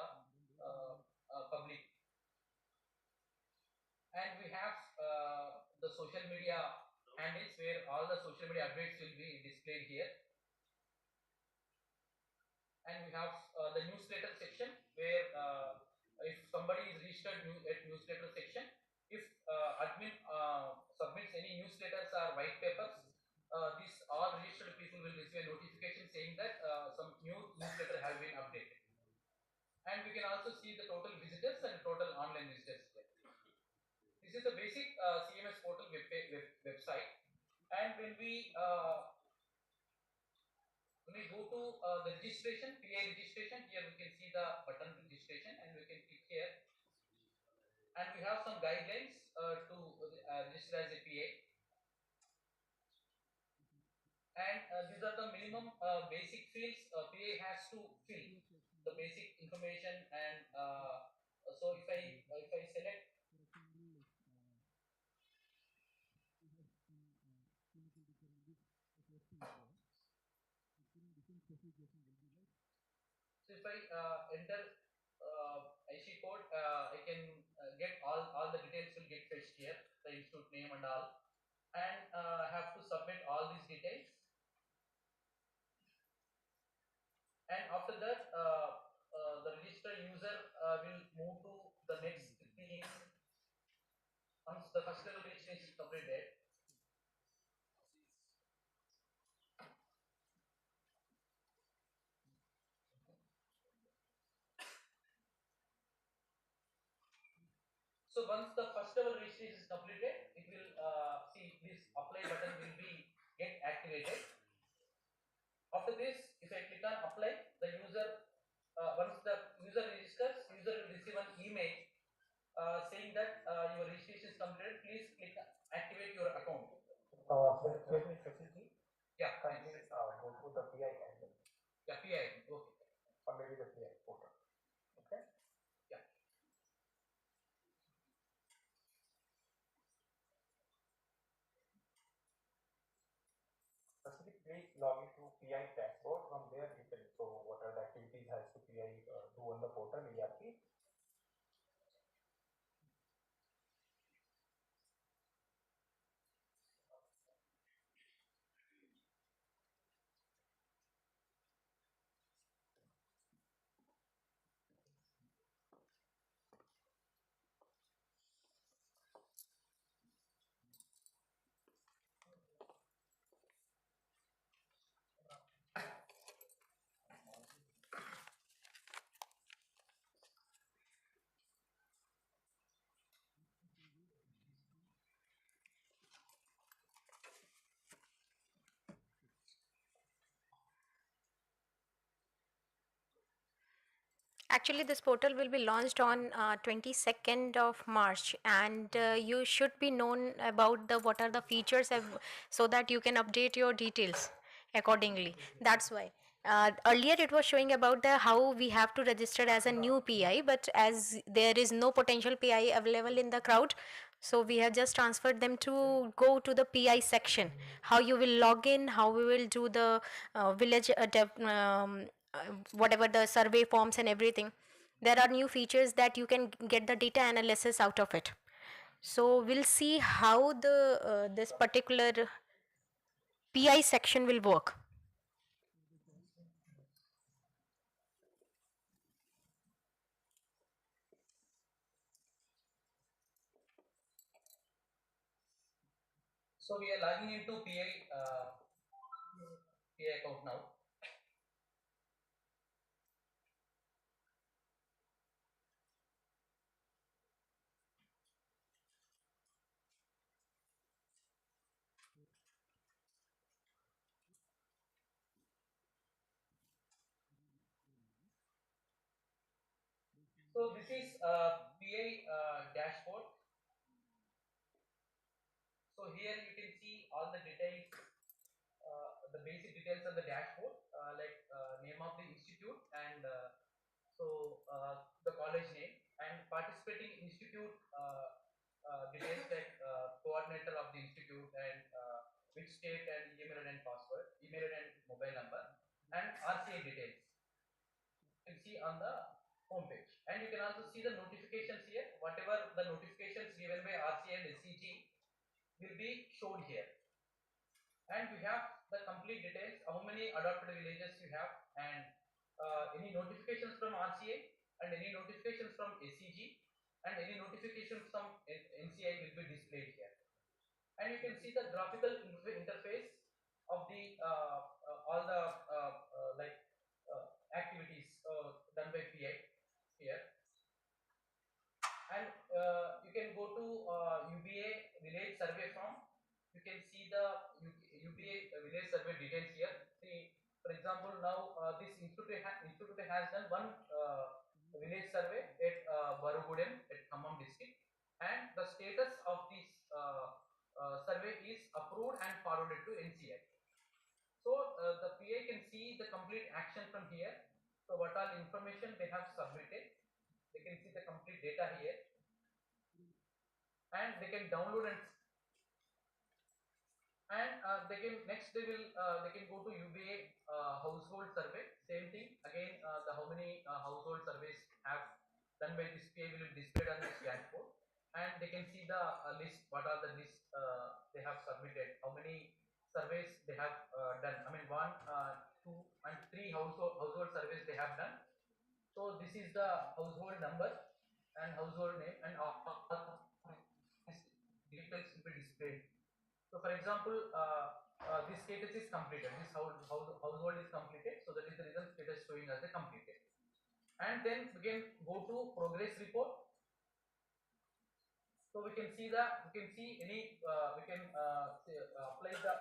[SPEAKER 11] public. And we have the social media handles where all the social media updates will be displayed here. And we have the newsletter section where if somebody is registered at newsletter section, if admin submits any newsletters or white papers, these all registered people will receive a notification saying that some new newsletter have been updated. And we can also see the total visitors and total online visitors here. This is the basic CMS portal website. And when we go to the registration, PA registration, here we can see the button registration, and we can click here. And we have some guidelines to register as a PA. And these are the minimum basic fields PA has to fill, the basic information. And so if I select So if I enter IC code, I can get all the details will get fetched here, the institute name and all, and I have to submit all these details. And after that, the registered user will move to the next thing. Once the first level registration is completed, so once the first level registration is completed, it will see this apply button will be get activated. After this, if I click on apply, the user once the user registers, user will receive an email saying that your registration is completed. Please click activate your account.
[SPEAKER 19] Let me facilitate.
[SPEAKER 11] Yeah,
[SPEAKER 19] kindly go to the PI handle.
[SPEAKER 11] Yeah, PI. Okay.
[SPEAKER 19] Or maybe the PI portal. Okay.
[SPEAKER 11] simply log into PI dashboard. From there, you can show what are the activities has to PI do on the portal ERP.
[SPEAKER 6] Actually, this portal will be launched on 22nd of March, and you should be known about the what are the features so that you can update your details accordingly. That's why. Earlier it was showing about the how we have to register as a new PI, but as there is no potential PI available in the crowd, so we have just transferred them to go to the PI section. How you will log in, how we will do the village whatever the survey forms and everything. There are new features that you can get the data analysis out of it. So we'll see how the this particular PI section will work.
[SPEAKER 11] So we are logging into PI account now. So this is PI dashboard. So here you can see all the details, the basic details of the dashboard, like name of the institute and the college name and participating institute details like coordinator of the institute and which state and email and password, email and mobile number, and RCA details. You can see on the home page, and you can also see the notifications here. Whatever the notifications given by RCA and SCG will be shown here, and we have the complete details, how many adopted villages you have, and any notifications from RCA and any notifications from SCG and any notifications from NCI will be displayed here. And you can see the graphical interface of the all the like activities done by PI here. And you can go to UBA village survey form. You can see the UBA village survey details here. See, for example, now this institute has done one village survey at Barugudem at Khammam district, and the status of this survey is approved and forwarded to NCI. So the PA can see the complete action from here. So what all information they have submitted, they can see the complete data here, and they can download and they can next they can go to UBA household survey. Same thing again. The how many household surveys have done by this PA will be displayed on this dashboard, and they can see the list. What are the list they have submitted? How many surveys they have done? I mean, one, two, and three household surveys they have done. So this is the household number and household name, and details will be displayed. So, for example, this status is completed. This household is completed. So that is the reason status showing as a completed. And then we can go to progress report. So we can see any we can apply the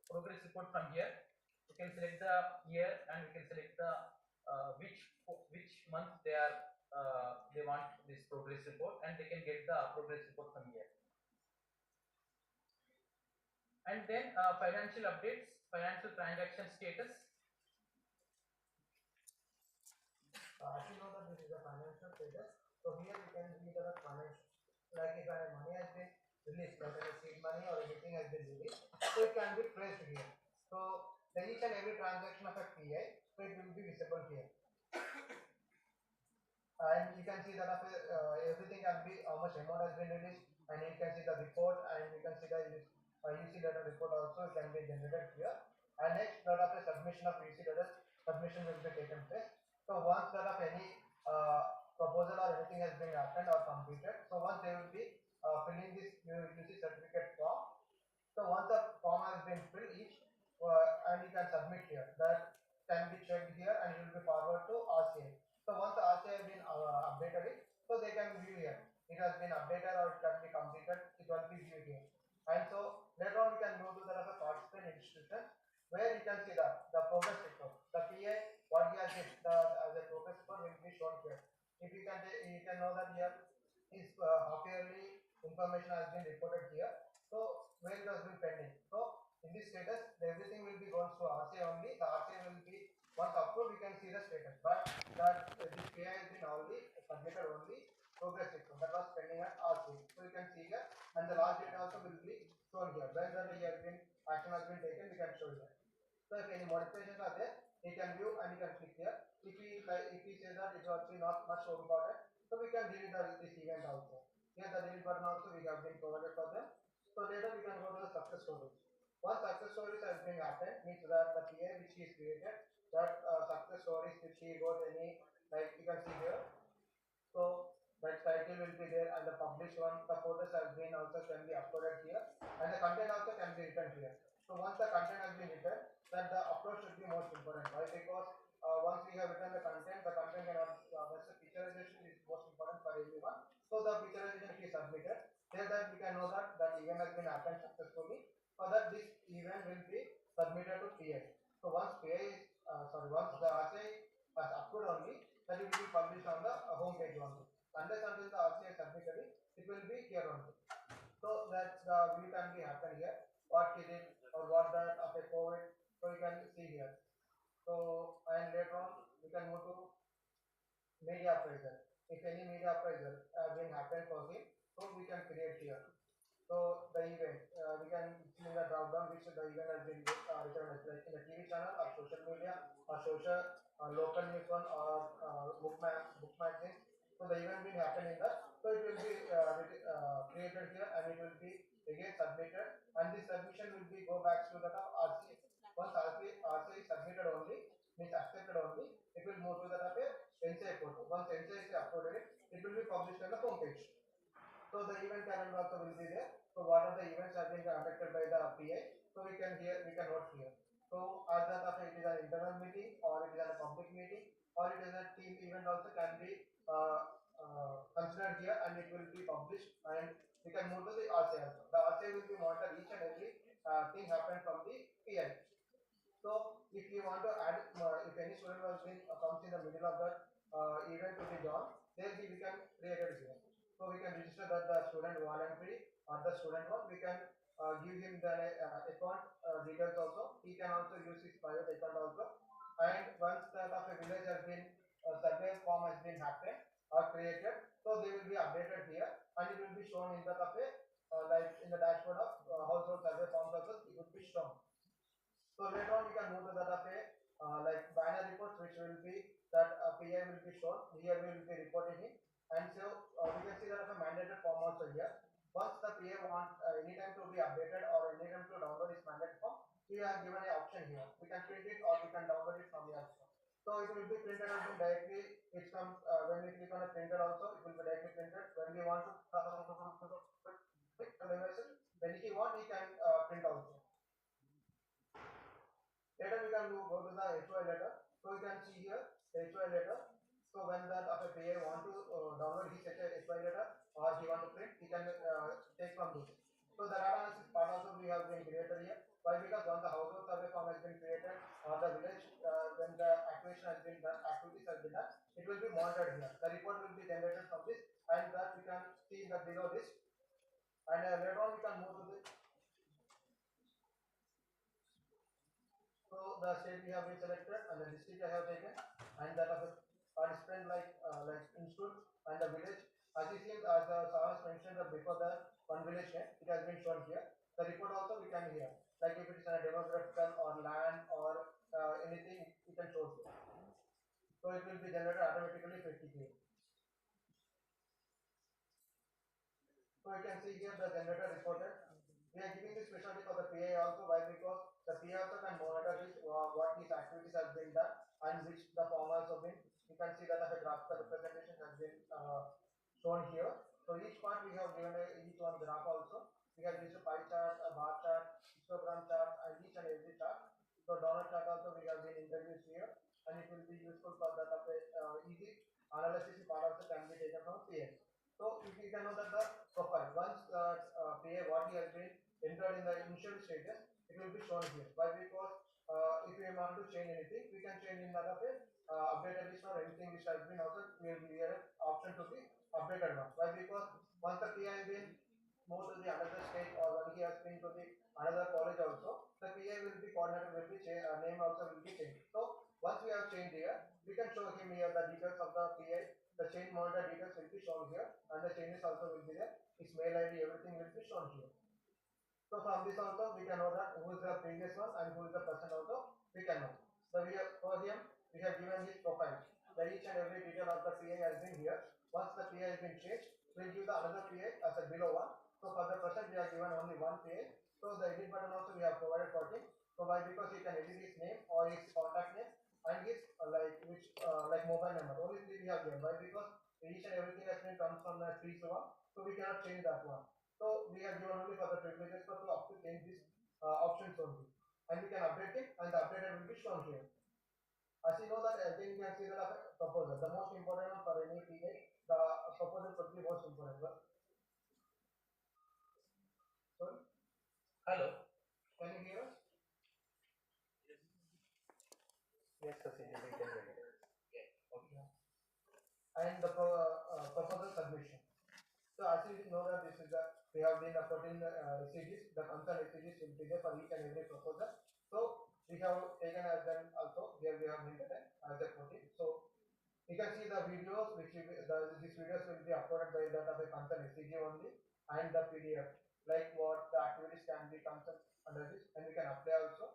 [SPEAKER 11] progress report from here. We can select the year and we can select the which month they want this progress report, and they can get the progress report from here. And then financial updates, financial transaction status. As you know that this is a financial status, so here we can see the financial, like if money has been released, whether it's seed money or anything has been released, so it can be traced here. So the each and every transaction of a PI, so it will be visible here. And you can see that everything can be how much amount has been released, and you can see the report, and you can see the UC data report also can be generated here. And next, that of a submission of UC data submission will be taken place. So once that of any proposal or anything has been happened or completed, so once they will be filling this UC certificate form. So once the form has been filled each, and you can submit here, that can be checked here and it will be forwarded to RCA. So once the RCA has been updated it, so they can view here. It has been updated or it can be completed, it will be viewed here. And so later on we can go to the participant institution where you can see the progress report. The PA, what he has did, as a progress report will be shown here. If you can know that here his half yearly information has been reported here. So where it has been pending. So in this status, everything will be goes to RCA only. The RCA will be once approved, we can see the status. But that this PI has been already submitted only progress report that was pending at RCA. So you can see here, and the last date also will be shown here. When the action has been taken, we can show here. So if any modifications are there, he can view and he can click here. If he says that it was not much so important, so we can delete this event also. Here the delete button also we have been provided for them. So later we can go to the success stories. Once success stories has been happened, means that the PA which he is created, that success stories which he got any, like you can see here. So that title will be there and the published one, the photos has been also can be uploaded here and the content also can be written here. So once the content has been written, then the upload should be most important. Why? Because once we have written the content cannot, the picturization is most important for everyone. So the picturization is submitted. There that we can know that event has been happened successfully. For that this event will be submitted to PI. So once PI is, once the RCI has approved only, that it will be published on the home page only. Unless until the RCI submitted it, it will be here only. So that the view can be happen here. What he did or what that of a COVID, so you can see here. So and later on we can move to media appraisal. If any media appraisal being happen for him, so we can create here. So the event, we can see in the drop down which the event has been written as like in a TV channel or social media or social local news one or book magazine. So the event will happen in that. So it will be created here and it will be again submitted and this submission will be go back to the RCA. Once RCA is submitted only, means accepted only, it will move to the NCI portal. Once NCI is uploaded, it will be published on the home page. So the event calendar also will be there. So what are the events are being conducted by the PA? So we can note here. So either it is an internal meeting or it is a public meeting or it is a team event also can be considered here and it will be published and we can move to the RCA also. The RCA will be monitor each and every thing happened from the PI. So if you want to add, if any student was been comes in the middle of that event to be done, then we can create it here. So we can register that the student voluntary or the student one. We can give him the account details also. He can also use his private account also. And once that of a village has been survey form has been happened or created, so they will be updated here and it will be shown in the like in the dashboard of household survey forms also. It will be shown. So later on we can move to that of a like banner reports which will be that PI will be shown. Here we will be reporting it. And so we can see that of a mandated form also here. Once the PA wants anytime to be updated or anytime to download this mandated form, we have given an option here. We can print it or we can download it from here. So it will be printed also directly. It comes when we click on a printer also, it will be directly printed. When we want to when he want, he can print also. Later we can go to the HOI letter. So you can see here the HOI letter. So when that of a PA want to download his HOI letter or he want to print, he can take from this. So the data analysis part also we have been created here. Why? Because once the household survey form has been created or the village when the activation has been done, activities has been done, it will be monitored here. The report will be generated from this and that we can see that below this. And later on we can move to this. So the state we have been selected and the district I have taken and that of a participant like institute and the village. As you see, as Saras mentioned before the one village name, it has been shown here. The report also we can hear. like if it is a demographical or land or anything, you can show here. So it will be generated automatically 50K. So you can see here the generator reported. We are giving this specialty for the PA also. Why? Because the PA also can monitor this, what these activities has been done and which the form also been. You can see that the graphical representation has been shown here. So each part we have given each one graph also. We have used a pie chart, a bar chart, histogram chart, and each and every chart. So donor chart also we have been introduced here, and it will be useful for that of a easy analysis part also can be taken from PA. So if you can know that the profile, once PA what he has been entered in the initial stages, it will be shown here. Why? Because if we want to change anything, we can change in that of a updated list or anything which has been also we will give an option to be updated one. Why? Because once the PA has been moved to the another state or when he has been to the another college also, the PA will be coordinator will be changed, name also will be changed. So once we have changed here, we can show him here the details of the PA. The change monitor details will be shown here, and the changes also will be there. His mail ID, everything will be shown here. So from this also we can know that who is the previous one and who is the person also we can know. So we have for him we have given his profile. The each and every detail of the PA has been here. Once the PA has been changed, we will give the another PA as a below one. So for the present we have given only one PA. So the edit button also we have provided for him. So why? Because he can edit his name or his contact name and his like mobile number. Only three we have given. Why? Because each and everything has been comes from the three to one. So we cannot change that one. So we have given only for the privileges but to up to change this options only. And we can update it and the updated will be shown here. As you know that again you can see the proposal. The most important one for any PA, the proposal should be most important one. Sorry? Hello? Can you hear us? Yes, Sasi, we can hear you. Okay. And the proposal submission. So as you know that this is the we have been putting SCGs, the concerned SCGs will be there for each and every proposal. So we have taken as them also here we have maintained as a 14. So you can see the videos which these videos will be uploaded by that of a concerned SCG only and the PDF like what the activities can be concerned under this and we can apply also.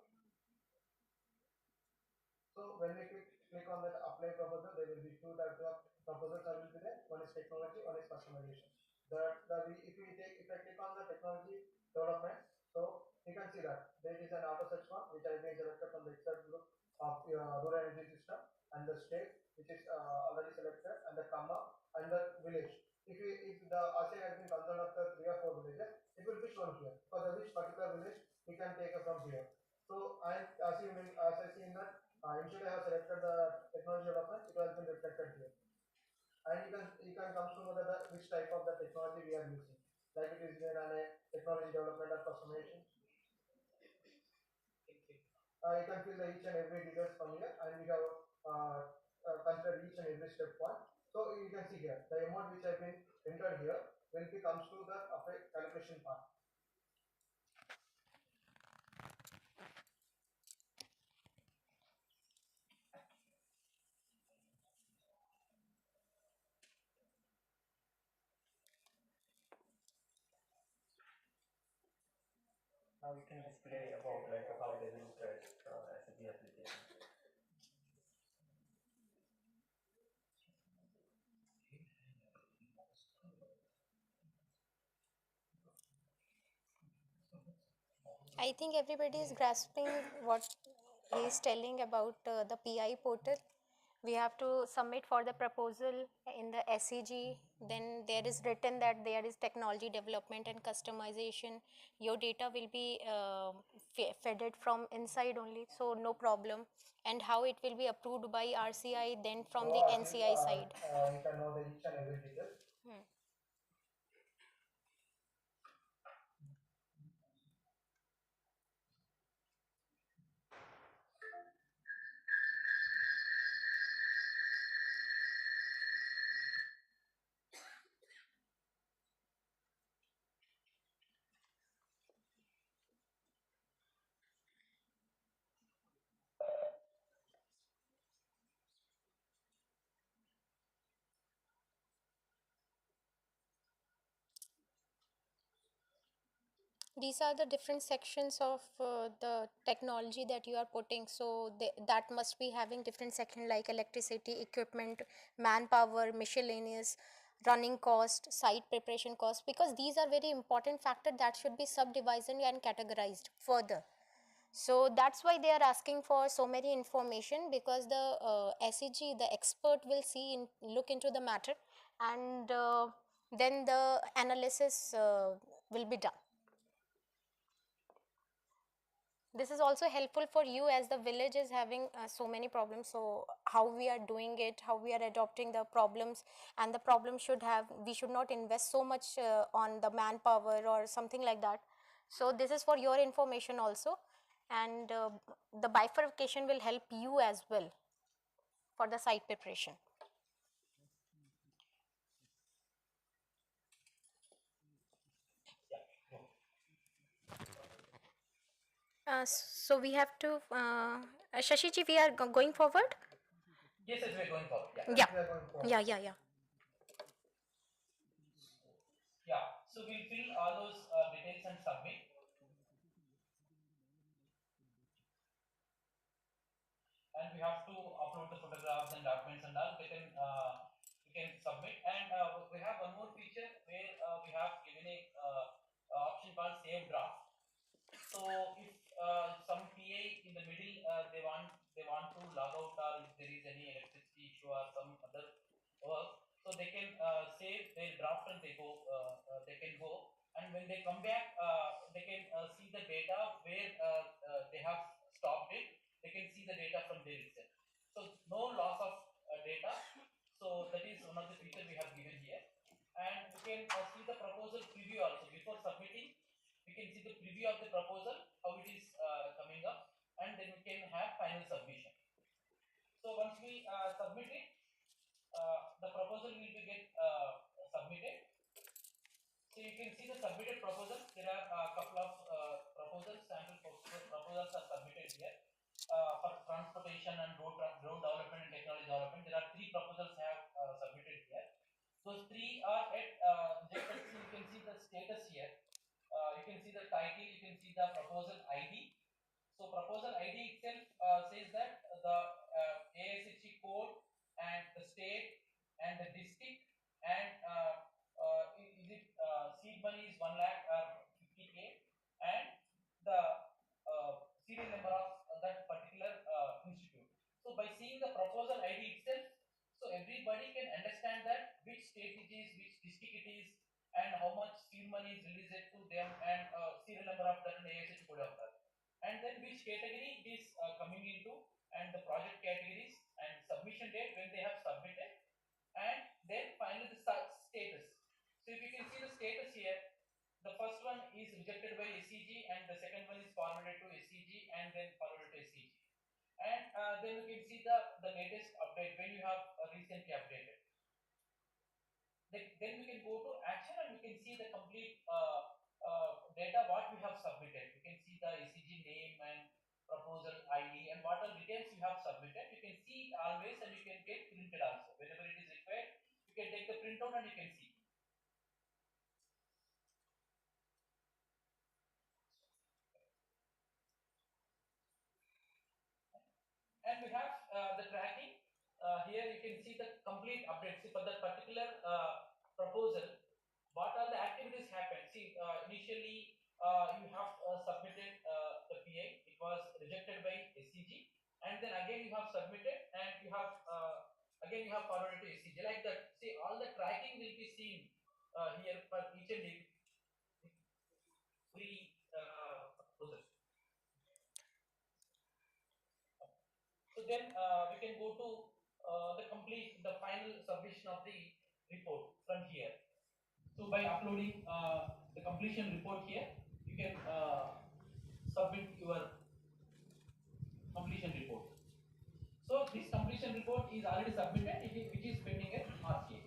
[SPEAKER 11] So when we click on that apply proposal, there will be two types of proposals that will be there. One is technology, one is customization. If I click on the technology development, so you can see that there is an auto search one which has been selected from the expert group of rural energy system and the state which is already selected and the comma and the village. If the ASEAN has been concerned of the 3 or 4 villages, it will be shown here. For the which particular village we can take it from here. So as I see in that initially I have selected the technology development, it has been reflected here. And you can come to know that which type of the technology we are using. Like it is in a technology development or customization. You can fill the each and every details from here and we have considered each and every step one. So you can see here the amount which have been entered here when it comes to the calculation part. Now we can display about like how they will look at SAP application.
[SPEAKER 6] I think everybody is grasping what he is telling about the PI portal. We have to submit for the proposal in the SEG. Then there is written that there is technology development and customization. Your data will be fed from inside only, so no problem. And how it will be approved by RCI, then from the NCI side.
[SPEAKER 11] You can know the each and every detail.
[SPEAKER 6] these are the different sections of the technology that you are putting. So that must be having different section like electricity, equipment, manpower, miscellaneous, running cost, site preparation cost, because these are very important factor that should be subdivided and categorized further. So that's why they are asking for so many information, because the SEG, the expert, will look into the matter, and then the analysis will be done. This is also helpful for you, as the village is having so many problems. So how we are doing it, how we are adopting the problems, and the problem we should not invest so much on the manpower or something like that. So this is for your information also, and the bifurcation will help you as well for the site preparation. So we have to, Shashiji, we are going forward?
[SPEAKER 11] Yes, yes, we're going forward. Yeah.
[SPEAKER 6] Yeah.
[SPEAKER 11] We are going forward.
[SPEAKER 6] Yeah.
[SPEAKER 11] Yeah. So we'll fill all those details and submit. And we have to upload the photographs and documents and all. We can submit. And we have one more feature where we have given a option called save draft. So if some PA in the middle they want to log out, or if there is any electricity issue or some other work, so they can save their draft and they can go, and when they come back they can see the data where they have stopped it. They can see the data from there itself. So no loss of data. So that is one of the features we have given here, and we can see the proposal preview also before submitting. We can see the preview of the proposal, how it is coming up, and then we can have final submission. So once we submit it, the proposal will be get submitted. So you can see the submitted proposal. There are a couple of proposals, sample proposals are submitted here for transportation and road development and technology development. There are 3 proposals have submitted here. Those 3 are at just you can see the status here. You can see the title, you can see the proposal ID. So proposal ID itself says that the ASHE code and the state and the district, and is it seed money is 1 lakh or 50K, and the serial number of that particular institute. So by seeing the proposal ID itself, so everybody can understand that which state it is, which district it is, and how much seed money is released to them, and serial number of that and ASH code of that, and then which category it is coming into, and the project categories, and submission date when they have submitted, and then finally the status. So if you can see the status here, the first one is rejected by SEG, and the second one is forwarded to SEG, and then forwarded to SEG. And then you can see the latest update when you have recently updated. Then we can go to action, and we can see the complete data what we have submitted. You can see the SEG name and proposal ID and what all details you have submitted. You can see always, and you can get printed also whenever it is required. You can take the printout and you can see. And we have the tracking. Here you can see the complete updates. See, for that particular proposal, what are the activities happened? See, initially you have submitted the PA. It was rejected by SCG, and then again you have submitted, and you have again you have forwarded to SCG, like that. See, all the tracking will be seen here for each and every proposal. So then we can go to the final submission of the report from here. So by uploading the completion report here, you can submit your completion report. So this completion report is already submitted, which is pending at RCA.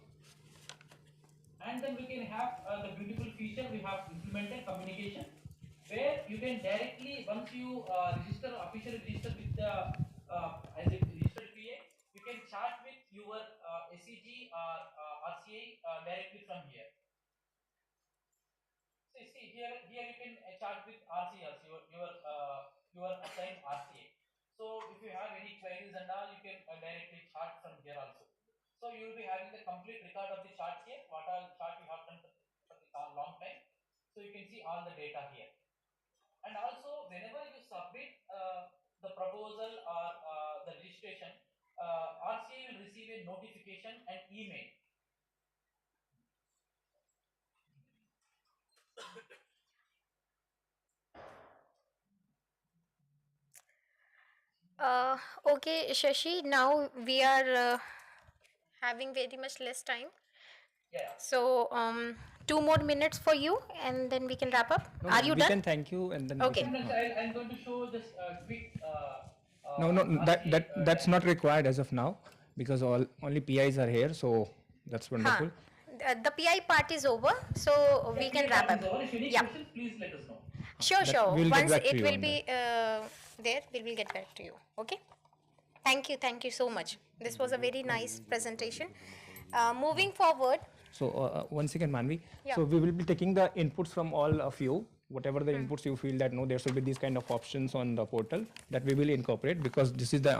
[SPEAKER 11] And then we can have the beautiful feature we have implemented, communication, where you can directly, once you officially register with the as a registered PA, you can chat with your SEG or RCA directly from here. So see here you can chat have any queries and all, you can directly chart from here also. So you will be having the complete record of the chart here, what all chart you have done for the long time. So you can see all the data here. And also, whenever you submit the proposal or the registration, RCA will receive a notification and email.
[SPEAKER 6] Okay, Shashi, now we are having very much less time.
[SPEAKER 11] Yeah.
[SPEAKER 6] So, 2 more minutes for you and then we can wrap up. Are you
[SPEAKER 9] we
[SPEAKER 6] done?
[SPEAKER 9] can thank you and then
[SPEAKER 6] Okay.
[SPEAKER 9] we can,
[SPEAKER 11] I'm going to show this quick.
[SPEAKER 9] no, that's not required as of now because only PIs are here, so that's wonderful.
[SPEAKER 6] The PI part is over, so we can wrap up.
[SPEAKER 11] If any
[SPEAKER 6] Yeah.
[SPEAKER 11] questions, please let us know.
[SPEAKER 6] Sure, sure.
[SPEAKER 9] we'll get
[SPEAKER 6] Once
[SPEAKER 9] back to
[SPEAKER 6] it
[SPEAKER 9] you
[SPEAKER 6] will
[SPEAKER 9] on
[SPEAKER 6] be there, we will get back to you. Okay. Thank you so much. This was a very nice presentation. Moving forward.
[SPEAKER 9] So one second, Manvi.
[SPEAKER 6] Yeah.
[SPEAKER 9] So we will be taking the inputs from all of you. Whatever the inputs you feel that no, there should be these kind of options on the portal that we will incorporate because this is the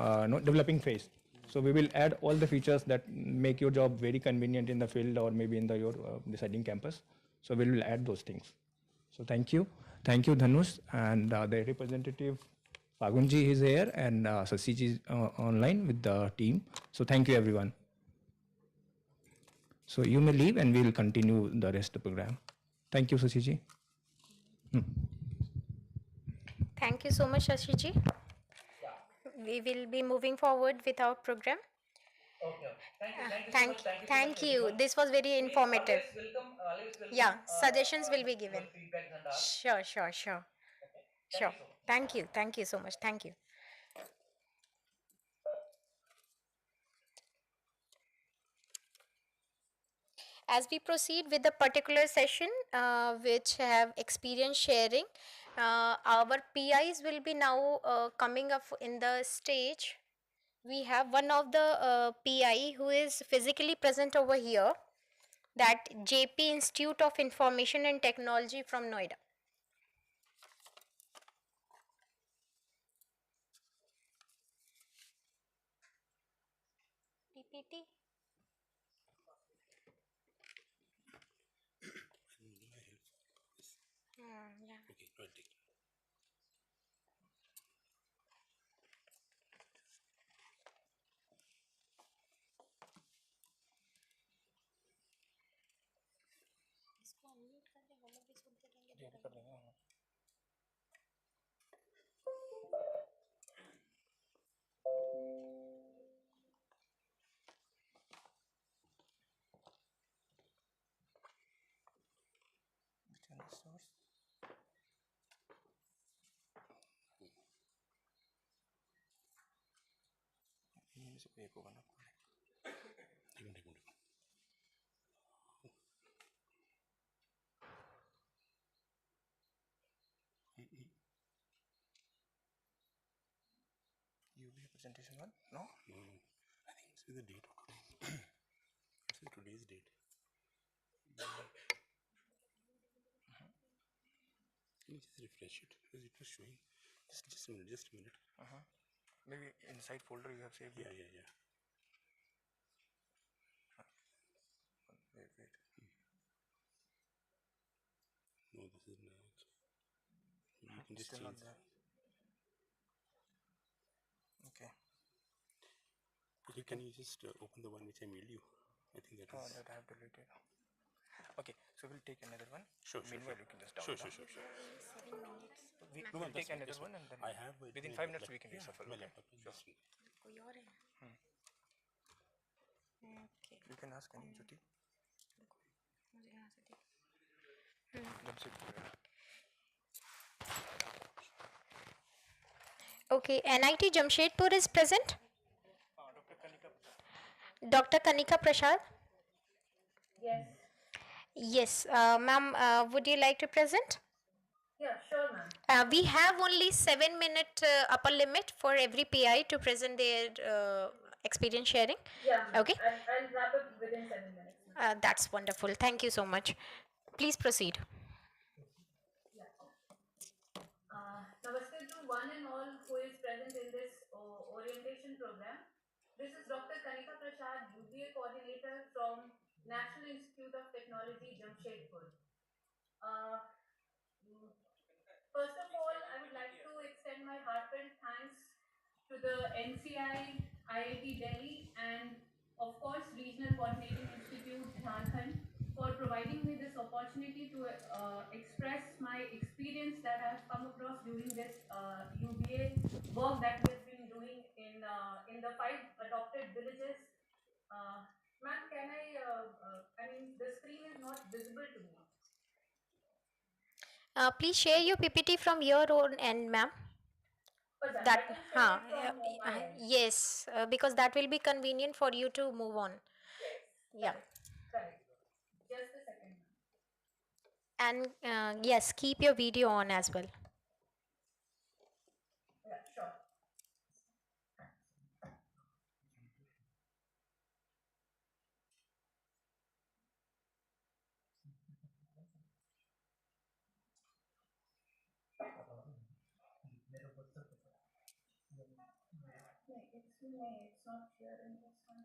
[SPEAKER 9] developing phase. So we will add all the features that make your job very convenient in the field or maybe in your deciding campus. So we will add those things. So thank you Dhanush, and the representative Pagunji is here and Sasiji is online with the team. So thank you everyone. So you may leave and we will continue the rest of the program. Thank you, Sasiji.
[SPEAKER 6] Thank you so much, Shashiji. We will be moving forward with our program.
[SPEAKER 11] Okay.
[SPEAKER 6] Thank you. This was very informative.
[SPEAKER 11] Always welcome.
[SPEAKER 6] Yeah, suggestions will be given.
[SPEAKER 11] Feedbacks and all.
[SPEAKER 6] Sure. Sure. Thank you so much. Thank you. As we proceed with the particular session, which have experience sharing, our PIs will be now coming up in the stage. We have one of the PI who is physically present over here, that JP Institute of Information and Technology from Noida. PPT. Yeah.
[SPEAKER 19] Okay, go ahead, take it.
[SPEAKER 6] इसको unmute कर दे, वो लोग भी सुनते रहेंगे।
[SPEAKER 19] एक होगा ना
[SPEAKER 9] You will presentation one? No?
[SPEAKER 19] No. I think it's the date of today. It's today's date. Can you just refresh it because it was showing. Just a minute.
[SPEAKER 9] Maybe inside folder you have saved.
[SPEAKER 19] Yeah.
[SPEAKER 9] Wait.
[SPEAKER 19] No, this is not. You can just
[SPEAKER 9] Still not
[SPEAKER 19] change.
[SPEAKER 9] there. Okay.
[SPEAKER 19] Can you just open the one which I mailed you? I think that is.
[SPEAKER 9] That I have deleted. Okay, so we'll take another one.
[SPEAKER 19] Sure.
[SPEAKER 9] Meanwhile, you can just
[SPEAKER 19] Sure.
[SPEAKER 9] download.
[SPEAKER 6] 7 minutes.
[SPEAKER 9] We'll take another one and then
[SPEAKER 19] I have
[SPEAKER 9] within 5 minutes we can reshuffle.
[SPEAKER 19] My
[SPEAKER 9] Okay?
[SPEAKER 19] laptop.
[SPEAKER 9] Sure.
[SPEAKER 6] कोई और है? Okay.
[SPEAKER 9] You can ask any Jyoti.
[SPEAKER 6] मुझे यहाँ से देख। Okay, NIT Jamshedpur is present. Dr. Kanika Prasad.
[SPEAKER 10] Yes.
[SPEAKER 6] Yes, ma'am, would you like to present?
[SPEAKER 10] Yeah, sure, ma'am.
[SPEAKER 6] We have only 7-minute upper limit for every PI to present their experience sharing.
[SPEAKER 10] Yeah, ma'am.
[SPEAKER 6] Okay.
[SPEAKER 10] I'll wrap up within 7 minutes.
[SPEAKER 6] That's wonderful. Thank you so much. Please proceed.
[SPEAKER 10] Namaste to one and all who is present in this This is Dr. Kanika Prasad, UBA coordinator from National Institute of Technology, Jamshedpur. Uh, First of all, I would like to extend my heartfelt thanks to the NCI, IIT Delhi, and of course, Regional Coordinating Institute, Jharkhand, for providing me this opportunity to express my experience that I have come across during this UBA work that we have been doing in the 5 adopted villages. Ma'am, can I mean, the screen is not visible to me.
[SPEAKER 6] Please share your PPT from your own end, ma'am. That, yes, because that will be convenient for you to move on.
[SPEAKER 10] Yes.
[SPEAKER 6] Yeah.
[SPEAKER 10] Correct. Just a second.
[SPEAKER 6] And yes, keep your video on as well.
[SPEAKER 10] Yeah, sure. It's not here in this one.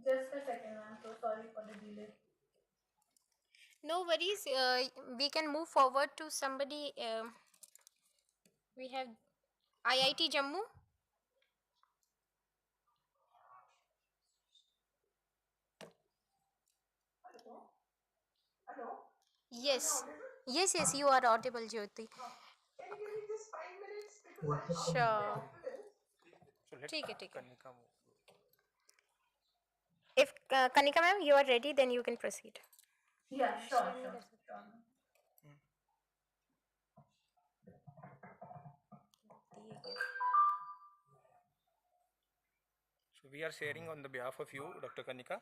[SPEAKER 10] Just a second, I'm so sorry for the delay.
[SPEAKER 6] No worries. We can move forward to somebody. We have IIT Jammu.
[SPEAKER 10] Hello?
[SPEAKER 6] Yes. Yes, yes, you are audible, Jyoti.
[SPEAKER 10] Can you give me just 5 minutes? Because
[SPEAKER 6] Sure.
[SPEAKER 5] So let
[SPEAKER 6] ठीक है, ठीक है.
[SPEAKER 5] Kanika move.
[SPEAKER 6] If Kanika ma'am, you are ready, then you can proceed.
[SPEAKER 10] Yeah, sure.
[SPEAKER 5] So we are sharing on the behalf of you, Dr. Kanika.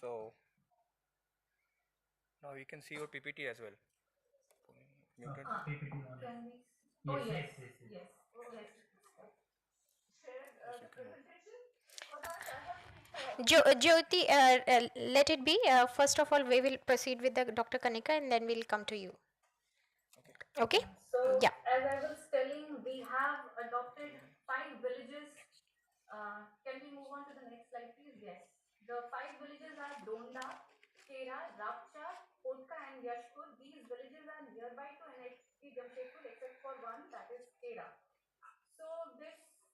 [SPEAKER 5] So now we can see your PPT as well. Muted.
[SPEAKER 10] Can we? Oh, yes. Yes. Share the presentation. For that, I have
[SPEAKER 6] Jyoti, let it be. First of all, we will proceed with the Dr. Kanika, and then we'll come to you. Okay?
[SPEAKER 10] So,
[SPEAKER 6] Yeah.
[SPEAKER 10] as I was telling, we have adopted 5 villages. Can we move on to the next slide, please? Yes. The 5 villages are Donda, Kera, Rapcha, Kotka, and Yashpur. These villages are nearby to NIT Jamshedpur except for one, that is Kera. So,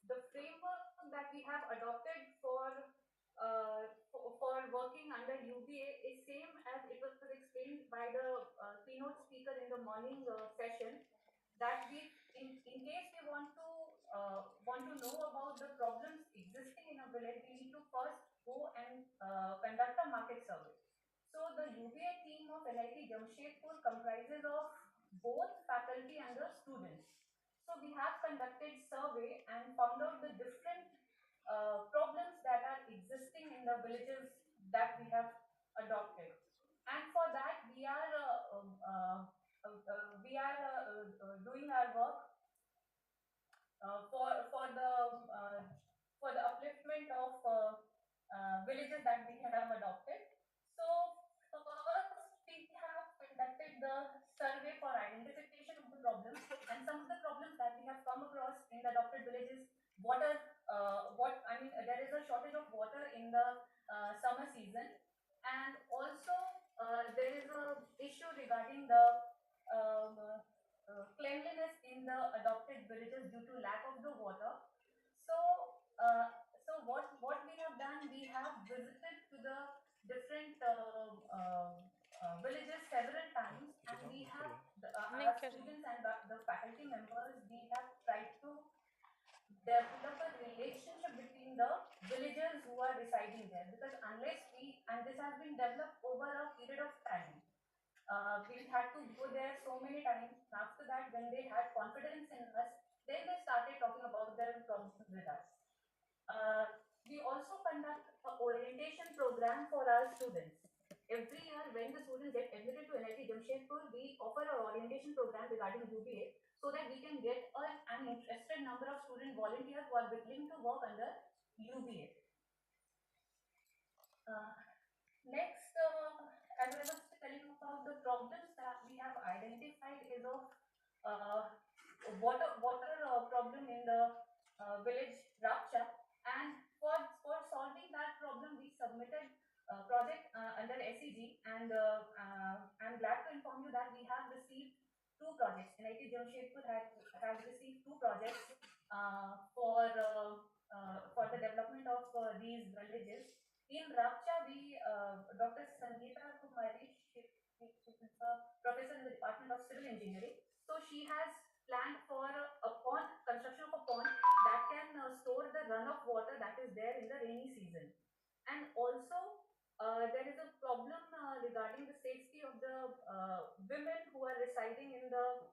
[SPEAKER 10] the framework that we have adopted for working under UBA is same as it was explained by the keynote speaker in the morning session. That in case we want to know about the problems existing in a village, we need to first go and conduct a market survey. So the UBA team of NIT Jamshedpur comprises of both faculty and the students. So we have conducted survey and found out the different problems that are existing in the villages that we have adopted. And for that, we are doing our work for the upliftment of villages that we have adopted. So first we have conducted the survey for identification of the problems, and some of the problems that we have come across in the adopted villages. Water, there is a shortage of water in the summer season, and also there is a issue regarding the cleanliness in the adopted villages due to lack of the water. So, what we have done, we have visited to the different villages several times, and we have our students and the faculty members. We have tried to develop a relationship between the villagers who are residing there, because unless and this has been developed over a period of time. We had to go there so many times. After that, when they had confidence in us, then they started talking about their problems with us. We also conduct an orientation program for our students. Every year, when the students get admitted to NIT Jamshedpur, we offer an orientation program regarding UBA so that we can get an interested number of student volunteers who are willing to work under UBA. Next, as I was telling about the problems that we have identified is of water problem in the village has received two projects for the development of these villages. In Rakcha, Dr. Sangeeta Kumari, she is a professor in the Department of Civil Engineering. So she has planned for a pond, construction of a pond that can store the runoff water that is there in the rainy season. And also, there is a problem regarding the safety of the women who are residing in the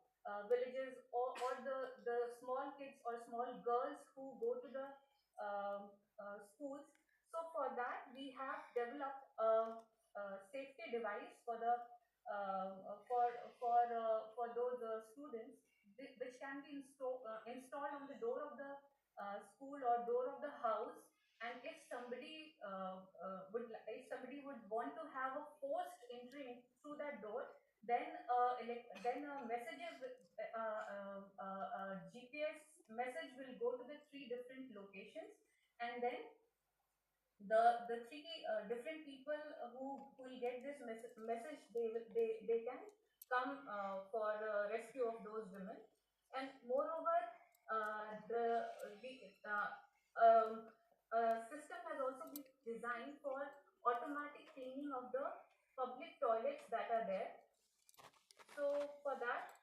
[SPEAKER 10] villages, or the small kids or small girls who go to the schools. So for that, we have developed a safety device for the for those students, which can be installed on the door of the school or door of the house. And if somebody if somebody would want to have a forced entry through that door, then messages, GPS message will go to the three different locations, and then the three different people who will get this message, they can come for rescue of those women. And moreover, the system has also been designed for automatic cleaning of the public toilets that are there. So for that,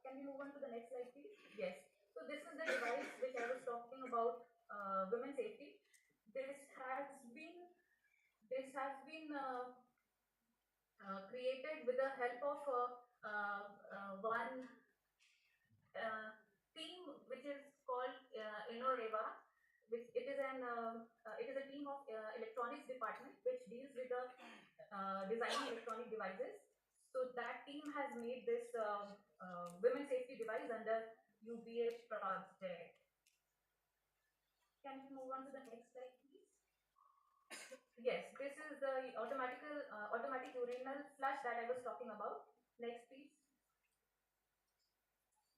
[SPEAKER 10] can we move on to the next slide, please? Yes. So this is the device which I was talking about, women safety. This has been created with the help of one team which is called Innoreva, which it is a team of electronics department which deals with the designing electronic devices. So that team has made this women safety device under UBA project. Can we move on to the next slide, please? Yes, this is the automatic urinal flush that I was talking about. Next, please.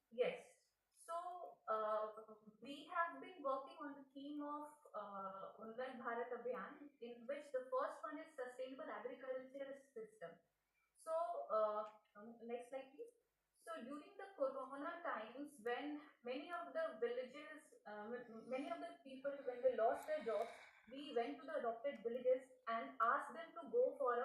[SPEAKER 10] Yes. So we have been working on the theme of Unnat Bharat Abhiyan, in which the first one is sustainable agriculture system. So next slide, please. So during the Corona times, when many of the villages, many of the people, when they lost their jobs, we went to the adopted villages and asked them to go for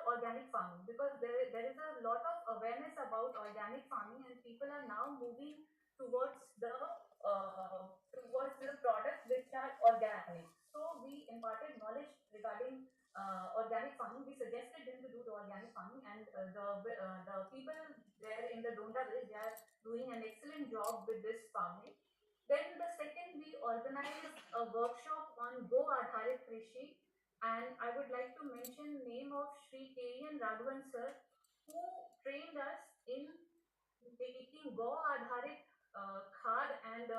[SPEAKER 10] organic farming, because there is a lot of awareness about organic farming, and people are now moving towards the products which are organic. So we imparted knowledge regarding organic farming. We suggested them to do the organic farming, and the people there in the Donda village, they are doing an excellent job with this farming. Then the second, we organized a workshop on Go Adharit Krishi, and I would like to mention name of Shri Raghavan sir, who trained us in taking Go Adharit khad and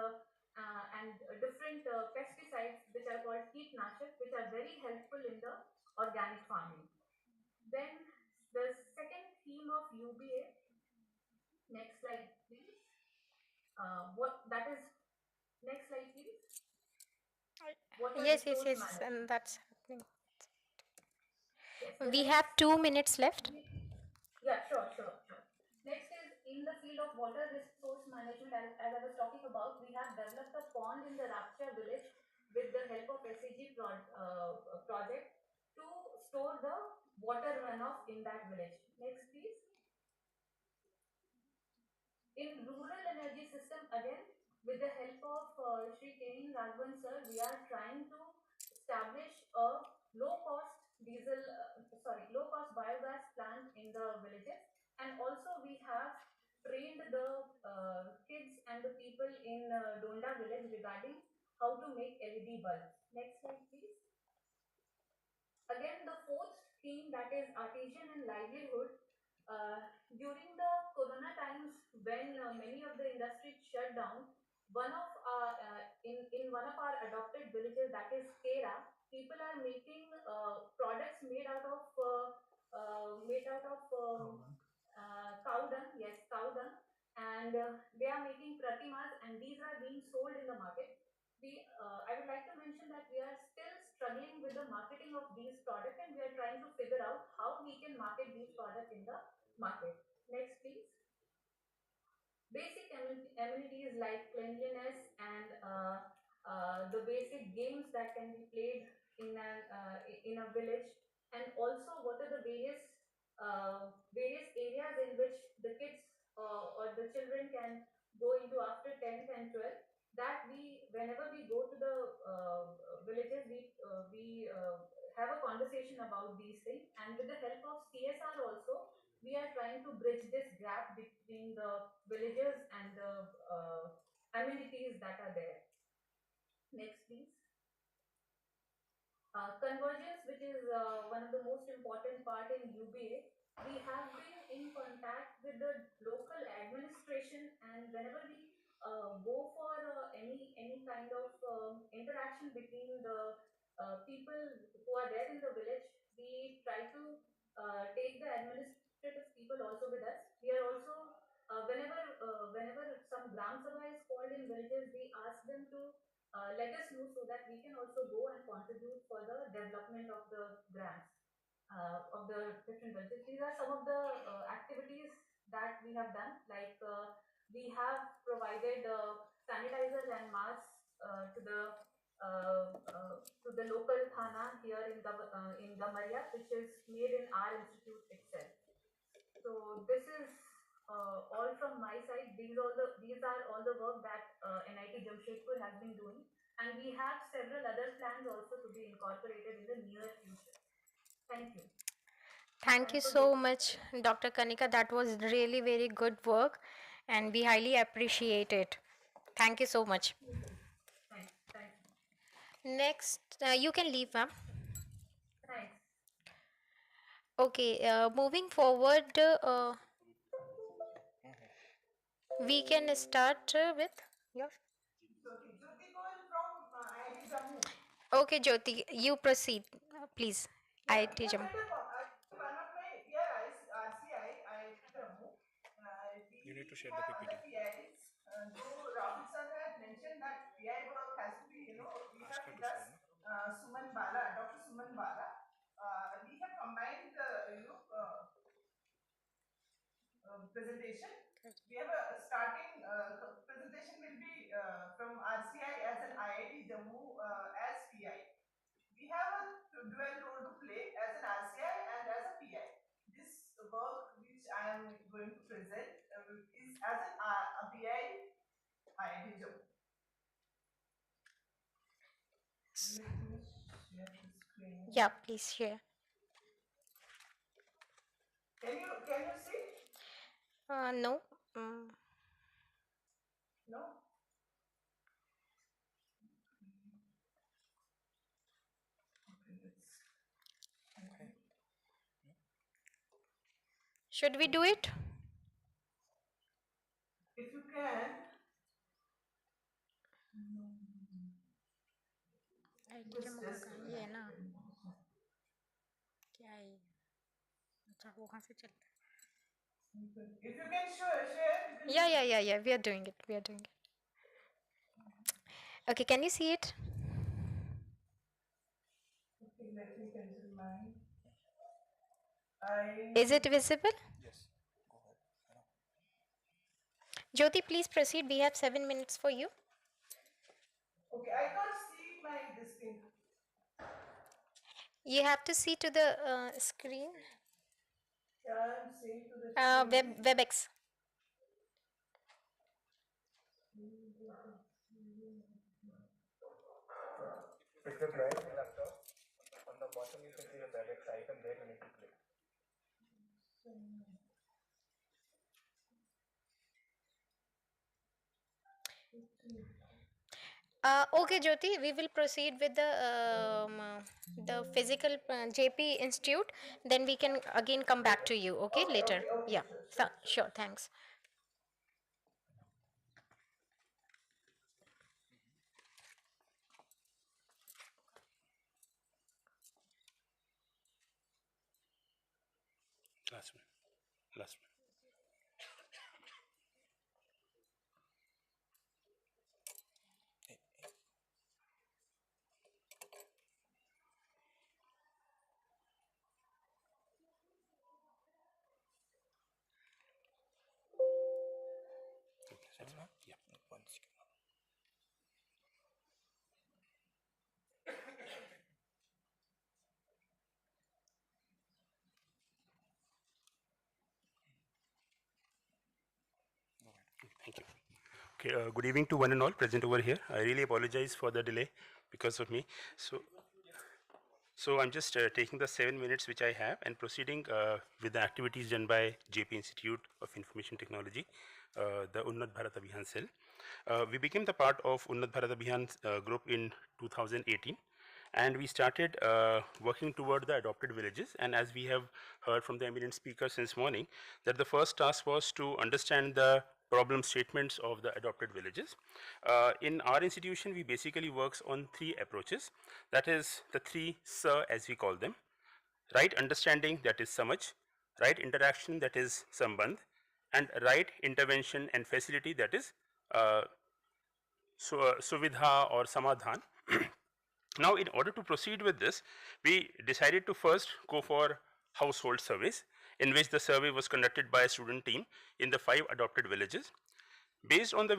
[SPEAKER 10] different pesticides which are called Keetnashak, which are very helpful in the organic farming. Then the second theme of UBA. Next slide, please. Next slide, please.
[SPEAKER 6] Yes, and that's happening.
[SPEAKER 10] Yes,
[SPEAKER 6] We have 2 minutes left.
[SPEAKER 10] Yeah, sure. Next is in the field of water resource management, as I was talking about, we have developed a pond in the Rapcha village with the help of SAG project to store the water runoff in that village. Next, please. In rural energy system, again, with the help of Shri Raghavan sir, we are trying to establish a low-cost biogas plant in the villages, and also we have trained the kids and the people in Donda village regarding how to make LED bulbs. Next slide, please. Again, the fourth theme, that is artisan and livelihood. During the Corona times, when many of the industries shut down, in one of our adopted villages, that is Kera, people are making products made out of cow dung. Yes, cow dung, and they are making pratimas, and these are being sold in the market. I would like to mention that we are still struggling with the marketing of these products, and we are trying to figure out how we can market these products in the market. Next, please. basic amenities like cleanliness and the basic games that can be played in a village, and also what are the various areas in which the kids or the children can go into after 10th and 12th, that we whenever we go to the villages, we have a conversation about these things, and with the help of CSR also we are trying to bridge this gap between the villages and the amenities that are there. Next, please. Convergence, which is one of the most important part in UBA, we have been in contact with the local administration, and whenever we go for any kind of interaction between the people who are there in the village, we try to take the administrative people also with us. We are also whenever some Gram Sabha is called in villages, we ask them to let us know so that we can also go and contribute for the development of the grants of the different villages. These are some of the activities that we have done. Like we have provided sanitizers and masks to the local thana here in Gamaria, which is made in our institute itself. So this is all from my side. These are all the work that NIT Jamshedpur has been doing, and we have several other plans also to be incorporated in the near future. Thank you.
[SPEAKER 6] Thank you so much, Dr. Kanika. That was really very good work, and we highly appreciate it. Thank you so much.
[SPEAKER 10] Thanks. Thanks.
[SPEAKER 6] Next, you can leave, ma'am.
[SPEAKER 10] Thanks.
[SPEAKER 6] Okay, moving forward, we can start with your. Okay, Jyoti, you proceed, please. IIT Jammu.
[SPEAKER 19] You need to share the PPT.
[SPEAKER 11] So Rahul sir had mentioned that PI work has to be, we have with us Suman Bala, Dr. Suman Bala. We have combined presentation. We have a starting presentation will be from RCI as an IIT Jammu as PI. We have a dual role to play as an RCI and as a PI. This work which I am going to present is as a PI IIT Jammu. Let me share the screen.
[SPEAKER 6] Yeah, please share.
[SPEAKER 11] Can you see?
[SPEAKER 6] No.
[SPEAKER 11] No. Okay.
[SPEAKER 6] Should we do it?
[SPEAKER 11] If you can.
[SPEAKER 6] ये है ना क्या है अच्छा वो कहाँ से चलता है
[SPEAKER 11] If you can share.
[SPEAKER 6] Yeah, we are doing it. Okay, can you see it?
[SPEAKER 11] Okay, let me cancel mine.
[SPEAKER 6] Is it visible?
[SPEAKER 19] Yes. Go ahead.
[SPEAKER 6] Jyoti, please proceed. We have 7 minutes for you.
[SPEAKER 11] Okay, I can't see this thing.
[SPEAKER 6] You have to see to the screen.
[SPEAKER 11] Yeah, I'm seeing to the screen.
[SPEAKER 6] WebEx.
[SPEAKER 11] If you try the laptop, on the bottom you can see the WebEx icon, there you need to click.
[SPEAKER 6] Okay, Jyoti, we will proceed with the physical JP Institute. Then we can again come back to you. Okay, later.
[SPEAKER 11] Okay,
[SPEAKER 6] Yeah, sure. Thanks.
[SPEAKER 19] Last one. Yeah, 1 second.
[SPEAKER 21] Thank you. Okay, good evening to one and all present over here. I really apologize for the delay because of me. So I'm just taking the 7 minutes which I have and proceeding with the activities done by JP Institute of Information Technology, the Unnat Bharat Abhiyan cell. We became the part of Unnat Bharat Abhiyan group in 2018. And we started working toward the adopted villages. And as we have heard from the eminent speaker since morning, that the first task was to understand the problem statements of the adopted villages. In our institution, we basically works on 3 approaches. That is the 3 SIR as we call them. Right understanding, that is Samaj. Right interaction, that is Sambandh. And right intervention and facility, that is Suvidha or Samadhan. Now, in order to proceed with this, we decided to first go for household surveys, in which the survey was conducted by a student team in the 5 adopted villages. Based on the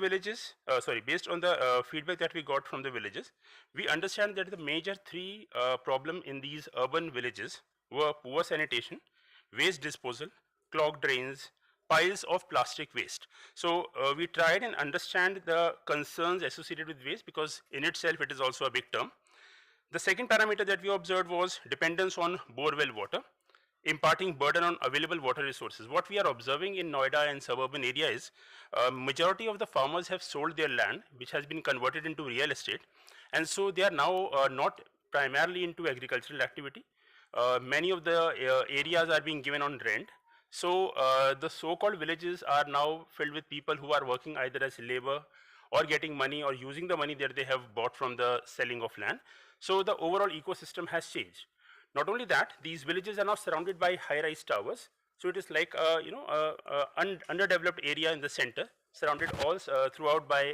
[SPEAKER 21] feedback that we got from the villages, we understand that the major 3 problem in these urban villages were poor sanitation, waste disposal, clogged drains, piles of plastic waste. So we tried and understand the concerns associated with waste, because in itself it is also a big term. The second parameter that we observed was dependence on borewell water, imparting burden on available water resources. What we are observing in Noida and suburban area is majority of the farmers have sold their land, which has been converted into real estate, and so they are now not primarily into agricultural activity. Many of the areas are being given on rent. So the so-called villages are now filled with people who are working either as labor or getting money or using the money that they have bought from the selling of land. So the overall ecosystem has changed. Not only that, these villages are now surrounded by high-rise towers. So it is like underdeveloped area in the center, surrounded all throughout by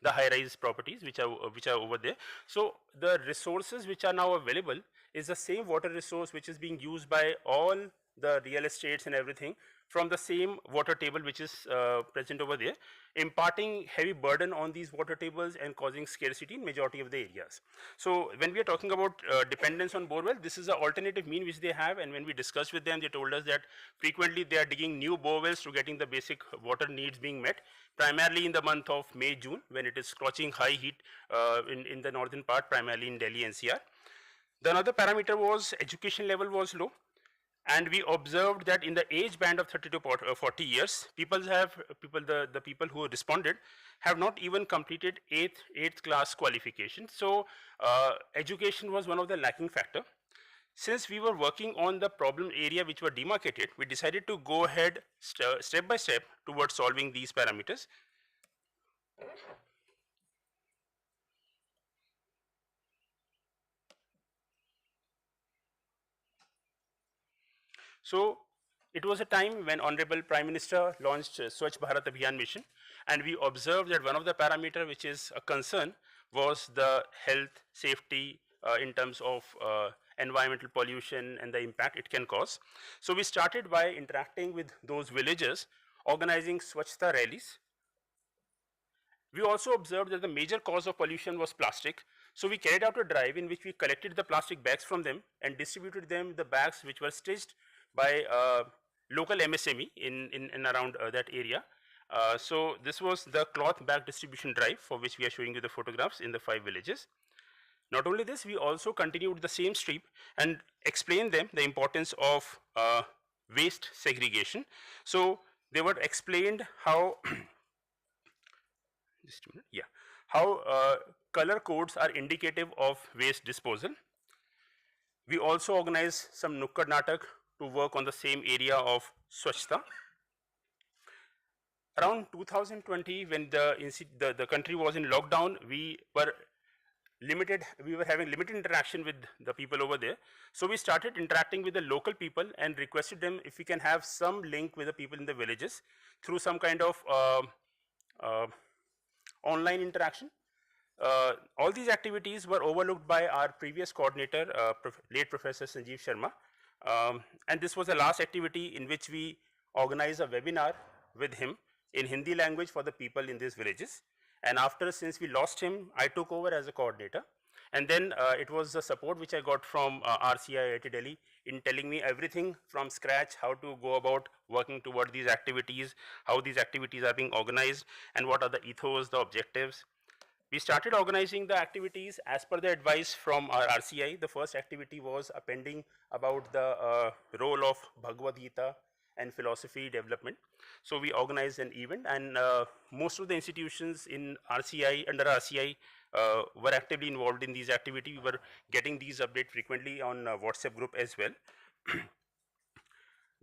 [SPEAKER 21] the high-rise properties which are over there. So the resources which are now available is the same water resource which is being used by all the real estates and everything from the same water table which is present over there, imparting heavy burden on these water tables and causing scarcity in majority of the areas. So when we are talking about dependence on borewell, this is an alternative mean which they have, and when we discussed with them, they told us that frequently they are digging new borewells to getting the basic water needs being met, primarily in the month of May, June, when it is scorching high heat in the northern part, primarily in Delhi NCR. The another parameter was education level was low. And we observed that in the age band of 30 to 40 years, the people who responded have not even completed 8th class qualification. So education was one of the lacking factor. Since we were working on the problem area which were demarcated, we decided to go ahead step by step towards solving these parameters. So it was a time when Honorable Prime Minister launched Swachh Bharat Abhiyan mission, and we observed that one of the parameter which is a concern was the health, safety in terms of environmental pollution and the impact it can cause. So we started by interacting with those villagers, organizing Swachhta rallies. We also observed that the major cause of pollution was plastic. So we carried out a drive in which we collected the plastic bags from them and distributed them the bags which were stitched by local MSME in around that area. So this was the cloth bag distribution drive, for which we are showing you the photographs in the 5 villages. Not only this, we also continued the same stream and explained them the importance of waste segregation. So they were explained how just a minute, yeah, how color codes are indicative of waste disposal. We also organized some Nukkad Natak to work on the same area of Swachhta. Around 2020, when the country was in lockdown, we were having limited interaction with the people over there. So we started interacting with the local people and requested them if we can have some link with the people in the villages through some kind of online interaction. All these activities were overlooked by our previous coordinator, late Professor Sanjeev Sharma. And this was the last activity in which we organized a webinar with him in Hindi language for the people in these villages. And after, since we lost him, I took over as a coordinator. And then it was the support which I got from RCI IIT Delhi in telling me everything from scratch, how to go about working toward these activities, how these activities are being organized, and what are the ethos, the objectives. We started organizing the activities as per the advice from our RCI. The first activity was appending about the role of Bhagavad Gita and philosophy development. So we organized an event, and most of the institutions in RCI, under RCI, were actively involved in these activities. We were getting these updates frequently on WhatsApp group as well.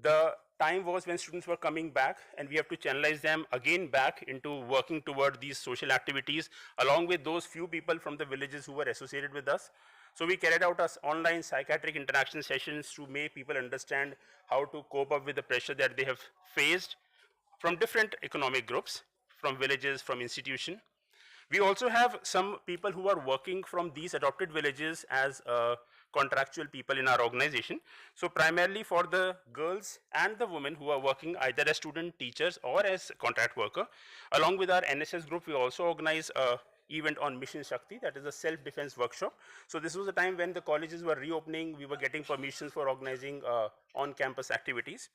[SPEAKER 21] The time was when students were coming back, and we have to channelize them again back into working toward these social activities along with those few people from the villages who were associated with us. So we carried out us online psychiatric interaction sessions to make people understand how to cope up with the pressure that they have faced from different economic groups, from villages, from institution. We also have some people who are working from these adopted villages as contractual people in our organization. So primarily for the girls and the women who are working either as student teachers or as contract worker. Along with our NSS group, we also organize a event on Mission Shakti, that is a self-defense workshop. So this was a time when the colleges were reopening, we were getting permissions for organizing on-campus activities.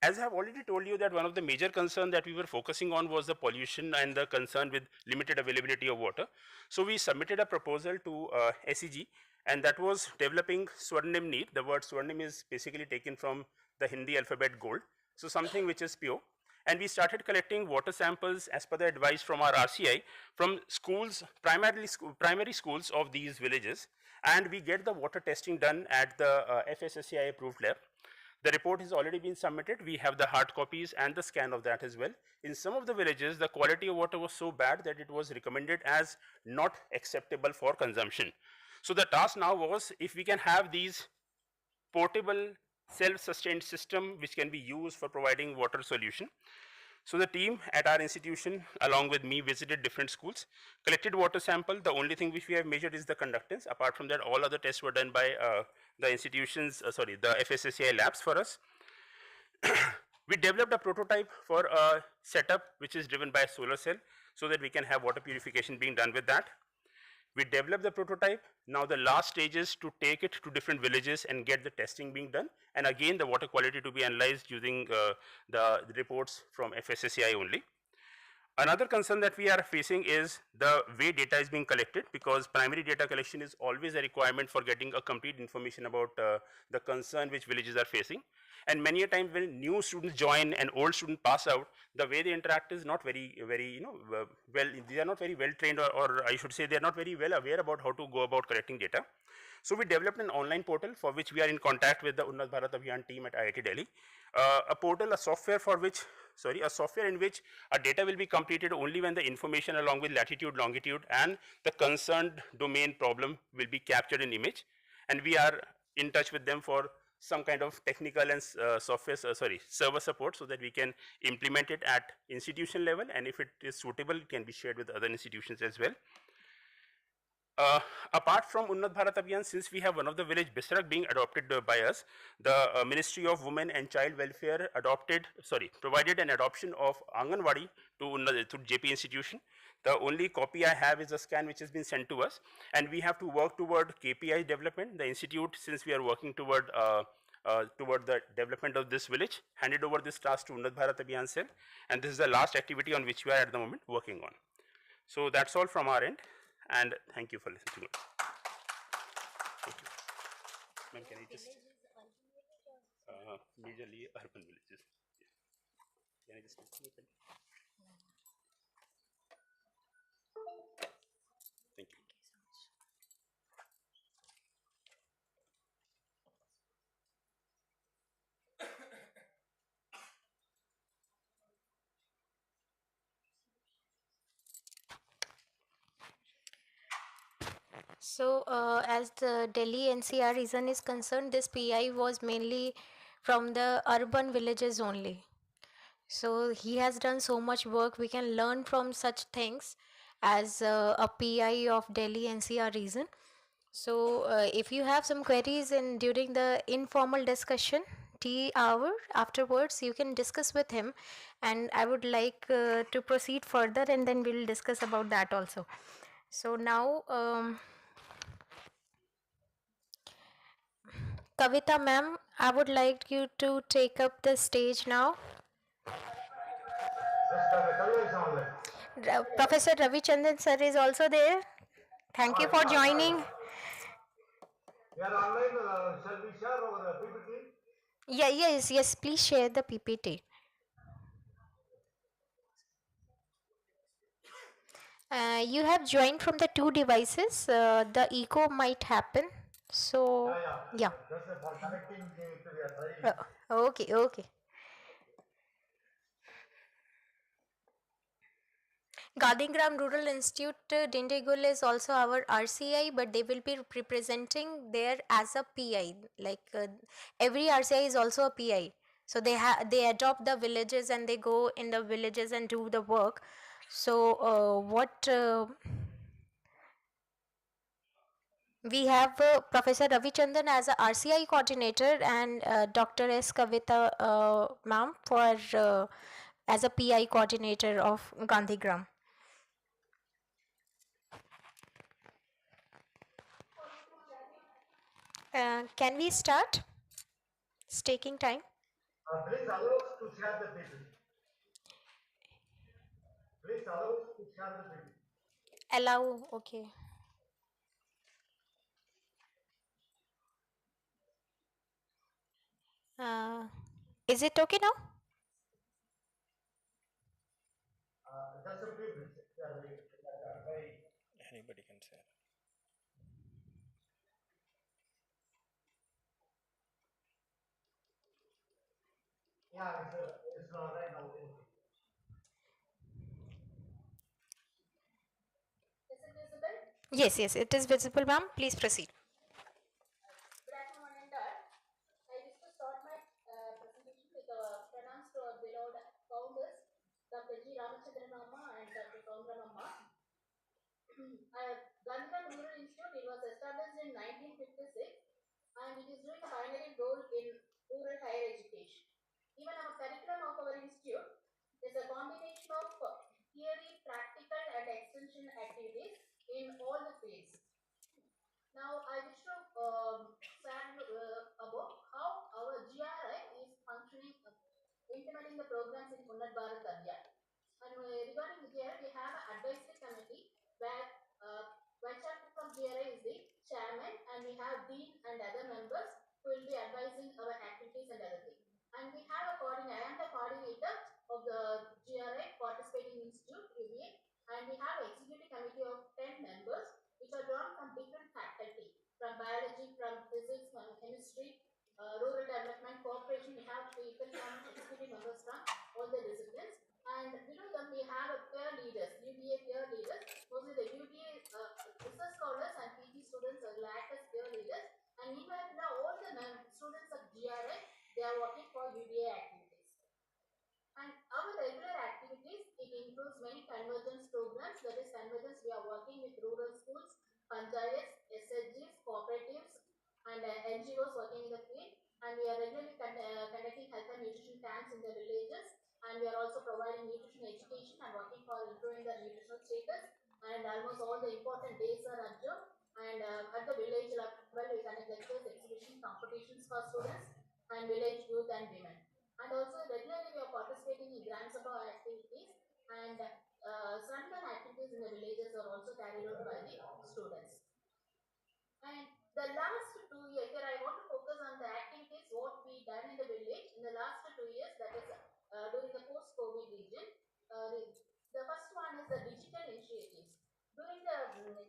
[SPEAKER 21] As I have already told you that one of the major concerns that we were focusing on was the pollution and the concern with limited availability of water. So we submitted a proposal to SEG, and that was developing Swarnim Neer. The word Swarnim is basically taken from the Hindi alphabet gold. So something which is pure. And we started collecting water samples as per the advice from our RCI from schools, primary schools of these villages. And we get the water testing done at the FSSAI approved lab. The report has already been submitted. We have the hard copies and the scan of that as well. In some of the villages, the quality of water was so bad that it was recommended as not acceptable for consumption. So the task now was, if we can have these portable, self-sustained system which can be used for providing water solution. So the team at our institution, along with me, visited different schools, collected water sample. The only thing which we have measured is the conductance. Apart from that, all other tests were done by the institutions, the FSSAI labs for us. We developed a prototype for a setup which is driven by a solar cell so that we can have water purification being done with that. We developed the prototype. Now the last stage is to take it to different villages and get the testing being done. And again, the water quality to be analyzed using the reports from FSSAI only. Another concern that we are facing is the way data is being collected, because primary data collection is always a requirement for getting a complete information about the concern which villages are facing. And many a time when new students join and old students pass out, the way they interact is not very, well, they are not very well trained, or I should say they are not very well aware about how to go about collecting data. So we developed an online portal for which we are in contact with the Unnat Bharat Abhiyan team at IIT Delhi. A portal, a software in which a data will be completed only when the information along with latitude, longitude and the concerned domain problem will be captured in image. And we are in touch with them for some kind of technical and server support so that we can implement it at institution level, and if it is suitable, it can be shared with other institutions as well. Apart from Unnat Bharat Abhiyan, since we have one of the village, Bisrak, being adopted by us, the Ministry of Women and Child Welfare provided an adoption of Anganwadi to JP institution. The only copy I have is a scan which has been sent to us, and we have to work toward KPI development. The institute, since we are working toward the development of this village, handed over this task to Unnat Bharat Abhiyan cell, and this is the last activity on which we are at the moment working on. So that's all from our end, and thank you for listening. Thank you. Ma'am, can I just majorly urban villages? Can I just thank you.
[SPEAKER 6] So, as the Delhi NCR region is concerned, this PI was mainly from the urban villages only. So, he has done so much work. We can learn from such things as a PI of Delhi NCR region. So, if you have some queries during the informal discussion, tea hour afterwards. You can discuss with him, and I would like to proceed further, and then we'll discuss about that also. So now, Kavita ma'am, I would like you to take up the stage now. Professor Ravi Chandan sir is also there. Thank you for joining.
[SPEAKER 11] We are online. Shall we share our PPT?
[SPEAKER 6] Yeah, yes, please share the PPT. You have joined from the two devices. The echo might happen. So, yeah.
[SPEAKER 11] That's for connecting. We are trying.
[SPEAKER 6] Okay. Gandhigram Rural Institute, Dindigul is also our RCI, but they will be representing there as a PI. Like every RCI is also a PI. So they adopt the villages and they go in the villages and do the work. So we have Professor Ravi Chandan as a RCI coordinator and Dr. S. Kavita ma'am for as a PI coordinator of Gandhigram. Can we start? It's taking time.
[SPEAKER 11] Please allow us to share the PPT. Please allow us to share the PPT.
[SPEAKER 6] Allow, okay. Is it okay now?
[SPEAKER 11] Just a few minutes.
[SPEAKER 4] Anybody can share.
[SPEAKER 11] Yeah, it's right now.
[SPEAKER 10] Is it visible?
[SPEAKER 6] Yes, it is visible, ma'am. Please proceed.
[SPEAKER 10] Good afternoon, and I wish to start my presentation with pronouns to our beloved founders, Dr. G. Ramachandran Amma and Dr. Kaundran Amma. Gandhigram Rural Institute, it was established in 1956 and it is doing a pioneering role in rural higher education. Even our curriculum of our institute is a combination of theory, practical and extension activities in all the fields. Now, I wish to share about how our GRI is functioning, implementing the programs in Unnat Bharat Abhiyan. And regarding the GRI, we have an advisory committee where Vice Chancellor from GRI is the chairman, and we have dean and other members who will be advising our activities and other things. And we have a coordinator, I am the coordinator of the GRI participating institute, UBA, and we have an executive committee of 10 members which are drawn from different faculty, from biology, from physics, from chemistry, rural development, cooperation. We have people from executive members from all the disciplines. And below them we have a peer leaders, UBA peer leaders. Mostly the UBA research scholars and PG students are act as peer leaders. And meanwhile, now all the students of GRI, they are working for UBA activities. And our regular activities, it includes many convergence programs. That is convergence, we are working with rural schools, panchayats, SHGs, cooperatives, and NGOs working in the field. And we are regularly conducting health and nutrition camps in the villages. And we are also providing nutrition education and working for improving the nutritional status. And almost all the important days are observed. And at the village level, we conduct lectures, exhibition, competitions for students, and village youth and women. And also regularly we are participating in Grand Sabha activities, and Srandan activities in the villages are also carried out by the students. And the last 2 years, here I want to focus on the activities what we done in the village in the last 2 years, that is during the post-COVID region. The first one is the digital initiatives. During the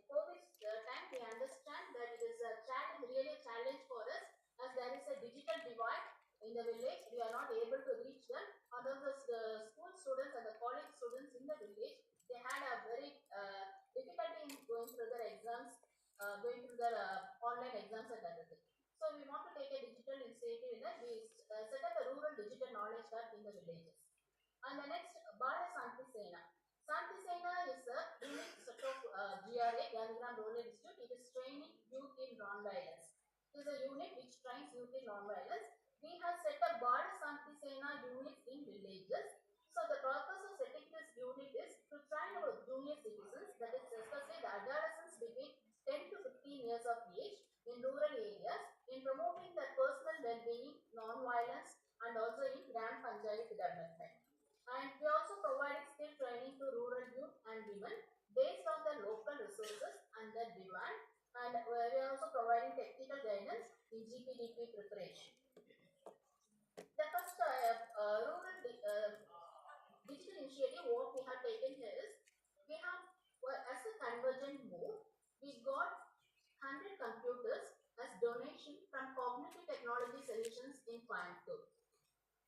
[SPEAKER 10] COVID time, we understand that it is a challenge, really a challenge for us, as there is a digital divide in the village. We are not able to reach them. Although the school students and the college students in the village, they had a very difficulty in going through their exams, going through their online exams and everything. So we want to take a digital initiative in that. We set up a rural digital knowledge hub in the villages. And the next, Bala Santi Sena. Santi Sena is a unique set of GRA, Gandhigram Rural Institute. It is training youth in non-violence. It is a unit which trains youth in non-violence. we have set up Bala Santi Sena units in villages. So the purpose of setting this unit is to train our junior citizens, that is especially the adolescents between 10 to 15 years of age in rural areas, in promoting their personal well-being, non-violence, and also in Gram Panchayat development. And we also provide skill training to rural youth and women based on their local resources and their demand. And we are also providing technical guidance in GPDP preparation. The first rural digital initiative what we have taken here is, we have, as a convergent move, we got 100 computers as donation from Cognitive Technology Solutions in Coimbatore.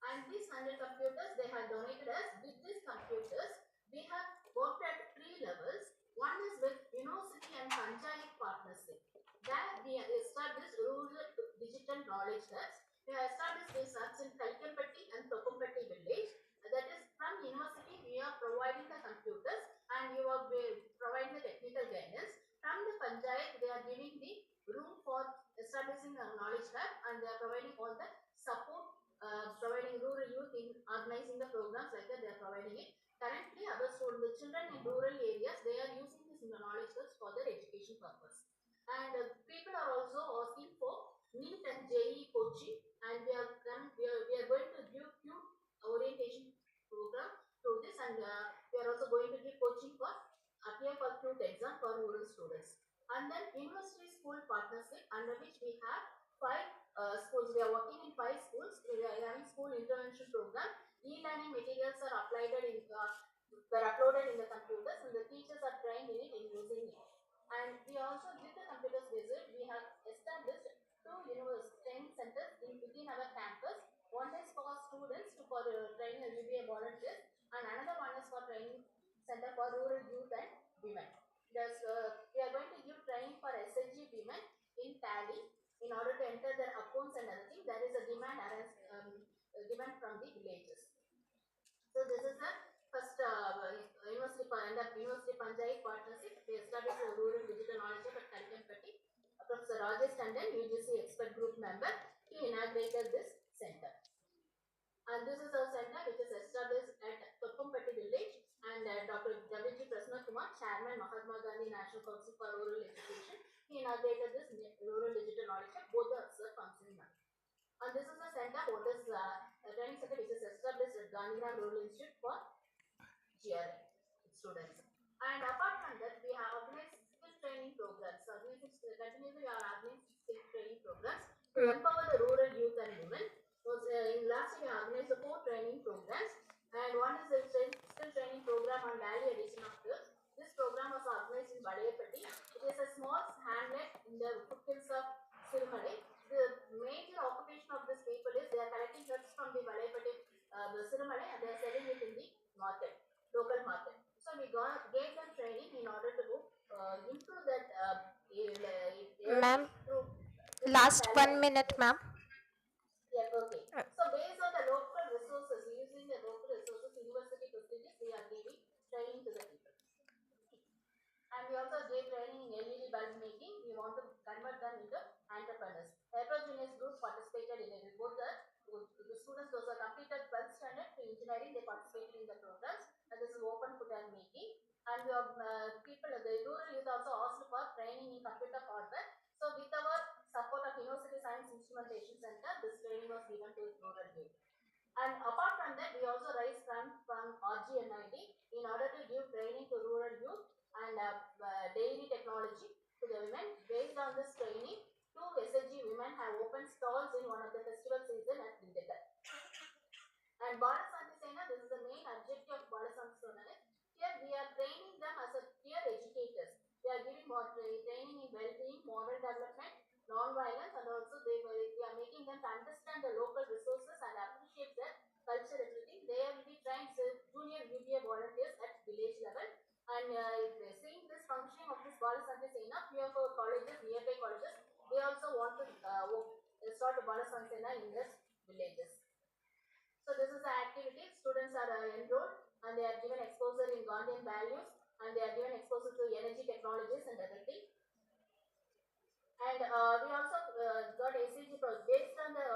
[SPEAKER 10] And these 100 computers they have donated us. With these computers, we have worked at 3 levels. One is with university and panchayat partnership. That we established rural digital knowledge hubs. We have established these hubs in Kalkampatti and Tokumpatti village. That is, from university we are providing the computers and you are providing the technical guidance. From the panchayat they are giving the room for establishing a knowledge hub and they are providing all the support, providing rural youth in organizing the programs like that they are providing it. Currently, our students, the children in rural areas, they are using this knowledge hubs for their education purpose. And people are also asking for NEET and JEE coaching, and we are going to give few orientation program through this, and we are also going to give coaching for appear for CUTE exam for rural students. And then university school partnership, under which we have 5 schools. We are working in 5 schools. We are having school intervention program. E-learning materials are uploaded in the computers, and the teachers are trained in it in using it. And we also, with the computers visit, we have established 2 training centers within our campus. One is for students for training UBA volunteers, and another one is for training center for rural youth and women. Thus, we are going to give training for SHG women in Tally in order to enter their accounts and other things. There is a demand given from the villages. So this is the first university Panchayat partnership. We established a rural digital knowledge hub at Kalkampatti. Professor Rajesh Tandon, UGC expert group member, he inaugurated this center. And this is our center which is established at Tokumpatti village, and Dr. W.G. Prasanna Kumar, Chairman, Mahatma Gandhi National Council for Rural Education, he inaugurated this rural digital knowledge hub. Both are functioning now. And this is the center, what is a training center which is established at Gandhigram Rural Institute for GRA students. And apart from that, we have organized skill training programs. So we continuously are organizing skill training programs to empower the rural youth and women. So in last year, we organized 4 training programs, and one is the skill training program on value addition of goods. This program was organized in Badayapatti. It is a small hamlet in the foothills of Sirumale. The major occupation of these people is they are collecting herbs from the Badayapatti, Sirumale, and they are selling it in the market, local market. So we gave them training in order to improve that.
[SPEAKER 6] Ma'am, last 1 minute, ma'am.
[SPEAKER 10] Yeah, okay. So based on the local resources, using the local resources, university facilities, we are giving training to the people. And we also gave training in LED bulb making. We want to convert them into entrepreneurs. Heterogeneous group participated in it. Both the students, those are completed 12th standard to engineering, they participated in the programs. And this is open food and making. And we have people, the rural youth also asked for training in computer hardware. So with our support of University Science Instrumentation Center, this training was given to rural youth. And apart from that, we also raised funds from RGNID in order to give training to rural youth and dairy technology to the women. Based on this training, 2 SHG women have opened stalls in one of the festival season at Dindigal. And Bharat Santi Sena, this is the main objective of Bharat Santi Sena. Here we are training them as a peer educators. We are giving more training in well-being, moral development, non-violence, and also they are making them to understand the local resources and appreciate their culture, everything. They will be trained junior UBA volunteers at village level. And seeing this functioning of this Bharat Santi Sena, few of our colleges, nearby colleges, they also want to start a Bharat Santi Sena in their villages. So this is the activity. Students are enrolled and they are given exposure in Gandhian values, and they are given exposure to energy technologies and other things. And we also got ACG based on the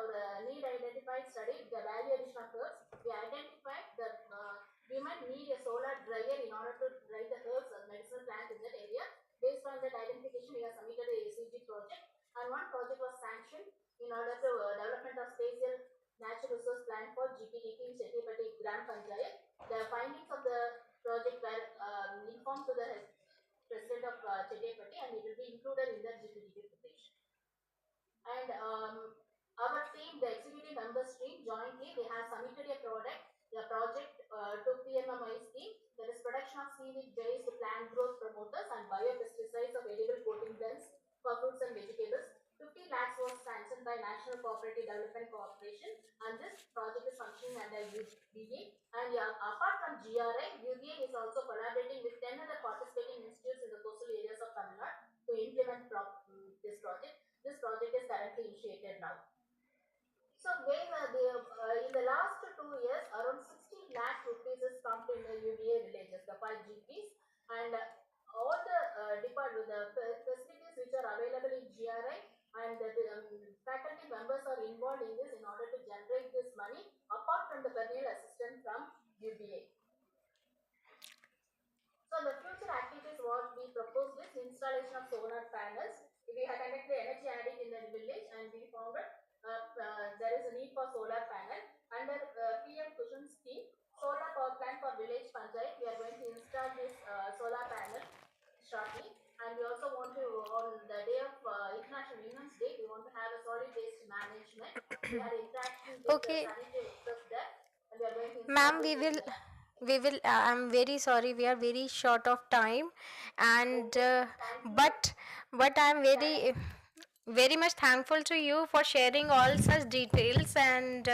[SPEAKER 10] need identity simplified study, the value addition occurs. We identified that women need a solar dryer in order to dry the herbs and medicinal plants in that area. Based on that identification, we have submitted a ACG project, and one project was sanctioned in order to development of spatial natural resource plan for GPDP in Chettiapati Gram Panchayat. The findings of the project were informed to the president of Chettiapati, and it will be included in the GPDP petition. And our team, the executive members team, jointly, they have submitted a project to PMMI scheme, that is production of seaweed-based plant growth promoters and biopesticides of edible coating blends for fruits and vegetables. 50 lakhs was sanctioned by National Cooperative Development Corporation, and this project is functioning under UBA. And apart from GRI, UBA is also collaborating with 10 other participating institutes in the coastal areas of Tamil Nadu to implement this project. This project is currently initiated now. So in the last 2 years, around 60 lakh rupees is pumped in the UBA villages, the 5 GPs, and all the facilities which are available in GRI, and the faculty members are involved in this in order to generate this money apart from the perennial assistance from UBA. So the future activities what we propose is installation of solar panels. We have conducted energy audit in the village, and we found that there is a need for solar panel under PM Kushan scheme. Solar power plant for village panchayat. We are going to install this solar panel shortly, and we also want to, on the day of International Women's Day, we want to have a solid waste management. We had interaction with
[SPEAKER 6] Okay.
[SPEAKER 10] the sanitary workers there, and we are going to install
[SPEAKER 6] Ma'am,
[SPEAKER 10] this
[SPEAKER 6] I'm very sorry, we are very short of time, and but I'm very much thankful to you for sharing all such details, and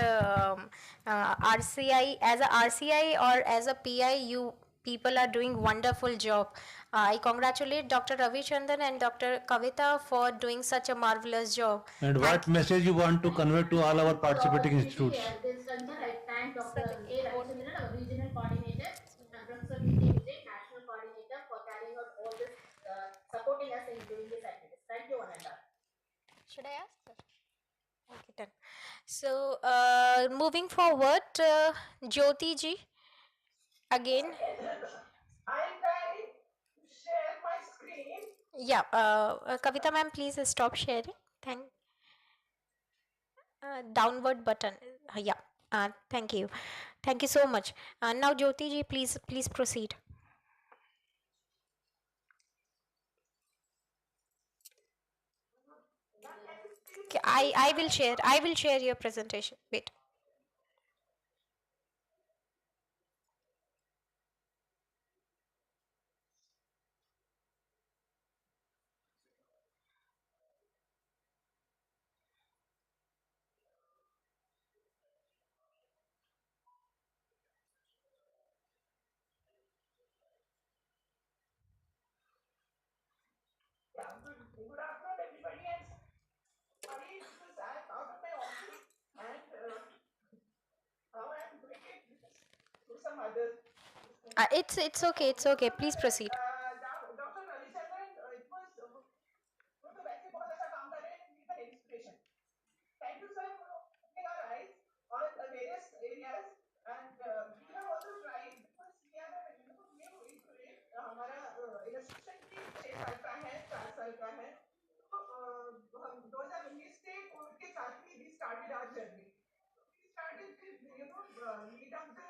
[SPEAKER 6] RCI, as a RCI or as a PI, you people are doing wonderful job. I congratulate Dr. Ravi Chandan and Dr. Kavita for doing such a marvelous job.
[SPEAKER 16] And what message you want to convey to all our participating institutes?
[SPEAKER 10] This center, I thank Dr. A. Ravichandran, our regional coordinator, and Professor P.K. Vijay, national coordinator, for carrying out all this, supporting us in doing this activities. Thank you, one and all.
[SPEAKER 6] Should I ask, sir? Okay, done. So, moving forward, Jyoti ji, again.
[SPEAKER 12] I'm trying to share my screen.
[SPEAKER 6] Yeah, Kavita ma'am, please stop sharing. Downward button. Yeah. Thank you. Thank you so much. Now, Jyoti ji, please proceed. Okay, I will share your presentation. Wait.
[SPEAKER 12] Yeah, good afternoon, everybody. And sorry, because I'm out of my office, and now I'm doing it through some other.
[SPEAKER 6] It's okay. It's okay. Please proceed.
[SPEAKER 12] Dr. Ravichandran, it was वो तो वैसे बहुत अच्छा काम कर रहे हैं, need an inspiration. Thank you, sir, for opening our eyes on various areas, and we have also tried, because we are new into it. हमारा illustration भी 6 साल का है, 4 साल का है. तो हम 2019 से कोविड के साथ ही we started our journey. We started with need of the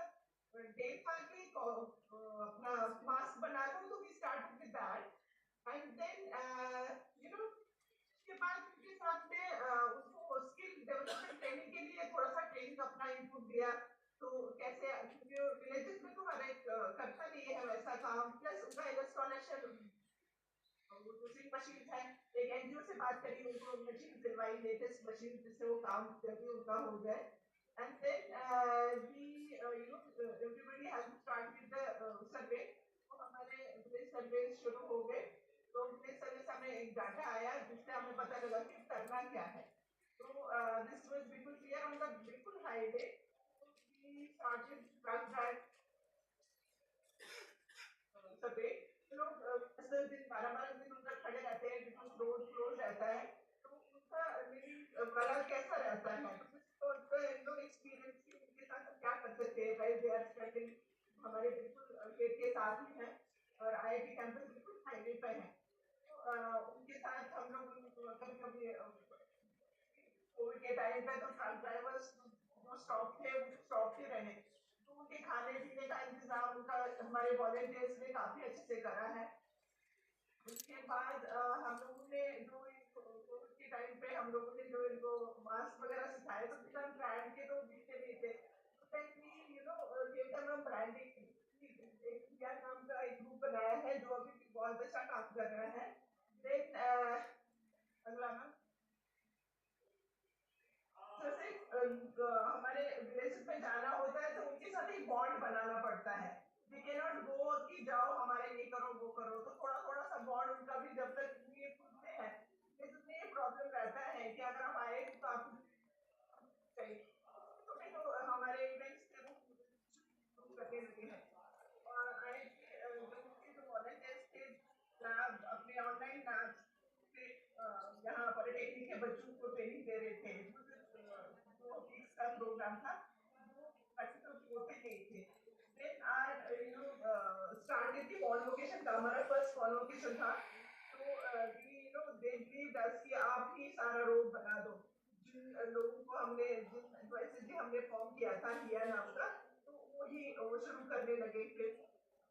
[SPEAKER 12] day था कि अपना mask बना लो, so we started with that, and then उसके बाद उनके साथ में उनको स्किल डेवलपमेंट ट्रेनिंग के लिए थोड़ा सा ट्रेनिंग अपना इनपुट दिया. तो कैसे, विलेजेस में तो हर एक करता नहीं है वैसा काम, प्लस उनका इंस्टॉलेशन, दूसरी मशीन है, एक एनजीओ से बात करी, उनको मशीन दिलवाई, लेटेस्ट मशीन, जिससे वो काम जल्दी उनका हो जाए. And then everybody has to start with the survey. तो हमारे विलेज सर्वे शुरू हो गए. तो विलेज सर्वे से हमें एक डाटा आया, जिससे हमें पता लगा कि करना क्या है. तो this was बिल्कुल clear on the बिल्कुल high day. We started like that survey. लोग 10 दिन 12 दिन उधर खड़े रहते हैं, बिकॉज रोड क्लोज रहता है. तो उनका लिविंग कलर कैसा रहता है, तो लोग एक
[SPEAKER 3] टाइम पे तो ट्रक ड्राइवर्स जो स्टॉप थे वो स्टॉप ही रहे, तो उनके खाने पीने का इंतजाम उनका हमारे वॉलेंटियर्स ने काफी अच्छे से करा है। उसके बाद हम लोगों ने जो कोविड के टाइम पे हम लोगों ने जो इनको मास्क वगैरह सिखाए, तो बिना ब्रांड के तो दिखते नहीं थे, तो ब्रांडिंग एक इंडिया नाम का एक ग्रुप बनाया है जो अभी बहुत अच्छा काम कर रहा है। देन अगला मैम, जैसे हमारे विलेज में जाना होता है तो उनके साथ एक बॉन्ड बनाना पड़ता है। वी कैन नॉट गो कि जाओ हमारे ये करो वो करो, तो थोड़ा थोड़ा सा बॉन्ड उनका भी जब तक ये खुद में है, ये प्रॉब्लम रहता है कि अगर हम आए तो आप तो हमारे इवेंट्स थे वो करने लगे हैं, और IIT जो वॉलंटियर्स थे लैब अपने ऑनलाइन लैब से यहाँ पॉलिटेक्निक के बच्चों को ट्रेनिंग दे रहे थे। 2 वीक्स का प्रोग्राम था, वो प्रैक्टिकल होते गए थे। देन स्टार्टेड दी कॉन्वोकेशन का, हमारा फर्स्ट कॉन्वोकेशन था, तो दे बिलीव्ड अस कि आप ही सारा रोड बना दो। जिन लोगों को हमने जैसे कि हमने फॉर्म किया था हिया नाम का, तो वो शुरू करने लगे फिर,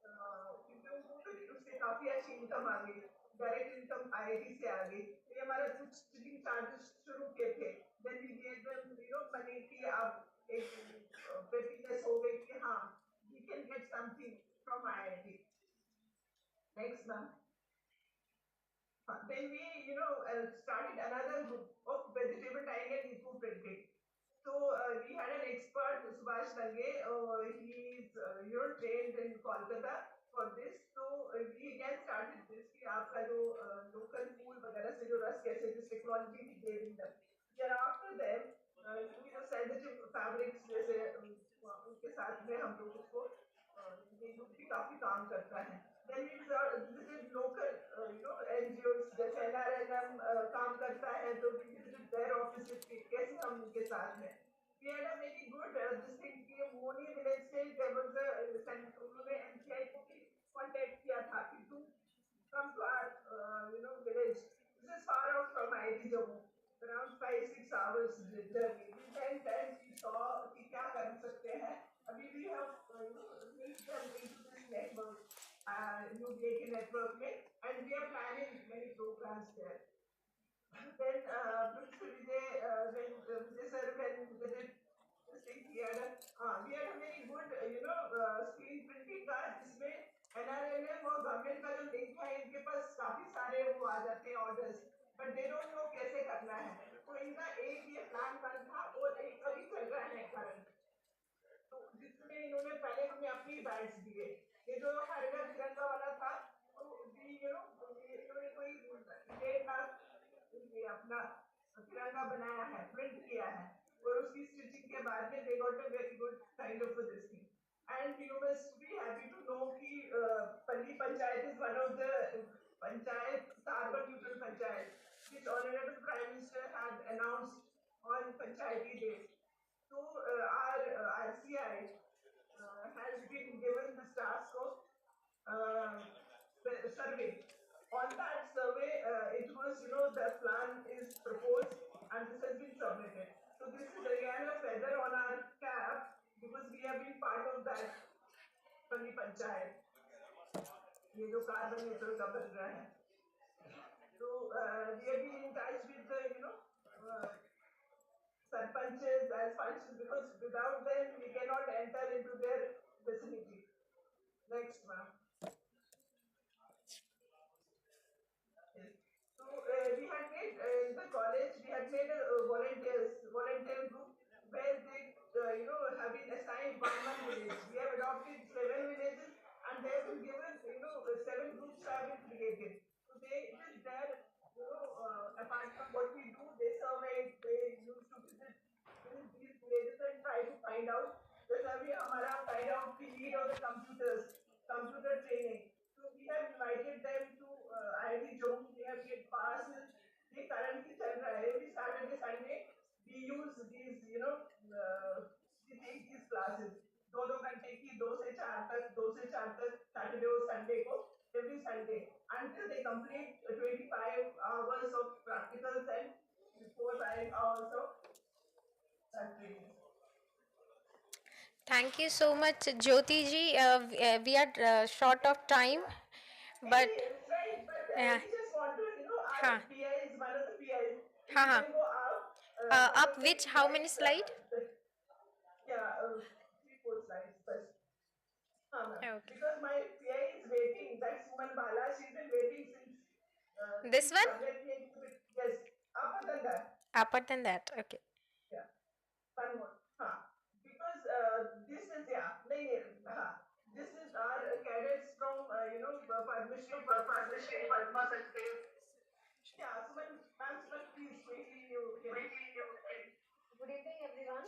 [SPEAKER 3] क्योंकि उनको उससे काफी अच्छी इनकम आ गई, डायरेक्ट इनकम IIT से आ गई। ये हमारे कुछ टीचिंग चार्जेस शुरू किए थे, then we gave them money कि आप एक हैप्पीनेस हो गई कि हाँ we can get something from IIT। Next ma'am, then we started another group of vegetable dyeing and eco printing. So we had an expert Subhash Dange, he is trained in Kolkata for this, so we again started this कि आपका जो local food वगैरह से जो रस कैसे जिस technology we gave them, thereafter them sensitive fabrics जैसे उनके साथ में हम लोग उसको ये भी काफी काम करता है। Then we visited local NGOs जैसे NRNM काम करता है, तो we visited their offices कैसे हम उनके साथ में। We had a very good this thing कि मोनी village से there was a उन्होंने MCI को भी contact किया था कि तुम come to our village. This is far out from IIT Jammu, around 5-6 hours journey. We went and we saw कि क्या कर सकते हैं। अभी we have linked them into this network, UBAK network में, and we are planning many programs there. Then Principal Vijay, when Vijay sir when visited this thing, we had a very good screen printing का, जिसमें NRNM और government का जो link है, इनके पास काफी सारे वो आ जाते हैं orders, but they don't know कैसे करना है। तो इनका एक ये प्लान बन था और एक अभी चल रहा है करंट, तो जिसमें इन्होंने पहले हमें अपनी बैट्स दिए, ये जो हर घर तिरंगा वाला था, तो इन्होंने कोई 1.5 लाख ये अपना तिरंगा बनाया है, प्रिंट किया है, और उसकी स्टिचिंग के बाद में they got a very good kind of this thing. And you must be happy to know कि Palli Panchayat is one of the Panchayat carbon neutral Panchayat, which Honorable Prime Minister had announced on Panchayati Day. So our RCI has been given this task of survey. On that survey, it was, the plan is proposed and this has been submitted. So this is again a feather on our cap because we have been part of that Palli Panchayat, ये जो carbon neutral का बन रहा है. So we have been in touch with the, sarpanches as functions, because without them we cannot enter into their vicinity. Next, ma'am. So we had made in the college, we had made a volunteer group where they have been assigned one village. We have adopted 7 villages and they have been given 7 groups have been created. So they it is there, apart from what we do, they survey, they used to visit these villages and try to find out. जैसे अभी हमारा find out the need of the computer training. So we have invited them to IIT Jammu. We have get passes. They currently चल रहा है. Every Saturday, Sunday, we use these, we take these classes. 2 घंटे की 2 से 4 तक Saturday और Sunday को, every Sunday, until they complete 25 hours of practicals and 4-5 hours of
[SPEAKER 6] Thank you so much, Jyoti ji. We are short of time, but
[SPEAKER 3] Right, but
[SPEAKER 6] yeah.
[SPEAKER 3] we just want to,
[SPEAKER 6] Huh.
[SPEAKER 3] our PI is one of the PIs. If
[SPEAKER 6] Huh,
[SPEAKER 3] you
[SPEAKER 6] huh.
[SPEAKER 3] can go up, one
[SPEAKER 6] Up
[SPEAKER 3] of the
[SPEAKER 6] which? How many
[SPEAKER 3] PIs,
[SPEAKER 6] slide?
[SPEAKER 3] yeah, 3-4 slides first. Ma'am.
[SPEAKER 6] Okay.
[SPEAKER 3] Because my PI is waiting. That's Suman Bala. She's been waiting since.
[SPEAKER 6] This one?
[SPEAKER 3] Let me exhibit. Yes, upper than that.
[SPEAKER 6] Upper than that. Okay.
[SPEAKER 3] Yeah, one more. Because this is this is our cadets from Padma Shri Padma Sanchit. Yeah, Suman, ma'am, Suman, please, quickly you can.
[SPEAKER 7] Good evening, everyone.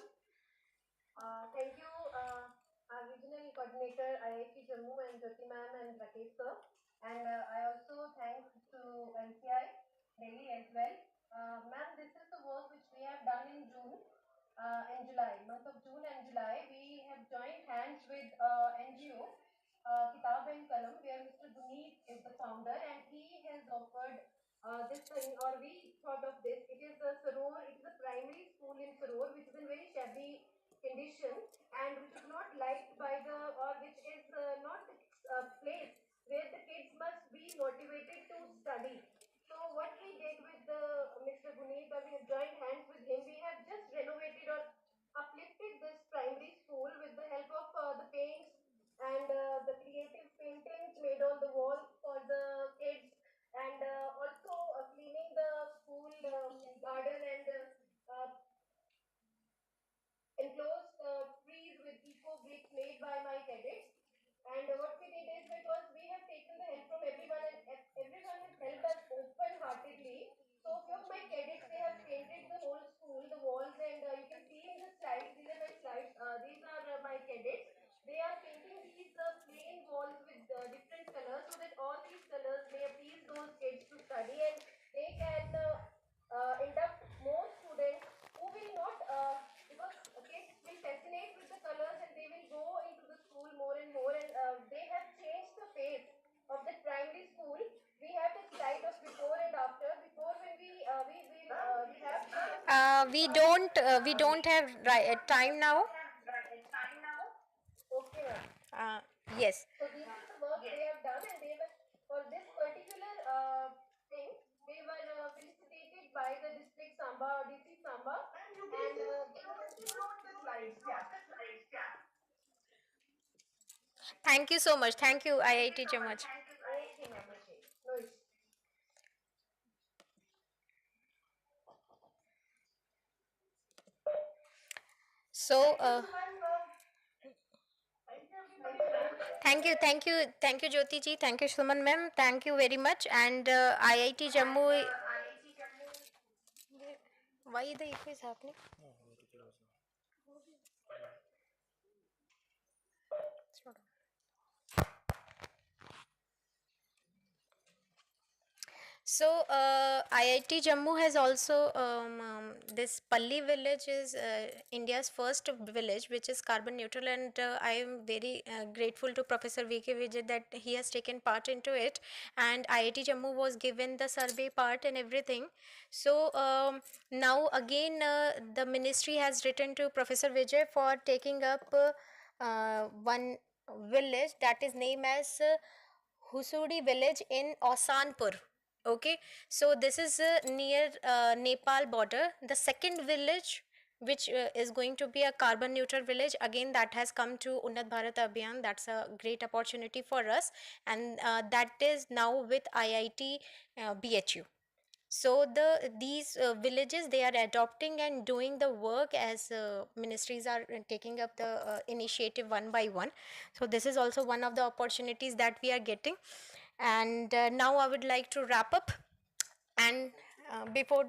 [SPEAKER 7] Thank you, our regional coordinator, IIT Jammu, and Jyoti ma'am and Rakesh sir. And I also thank to NCI Delhi as well. Ma'am, this is the work which we have done in June and July, month of June and July. We have joined hands with NGO, Kitab and Kalam, where Mr. Guneet is the founder, and he has offered this thing, or we thought of this. It is a Saror, it is a primary school in Saror, which is in very shabby condition and which is not liked by the, or which is not the place where the kids must be motivated to study. So what we did with the Mr. Guneet, or we have joined hands with him, we have just renovated or uplifted this primary school with the help of the paints and the creative paintings made on the wall for the kids, and also cleaning the school garden and enclosed trees with eco bricks made by my cadets. And what we did is, because we have taken the help from everyone, and everyone has helped us open-heartedly. So a few of my cadets, they have painted the whole school, the walls, and you can see in the slides, these are my slides, these are my cadets. They are painting these plain walls with different colors, so that all these colors may appease those kids to study, and they can induct more students who will not, because kids will fascinate with the colors and they will go into the school more and more, and they have changed the face of the primary school. We have the slide of before and after. Before, when we have
[SPEAKER 6] We don't have time now.
[SPEAKER 7] Okay, ma'am.
[SPEAKER 6] Yes.
[SPEAKER 7] So this is the work they have done, and they were, for this particular thing, they were felicitated by the district Samba, DC Samba, and
[SPEAKER 3] Note the slides. Yeah.
[SPEAKER 6] Thank you so much. Thank you, IIT Jammu.
[SPEAKER 7] Okay, ma'am. Okay. No issue.
[SPEAKER 6] So,
[SPEAKER 3] Thank you,
[SPEAKER 6] thank you, Jyoti ji, thank you, Suman ma'am, thank you very much, and IIT Jammu. Why the echo is happening? So, IIT Jammu has also this Palli village is India's first village which is carbon neutral, and I am very grateful to Professor V.K. Vijay that he has taken part into it, and IIT Jammu was given the survey part and everything. So, now again the ministry has written to Professor Vijay for taking up one village that is named as Husudi village in Osanpur. Okay, so this is near Nepal border. The second village which is going to be a carbon neutral village, again that has come to Unnat Bharat Abhiyan. That's a great opportunity for us, and that is now with IIT BHU. So these villages, they are adopting and doing the work as ministries are taking up the initiative one by one. So this is also one of the opportunities that we are getting, and now I would like to wrap up, and before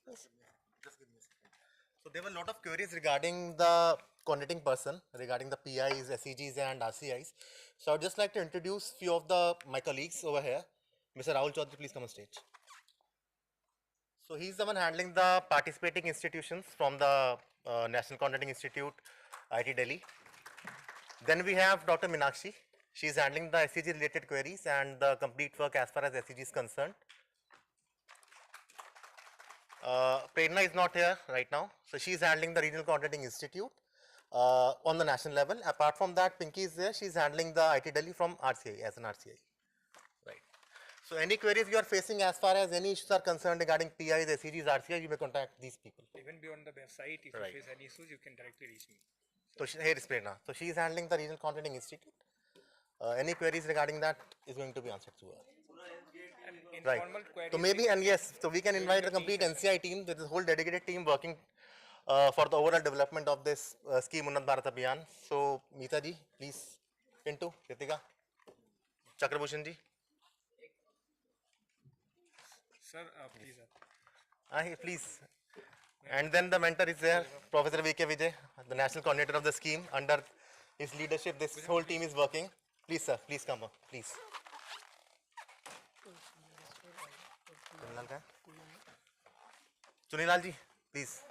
[SPEAKER 6] yes.
[SPEAKER 22] So there were a lot of queries regarding the coordinating person, regarding the PIs, SEGs and RCIs. So I would just like to introduce few of my colleagues over here. Mr. Rahul Chaudhary, please come on stage. So he's the one handling the participating institutions from the National Coordinating Institute, IIT Delhi. Then we have Dr. Minakshi. She is handling the SEG related queries and the complete work as far as SEG is concerned. Prerna is not here right now, so she is handling the Regional Coordinating Institute. on the national level. Apart from that, Pinky is there. She's handling the IIT Delhi from RCI as an RCI. Right. So any queries you are facing as far as any issues are concerned regarding PIs, SEGs, RCI, you may contact these people.
[SPEAKER 13] Even beyond the website, if
[SPEAKER 22] Right.
[SPEAKER 13] you face any issues, you can directly reach me.
[SPEAKER 22] So here is Prerna. So she is handling the Regional Coordinating Institute. Any queries regarding that is going to be answered through her. Right. So maybe, and yes, so we can invite the complete NCI team. There is a whole dedicated team working for the overall development of this scheme, Unnat Bharat Abhiyan. So, Meeta ji, please. Pintu, Kritika, Chakrabhushan ji.
[SPEAKER 13] Sir, please.
[SPEAKER 22] Please. And then the mentor is there, Professor V.K. Vijay, the national coordinator of the scheme. Under his leadership, this whole team is working. Please, sir, please come up, please. Chunilal ji, please.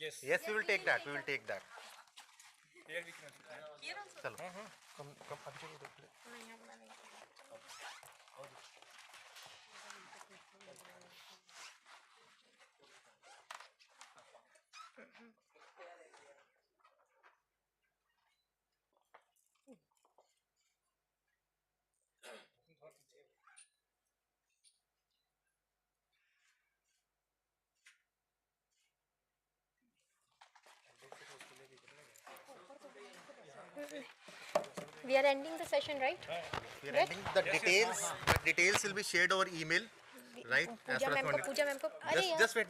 [SPEAKER 13] Yes.
[SPEAKER 22] Yes, we will take that. We will take that.
[SPEAKER 13] Here we can.
[SPEAKER 22] Chalo. Come,
[SPEAKER 6] We are ending the session, right?
[SPEAKER 22] We are ending. The details will be shared over email, right? As far as
[SPEAKER 6] Pooja ma'am ko.
[SPEAKER 22] just wait.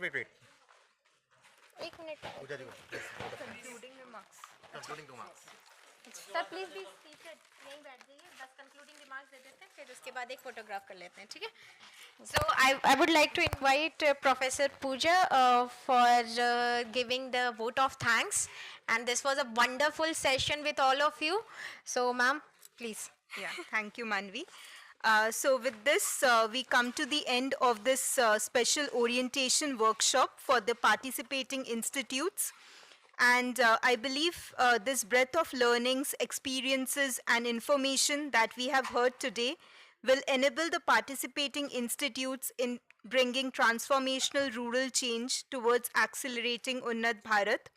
[SPEAKER 6] एक minute.
[SPEAKER 22] Pooja ji, yes.
[SPEAKER 1] Concluding remarks.
[SPEAKER 22] Concluding remarks.
[SPEAKER 6] Sir please be seated, यहीं बैठ जाइए, बस concluding remarks दे देते हैं, फिर उसके बाद एक फोटोग्राफ कर लेते हैं, ठीक है? So I would like to invite Professor Pooja for giving the vote of thanks, and this was a wonderful session with all of you. So ma'am, please.
[SPEAKER 1] Yeah, thank you, Manvi. So with this, we come to the end of this special orientation workshop for the participating institutes. And I believe this breadth of learnings, experiences, and information that we have heard today will enable the participating institutes in bringing transformational rural change towards accelerating Unnat Bharat.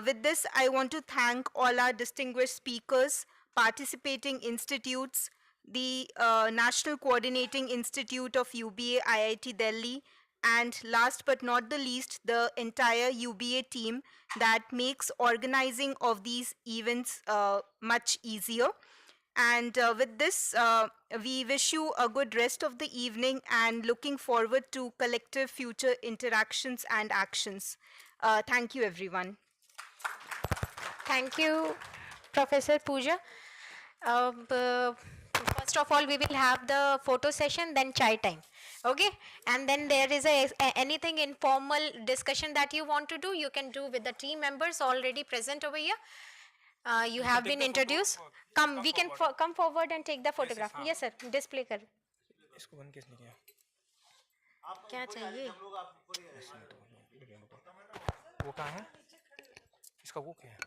[SPEAKER 1] With this, I want to thank all our distinguished speakers, participating institutes, the National Coordinating Institute of UBA IIT Delhi, and last but not the least, the entire UBA team that makes organizing of these events much easier. And with this, we wish you a good rest of the evening and looking forward to collective future interactions and actions. Thank you, everyone.
[SPEAKER 6] Thank you, Professor Pooja. First of all, we will have the photo session, then chai time. Okay, and then there is anything informal discussion that you want to do, you can do with the team members already present over here. You have been introduced. Come, we can come forward and take the photograph. Yes, sir. Display कर.
[SPEAKER 13] इसको बंद किसने किया?
[SPEAKER 6] क्या चाहिए?
[SPEAKER 13] वो कहाँ है? इसका वो क्या है?